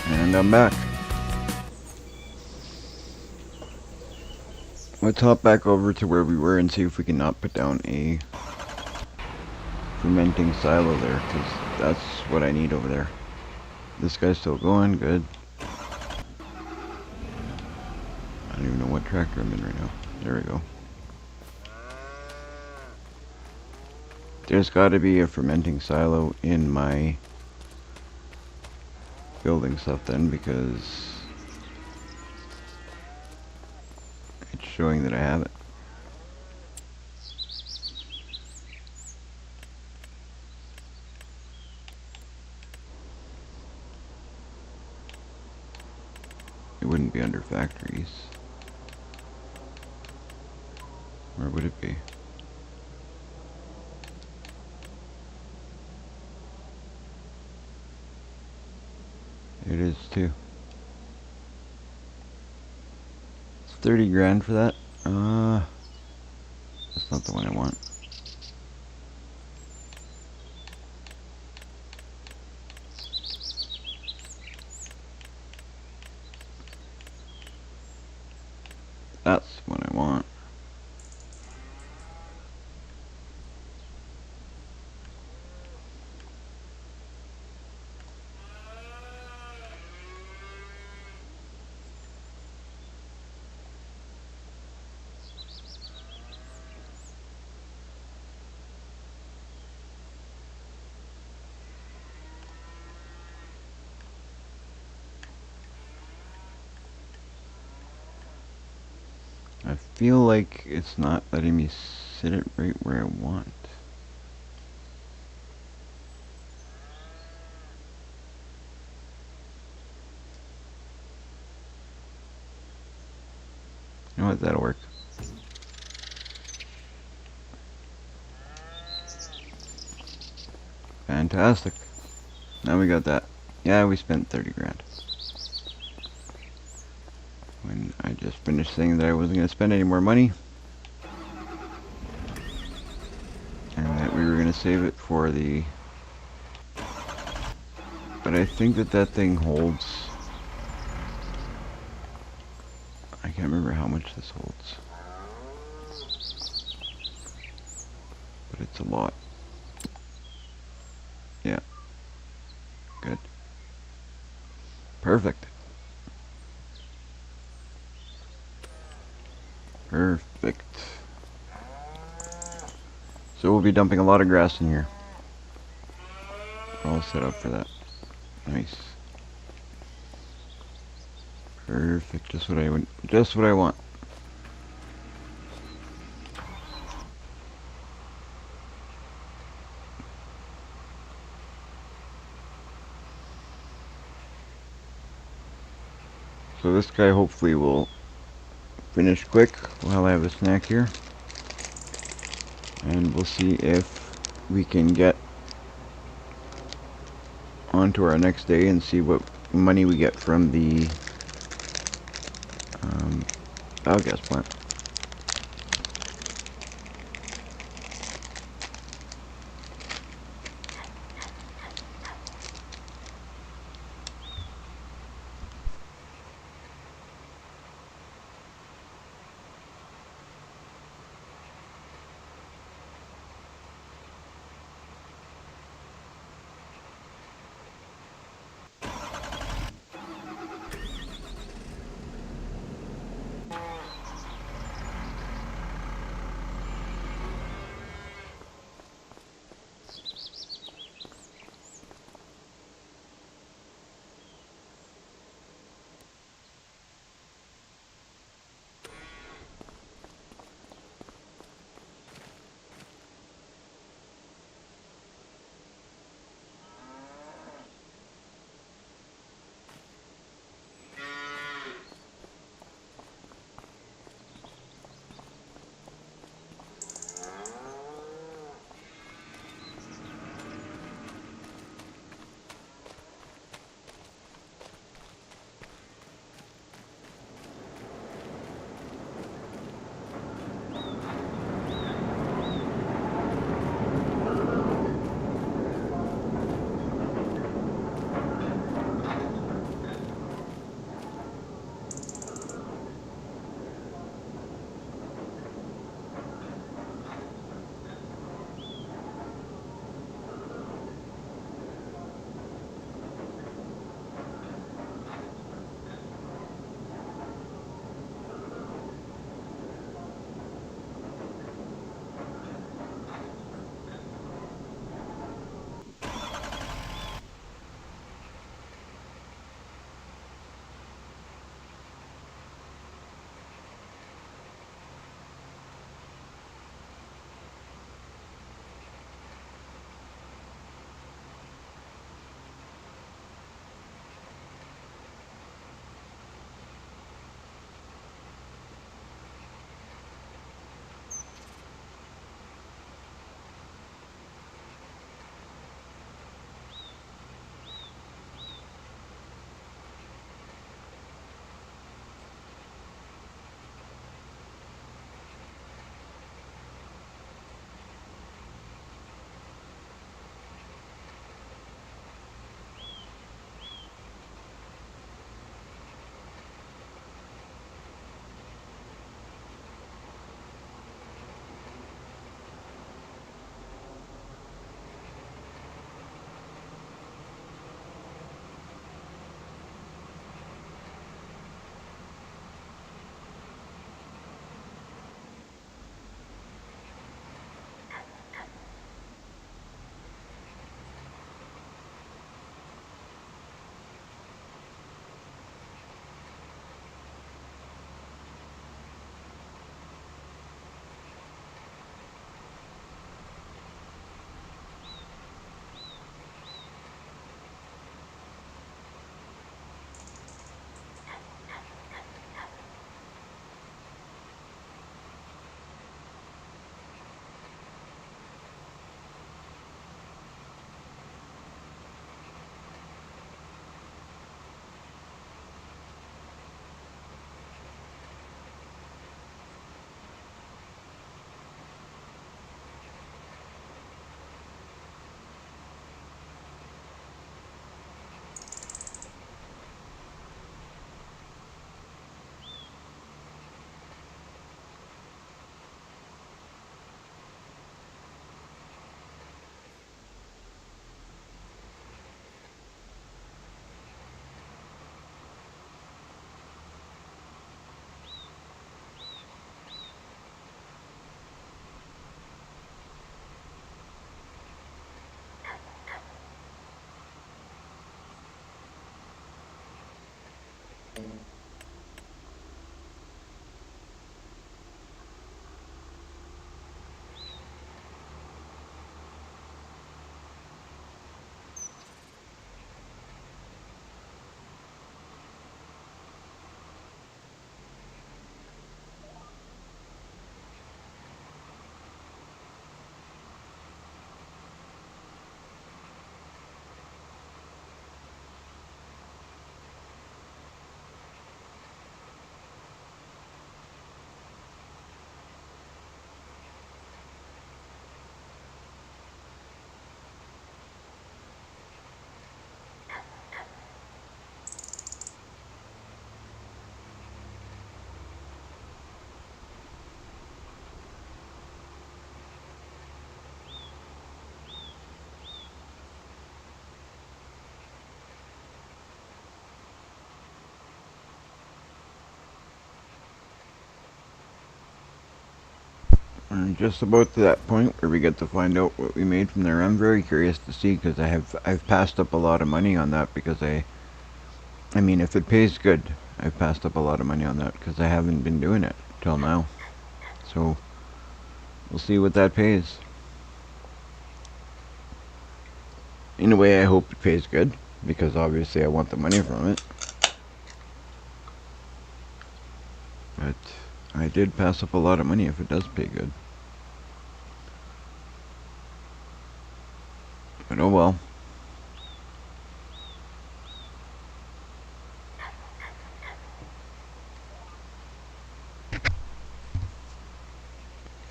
And I'm back. Let's hop back over to where we were and see if we can not put down a fermenting silo there, because that's what I need over there. This guy's still going, good. I don't even know what tractor I'm in right now. There we go. There's got to be a fermenting silo in my building stuff then, because it's showing that I have it. It wouldn't be under factories. Where would it be? It is too. It's 30 grand for that. That's not the one I want. That's what I want. I feel like it's not letting me sit it right where I want. know what, that'll work. Fantastic. Now we got that. Yeah, we spent 30 grand. When I just finished saying that I wasn't going to spend any more money. And that we were going to save it for the... But I think that that thing holds... I can't remember how much this holds. But it's a lot. Yeah. Good. Perfect. Perfect. So we'll be dumping a lot of grass in here. We're all set up for that. Nice. Perfect. Just what I would. Just what I want. So this guy hopefully will finish quick while I have a snack here. And we'll see if we can get on to our next day and see what money we get from the biogas plant. We're just about to that point where we get to find out what we made from there. I'm very curious to see, because I've passed up a lot of money on that, because I mean, if it pays good, I've passed up a lot of money on that because I haven't been doing it till now. So we'll see what that pays. In a way, I hope it pays good, because obviously I want the money from it. But I did pass up a lot of money if it does pay good. But oh well.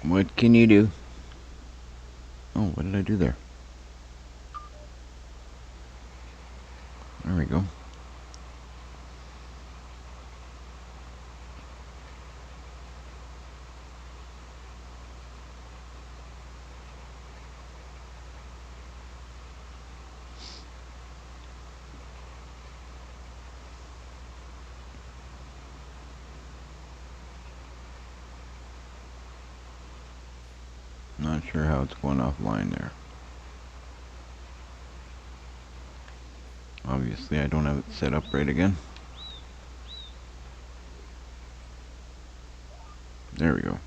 What can you do? Oh, what did I do there? There we go. Not sure how it's going offline there. Obviously, I don't have it set up right again. There we go.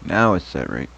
Now it's set right.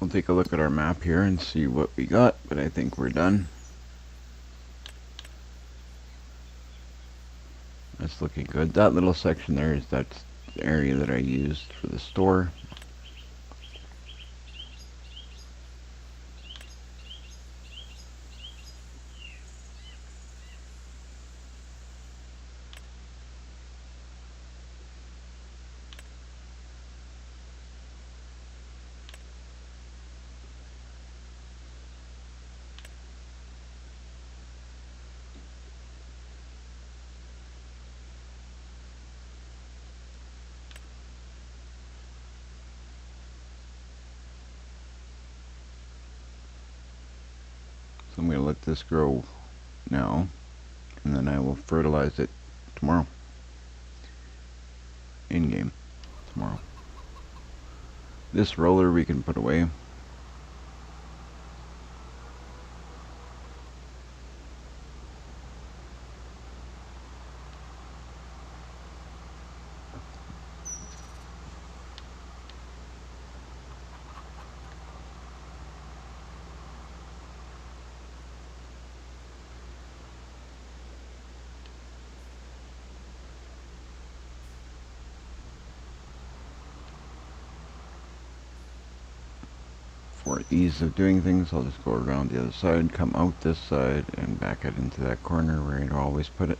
We'll take a look at our map here and see what we got, but I think we're done. That's looking good. That little section there is that area that I used for the store. So I'm going to let this grow now, and then I will fertilize it tomorrow. In-game tomorrow. This roller we can put away. for ease of doing things, I'll just go around the other side, come out this side, and back it into that corner where I'd always put it.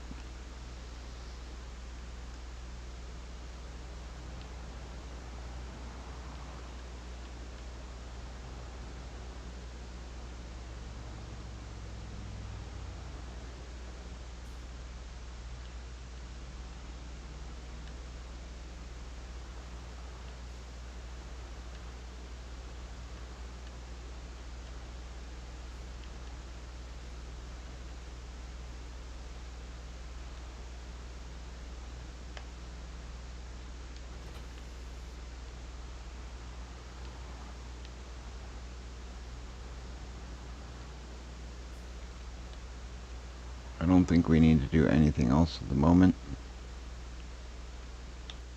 I don't think we need to do anything else at the moment.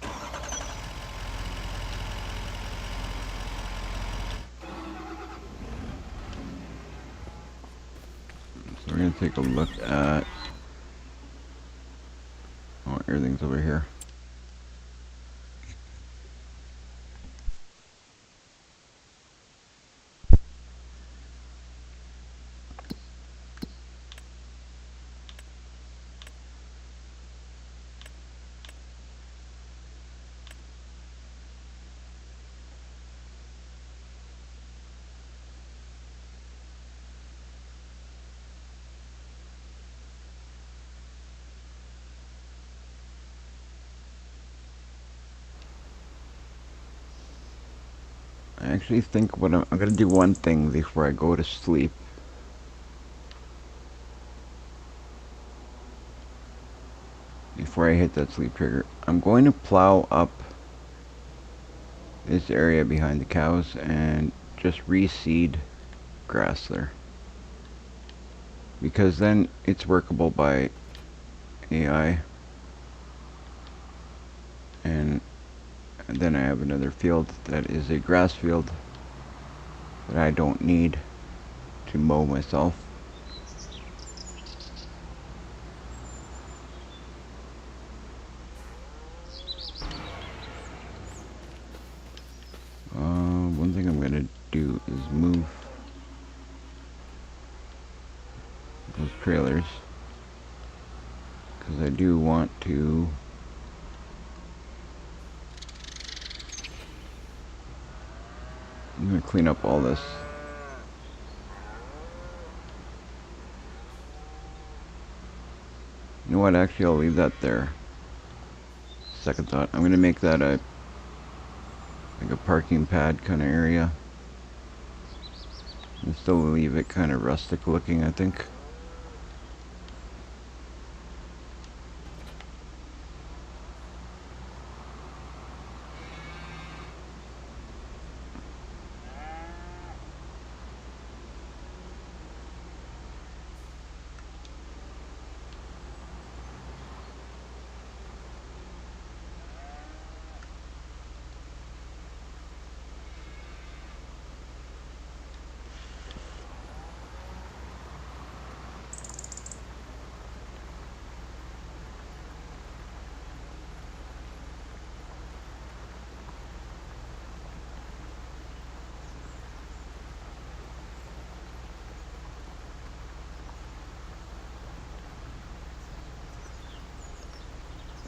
So we're going to take a look at... Oh, everything's over here. I actually think what I'm going to do one thing before I go to sleep. Before I hit that sleep trigger, I'm going to plow up this area behind the cows and just reseed grass there. Because then it's workable by AI. And then I have another field that is a grass field that I don't need to mow myself. One thing I'm going to do is move those trailers, because I do want to I'm going to clean up all this. You know what, actually I'll leave that there. Second thought, I'm going to make that a like a parking pad kind of area. And still leave it kind of rustic looking, I think.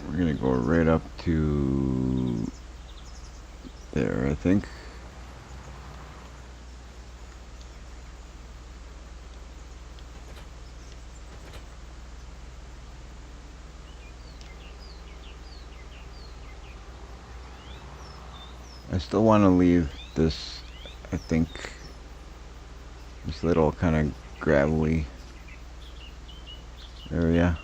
We're gonna go right up to there, I think. I still want to leave this, I think, this little kind of gravelly area.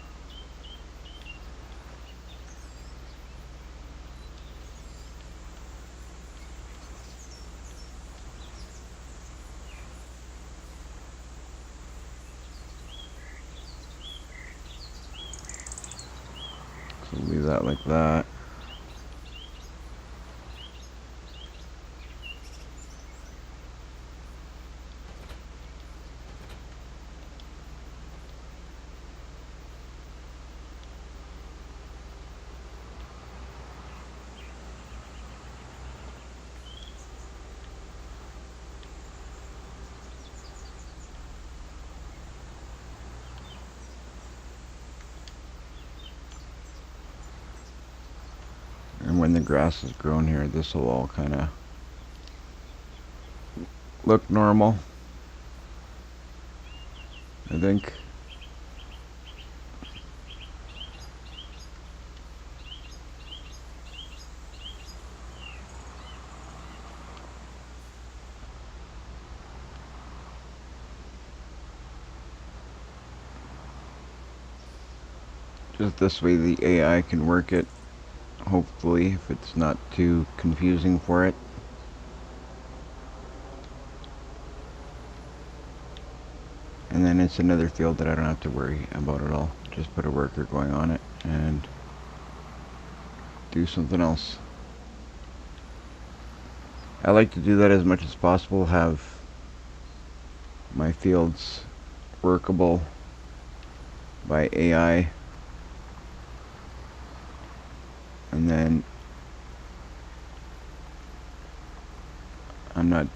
So leave that like that. when the grass is grown here, this will all kind of look normal, I think. Just this way the AI can work it, hopefully, if it's not too confusing for it. And then it's another field that I don't have to worry about at all. Just put a worker going on it and do something else. I like to do that as much as possible, have my fields workable by AI, and then I'm not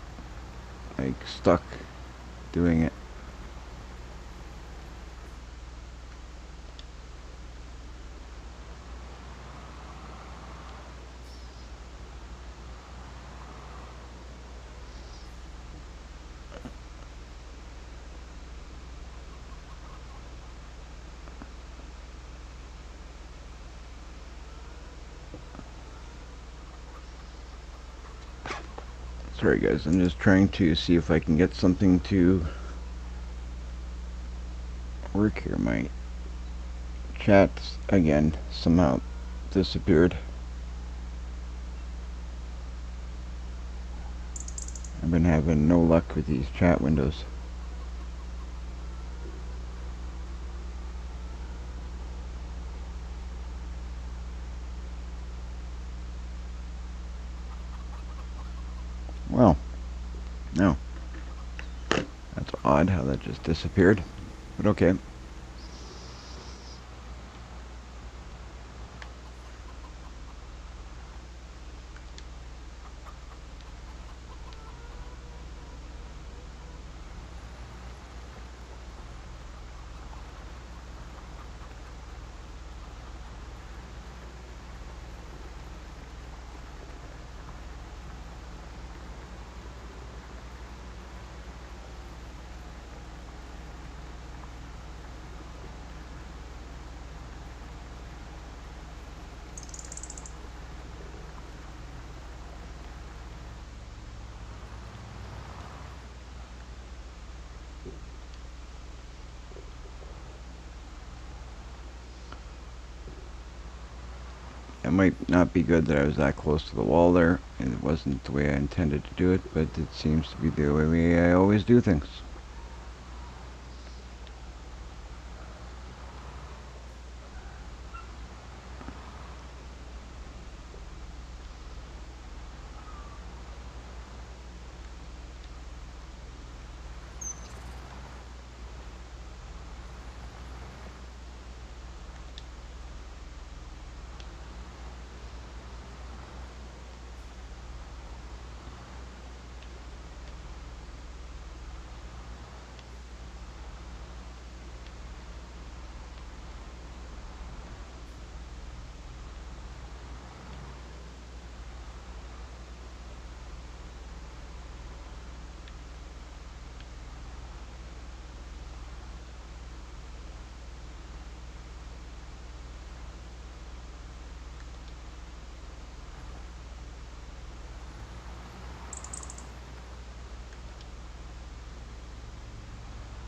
like stuck doing it. Sorry guys, I'm just trying to see if I can get something to work here. My chat again somehow disappeared. I've been having no luck with these chat windows. Well, no. That's odd how that just disappeared, but okay. It might not be good that I was that close to the wall there, and it wasn't the way I intended to do it, but it seems to be the way I always do things.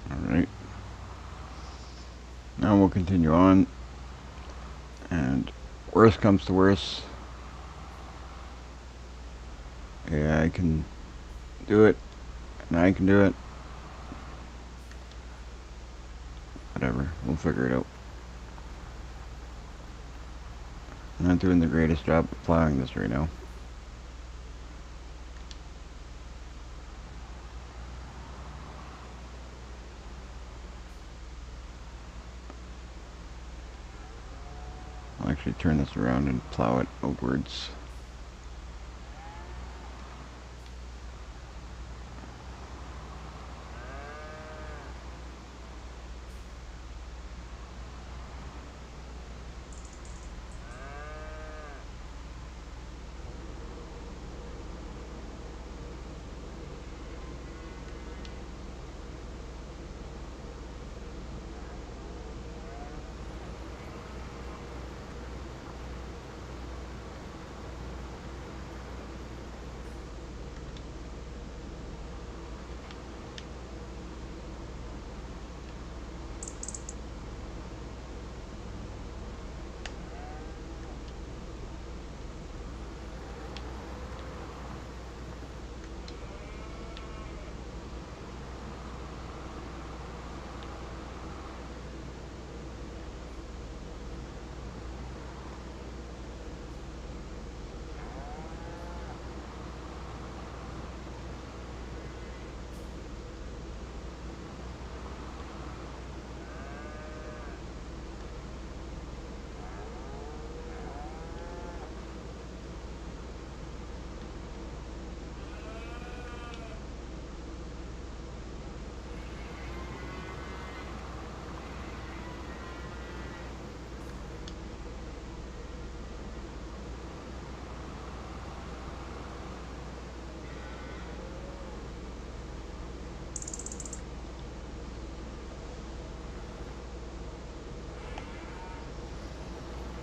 Alright. Now we'll continue on, and worst comes to worst, yeah, I can do it, and I can do it. Whatever, we'll figure it out. I'm not doing the greatest job of plowing this right now. I'll actually turn this around and plow it outwards.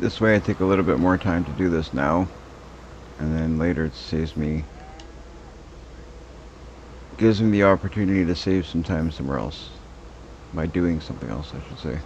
This way I take a little bit more time to do this now, and then later it saves me, gives me the opportunity to save some time somewhere else by doing something else, I should say.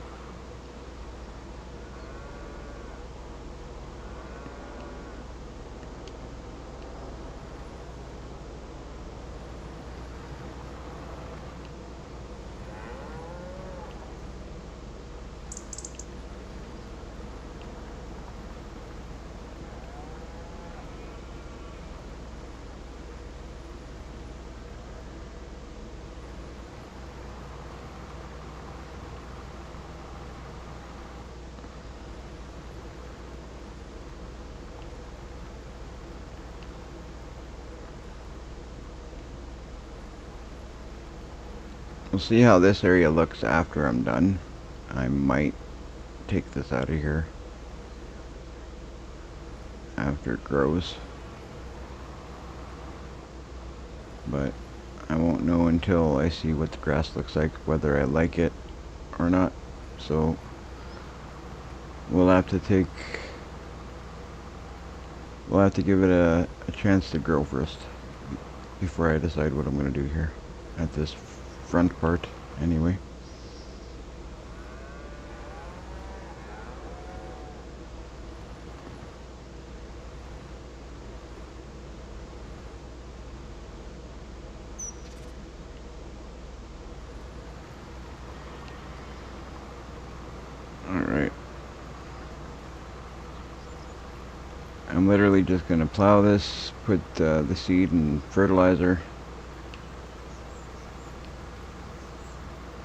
We'll see how this area looks after I'm done. I might take this out of here after it grows, but I won't know until I see what the grass looks like, whether I like it or not. So we'll have to give it a chance to grow first before I decide what I'm going to do here at this front part anyway. Alright. I'm literally just going to plow this, put the seed and fertilizer,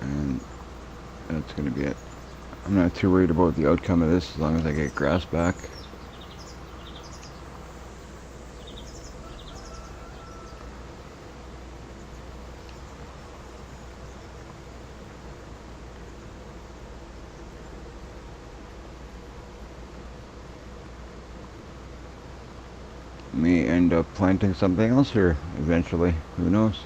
and that's going to be it. I'm not too worried about the outcome of this as long as I get grass back. May end up planting something else here eventually, who knows.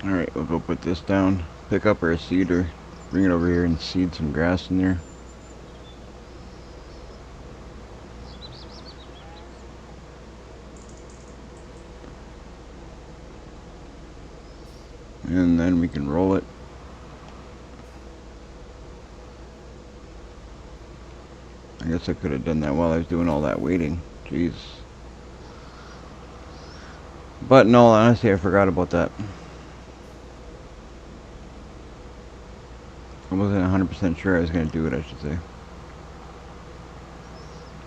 Alright, we'll go put this down, pick up our seeder, bring it over here and seed some grass in there. And then we can roll it. I guess I could have done that while I was doing all that waiting. Jeez. But in all honesty, I forgot about that. I wasn't 100% sure I was going to do it, I should say.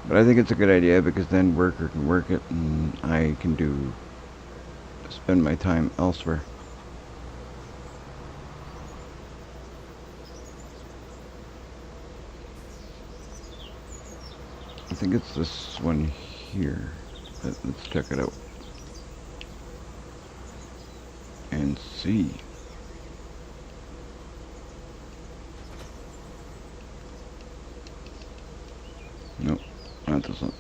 But I think it's a good idea because then worker can work it and I can spend my time elsewhere. I think it's this one here. Let's check it out and see. Nope, not this one.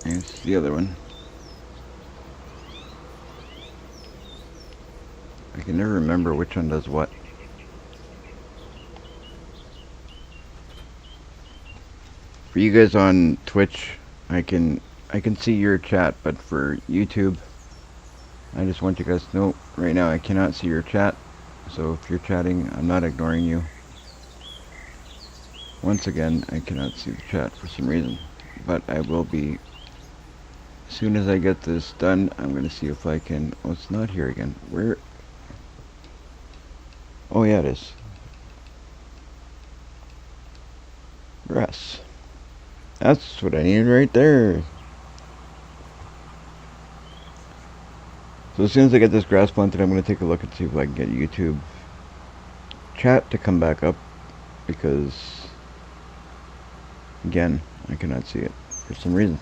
It's the other one. can never remember which one does what. For you guys on Twitch, I can see your chat, but for YouTube, I just want you guys to know right now I cannot see your chat. So if you're chatting, I'm not ignoring you. Once again, I cannot see the chat for some reason, but I will be. As soon as I get this done, I'm going to see if I can. Oh, it's not here again. Where? Oh yeah, it is. Grass. That's what I need right there. So as soon as I get this grass planted, I'm going to take a look and see if I can get YouTube chat to come back up, because again, I cannot see it for some reason.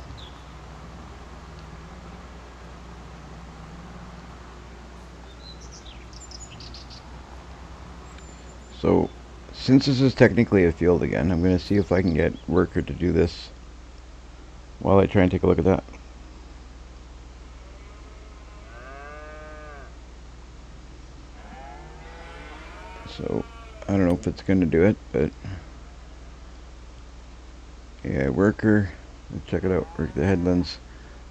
So since this is technically a field again, I'm going to see if I can get worker to do this while I try and take a look at that. So I don't know if it's going to do it, but yeah, worker, let's check it out. Work the headlands.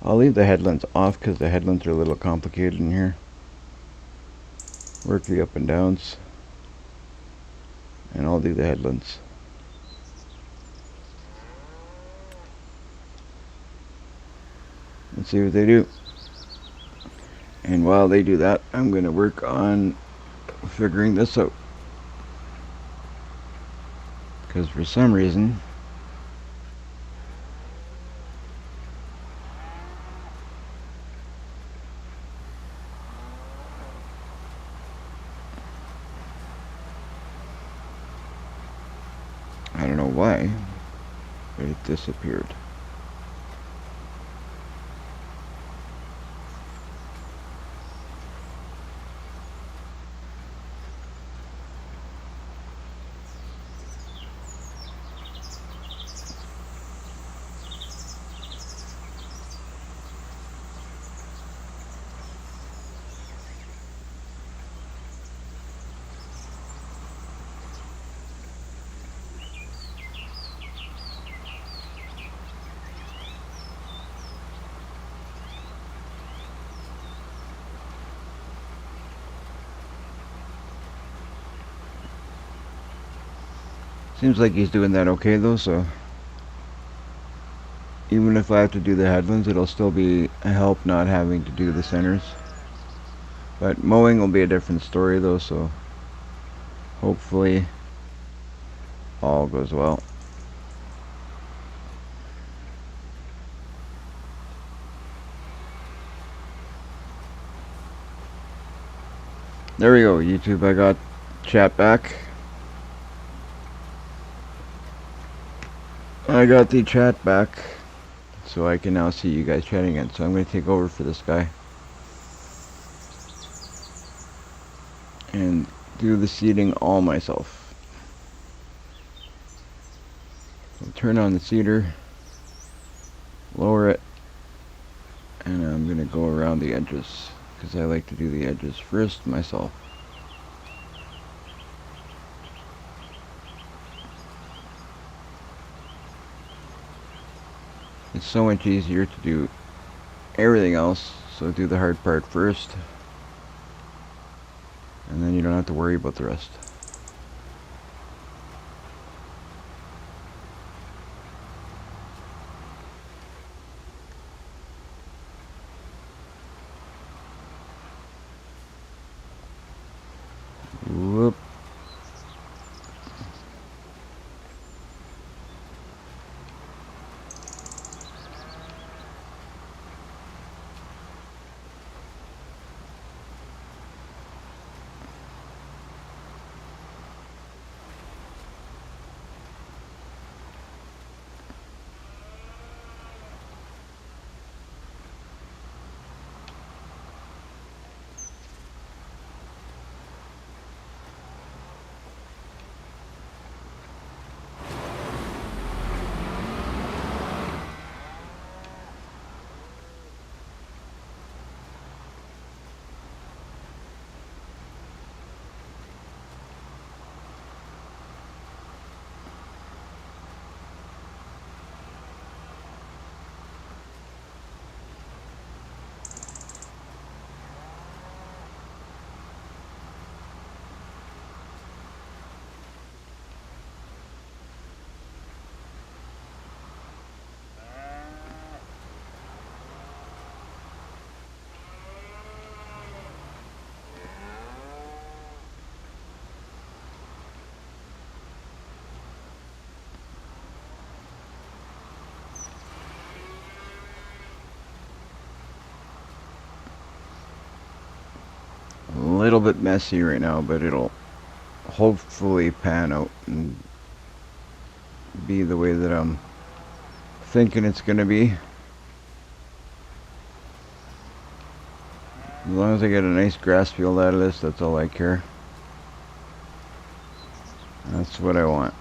I'll leave the headlands off because the headlands are a little complicated in here. Work the up and downs, and I'll do the headlands. Let's see what they do. And while they do that, I'm going to work on figuring this out. Because for some reason, I don't know why, but it disappeared. Seems like he's doing that okay though, so even if I have to do the headlands, it'll still be a help not having to do the centers. But mowing will be a different story though, so hopefully all goes well. There we go, YouTube, I got chat back. I got the chat back, so I can now see you guys chatting again. So I'm going to take over for this guy and do the seeding all myself. So turn on the seeder, lower it, and I'm going to go around the edges because I like to do the edges first myself. It's so much easier to do everything else, so do the hard part first, and then you don't have to worry about the rest. Whoop. little bit messy right now, but it'll hopefully pan out and be the way that I'm thinking it's gonna be. As long as I get a nice grass field out of this, that's all I care. That's what I want.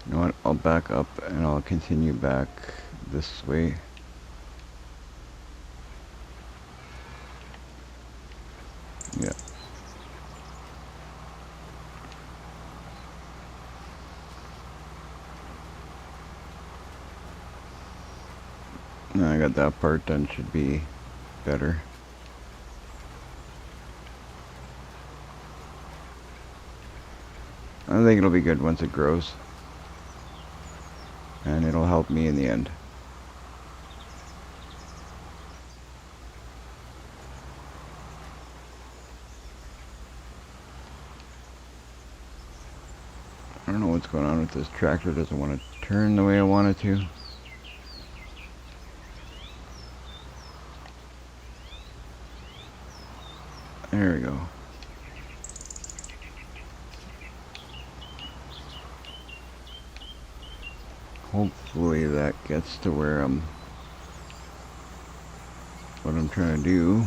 You know what, I'll back up and I'll continue back this way. Yeah. Now I got that part done, should be better. I think it'll be good once it grows. And it'll help me in the end. I don't know what's going on with this tractor. It doesn't want to turn the way I want it to. There we go. Hopefully that gets to where what I'm trying to do.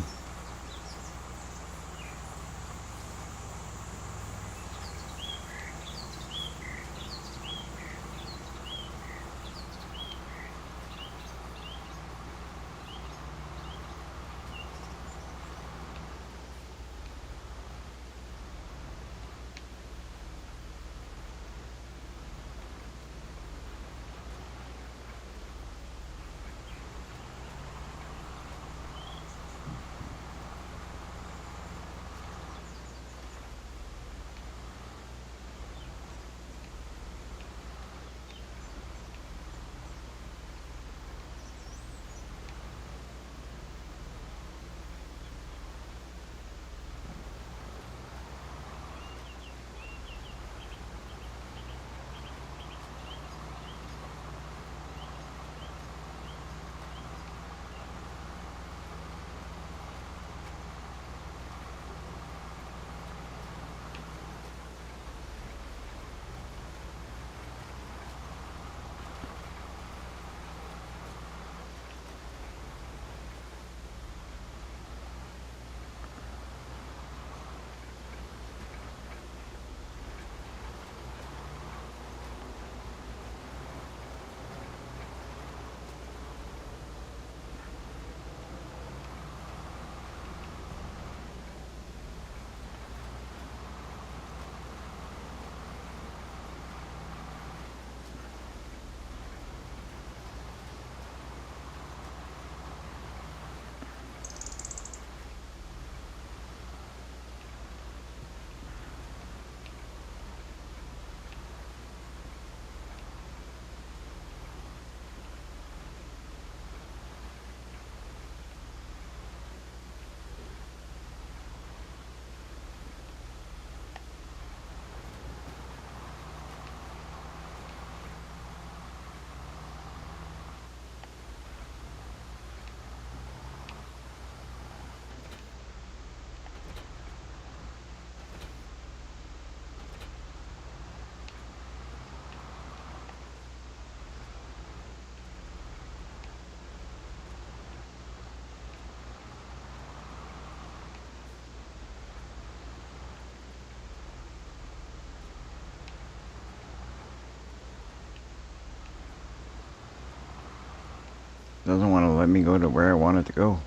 Doesn't want to let me go to where I want it to go.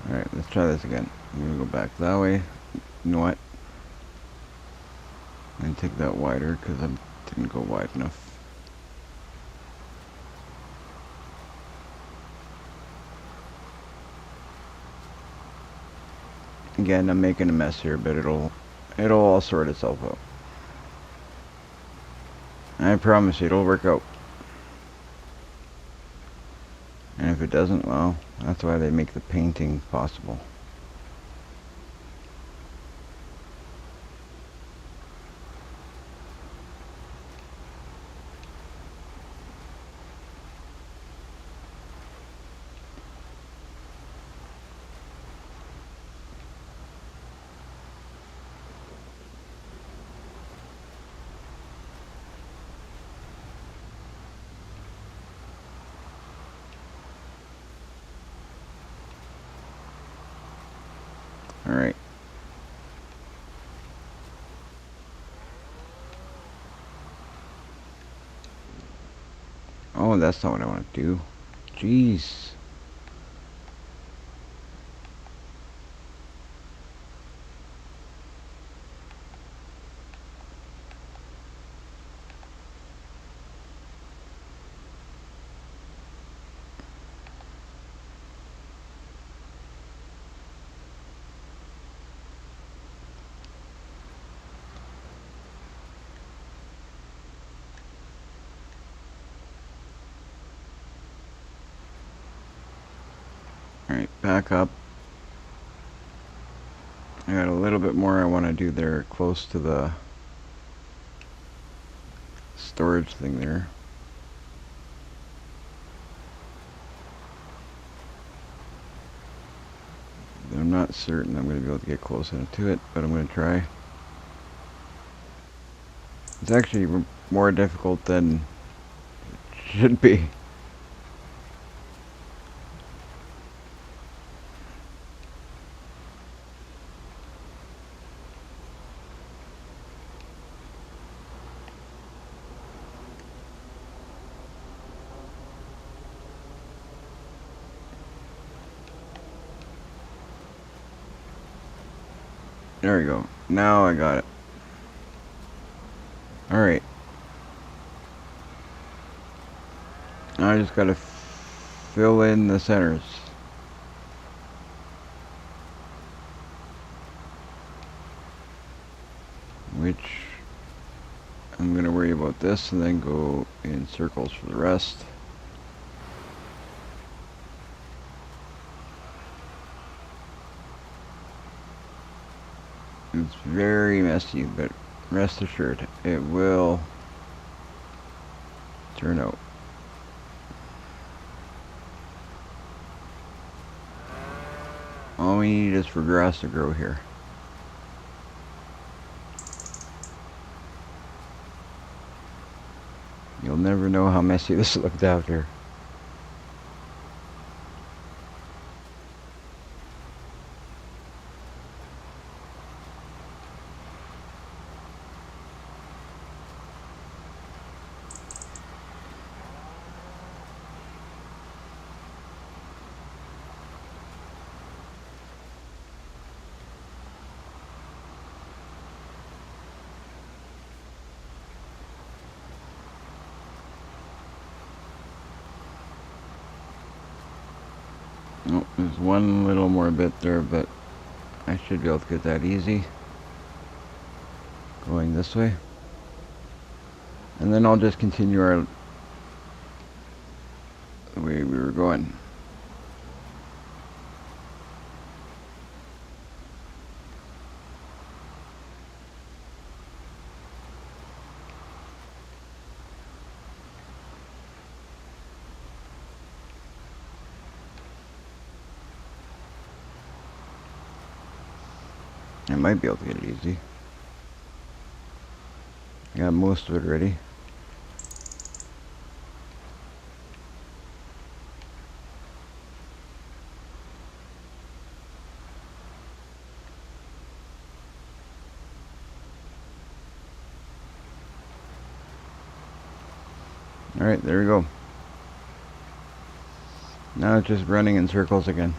Alright, let's try this again. I'm gonna go back that way. You know what? And take that wider because I didn't go wide enough. Again, I'm making a mess here, but it'll all sort itself out. I promise you, it'll work out. And if it doesn't, well, that's why they make the painting possible. Alright. Oh, that's not what I want to do. Jeez. Alright, back up. I got a little bit more I want to do there close to the storage thing there. I'm not certain I'm going to be able to get close enough to it, but I'm going to try. It's actually more difficult than it should be. There we go. Now I got it. Alright. Now I just gotta fill in the centers. Which I'm gonna worry about this and then go in circles for the rest. It's very messy, but rest assured, it will turn out. All we need is for grass to grow here. You'll never know how messy this looked after. Oh, there's one little more bit there, but I should be able to get that easy. Going this way. And then I'll just continue the way we were going. I might be able to get it easy. I got most of it ready. Alright, there we go. Now it's just running in circles again.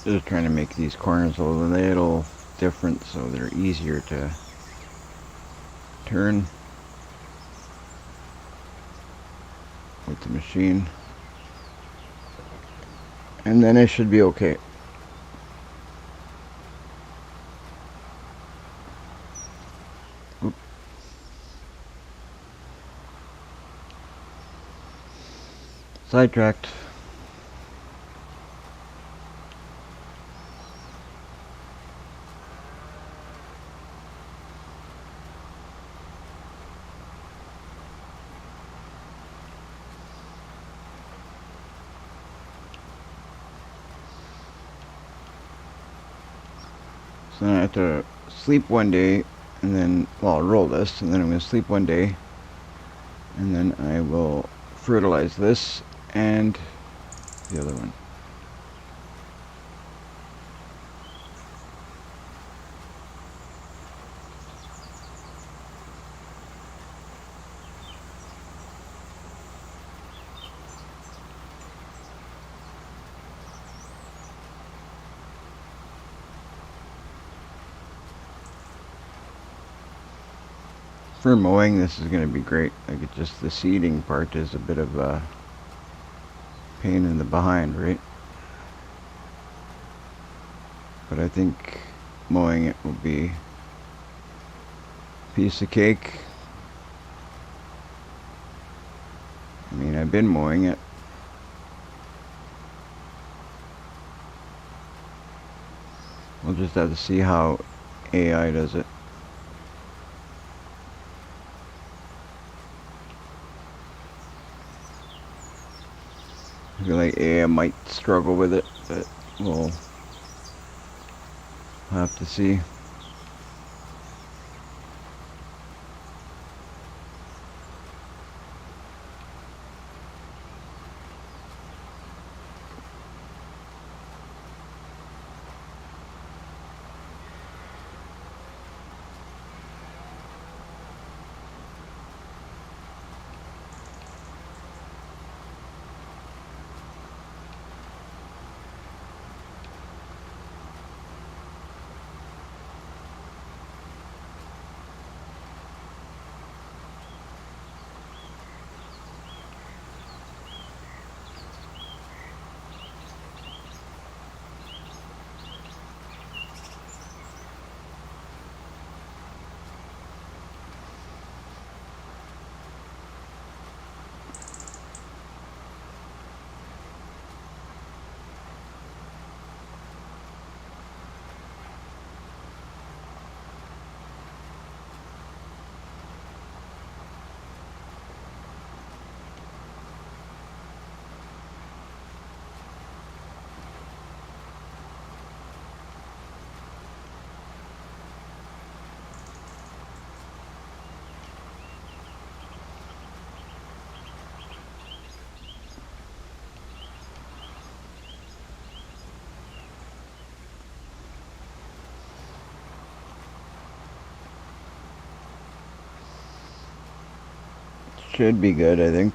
Just trying to make these corners a little different so they're easier to turn with the machine. And then it should be okay. Oop. Sidetracked. So then I have to sleep one day, and then, well, I'll roll this, and then I'm going to sleep one day, and then I will fertilize this and the other one. For mowing, this is going to be great. Like, it's just the seeding part is a bit of a pain in the behind, right? But I think mowing it will be a piece of cake. I mean, I've been mowing it. We'll just have to see how AI does it. I feel like AI might struggle with it, but we'll have to see. Should be good, I think.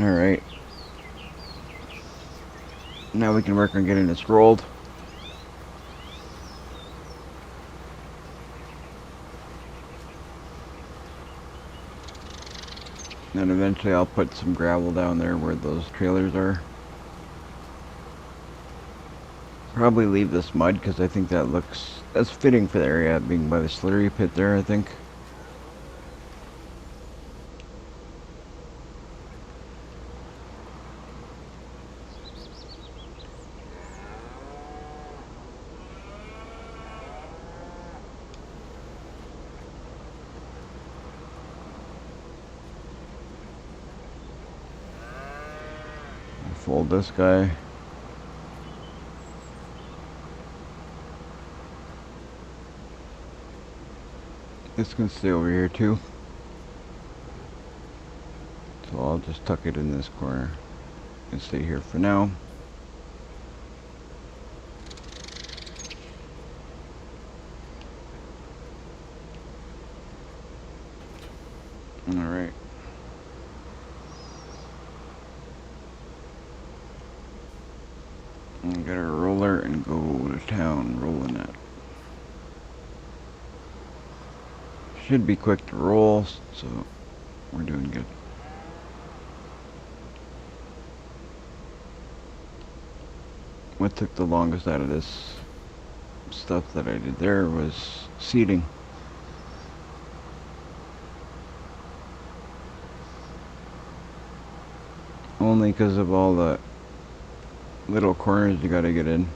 Alright. Now we can work on getting this rolled. And eventually I'll put some gravel down there where those trailers are. Probably leave this mud because I think that's fitting for the area, being by the slurry pit there, I think. Fold this guy. This can stay over here too. So I'll just tuck it in this corner and stay here for now. Alright. Get our roller and go to town rolling that. Should be quick to roll, so we're doing good. What took the longest out of this stuff that I did there was seating. Only because of all the little corners you gotta get in.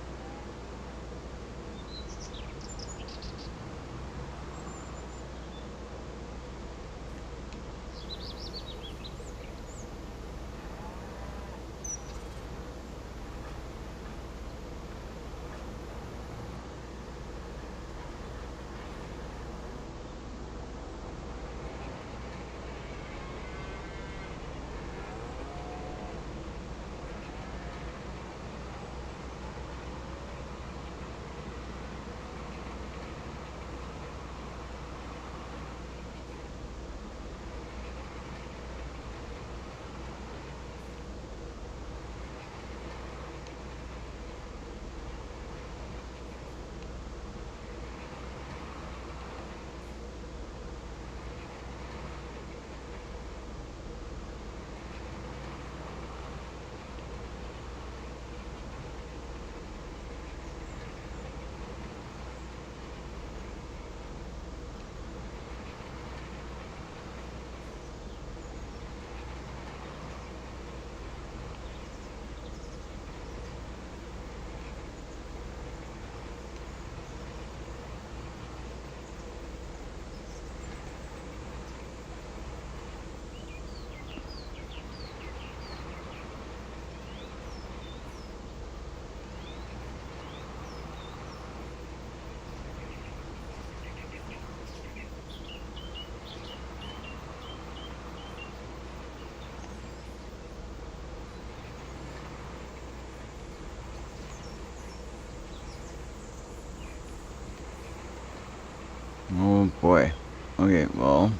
Oh boy. Okay, well,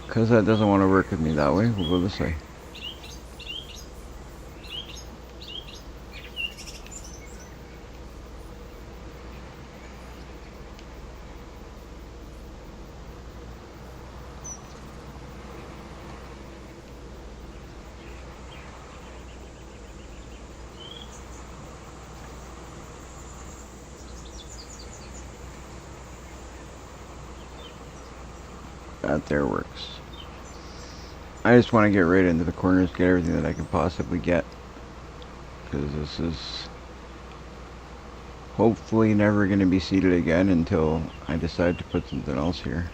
because that doesn't want to work with me that way, we'll go this way. That there works. I just want to get right into the corners, get everything that I can possibly get. Because this is hopefully never going to be seated again until I decide to put something else here.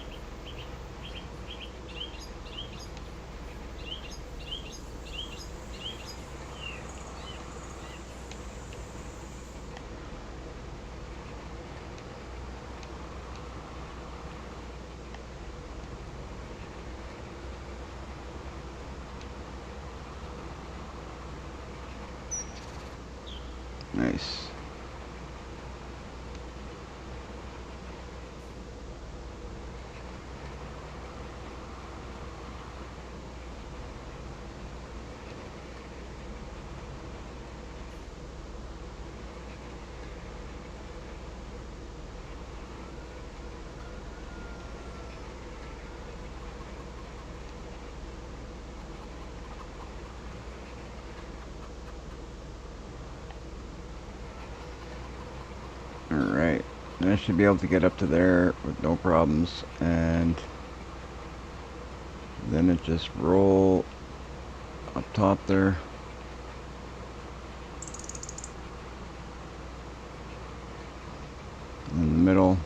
Nice. And I should be able to get up to there with no problems, and then it just roll up top there. In the middle.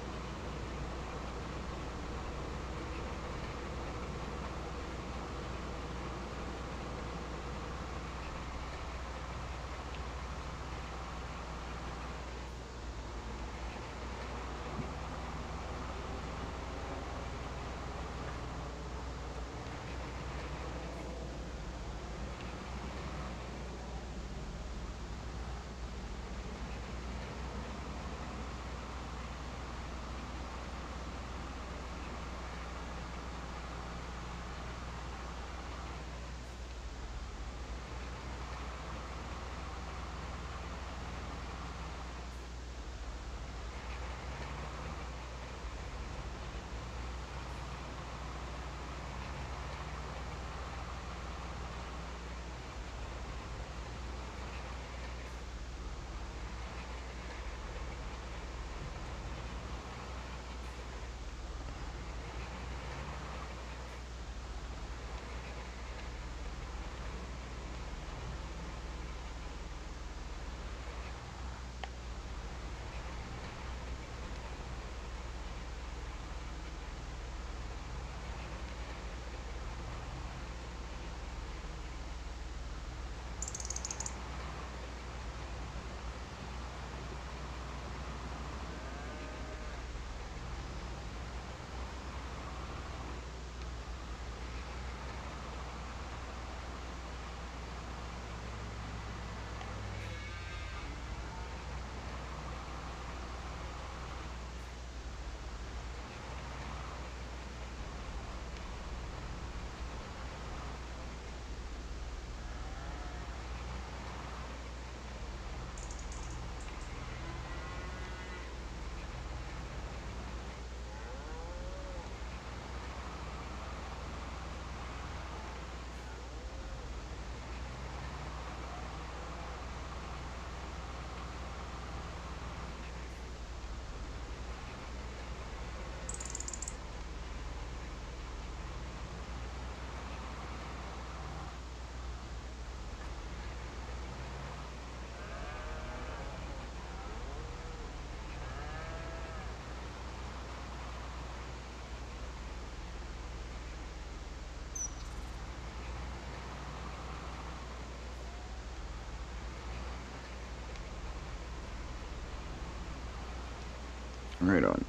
Right on.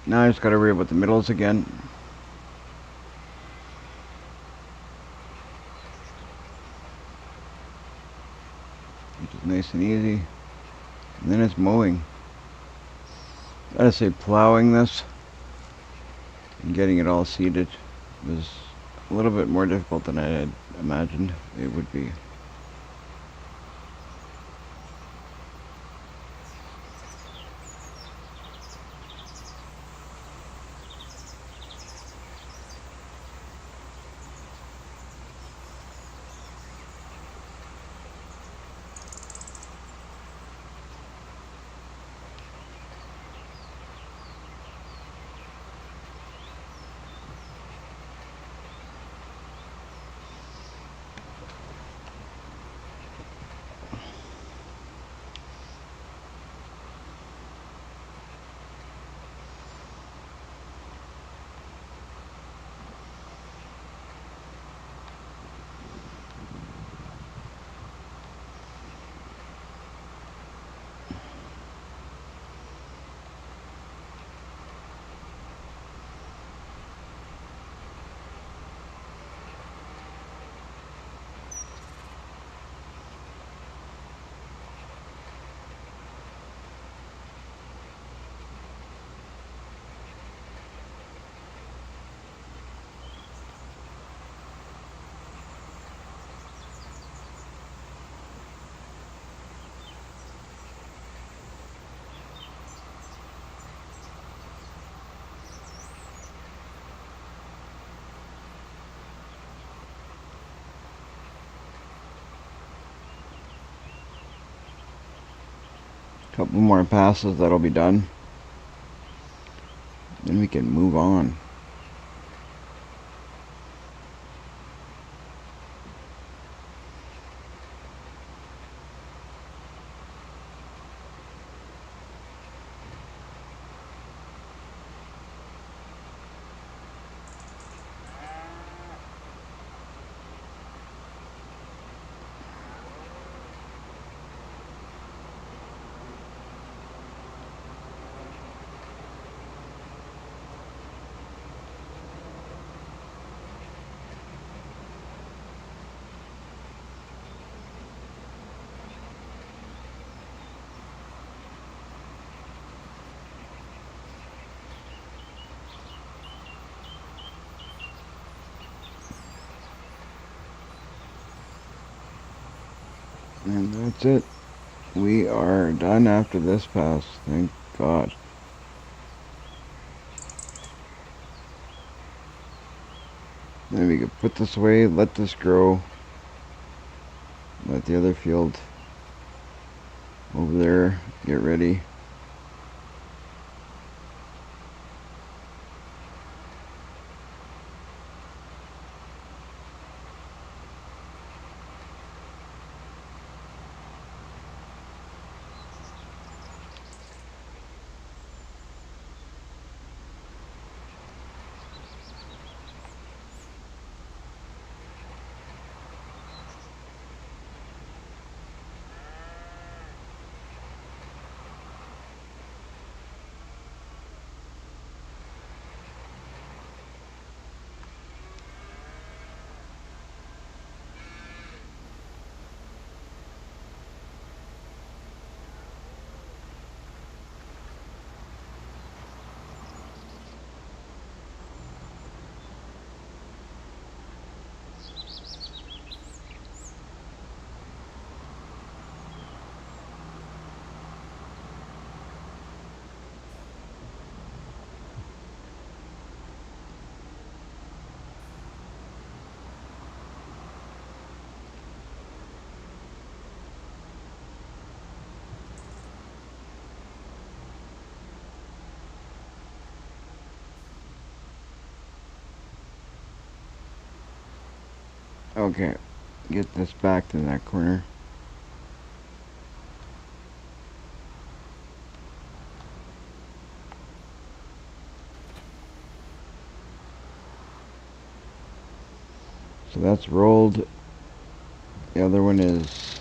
Now I just gotta worry about the middles again. Which is nice and easy. And then it's mowing. Gotta say, plowing this and getting it all seeded was a little bit more difficult than I had imagined it would be. Couple more passes, that'll be done. can move on. And that's it. We are done after this pass. Thank God. Then we can put this away, let this grow. Let the other field over there get ready. Okay, get this back to that corner. So that's rolled. The other one is,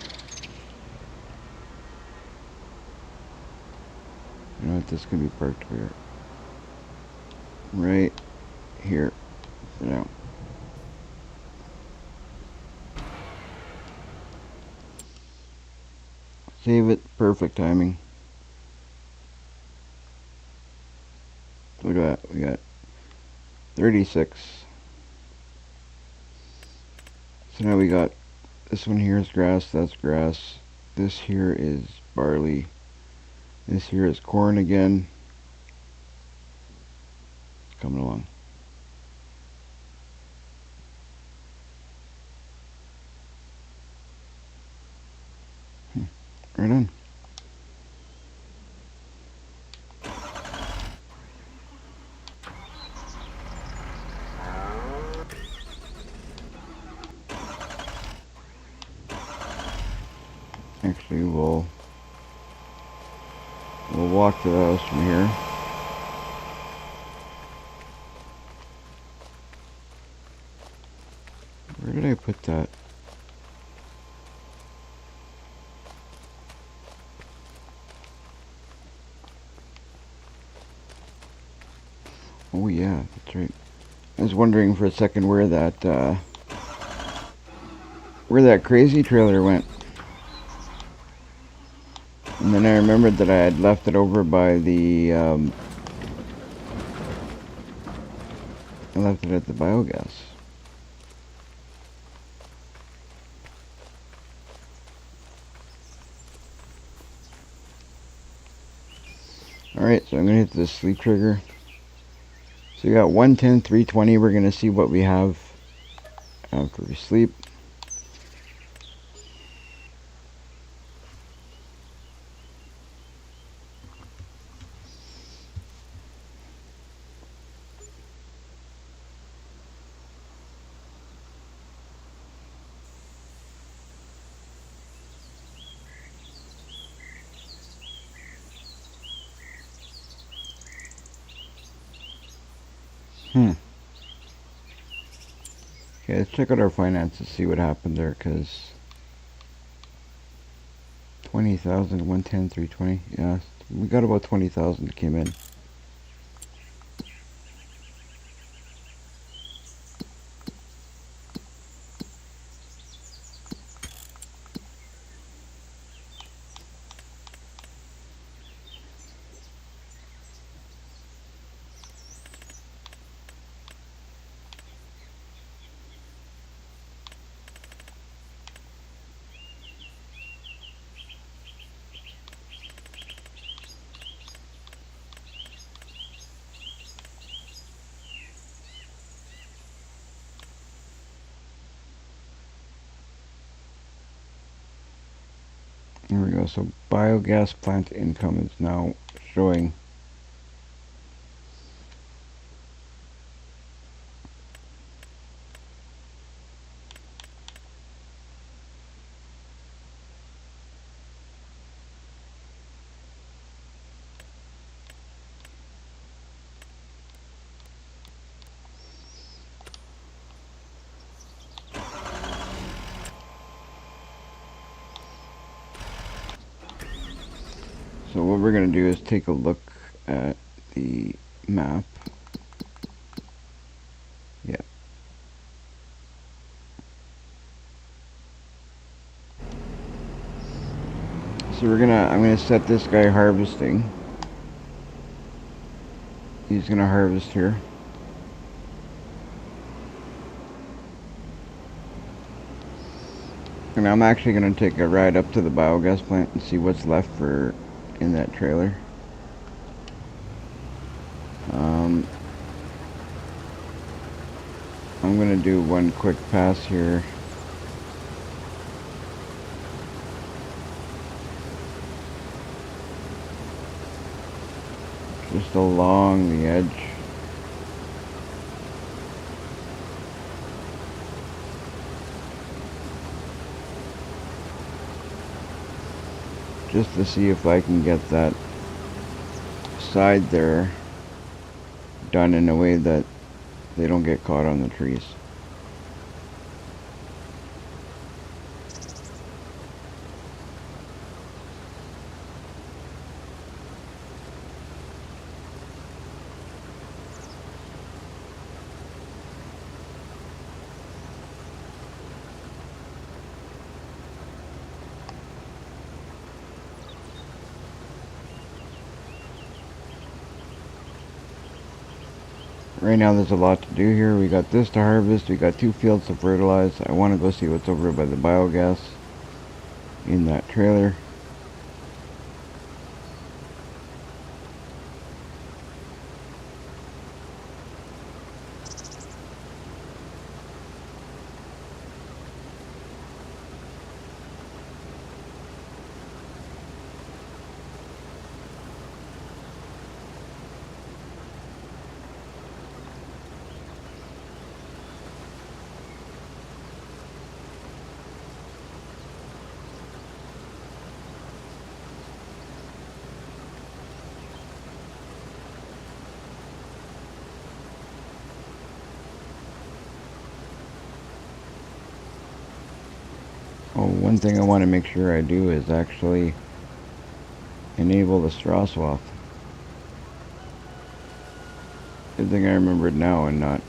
you know what, this can be parked here. Right here for now. Save it, perfect timing. Look at that, we got 36. So now we got, this one here is grass, that's grass. This here is barley. This here is corn again. Coming along. Right on. Actually, we'll walk to the house from here. Where did I put that? Oh yeah, that's right. I was wondering for a second where that crazy trailer went. And then I remembered that I had left it over by the, I left it at the biogas. Alright, so I'm going to hit the sleep trigger. So we got 110, 320. We're going to see what we have after we sleep. Okay, let's check out our finances, see what happened there, because 20,000, 110, 320. Yeah, we got about 20,000 that came in. There we go. So biogas plant income is now showing. So what we're going to do is take a look at the map. Yeah. So I'm gonna set this guy harvesting. He's gonna harvest here. And I'm actually gonna take a ride up to the biogas plant and see what's left in that trailer. I'm gonna do one quick pass here. Just along the edge. Just to see if I can get that side there done in a way that they don't get caught on the trees. Right now there's a lot to do here. We got this to harvest, we got 2 fields to fertilize. I want to go see what's over by the biogas in that trailer. Oh, one thing I want to make sure I do is actually enable the straw swap. Good thing I remembered now and not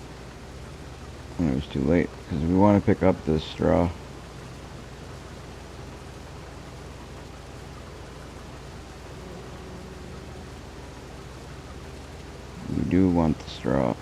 when it was too late, because we want to pick up this straw. We do want the straw.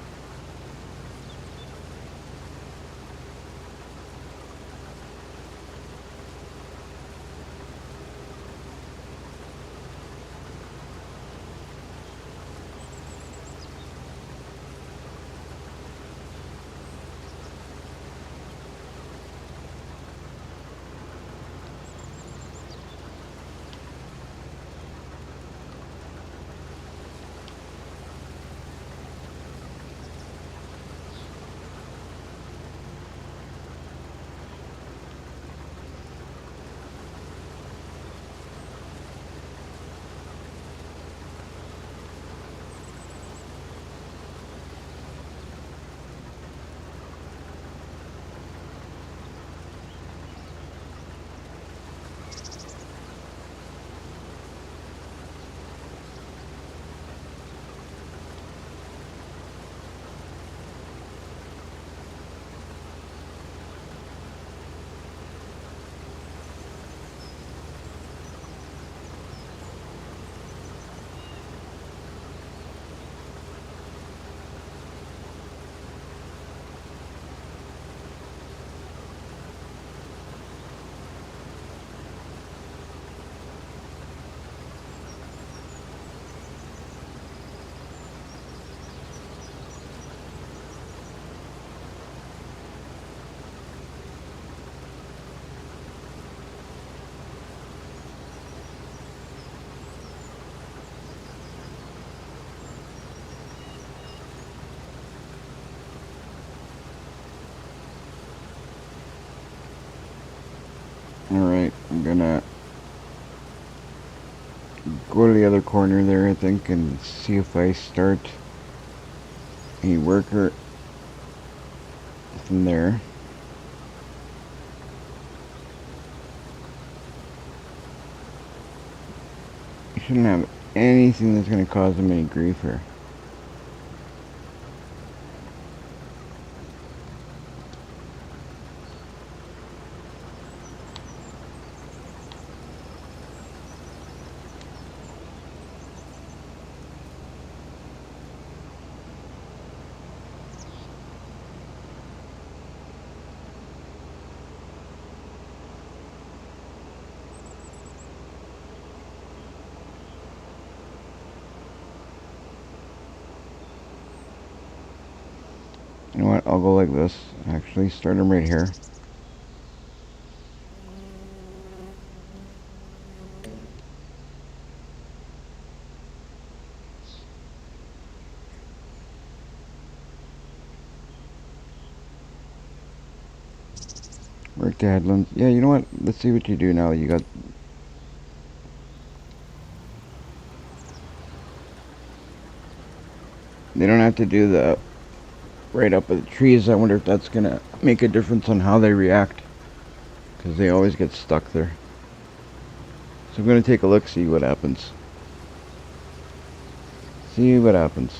Alright, I'm gonna go to the other corner there, I think, and see if I start a worker from there. I shouldn't have anything that's going to cause them any grief here. You know what, I'll go like this. Actually, start them right here. Work the headlands. Yeah, you know what, let's see what you do now. You got... They don't have to do the right up of the trees. I wonder if that's going to make a difference on how they react, because they always get stuck there. So I'm going to take a look, see what happens. See what happens.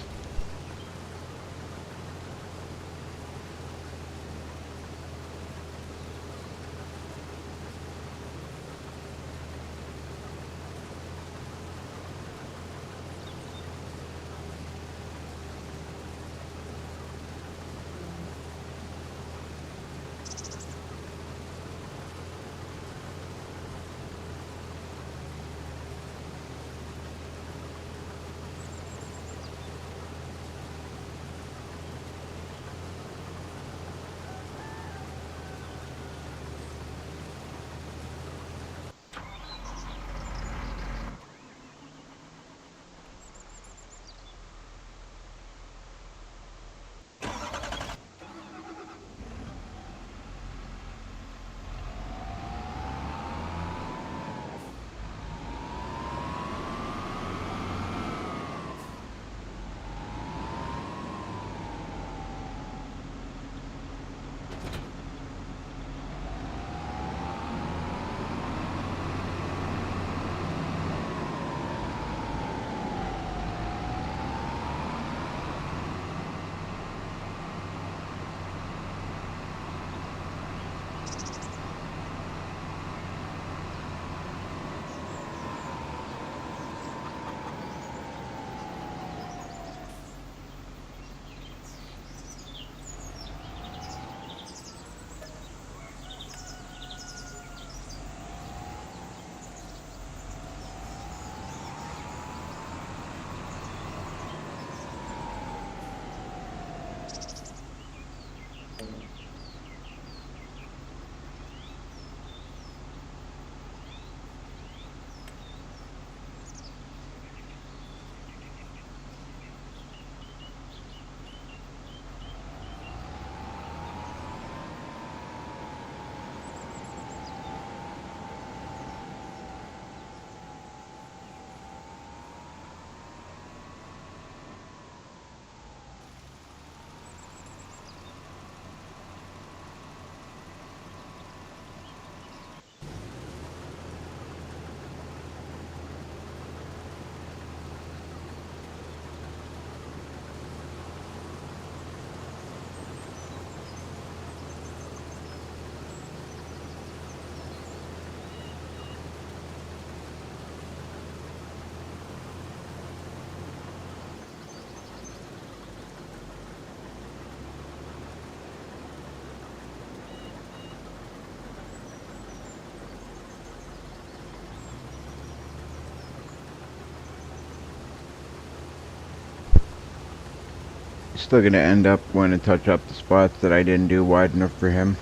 Still gonna end up going to touch up the spots that I didn't do wide enough for him,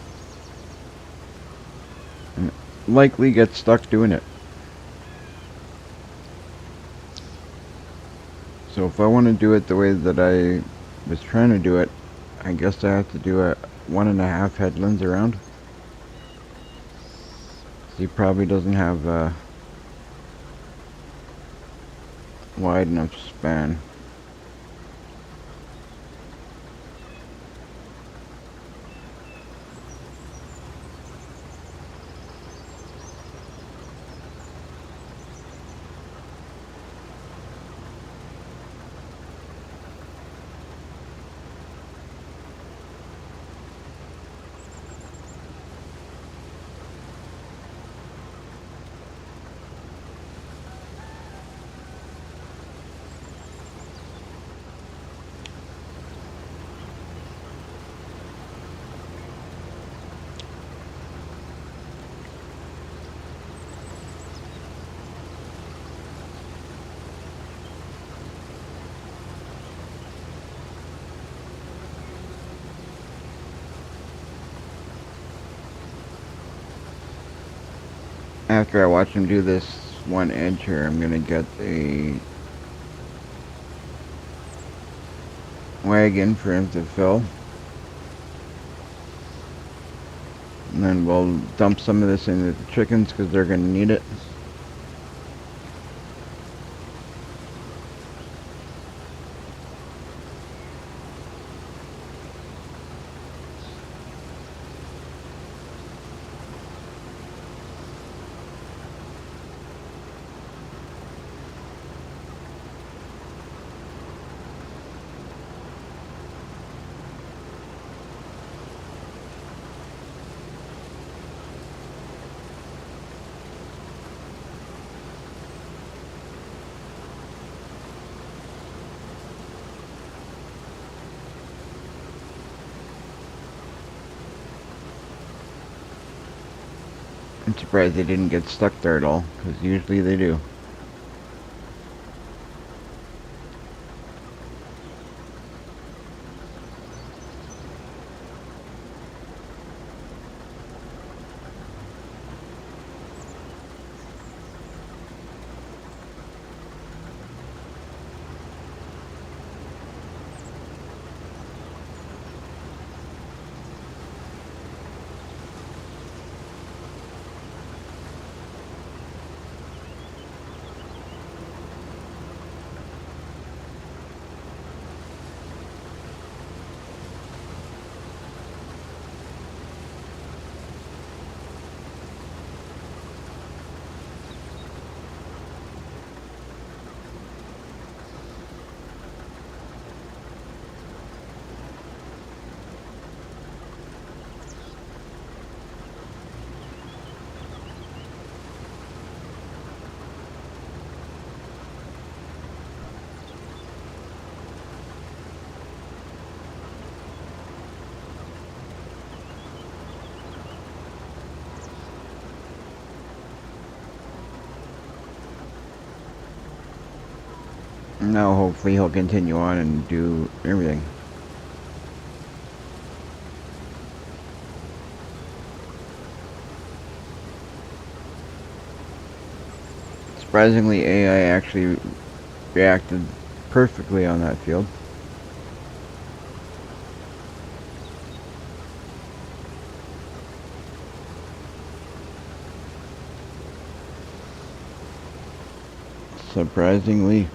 and likely get stuck doing it. So if I want to do it the way that I was trying to do it, I guess I have to do a 1.5 headlands around. He probably doesn't have a wide enough span. After I watch him do this one edge here, I'm gonna get a wagon for him to fill. And then we'll dump some of this into the chickens because they're gonna need it. I'm surprised they didn't get stuck there at all, because usually they do. Now hopefully he'll continue on and do everything. Surprisingly, AI actually reacted perfectly on that field. Surprisingly.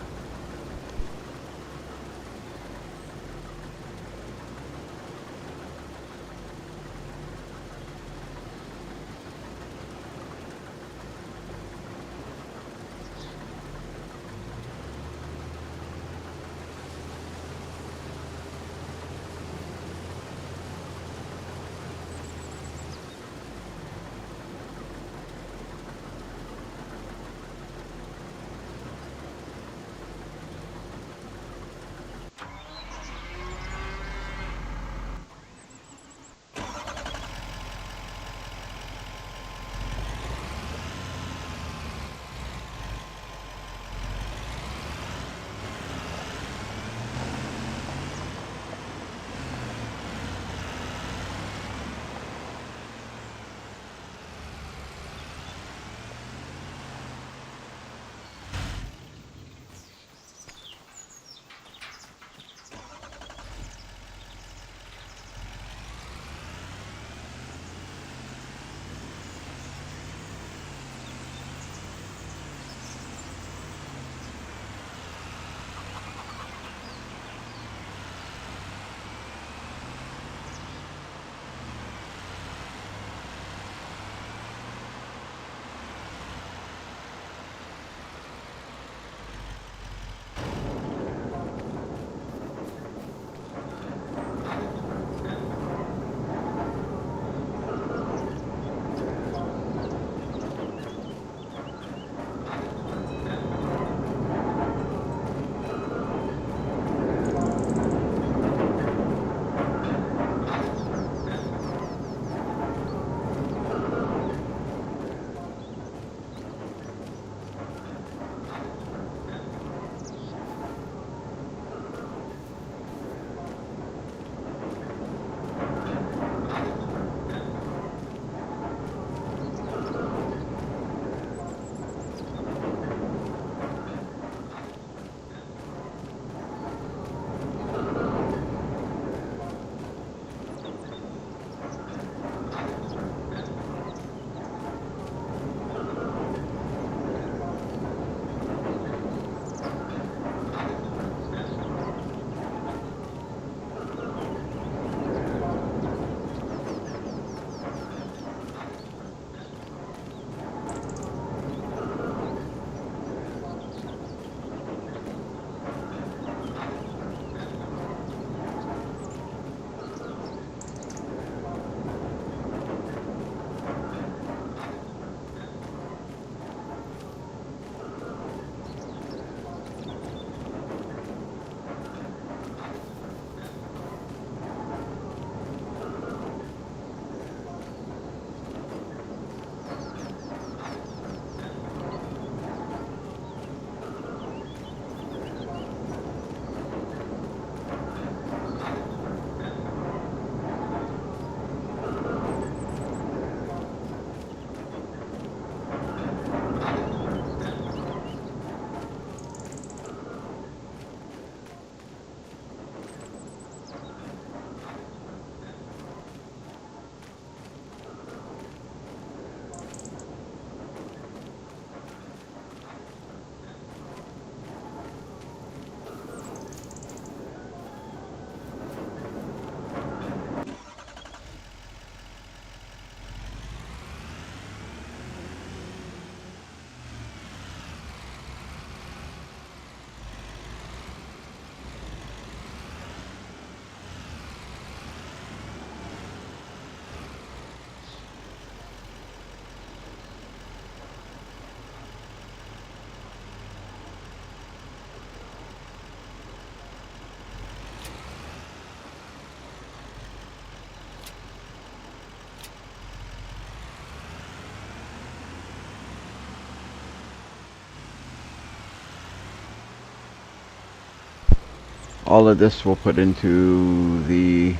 all of this we'll put into the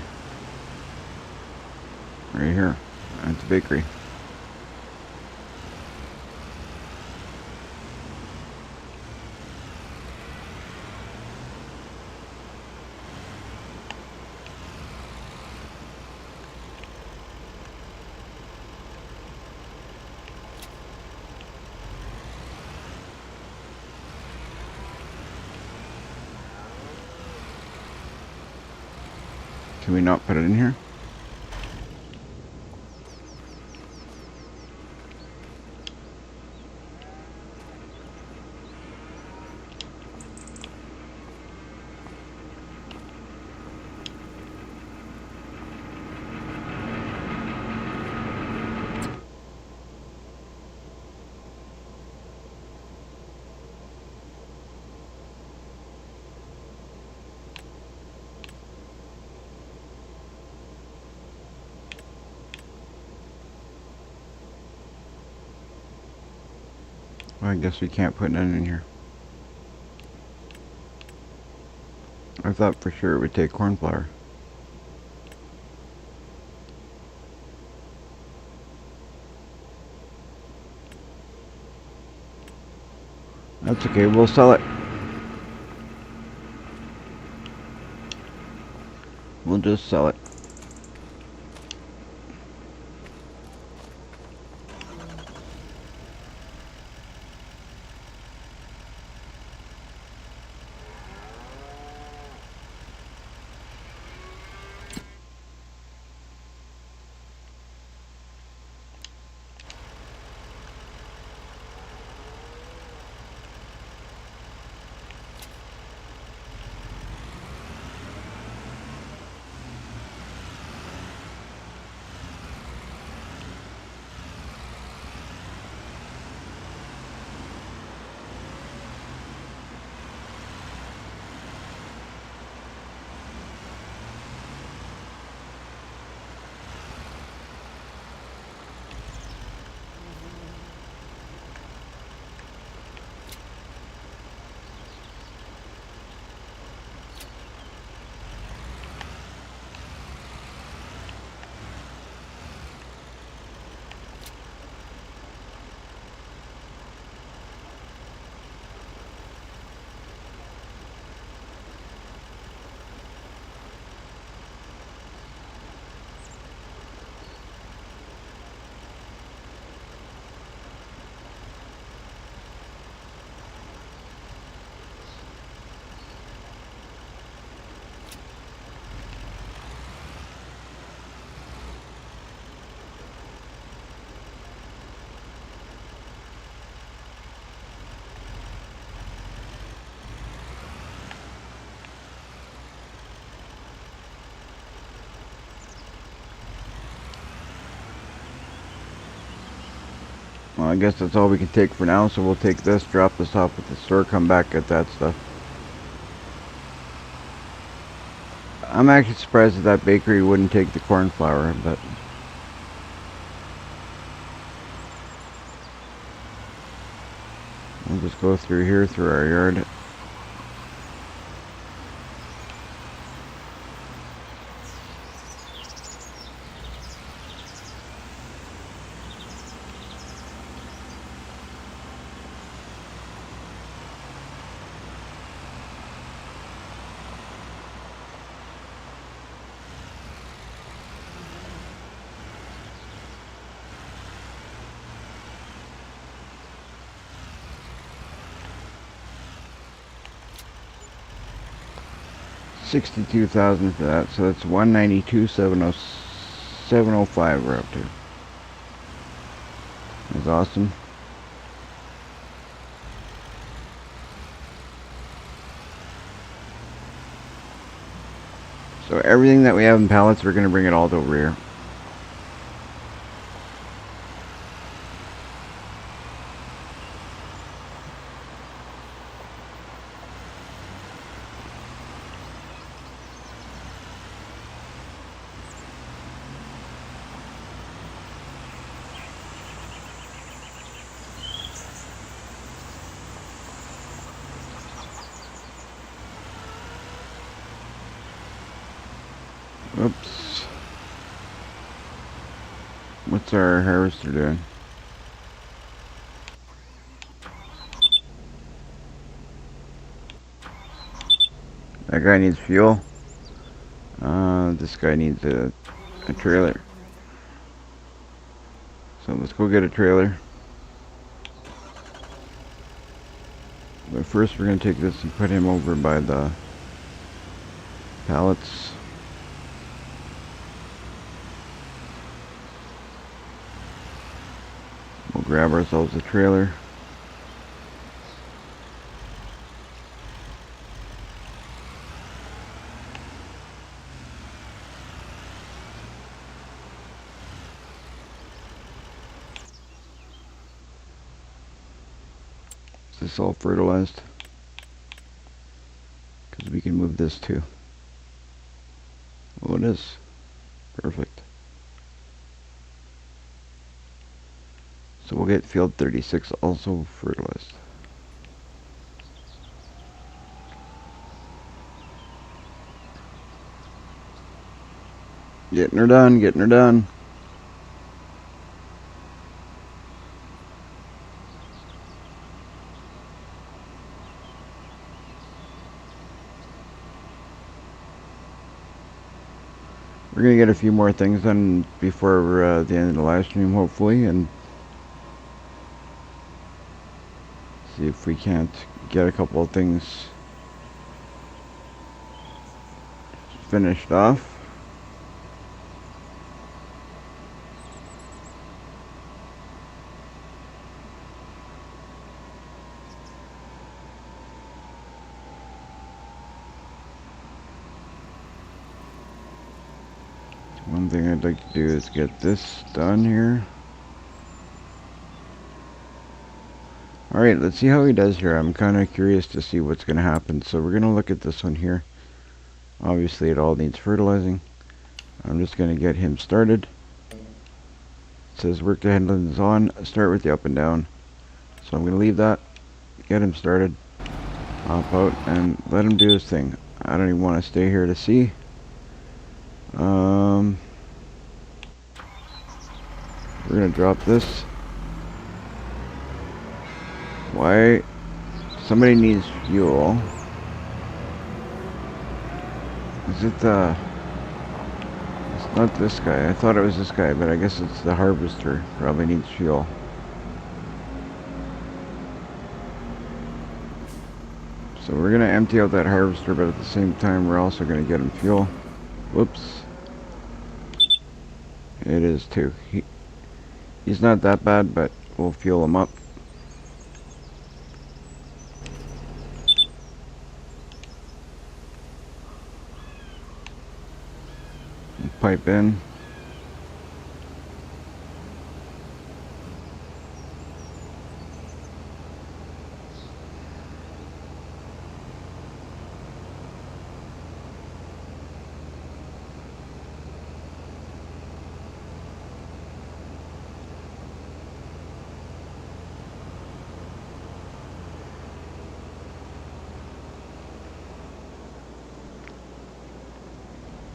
right here at the bakery. Can we not put it in here? Well, I guess we can't put none in here. I thought for sure it would take corn flour. That's okay, we'll sell it. We'll just sell it. Well, I guess that's all we can take for now, so we'll take this, drop this off at the store, come back, get that stuff. I'm actually surprised that that bakery wouldn't take the corn flour, but... we'll just go through here, through our yard. $62,000 for that, so that's $192,705 we're up to. That's awesome. So everything that we have in pallets, we're going to bring it all to over here. Oops. What's our harvester doing? That guy needs fuel. This guy needs a trailer. So let's go get a trailer. But first we're going to take this and put him over by the pallets. We'll grab ourselves a trailer. Is this all fertilized? Because we can move this too. Oh, it is. Perfect. So we'll get field 36 also fertilized. Getting her done, getting her done. We're going to get a few more things done before the end of the live stream, hopefully, and see if we can't get a couple of things finished off. One thing I'd like to do is get this done here. Alright, let's see how he does here. I'm kind of curious to see what's going to happen. So we're going to look at this one here. Obviously it all needs fertilizing. I'm just going to get him started. It says work the headlands on, start with the up and down. So I'm going to leave that, get him started, hop out, and let him do his thing. I don't even want to stay here to see. We're going to drop this. Why? Somebody needs fuel. Is it the... It's not this guy. I thought it was this guy, but I guess it's the harvester. Probably needs fuel. So we're going to empty out that harvester, but at the same time we're also going to get him fuel. Whoops. It is too. He's not that bad, but we'll fuel him up. Pipe in.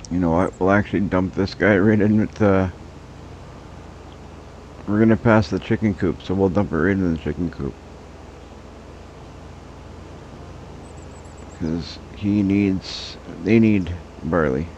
You know what, we'll actually dump this guy right in with the... We're gonna pass the chicken coop, so we'll dump it right in the chicken coop. Because they need barley.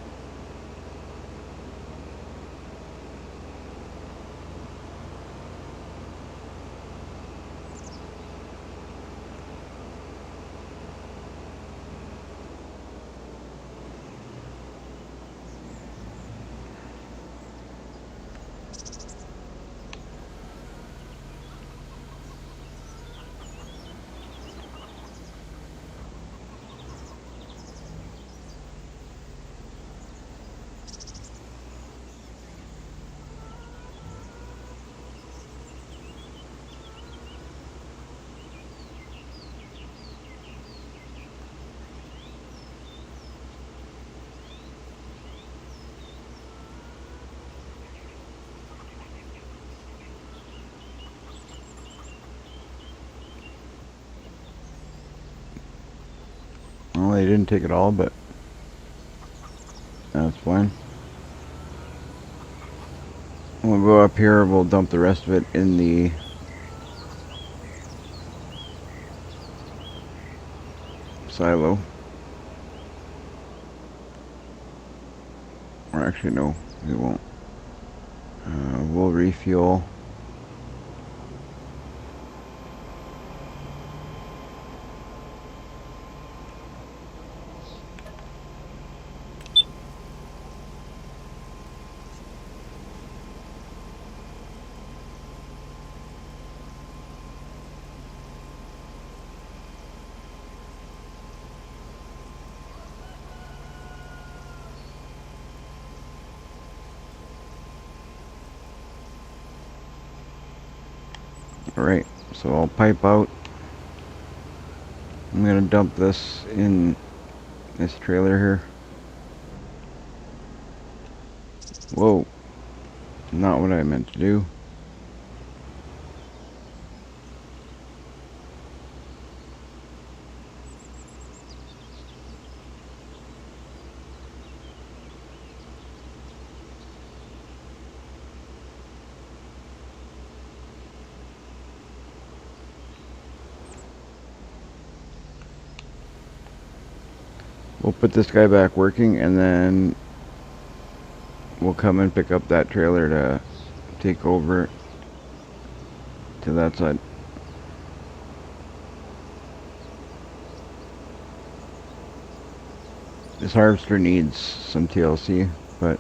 Well, they didn't take it all, but that's fine. We'll go up here, we'll dump the rest of it in the silo. Or actually, no, we won't. We'll refuel. Alright, so I'll pipe out. I'm gonna dump this in this trailer here. Whoa, not what I meant to do. We'll put this guy back working, and then we'll come and pick up that trailer to take over to that side. This harvester needs some TLC, but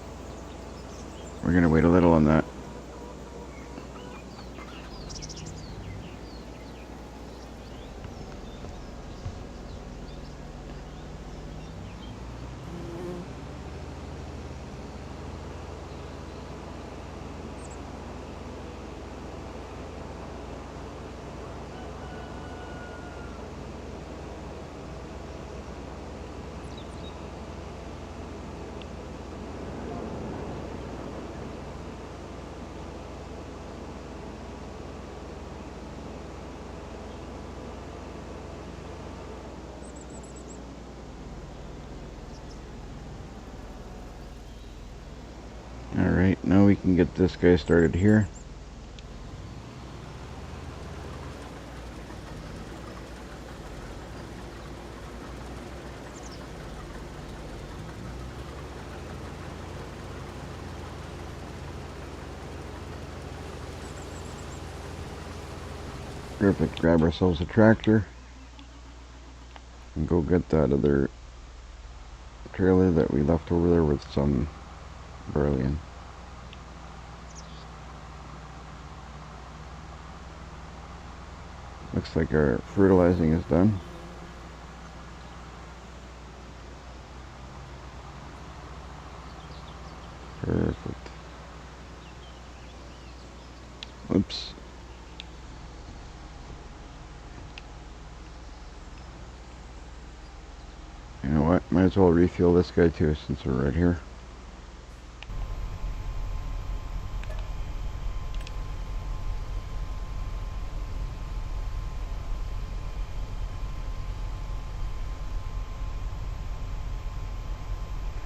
we're gonna wait a little on that. Alright, now we can get this guy started here. Perfect, grab ourselves a tractor and go get that other trailer that we left over there with some barley in. Looks like our fertilizing is done. Perfect. Oops. You know what? Might as well refuel this guy too since we're right here.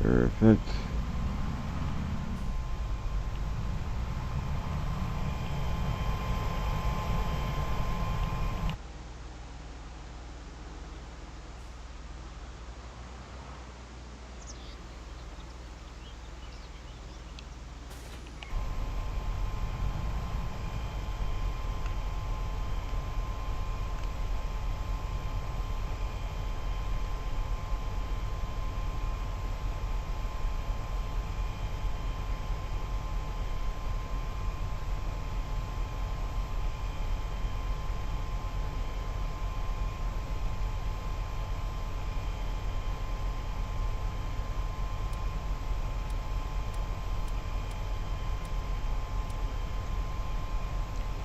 Perfect.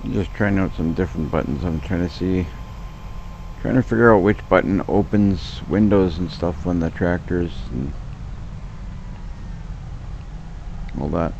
I'm just trying out some different buttons. I'm trying to figure out which button opens windows and stuff on the tractors and all that.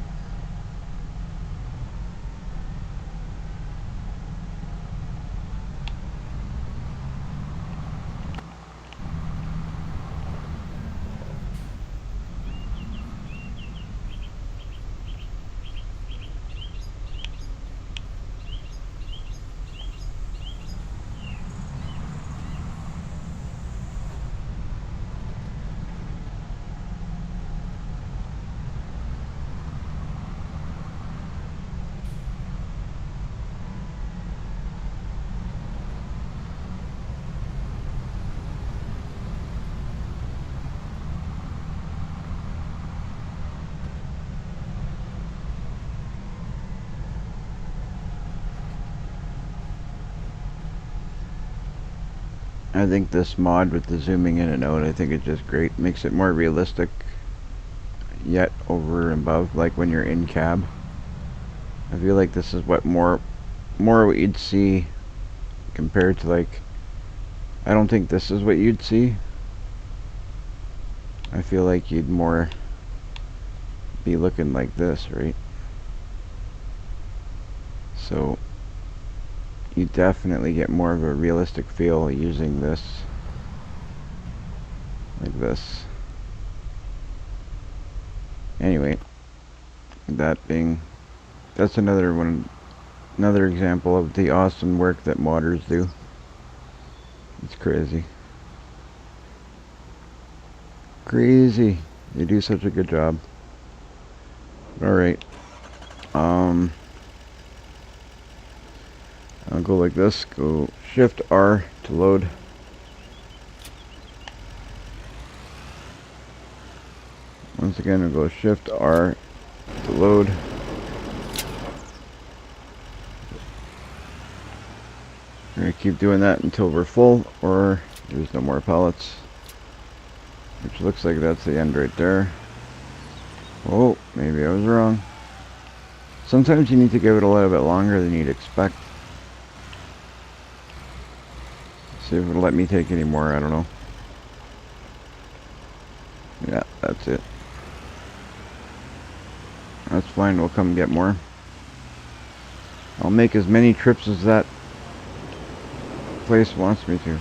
I think this mod with the zooming in and out, I think it's just great. Makes it more realistic, yet over and above, like when you're in cab. I feel like this is what more what you'd see compared to, like, I don't think this is what you'd see. I feel like you'd more be looking like this, right? So you definitely get more of a realistic feel using this, like this. Anyway, that's another example of the awesome work that modders do. It's crazy. Crazy. They do such a good job. Alright. I'll go like this. Go Shift R to load. Once again, I'll go Shift R to load. We're going to keep doing that until we're full, or there's no more pallets. Which looks like that's the end right there. Oh, maybe I was wrong. Sometimes you need to give it a little bit longer than you'd expect. See if it'll let me take any more, I don't know. Yeah, that's it. That's fine, we'll come get more. I'll make as many trips as that place wants me to.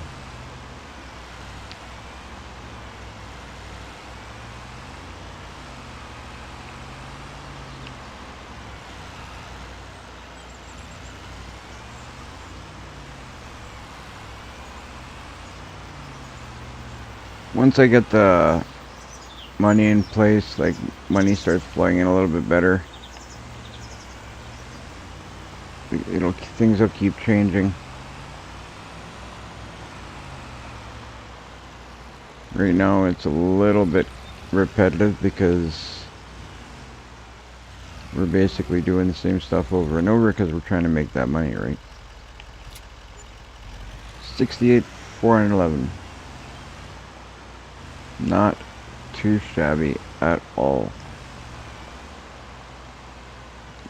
Once I get the money in place, like money starts flowing in a little bit better, things will keep changing. Right now it's a little bit repetitive because we're basically doing the same stuff over and over because we're trying to make that money, right? 68,411. Not too shabby at all.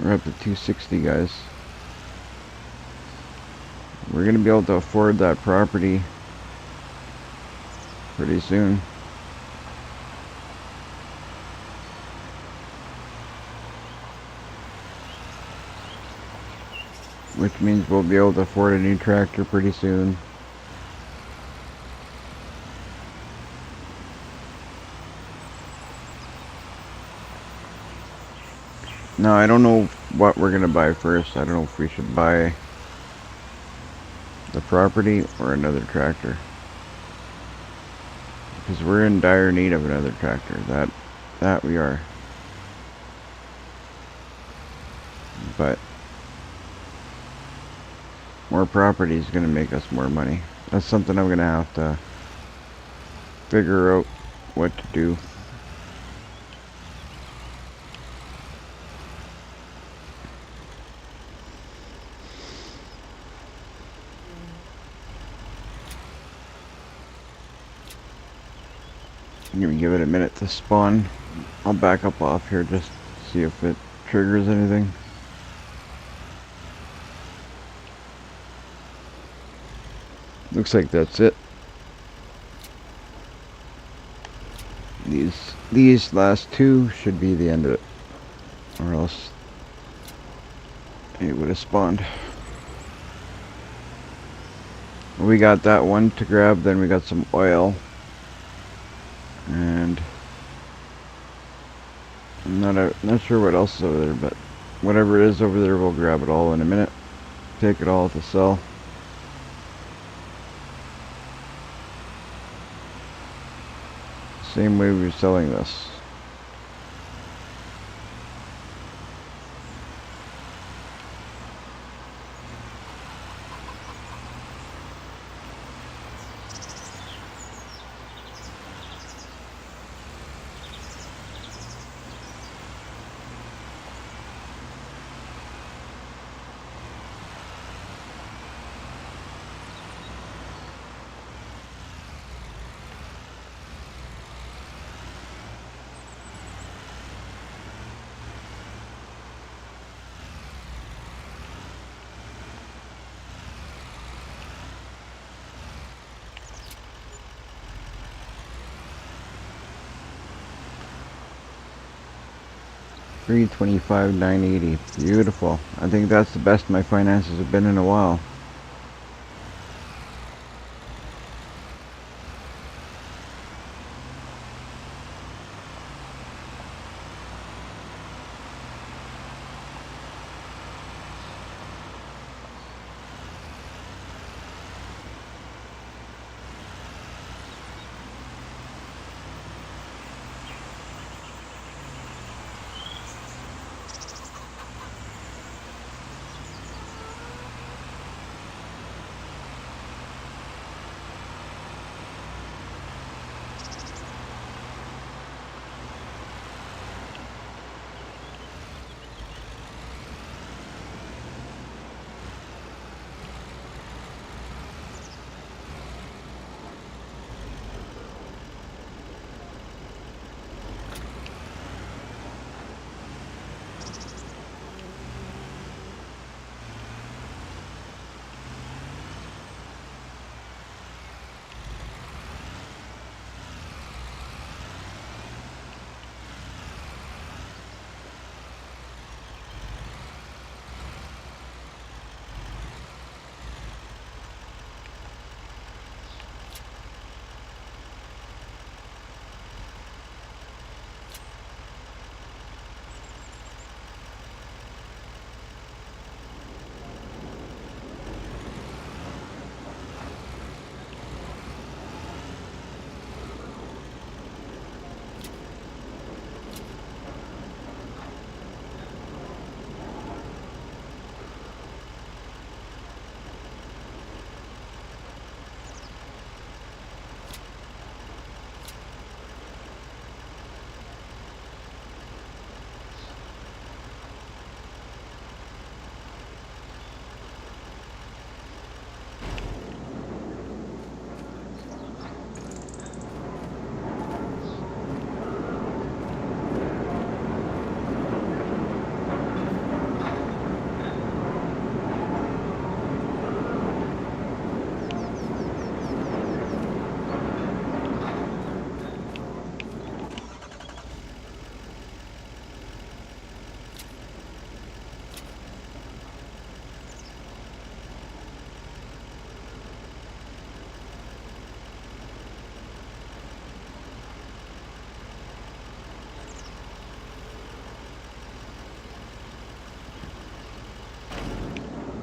We're up to 260, guys. We're gonna be able to afford that property pretty soon. Which means we'll be able to afford a new tractor pretty soon. Now, I don't know what we're gonna buy first. I don't know if we should buy the property or another tractor. Because we're in dire need of another tractor. That we are. But more property is gonna make us more money. That's something I'm gonna have to figure out what to do. I'm gonna give it a minute to spawn. I'll back up off here just to see if it triggers anything. Looks like that's it. These last two should be the end of it, or else it would have spawned. We got that one to grab, then we got some oil, and I'm not sure what else is over there, but whatever it is over there, we'll grab it all in a minute. Take it all to sell. Same way we were selling this. 325,980. Beautiful. I think that's the best my finances have been in a while.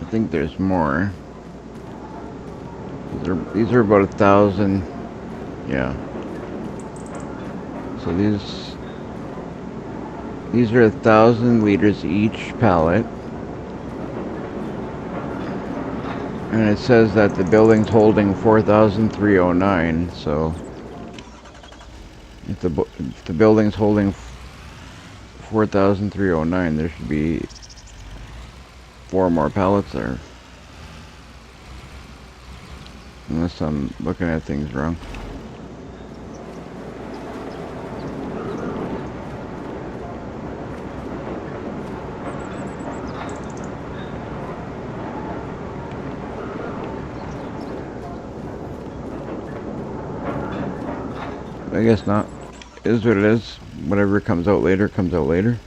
I think there's more. These are about 1,000. Yeah. So these are 1,000 liters each pallet. And it says that the building's holding 4,309, so if the building's holding 4,309, there should be 4 more pallets there. Unless I'm looking at things wrong. I guess not. It is what it is. Whatever comes out later, comes out later.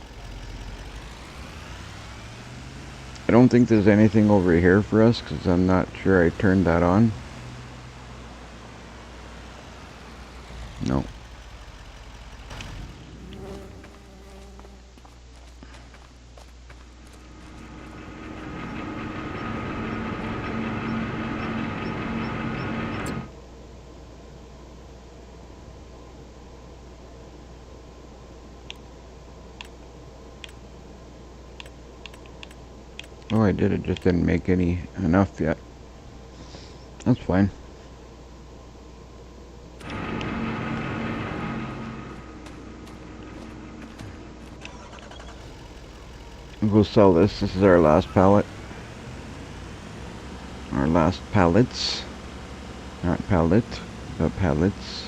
I don't think there's anything over here for us, because I'm not sure I turned that on. No. Oh, I did. It just didn't make enough yet. That's fine. We'll go sell this. This is our last pallet. Our last pallets. Not pallet, but pallets.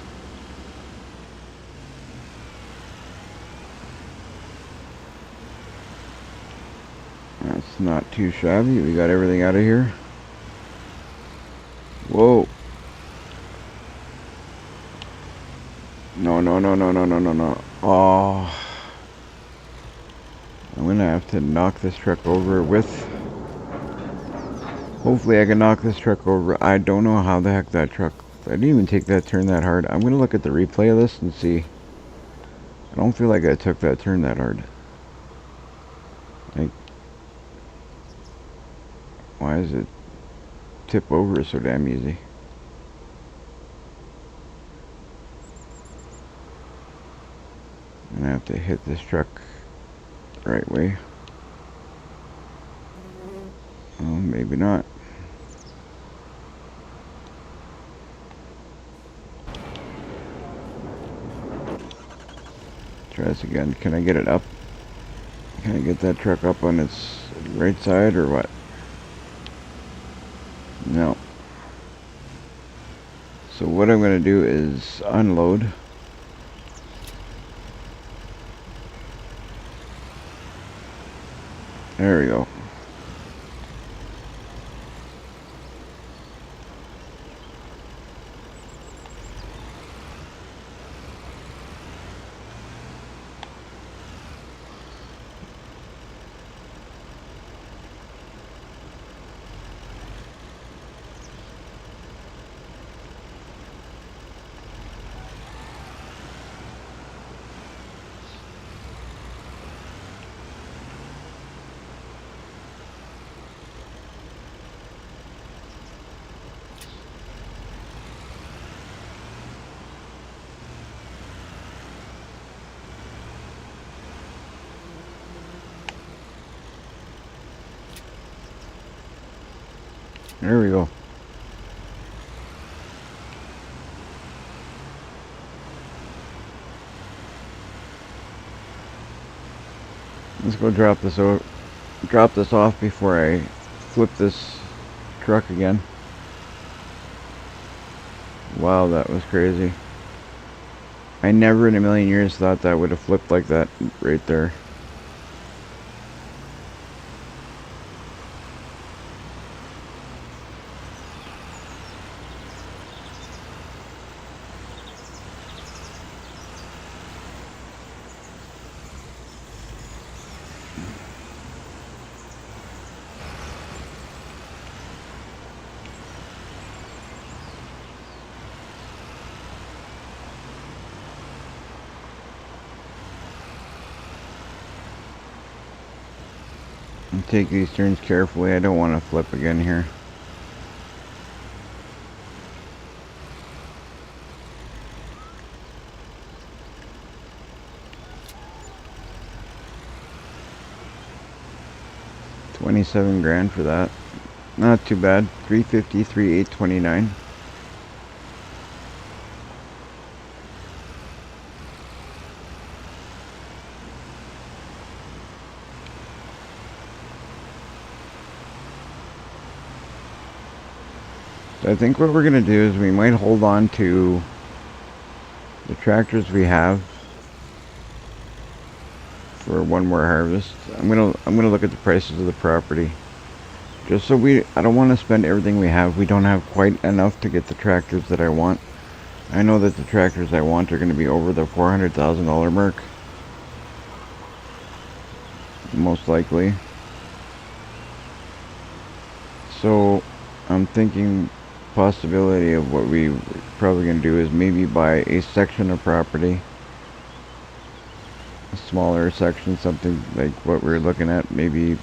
That's not too shabby. We got everything out of here. Whoa. No, no, no, no, no, no, no, no. Oh. I'm gonna have to knock this truck over with... Hopefully I can knock this truck over. I don't know how the heck that truck... I didn't even take that turn that hard. I'm gonna look at the replay of this and see. I don't feel like I took that turn that hard. Like... Why does it tip over so damn easy? I'm gonna have to hit this truck the right way. Oh, maybe not. Try this again. Can I get it up? Can I get that truck up on its right side or what? No. So what I'm going to do is unload. There we go. There we go. Let's go drop this off before I flip this truck again. Wow, that was crazy. I never in a million years thought that would have flipped like that right there. And take these turns carefully. I don't want to flip again here. $27,000 for that. Not too bad. 353, 829. I think what we're going to do is we might hold on to the tractors we have for one more harvest. I'm gonna look at the prices of the property. Just so I don't want to spend everything we have. We don't have quite enough to get the tractors that I want. I know that the tractors I want are going to be over the $400,000 mark. Most likely. So I'm thinking possibility of what we probably going to do is maybe buy a section of property, a smaller section, something like what we're looking at, maybe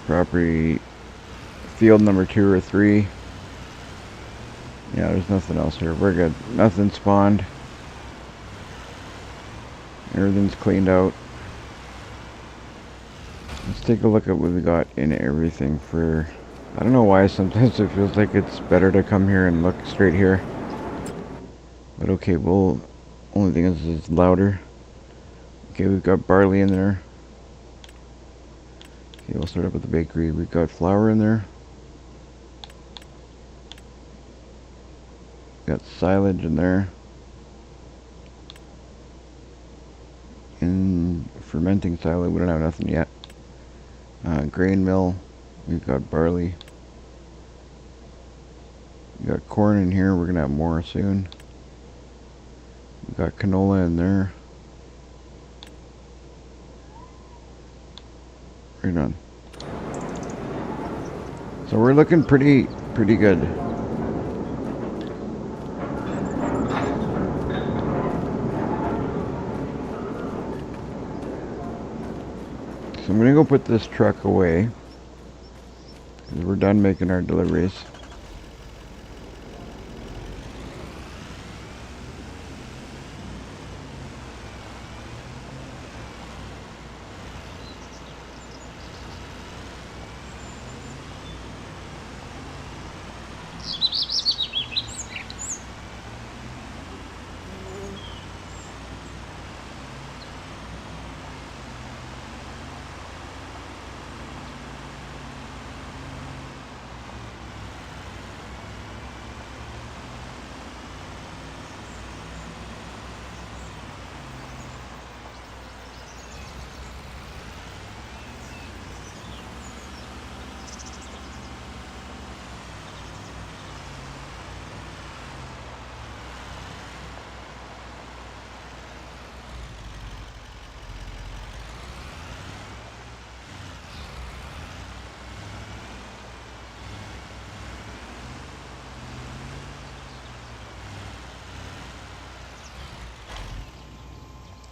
property field number 2 or 3. Yeah, there's nothing else here. We're good. Nothing spawned. Everything's cleaned out. Let's take a look at what we got in everything for... I don't know why sometimes it feels like it's better to come here and look straight here. But okay, well, only thing is it's louder. Okay, we've got barley in there. Okay, we'll start up with the bakery. We've got flour in there. Got silage in there. And fermenting silage, we don't have nothing yet. Grain mill, we've got barley. We got corn in here, we're gonna have more soon. We've got canola in there. Right on. So we're looking pretty good. So I'm gonna go put this truck away, because we're done making our deliveries.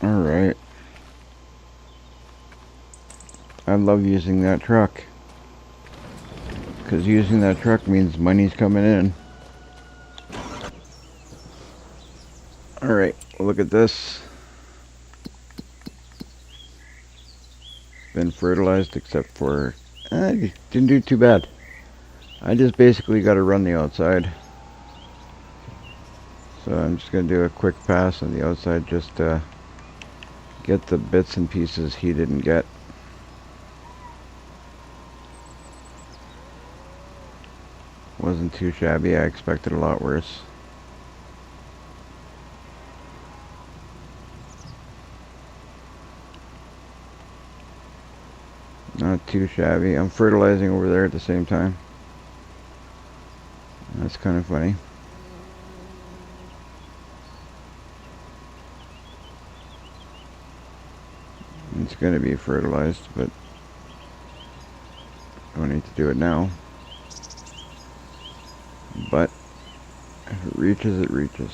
Alright. I love using that truck, because using that truck means money's coming in. Alright, look at this. Been fertilized, except for didn't do too bad. I just basically got to run the outside, so I'm just gonna do a quick pass on the outside just to get the bits and pieces he didn't get. Wasn't too shabby. I expected a lot worse. Not too shabby. I'm fertilizing over there at the same time. That's kind of funny. It's going to be fertilized, but I don't need to do it now. But if it reaches, it reaches.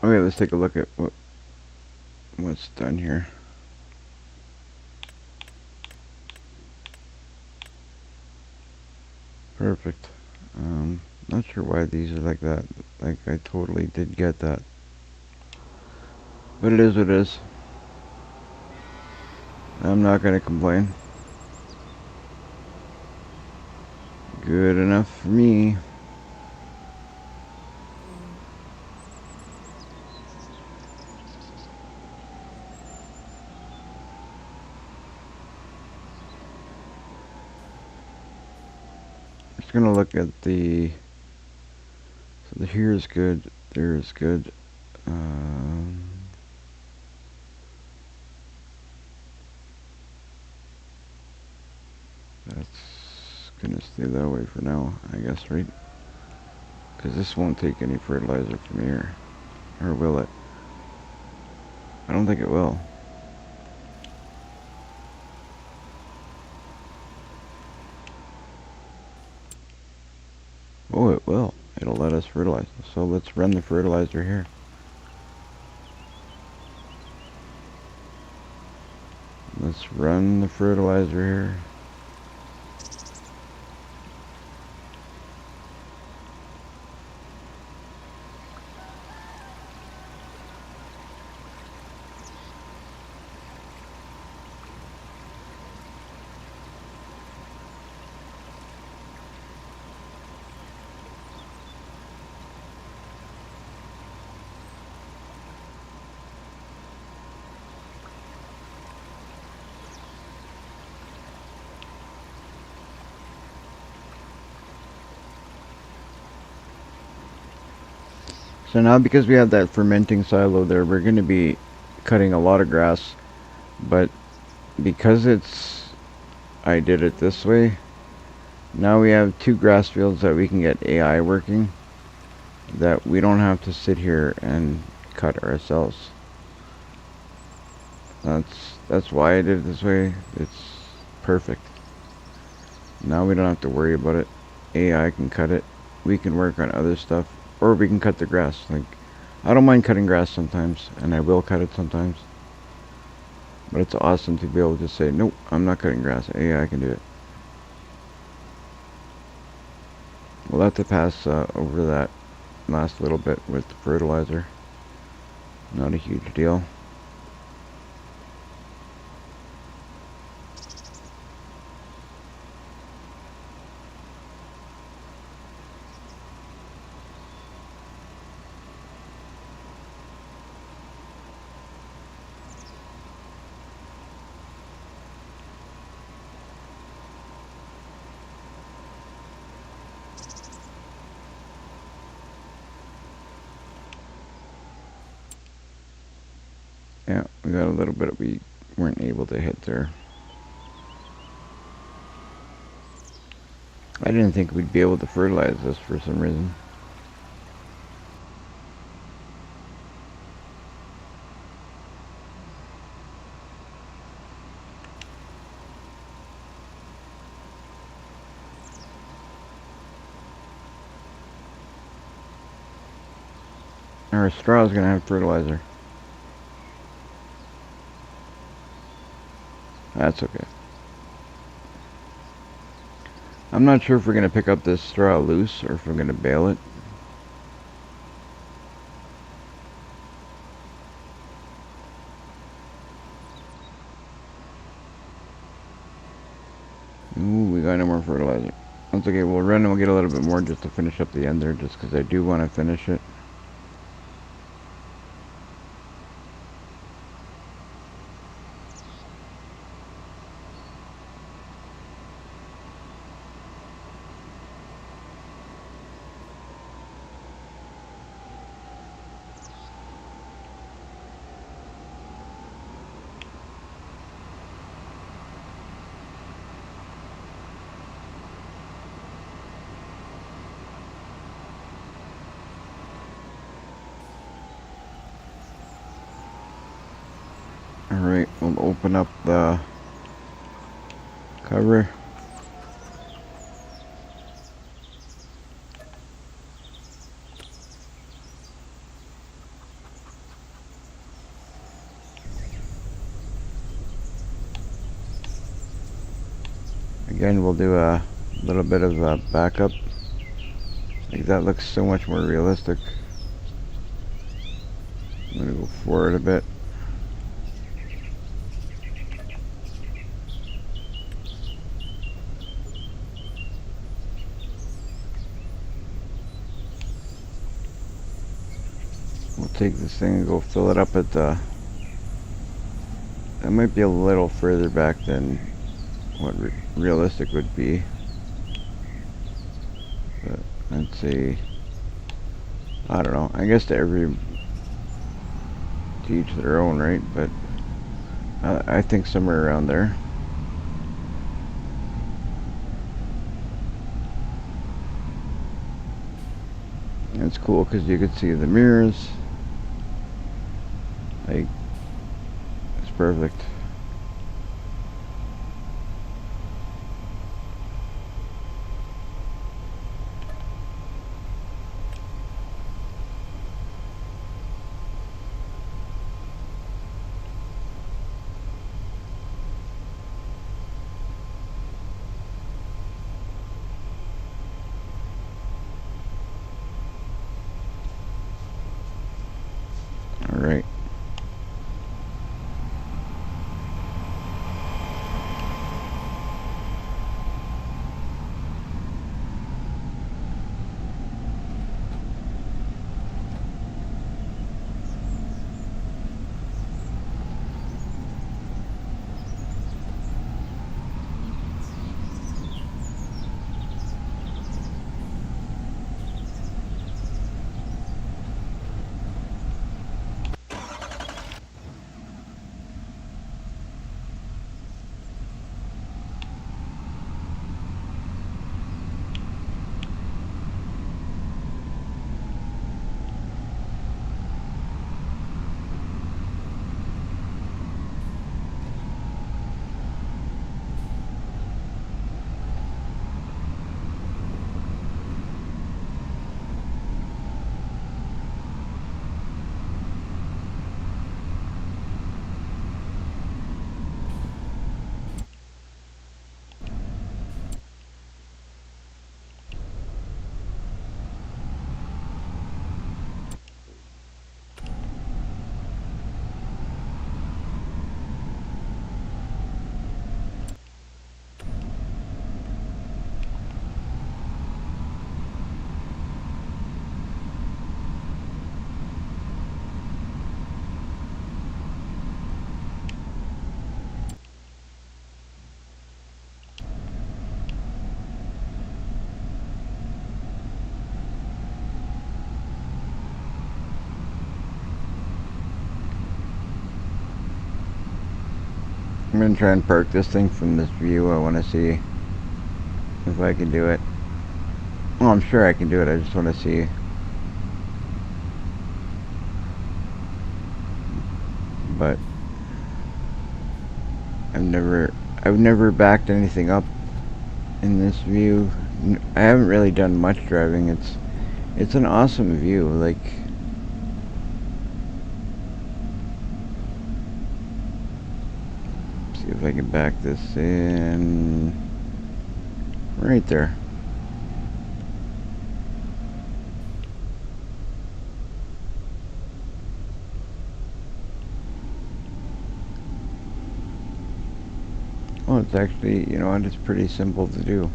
Okay, let's take a look at what's done here. Perfect. Not sure why these are like that. Like, I totally did get that. But it is what it is. I'm not going to complain. Good enough for me. Just gonna look at the, so the here is good, there is good. That's gonna stay that way for now, I guess, right? Because this won't take any fertilizer from here, or will it? I don't think it will. Oh, it will. It'll let us fertilize. So let's run the fertilizer here. Let's run the fertilizer here. So now because we have that fermenting silo there, we're going to be cutting a lot of grass, but because I did it this way, now we have 2 grass fields that we can get AI working, that we don't have to sit here and cut ourselves. That's why I did it this way. It's perfect. Now we don't have to worry about it. AI can cut it. We can work on other stuff, or we can cut the grass. Like, I don't mind cutting grass sometimes, and I will cut it sometimes. But it's awesome to be able to say, nope, I'm not cutting grass. AI can do it. We'll have to pass over that last little bit with the fertilizer. Not a huge deal. Yeah, we got a little bit we weren't able to hit there. I didn't think we'd be able to fertilize this for some reason. Our straw is going to have fertilizer. That's okay. I'm not sure if we're going to pick up this straw loose or if we're going to bale it. Ooh, we got no more fertilizer. That's okay, we'll run and we'll get a little bit more just to finish up the end there, just because I do want to finish it. Alright, we'll open up the cover. Again, we'll do a little bit of a backup. Like, that looks so much more realistic. I'm gonna go forward a bit. We'll take this thing and go fill it up at the... That might be a little further back than what realistic would be. But I'd say, I don't know, I guess to each their own, right? But I think somewhere around there. And it's cool because you could see the mirrors. Like, it's perfect. All right. I'm gonna try and park this thing from this view. I want to see if I can do it. Oh, I'm sure I can do it. I just want to see. But I've never backed anything up in this view. I haven't really done much driving. It's an awesome view. Like, see if I can back this in right there. Well, it's actually, you know what, it's pretty simple to do.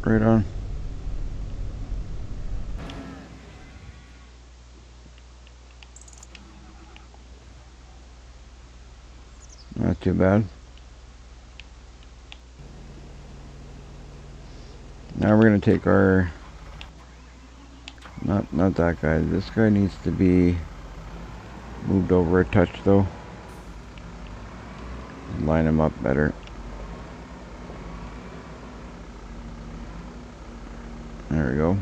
Right on. Not too bad. Now we're gonna take our, not that guy. This guy needs to be moved over a touch though. Line him up better. There we go.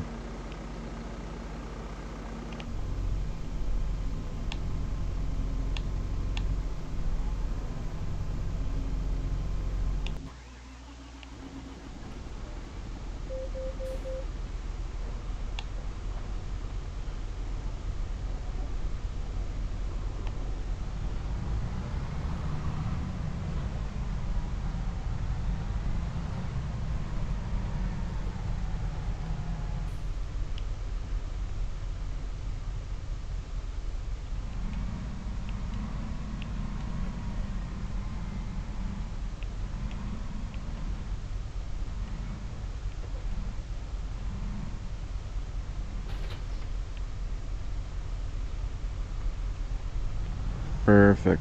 Perfect.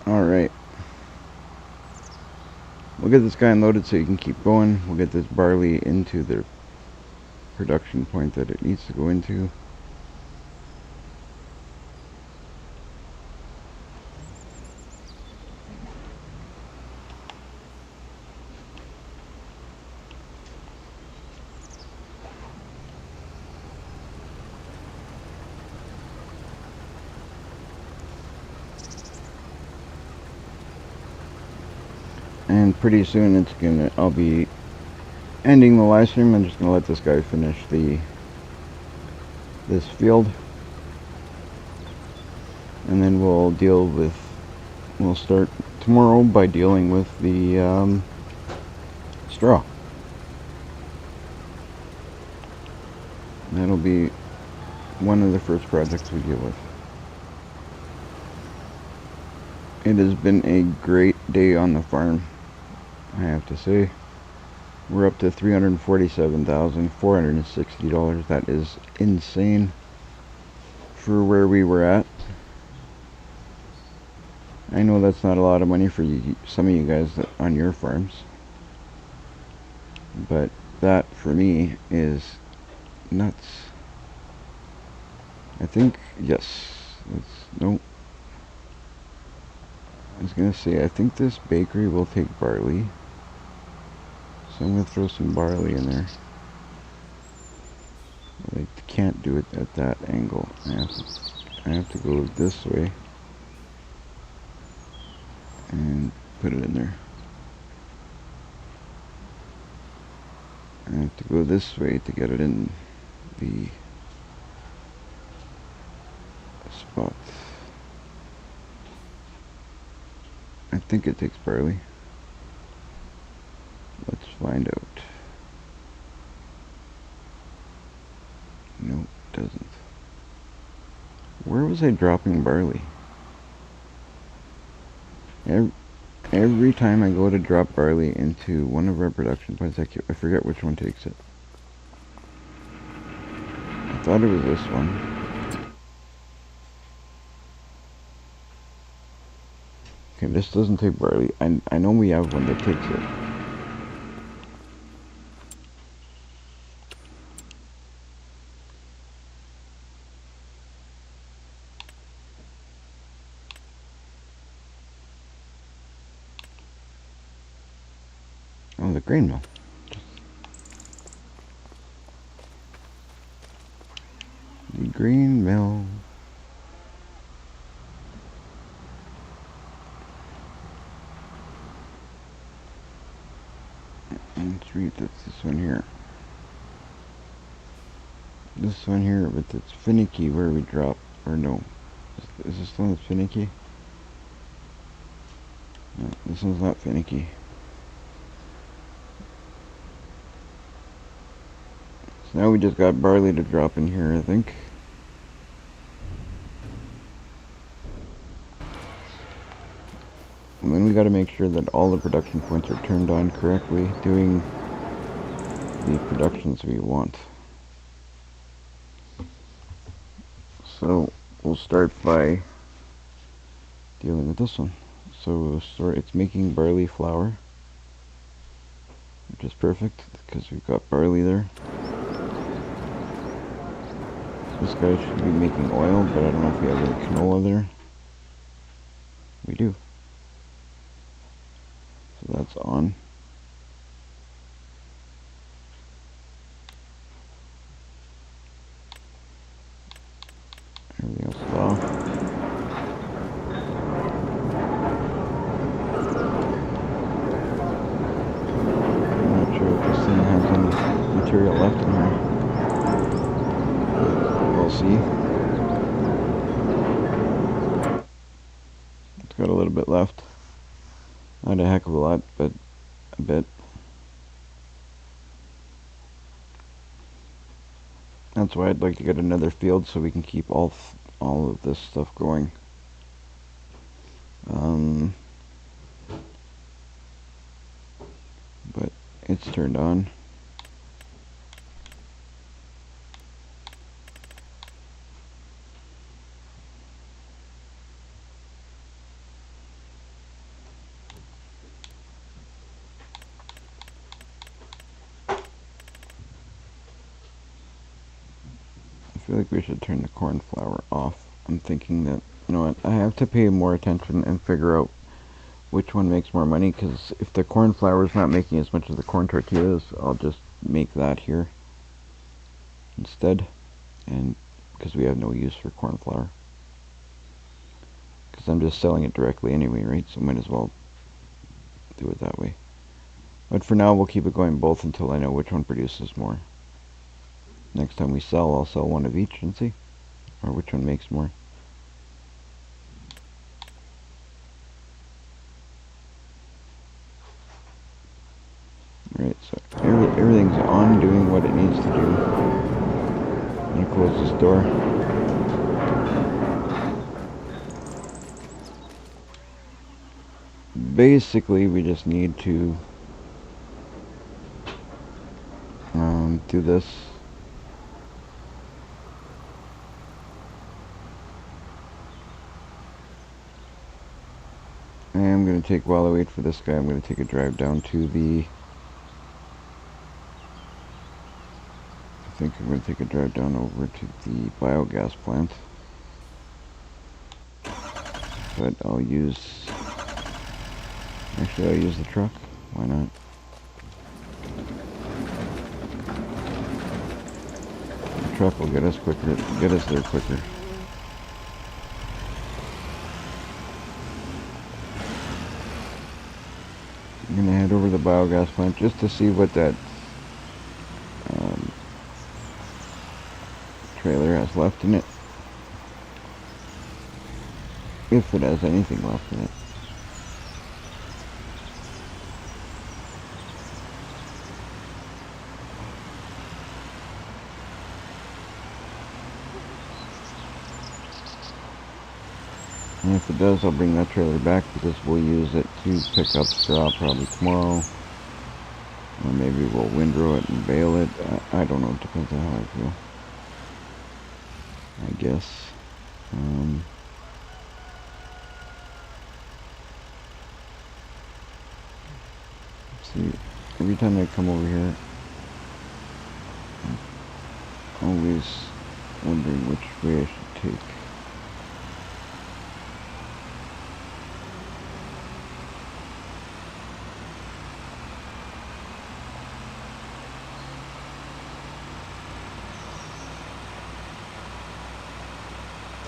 Alright. We'll get this guy unloaded so you can keep going. We'll get this barley into the production point that it needs to go into. And pretty soon I'll be ending the live stream. I'm just gonna let this guy finish this field, and then we'll start tomorrow by dealing with the straw. That'll be one of the first projects we deal with. It has been a great day on the farm, I have to say. We're up to $347,460. That is insane for where we were at. I know that's not a lot of money for you, some of you guys on your farms, but that for me is nuts. I think, yes, nope. I was gonna say, I think this bakery will take barley, so I'm gonna throw some barley in there. I can't do it at that angle. I have to go this way. and put it in there. I have to go this way to get it in the spot. I think it takes barley. Let's find out. No, it doesn't. Where was I dropping barley? Every time I go to drop barley into one of our production points, I forget which one takes it. I thought it was this one. Okay, this doesn't take barley. I know we have one that takes it. Oh, the grain mill. The grain mill. Let's read that's this one here. This one here, but it's finicky where we drop. Or no. Is this one that's finicky? No, this one's not finicky. So now we just got barley to drop in here, I think. And then we got to make sure that all the production points are turned on correctly, doing the productions we want. So we'll start by dealing with this one. So it's making barley flour, which is perfect because we've got barley there. This guy should be making oil, but I don't know if we have any canola there. We do. So that's on. Everything else is off. I'm not sure if this thing has any material left in here. We'll see. It's got a little bit left. Not a heck of a lot, but a bit. That's why I'd like to get another field so we can keep all of this stuff going. But it's turned on. I feel like we should turn the corn flour off. I'm thinking that, you know what, I have to pay more attention and figure out which one makes more money, because if the corn flour is not making as much as the corn tortillas, I'll just make that here instead, and because we have no use for corn flour, because I'm just selling it directly anyway, right? So might as well do it that way. But for now, we'll keep it going both until I know which one produces more. Next time we sell, I'll sell one of each and see, or which one makes more. Right, so everything's on, doing what it needs to do. I'm gonna close this door. Basically, we just need to do this. I'm going to take, while I wait for this guy, I'm going to take a drive down to the, I think I'm going to take a drive down over to the biogas plant. But I'll use, actually I'll use the truck, why not? The truck will get us there quicker. biogas plant just to see what that trailer has left in it. If it has anything left in it. And if it does, I'll bring that trailer back because we'll use it to pick up straw probably tomorrow. Or maybe we'll windrow it and bale it. I don't know. It depends on how I feel. I guess. See, every time I come over here, I'm always wondering which way I should take.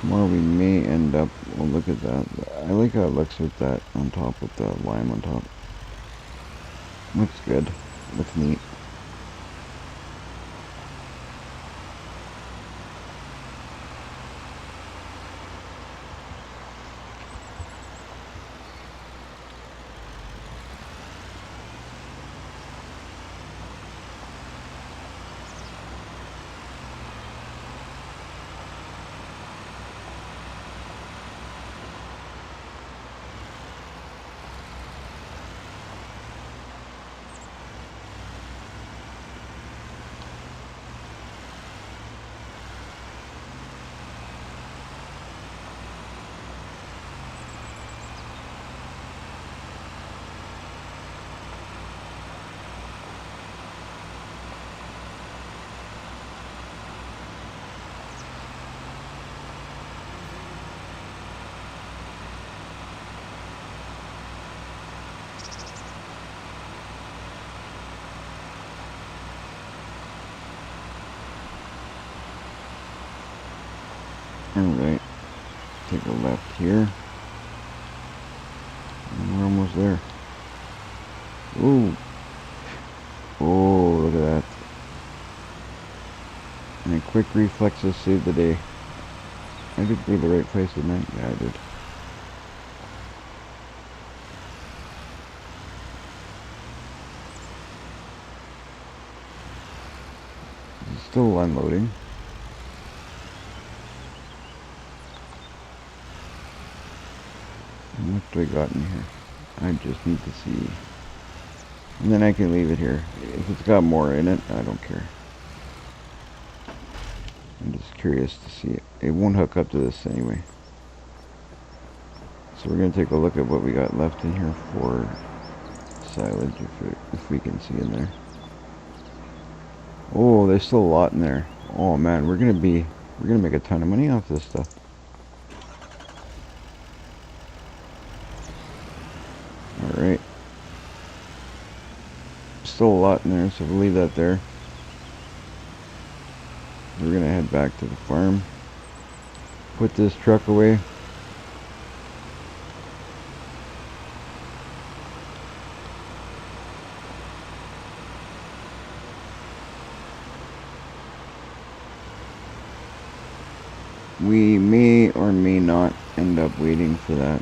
Tomorrow we may end up, well, look at that. I like how it looks with that on top, with the lime on top. Looks good. Looks neat. Alright, take a left here. And we're almost there. Ooh. Oh, look at that. And quick reflexes saved the day. I did be the right place, didn't I? Yeah, I did. It's still unloading. How much do I got in here? I just need to see. And then I can leave it here. If it's got more in it, I don't care. I'm just curious to see it. It won't hook up to this anyway. So we're going to take a look at what we got left in here for silage, if we can see in there. Oh, there's still a lot in there. Oh man, we're gonna make a ton of money off this stuff. Alright. Still a lot in there, so we'll leave that there. We're gonna head back to the farm. Put this truck away. We may or may not end up waiting for that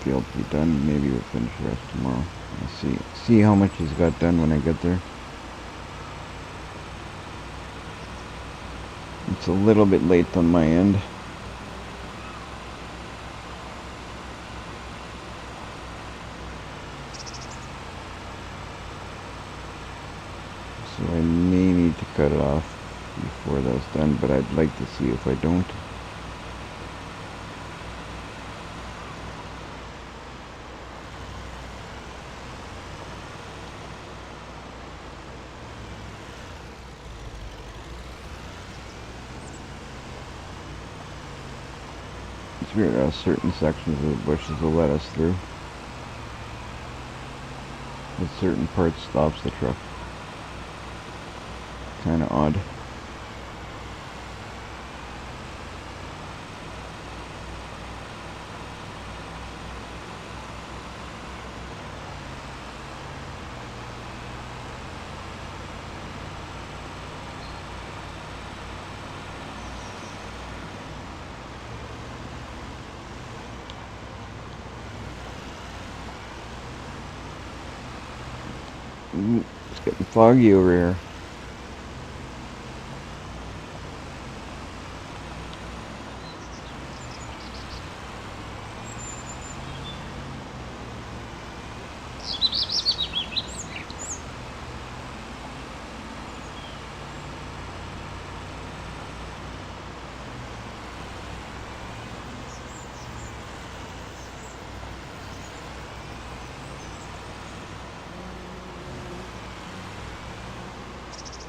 field to be done. Maybe we'll finish the rest tomorrow. I'll see how much he's got done when I get there. It's a little bit late on my end. So I may need to cut it off before that's done, but I'd like to see if I don't. It's weird how certain sections of the bushes will let us through, but certain parts stops the truck. Kinda odd. It's getting foggy over here.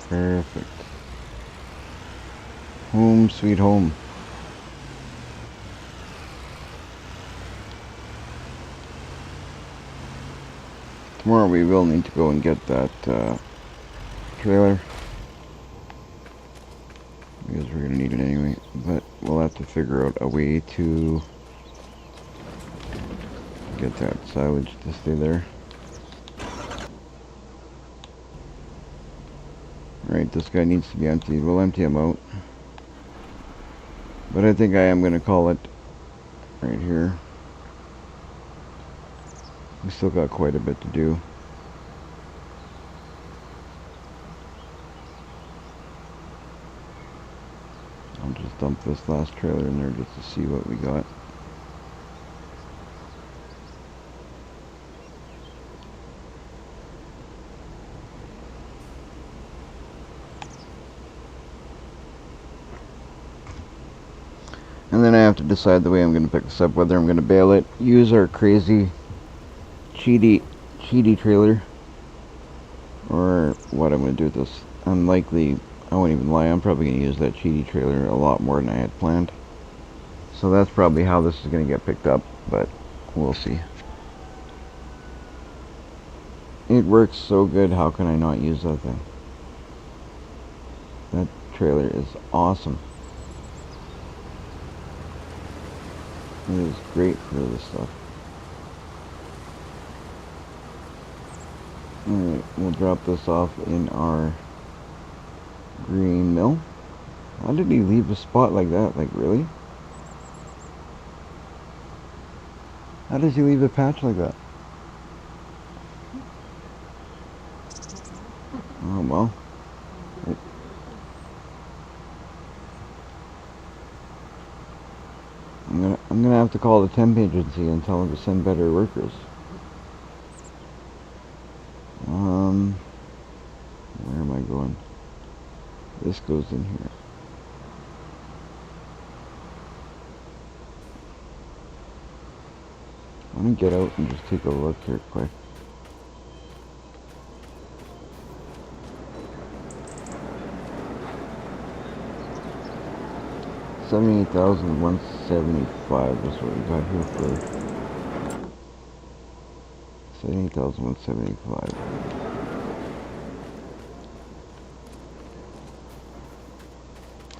Perfect. Home sweet home. Tomorrow we will need to go and get that trailer, because we're going to need it anyway, but we'll have to figure out a way to get that silage to stay there. Right, this guy needs to be emptied. We'll empty him out. But I think I am going to call it right here. We still got quite a bit to do. I'll just dump this last trailer in there just to see what we got. And then I have to decide the way I'm going to pick this up, whether I'm going to bail it, use our crazy cheaty trailer, or what I'm going to do with this. Unlikely, I won't even lie, I'm probably going to use that cheaty trailer a lot more than I had planned. So that's probably how this is going to get picked up, but we'll see. It works so good, how can I not use that thing? That trailer is awesome. It is great for this stuff. Alright, we'll drop this off in our green mill. How did he leave a spot like that? Like, really? How does he leave a patch like that? Oh, well. I'm gonna have to call the temp agency and tell them to send better workers. Where am I going? This goes in here. I'm gonna get out and just take a look here quick. $78,175 is what we got here for. 78,175.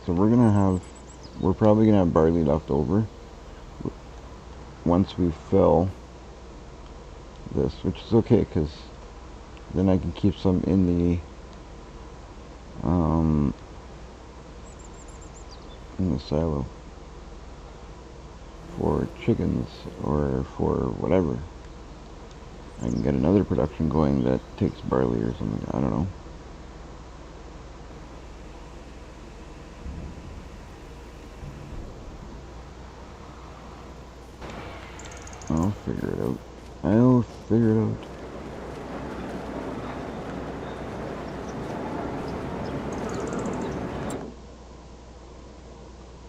So we're probably gonna have barley left over once we fill this, which is okay, because then I can keep some in the silo for chickens or for whatever. I can get another production going that takes barley or something, I don't know. I'll figure it out. I'll figure it out.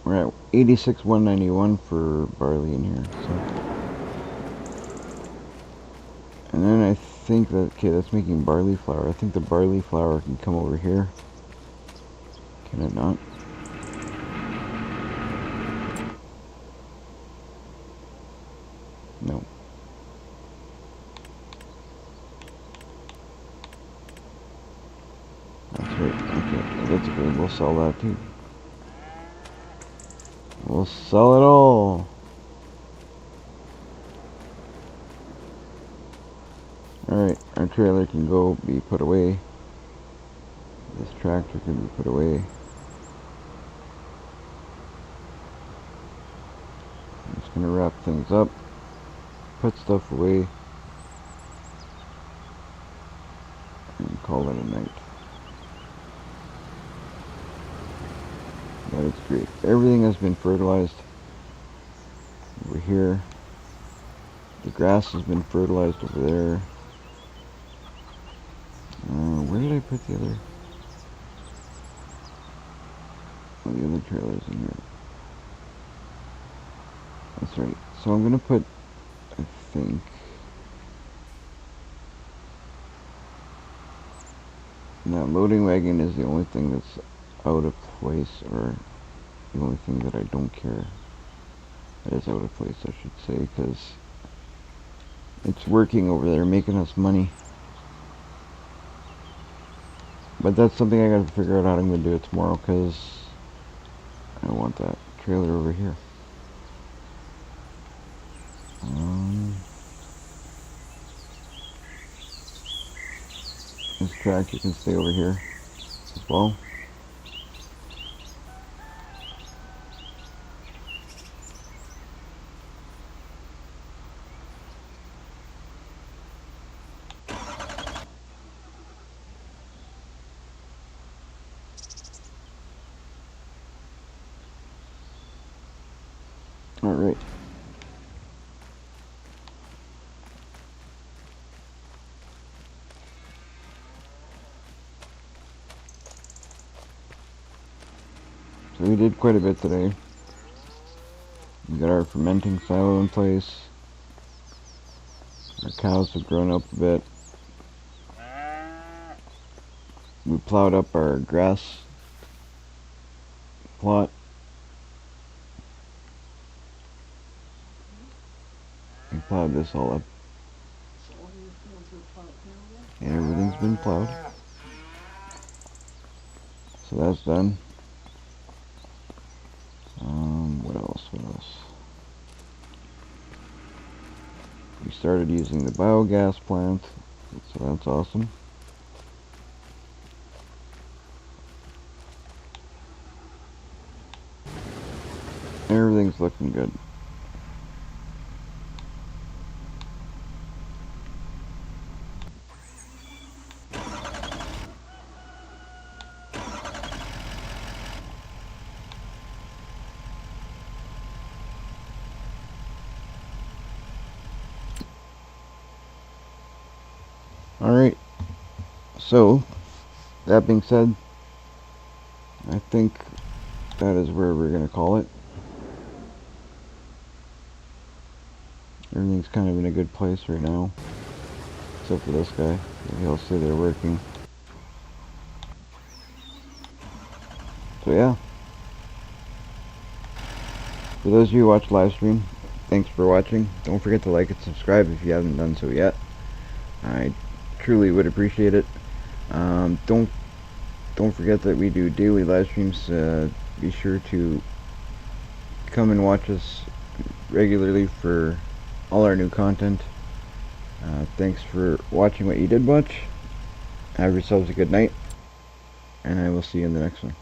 We're at 86,191 for barley in here, so. And then I think that, okay, that's making barley flour. I think the barley flour can come over here. Can it not? No. That's right. Okay, that's okay. We'll sell that too. We'll sell it all. Alright, our trailer can go be put away. This tractor can be put away. I'm just gonna wrap things up, put stuff away. call it a night. That is great. Everything has been fertilized over here. The grass has been fertilized over there. Where did I put the other? Oh, the other trailer's in here. That's right. So I'm gonna put, I think, now loading wagon is the only thing that's out of place, or the only thing that I don't care that is out of place, I should say, because it's working over there, making us money. But that's something I gotta figure out how I'm gonna do it tomorrow, because I want that trailer over here. This tractor can stay over here as well. All right. So we did quite a bit today. We got our fermenting silo in place. Our cows have grown up a bit. We plowed up our grass plot. We plowed this all up. And everything's been plowed. So that's done. What else? We started using the biogas plant, so that's awesome. Everything's looking good. Alright, so that being said, I think that is where we're going to call it. Everything's kind of in a good place right now, except for this guy. He'll stay there working. So yeah, for those of you who watch live stream, thanks for watching. Don't forget to like and subscribe if you haven't done so yet. I truly would appreciate it. Don't forget that we do daily live streams. Be sure to come and watch us regularly for all our new content. Thanks for watching what you did watch. Have yourselves a good night, and I will see you in the next one.